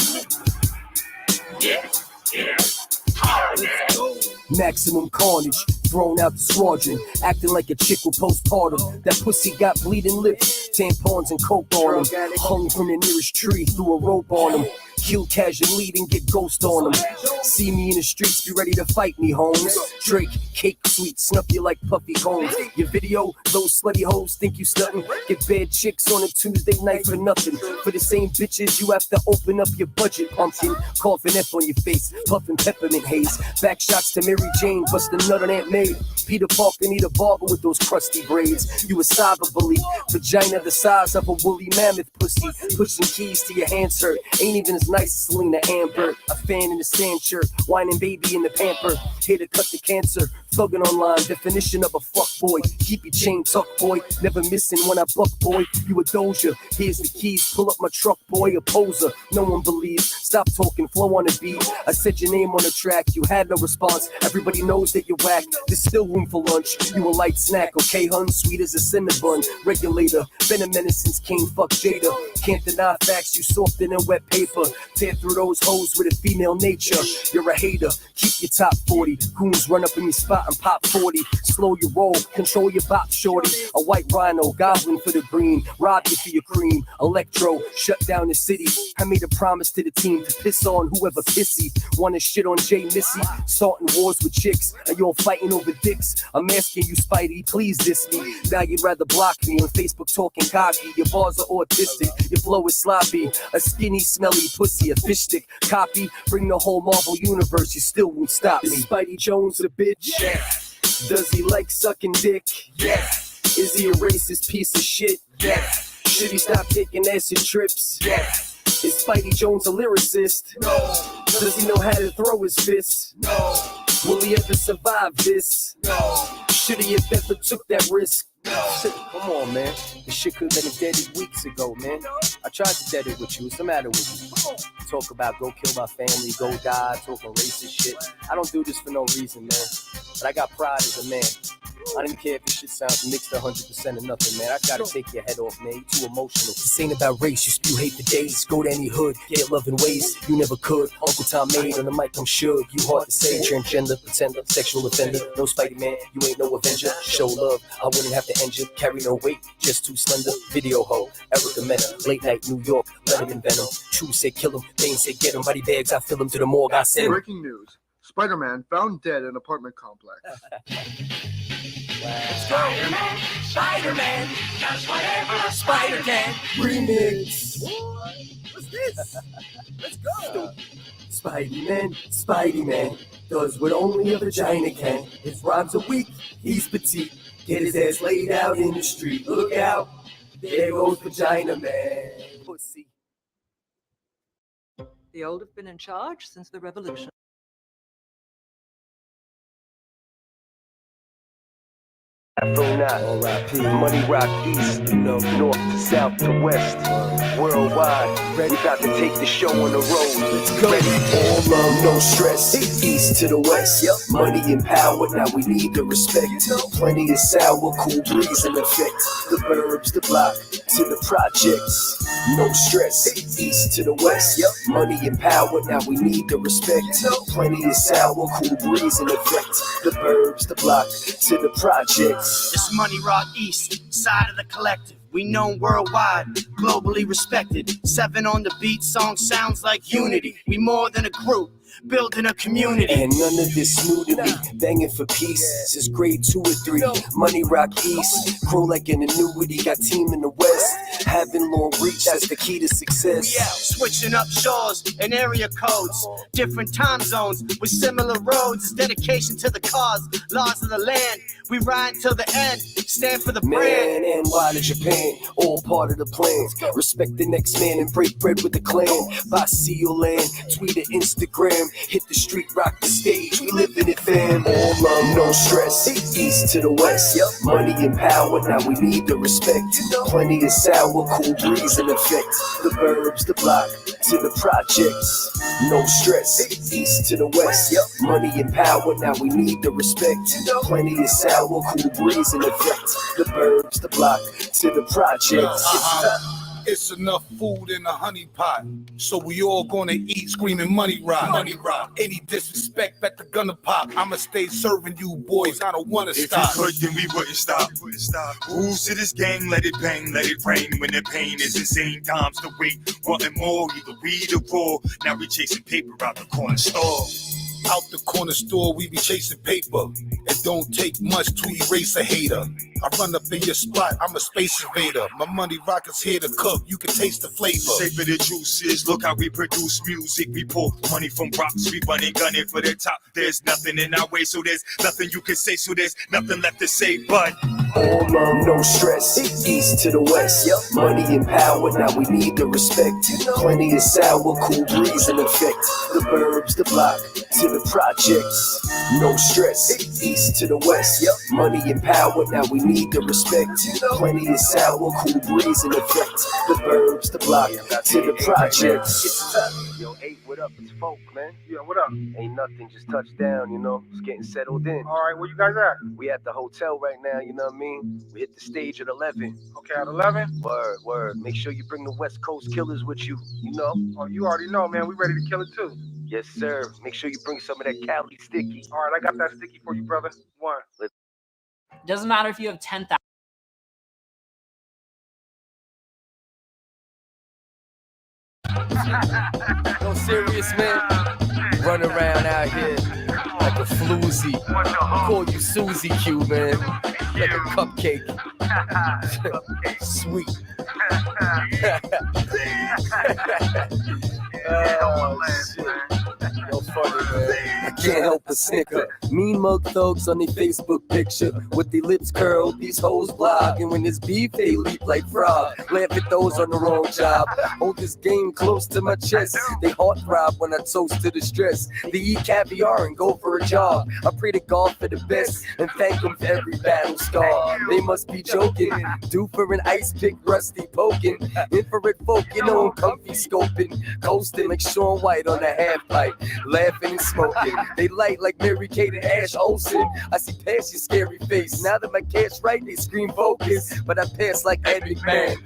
This is Carnage. Maximum carnage, thrown out the squadron, acting like a chick with postpartum. That pussy got bleeding lips, tampons and coke on him. Hung from the nearest tree, threw a rope on him. Kill casually and get ghost on them. See me in the streets, be ready to fight me, Holmes. Drake, cake, sweet, snuff you like Puffy Combs. Your video, those slutty hoes think you stuntin'. Get bad chicks on a Tuesday night for nothing. For the same bitches, you have to open up your budget, pumpkin. Coughing F on your face, puffin' peppermint haze. Back shots to Mary Jane, bust a nut on Aunt May. Peter Parker need a barber with those crusty braids. You a cyber bully, vagina the size of a woolly mammoth pussy. Pushing keys to your hands hurt, ain't even as nice as Selena Amber. A fan in the sand shirt, whining baby in the pamper. Here to cut the cancer, thugging online, definition of a fuck boy. Keep your chain tucked, boy, never missing when I buck, boy. You a doja, here's the keys, pull up my truck, boy. A poser, no one believes. Stop talking, flow on the beat. I said your name on the track, you had no response. Everybody knows that you're whack. There's still room for lunch. You a light snack, okay, hun? Sweet as a cinnabon. Regulator, been a menace since King fuck Jada. Can't deny facts, you softer than wet paper. Tear through those hoes with a female nature. You're a hater, keep your top 40. Goons run up in your spot and pop 40. Slow your roll, control your bop, shorty. A white rhino, goblin for the green. Rob you for your cream. Electro, shut down the city. I made a promise to the team to piss on whoever pissy. Wanna shit on Jay Missy. Starting wars with chicks. And you're fighting over dicks. I'm asking you, Spidey, please diss me. Now you'd rather block me on Facebook talking cocky. Your bars are autistic, your flow is sloppy. A skinny, smelly pussy pussy a fish stick. Copy, bring the whole Marvel universe, you still won't stop me. Is Spidey Jones a bitch? Yeah. Does he like sucking dick? Yeah. Is he a racist piece of shit? Yeah. Should he stop taking acid trips? Yeah. Is Spidey Jones a lyricist? No. Does he know how to throw his fists? No. Will he ever survive this? No. Should he have ever took that risk? No. Come on, man. This shit could have been deaded weeks ago, man. I tried to dead it with you. What's the matter with you? Talk about go kill my family, go die, talking racist shit. I don't do this for no reason, man. But I got pride as a man. I didn't care if this shit sounds mixed 100% or nothing, man. I gotta take your head off, man. You too emotional. This ain't about race. You spew hate for days. Go to any hood, get love in ways you never could. Uncle Tom made on the mic, I'm sure. You hard to say. Transgender, pretender, sexual offender. No Spidey man, you ain't no Avenger. Show love, I wouldn't have to end you. Carry no weight, just too slender. Video hoe, Erica Mena. Late night New York, let him in venom. True said kill him, Bane said get him. Body bags, I fill him to the morgue. I send him. Breaking news. Spider-Man found dead in apartment complex. Spider-Man, Spider-Man, does whatever a spider can. Remix. What's this? Let's go. Spidey-Man, does what only a vagina can. His rhymes are weak, he's petite. Get his ass laid out in the street. Look out, there goes Vagina Man. Pussy. The old have been in charge since the revolution. R.I.P. Money Rock East, north to south to west, worldwide. Ready, about to take the show on the road. Let's go. Ready, all love, no stress. East to the west, money and power. Now we need the respect. Plenty of sour, cool breeze in effect. The burbs, the block to the projects. No stress. East to the west, money and power. Now we need the respect. Plenty of sour, cool breeze in effect. The burbs, the block to the projects. It's Money Rock East, side of the collective. We known worldwide, globally respected. 7 on the beat, song sounds like unity. We more than a group, building a community. And none of this new to me, banging for peace since grade 2 or 3. Money Rock East, grow like an annuity. Got team in the West, having long reach, that's the key to success. We out switching up shores and area codes, different time zones with similar roads. It's dedication to the cause, laws of the land. We ride till the end, stand for the brand. Man, NY to Japan, all part of the plan. Respect the next man and break bread with the clan. Buy seal land, tweet or Instagram. Hit the street, rock the stage, we living it, fam. All love, no stress. East to the west, money and power. Now we need the respect. Plenty of sour, cool breeze in effect. The burbs, the block to the projects. No stress. East to the west, money and power. Now we need the respect. Plenty of sour, cool breeze in effect. The burbs, the block to the projects. It's enough food in a honey pot, so we all gonna eat screaming money rock. Money rock. Any disrespect, bet the gunna pop. I'ma stay serving you boys, I don't wanna stop. If we could, then we wouldn't stop. Rules to this game, let it bang, let it rain. When the pain is insane, times to wait. Wanting more, either weed or raw. Now we chasing paper out the corner store. Out the corner store, we be chasing paper. It don't take much to erase a hater. I run up in your spot, I'm a space invader. My money rock is here to cook, you can taste the flavor. Savor the juices, look how we produce music. We pull money from rocks, we running, gunning for the top. There's nothing in our way, so there's nothing you can say. So there's nothing left to say, but all love, no stress. East to the west, money and power. Now we need the respect. Plenty of sour, cool breeze in effect. The burbs, the block to the projects. No stress. East to the west, money and power. Now we need the respect. Plenty of sour, cool breeze in effect. The burbs, the block to the projects. Yo, 8, what up? It's Folk, man. Yeah, what up? Ain't nothing, just touched down, you know. Just getting settled in. All right, where you guys at? We at the hotel right now, you know what I mean? We hit the stage at 11. Okay, at 11? Word. Make sure you bring the West Coast killers with you, you know? Oh, you already know, man. We ready to kill it, too. Yes, sir. Make sure you bring some of that Cali sticky. All right, I got that sticky for you, brother. 1. Doesn't matter if you have 10,000. No serious, man. Run around out here like a floozy. Call you Susie Q, man. Like a cupcake. Sweet. Yo, funny, man. I can't help but snicker. Mean mug thugs on their Facebook picture with their lips curled, these hoes block. And when there's beef, they leap like frog. Laugh at those on the wrong job. Hold this game close to my chest. They heart throb when I toast to the stress. They eat caviar and go for a jog. I pray to God for the best and thank him for every battle scar. They must be joking. Due for an ice pick, rusty poking. Infrared folk, you know I'm comfy scoping. Coasting like Sean White on a half pipe. Laughing and smoking. They light like Mary Kate and Ash Olsen. I see past your scary face. Now that my cash right, they scream focus. But I pass like Ed McMahon.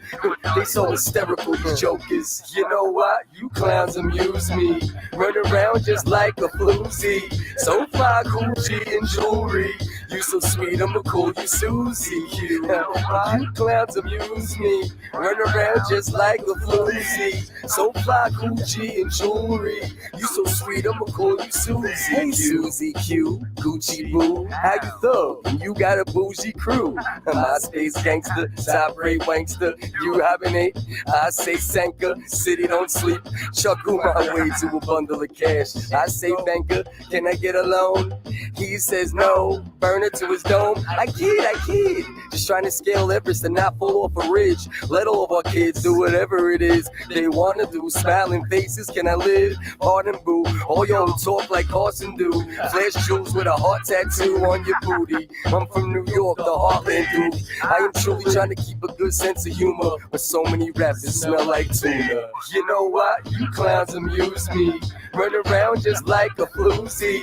They so hysterical, you jokers. You know what? You clowns amuse me. Run around just like a floozy. So fly, Gucci and jewelry. You so sweet, I'ma call you Susie. You clowns amuse me. Run around just like a floozy. So fly, Gucci and jewelry. You so sweet, I'ma call you Susie. Hey, Susie Q, Gucci boo. How you thug? And you got a bougie crew. MySpace gangster, top rate wankster. You hibernate, I say Sanka. City don't sleep. Chuckle my way to a bundle of cash. I say banker, can I get a loan? He says no. Burn it to his dome. I kid. Just trying to scale Everest and not fall off a ridge. Let all of our kids do whatever it is they wanna do. Smiling faces, can I live? Pardon boo. All y'all talk like Carson do. Flash jewels with a heart tattoo on your booty. I'm from New York, the Heartland dude. I am truly trying to keep a good sense of humor, but so many rappers smell like tuna. You know what? You clowns amuse me. Run around just like a floozy.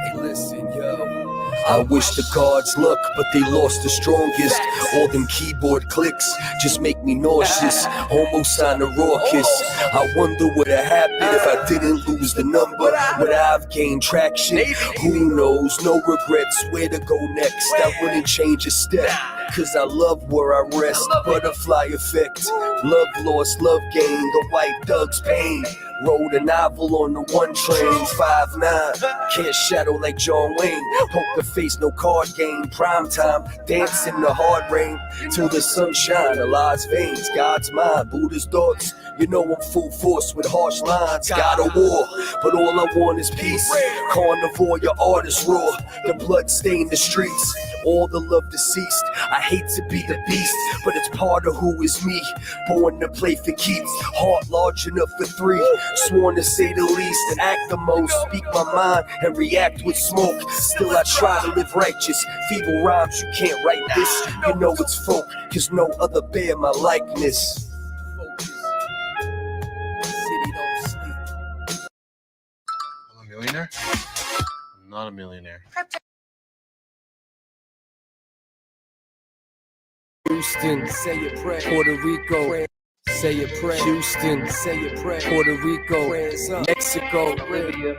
Hey, listen, yo. I wish the gods luck, but they lost the strongest. All them keyboard clicks just make me nauseous. Almost sign a raucous. I wonder what would have happened if I didn't lose the number. Would I have gained traction? Who knows? No regrets. Where to go next? I wouldn't change a step, cause I love where I rest. Butterfly effect. Love lost, love gained. The white Doug's pain. Wrote a novel on the one train. 5'9", can't shadow like John Wayne. Poker face, no card game. Prime time, dance in the hard rain till the sunshine. Allah's veins, God's mind, Buddha's thoughts. You know I'm full force with harsh lines. God of war, but all I want is peace. Carnivore, your artist raw. The blood stained the streets. All the love deceased. I hate to be the beast, but it's part of who is me. Born to play for keeps. Heart large enough for three. Sworn to say the least and act the most. Speak my mind and react with smoke. Still I try to live righteous. Feeble rhymes, you can't write this. You know it's folk, cause no other bear my likeness. I'm a millionaire? I'm not a millionaire. Houston, say a prayer. Puerto Rico, say a prayer. Houston, say a prayer. Puerto Rico, Mexico.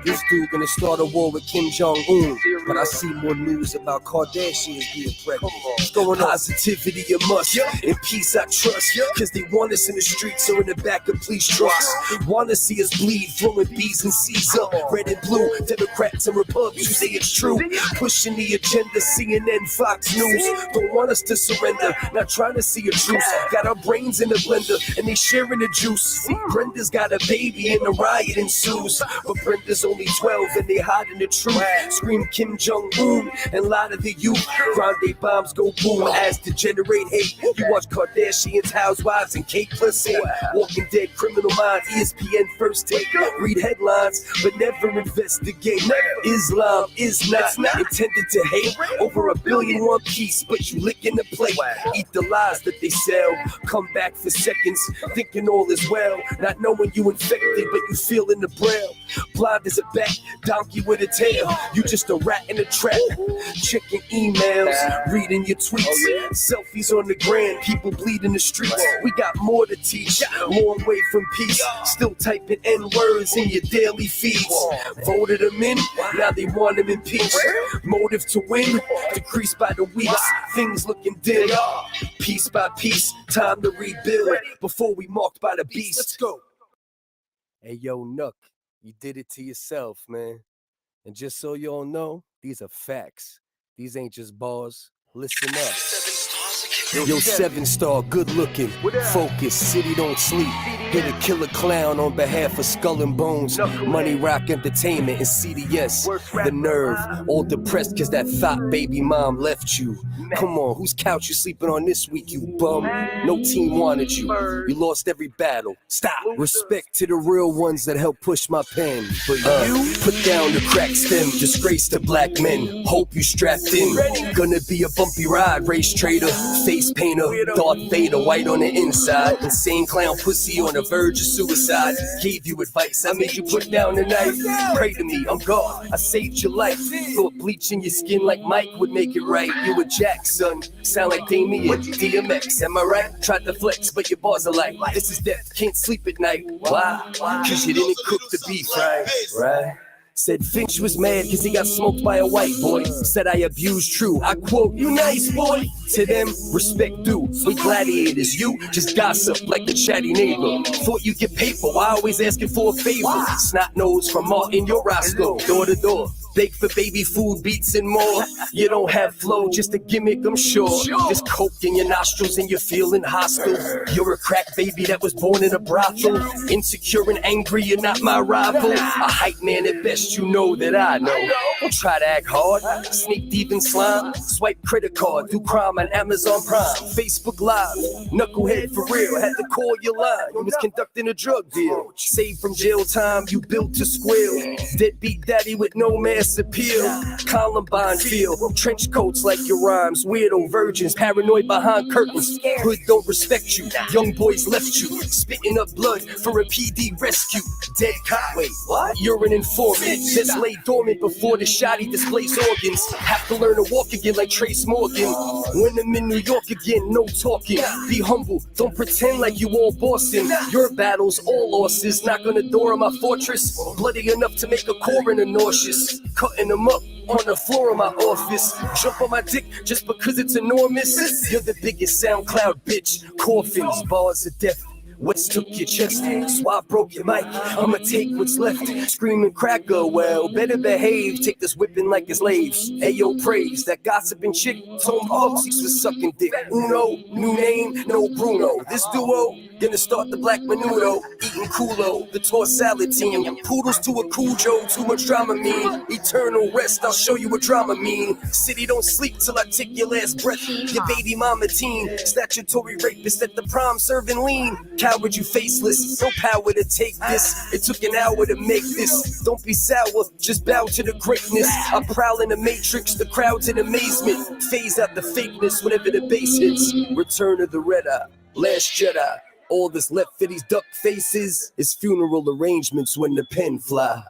This dude gonna start a war with Kim Jong-un, but I see more news about Kardashians being pregnant. What's going on? Positivity a must, in peace I trust, cause they want us in the streets or in the back of police trucks. Wanna see us bleed, throwing B's and C's up, red and blue, Democrats and Republicans, you say it's true, pushing the agenda, CNN, Fox News, don't want us to surrender, not trying to see a truce, got our brains in the blender, and they sharing the juice. See, Brenda's got a baby and a riot ensues, but Brenda's only 12 and they hiding the truth. Scream Kim Jong-un and lie to the youth. Grande bombs go boom as to generate hate. You watch Kardashians, Housewives, and Kate Plus 8. Walking Dead, Criminal Minds, ESPN First Take. Read headlines, but never investigate. Islam is not intended to hate. Over 1 billion one piece, but you licking the plate. Eat the lies that they sell. Come back for seconds, thinking all is well. Not knowing you infected, but you feel in the braille. Blind as a bat, donkey with a tail. You just a rat in a trap. Checking emails, reading your tweets. Selfies on the gram, people bleed in the streets. We got more to teach, long way from peace. Still typing N-words in your daily feeds. Voted them in, now they want them impeached. Motive to win, decreased by the weeks. Things looking dim, piece by piece. Time to rebuild before we marked by the beast. Let's go. Hey, yo, Nook, you did it to yourself, man. And just so y'all know, these are facts. These ain't just bars. Listen up. Yo, 7-star, good looking, focus, city don't sleep. Hit a killer clown on behalf of Skull and Bones, Money Rock Entertainment and CDS. The nerve, all depressed cause that thought baby mom left you. Come on, whose couch you sleeping on this week, you bum? No team wanted you. You lost every battle. Stop. Respect to the real ones that help push my pen. But you put down the crack stem, disgrace to black men. Hope you strapped in. Gonna be a bumpy ride, race trader, face painter, Darth Vader, white on the inside. Insane clown pussy on the verge of suicide. Gave you advice, I made you put down the knife. Pray to me, I'm God, I saved your life. Thought bleaching your skin like Mike would make it right. You a Jack, son, sound like Damien, DMX, am I right? Tried to flex, but your bars are like, this is death, can't sleep at night. Why? Cause you didn't cook the beef right? Said Finch was mad cause he got smoked by a white boy. Said I abused True, I quote, you nice boy. To them, respect due, we gladiators. You just gossip like the chatty neighbor. Thought you get paper, why always asking for a favor? Snot nose from Martin, your Roscoe, door to door. Bake for baby food, beats and more. You don't have flow, just a gimmick, I'm sure. There's coke in your nostrils and you're feeling hostile. You're a crack baby that was born in a brothel. Insecure and angry, you're not my rival. A hype man at best, you know that I know. Don't try to act hard, sneak deep in slime. Swipe credit card, do crime on Amazon Prime. Facebook Live, knucklehead for real. Had to call your line, you was conducting a drug deal. Saved from jail time, you built to squeal. Deadbeat daddy with no mask appeal. Columbine feel, trench coats like your rhymes. Weirdo virgins, paranoid behind curtains. Hood don't respect you, young boys left you. Spitting up blood for a PD rescue. Dead cop, wait, what? You're an informant that's laid dormant before the shoddy displays organs. Have to learn to walk again like Trace Morgan. When I'm in New York again, no talking. Be humble, don't pretend like you all Boston. Your battles, all losses. Knock on the door of my fortress. Bloody enough to make a coroner nauseous. Cutting them up on the floor of my office. Jump on my dick just because it's enormous. You're the biggest SoundCloud bitch. Coffins, bars of death. What's took your chest? Swap broke your mic. I'ma take what's left. Screaming cracker, well, better behave. Take this whipping like it's slaves. Ayo, praise that gossiping chick. Told Oxys was sucking dick. Uno, new name, no Bruno. This duo gonna start the Black Menudo. Eating Kulo, the tour salad team. Poodles to a Cujo, too much drama mean. Eternal rest, I'll show you what drama mean. City don't sleep till I take your last breath. Your baby mama teen, statutory rapist at the prom serving lean. Coward, you faceless, no power to take this. It took an hour to make this. Don't be sour, just bow to the greatness. I prowl in the matrix, the crowd's in amazement. Phase out the fakeness whenever the bass hits. Return of the Red Eye, Last Jedi. All this left for these duck faces is funeral arrangements when the pen fly.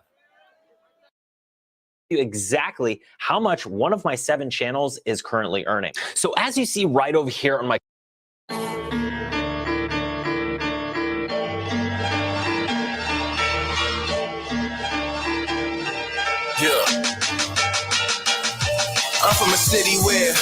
Exactly how much one of my 7 channels is currently earning. So as you see right over here on my I'm from a city where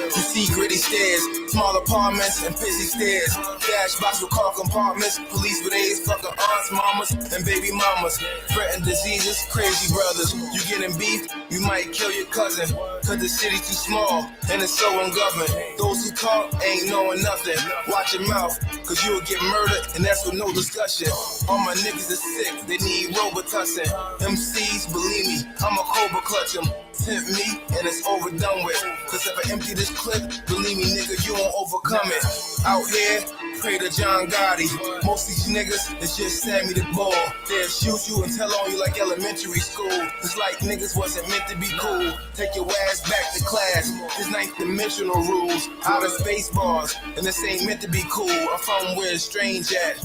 you see gritty stairs, small apartments and busy stairs. Dash box with car compartments, police with AIDS, fucking aunts, mamas, and baby mamas. Threatened diseases, crazy brothers. You getting beef, you might kill your cousin. Cause the city too small and it's so ungoverned. Those who talk ain't knowing nothing. Watch your mouth, cause you'll get murdered, and that's with no discussion. All my niggas are sick, they need Robitussin. MCs, believe me, I'm a Cobra clutch 'em. Tempt me, and it's overdone with. Cause if I empty this clip, believe me, nigga, you won't overcome it. Out here, pray to John Gotti. Most of these niggas, it's just Sammy the Bull. They'll shoot you and tell on you like elementary school. It's like niggas wasn't meant to be cool. Take your ass back to class. This 9th dimensional rules. Outer space bars, and this ain't meant to be cool. I'm from where it's strange at.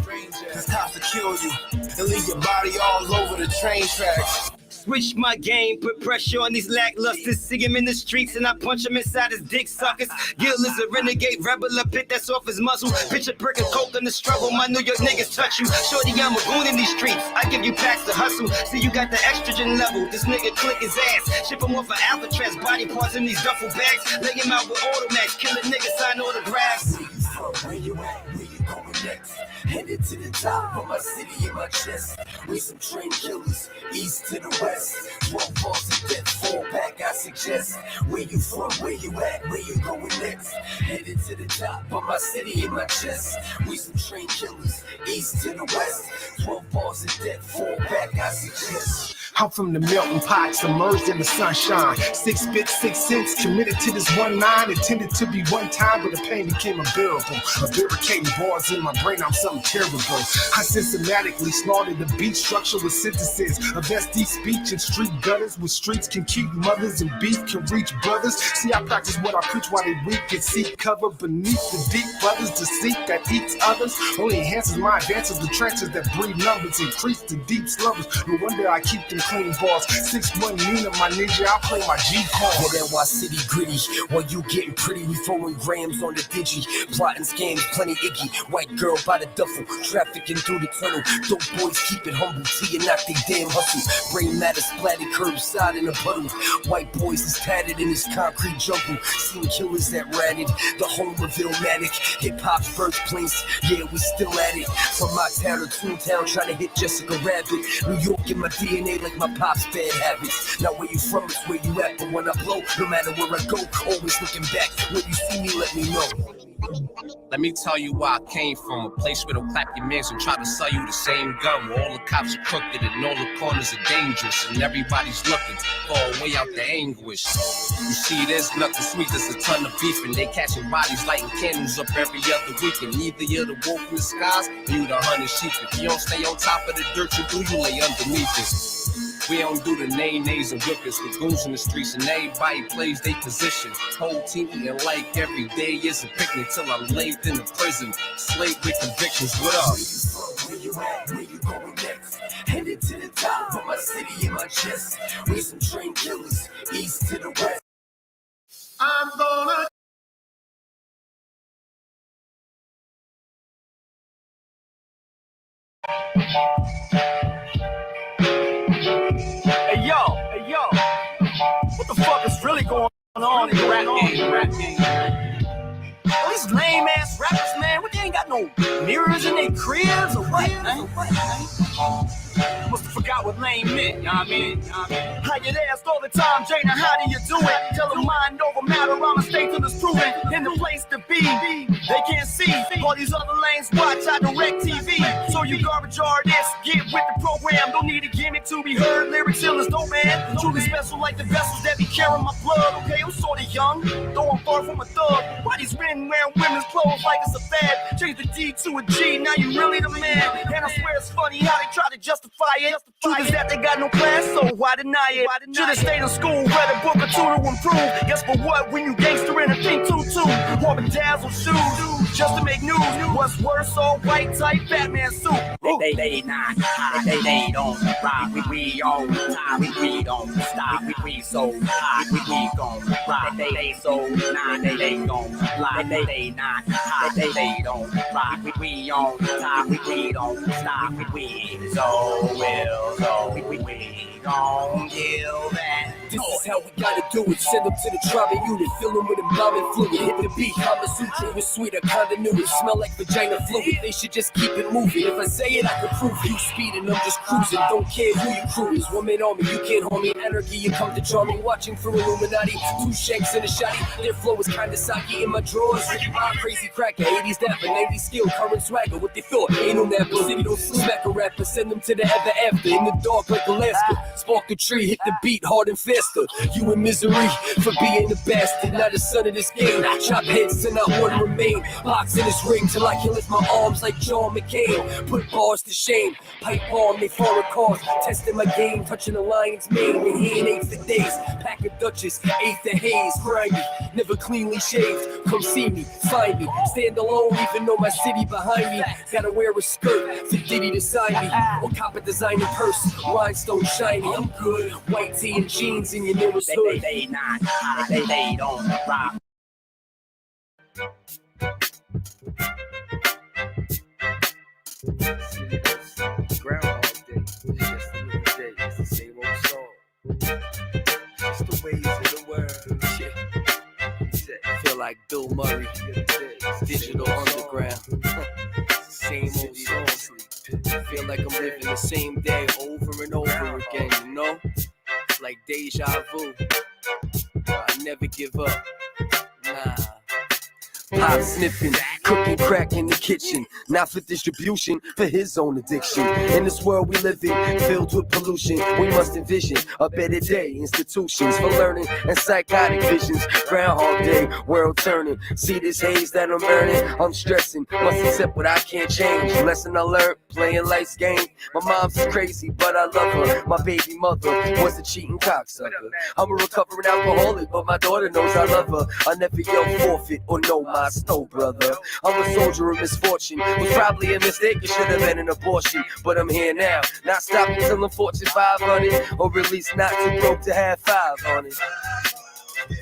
Cause cops will kill you and leave your body all over the train tracks. Switch my game, put pressure on these lacklusters. See him in the streets and I punch him inside his dick suckers. Gil is a renegade rebel, a pit that's off his muzzle. Bitch a brick of coke in the struggle, my New York niggas touch you. Shorty, I'm a goon in these streets, I give you packs to hustle. See you got the estrogen level, this nigga click his ass. Ship him off of Alcatraz, body parts in these duffel bags. Lay him out with Automax, kill a nigga, sign autographs. Where you at? Where you going next? Headed to the top of my city in my chest. We some train killers, east to the west. 12 balls of death, 4 pack, I suggest. Where you from, where you at, where you going next? Headed to the top of my city in my chest. We some train killers, east to the west. 12 balls of death, fall back, I suggest. I'm from the melting pot, submerged in the sunshine. 6 bits, 6 cents, committed to this one line. Intended to be one time, but the pain became unbearable. A barricading bars in my brain, I'm something terrible. I systematically slaughtered the beat structure with synthesis of SD speech and street gutters. Where streets can keep mothers and beef can reach brothers. See, I practice what I preach while they weak and seek cover beneath the deep brothers. Deceit that eats others only enhances my advances. The trenches that breed numbers increase the deep slumbers. No wonder I keep them clean bars. 6'1" Nina, my ninja, I play my G card. Yeah, NY City gritty. While you getting pretty, we throwing grams on the digi. Plotting scams, plenty icky. White girl by the duffel, trafficking through the tunnel. Dope boys keep it humble till you knock they damn hustle. Brain matter splattered curbside in a puddle. White boys is tatted in this concrete jungle. Seen killers that ratted the home of Illmatic. Hip hop's birthplace, yeah, we still at it. From my town to Toontown, trying to hit Jessica Rabbit. New York in my DNA like my pop's bad habits. Now where you from is where you at, but when I blow, no matter where I go, always looking back. When you see me, let me know. Let me tell you where I came from, a place where they'll clap your mans and try to sell you the same gun, where all the cops are crooked and all the corners are dangerous, and everybody's looking for a way out the anguish. You see, there's nothing sweet, there's a ton of beef, and they catching bodies, lighting candles up every other week, and either you're the wolf in the skies, or you the hunted sheep. If you don't stay on top of the dirt you do, you lay underneath it. We don't do the nays and whippers with goons in the streets, and everybody plays their position. Whole team eating like every day is a picnic till I'm laid in the prison. Slave with convictions, what up? Where you at, where you going next? Headed to the top of my city in my chest. We some train killers, east to the west. I'm gonna Hey yo, what the fuck is really going on in the rap game? All these lame ass rappers, man, what, they ain't got no mirrors in their cribs or what, man? Must have forgot what lame meant, you know what I mean? I get asked all the time, Jada, how do you do it? Tell them mind over matter, I'ma stay till it's proven. In the place to be, they can't see. All these other lanes watch, I direct TV. So you garbage artists, get with the program. Don't need a gimmick to be heard, lyrics ill as dope, man. Truly special like the vessels that be carrying my blood. Okay, I'm sorta young, though I'm far from a thug. Why these men wearing women's clothes like it's a fad? Change the D to a G, now you really the man. And I swear it's funny how they try to justify it. Truth is that they got no class, so why deny it? Should've stayed in school, read a book or two to improve. Guess for what, when you gangster in a pink tutu, or bedazzled shoes, just to make news. What's worse, all white type Batman suit. They not high, they don't rock. We on time, we don't stop. We so high, we gon' rock. They so nah, they gon' fly. They not high, they don't rock. We on time, we don't stop. We so will, so we gon' kill that. This is how we gotta do it. Send them to the tribal unit, fill them with embalming fluid. Hit the beat, Kama Sutra was sweet, I kinda knew it. Smell like vagina fluid, they should just keep it moving. If I say it, I can prove it. You speeding, I'm just cruising. Don't care who you crew is. One man on me, you can't harm me. Anarchy, you come to charm me. Watching through Illuminati, 2 shanks in a shotty. Their flow is kinda sake in my drawers. I'm crazy cracker, 80s dapper, 90s skill, current swagger. What they thought, ain't on that, but city don't smack a rapper. Send them to the ever after, in the dark like Alaska. Spark a tree, hit the beat hard and faster. You in misery for being a bastard, not a son of this game. Chop heads till not one remain. Box in this ring till I can lift my arms like John McCain. Put bars to shame, pipe bomb, they foreign cars. Testing my game, touching the lion's mane. And he ain't ate for days. Pack a Duchess, ate the haze. Grimy, never cleanly shaved. Come see me, find me. Stand alone even though my city behind me. Gotta wear a skirt for Diddy to sign me. Or cop a designer purse, rhinestone shiny. I'm good, white tee and jeans in your nearest hood. They not high, they don't rock. Groundhog Day, it's just another day, it's the same old song. It's the ways of the world, shit. Feel like Bill Murray, digital underground. It's the same old song. Feel like I'm living the same day over and over again, you know? It's like deja vu. never give up. Nah. Pop sniffing, cooking crack in the kitchen, not for distribution, for his own addiction. In this world we live in, filled with pollution, we must envision a better day. Institutions for learning and psychotic visions. Groundhog Day, world turning. See this haze that I'm earning? I'm stressing, must accept what I can't change. Lesson I learned, playing life's game. My mom's is crazy, but I love her. My baby mother was a cheating cocksucker. I'm a recovering alcoholic, but my daughter knows I love her. I never yell forfeit or no my snow brother. I'm a soldier of misfortune. Was probably a mistake, it should have been an abortion. But I'm here now, not stopping till I'm Fortune 500, or at least not too broke to have 500.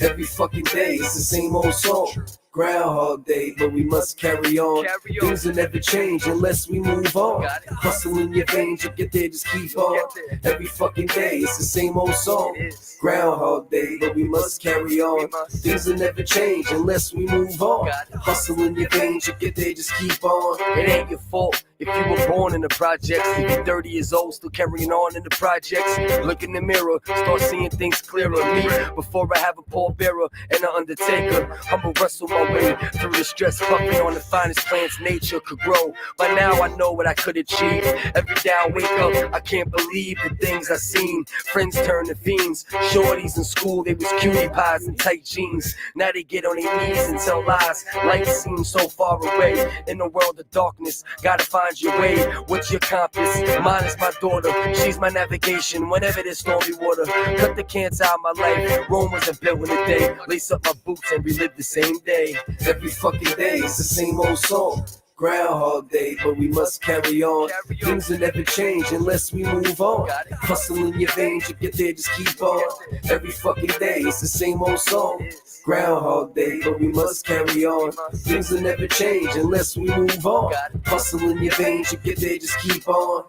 Every fucking day, it's the same old song. Groundhog Day, but we must carry on. Things will never change unless we move on. Hustle in your veins, you get there, just keep on. Every fucking day, it's the same old song. Groundhog Day, but we must carry on. Things will never change unless we move on. Hustle in your veins, you get there, just keep on. It ain't your fault if you were born in the projects. If you're 30 years old, still carrying on in the projects. Look in the mirror, start seeing things clearer. Me, before I have a pallbearer and an undertaker, I'ma wrestle my way through the stress, puffing on the finest plants nature could grow. By now I know what I could achieve. Every day I wake up, I can't believe the things I seen. Friends turn to fiends. Shorties in school, they was cutie pies and tight jeans. Now they get on their knees and tell lies. Life seems so far away. In a world of darkness, gotta find your way. What's your compass? Mine is my daughter. She's my navigation whenever there's stormy water. Cut the cancer out of my life. Rome wasn't built in a day. Lace up my boots and relive the same day. Every fucking day, it's the same old song. Groundhog Day, but we must carry on. Things will never change unless we move on. Hustle in your veins, you get there, just keep on. Every fucking day, it's the same old song. Groundhog Day, but we must carry on. Things will never change unless we move on. Hustle in your veins, you get there, just keep on.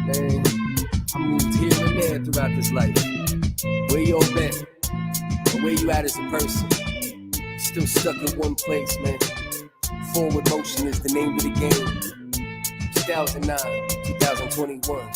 Man, I moved here and there throughout this life. Where you all been? Or where you at as a person? Still stuck in one place, man. Forward motion is the name of the game. 2009, 2021.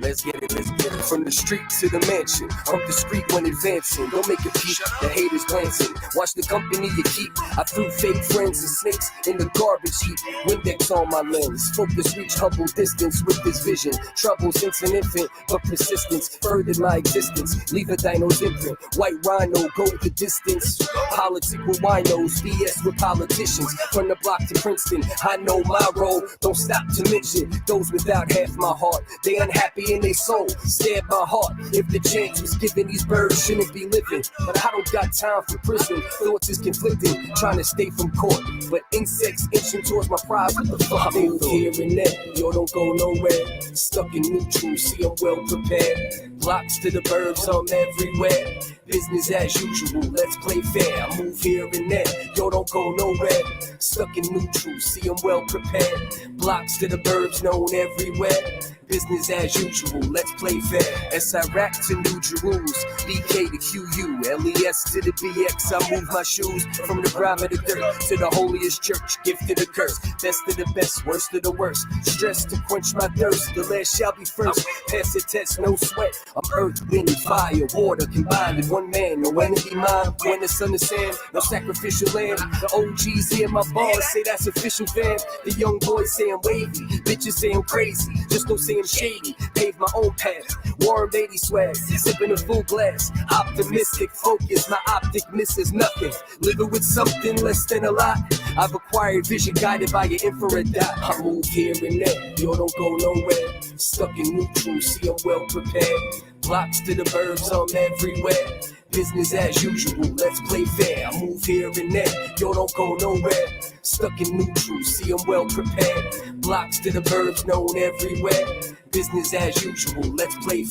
Let's get it, let's get it. From the street to the mansion, I'm discreet when advancing. Don't make a peep, the haters glancing. Watch the company you keep. I threw fake friends and snakes in the garbage heap. Windex on my lens. Focus, reach humble distance with this vision. Trouble since an infant, but persistence furthered my existence. Leave a dino's imprint. White rhino, go the distance. Politic with winos, BS with politicians. From the block to Princeton, I know my role. Don't stop to mention those without half my heart. They unhappy in their soul, stab my heart. If the chance was given, these birds shouldn't be living. But I don't got time for prison. Thoughts is conflicting, trying to stay from court. But insects inching towards my pride. What the fuck? I move here and there, yo, don't go nowhere. Stuck in neutral, see I'm well prepared. Blocks to the burbs, I'm everywhere. Business as usual, let's play fair. I move here and there, yo, don't go nowhere. Stuck in neutral, see I'm well prepared. Blocks to the burbs, known everywhere. Business as usual, let's play fair. S-Iraq to New Jerusalem, BK to QU, LES to the BX. I move my shoes from the grime of the dirt to the holiest church, gift to the curse. Best of the best, worst of the worst. Stress to quench my thirst, the last shall be first. Pass the test, no sweat. I'm earth, wind, fire, water combined in one man. No enemy mine, when the sun is sand, no sacrificial lamb. The OGs hear my bars, say that's official fam. The young boys say I'm wavy, bitches say I'm crazy. Just don't say I'm shady, pave my own path. Warm lady swag, sipping a full glass. Optimistic focus, my optic misses nothing. Living with something less than a lot. I've acquired vision guided by your infrared dot. I move here and there, yo, don't go nowhere. Stuck in neutral, see I'm well prepared. Blocks to the burbs, I'm everywhere. Business as usual, let's play fair. I move here and there, yo, don't go nowhere. Stuck in neutral, see I'm well prepared. Blocks to the burbs, known everywhere. Business as usual, let's play fair.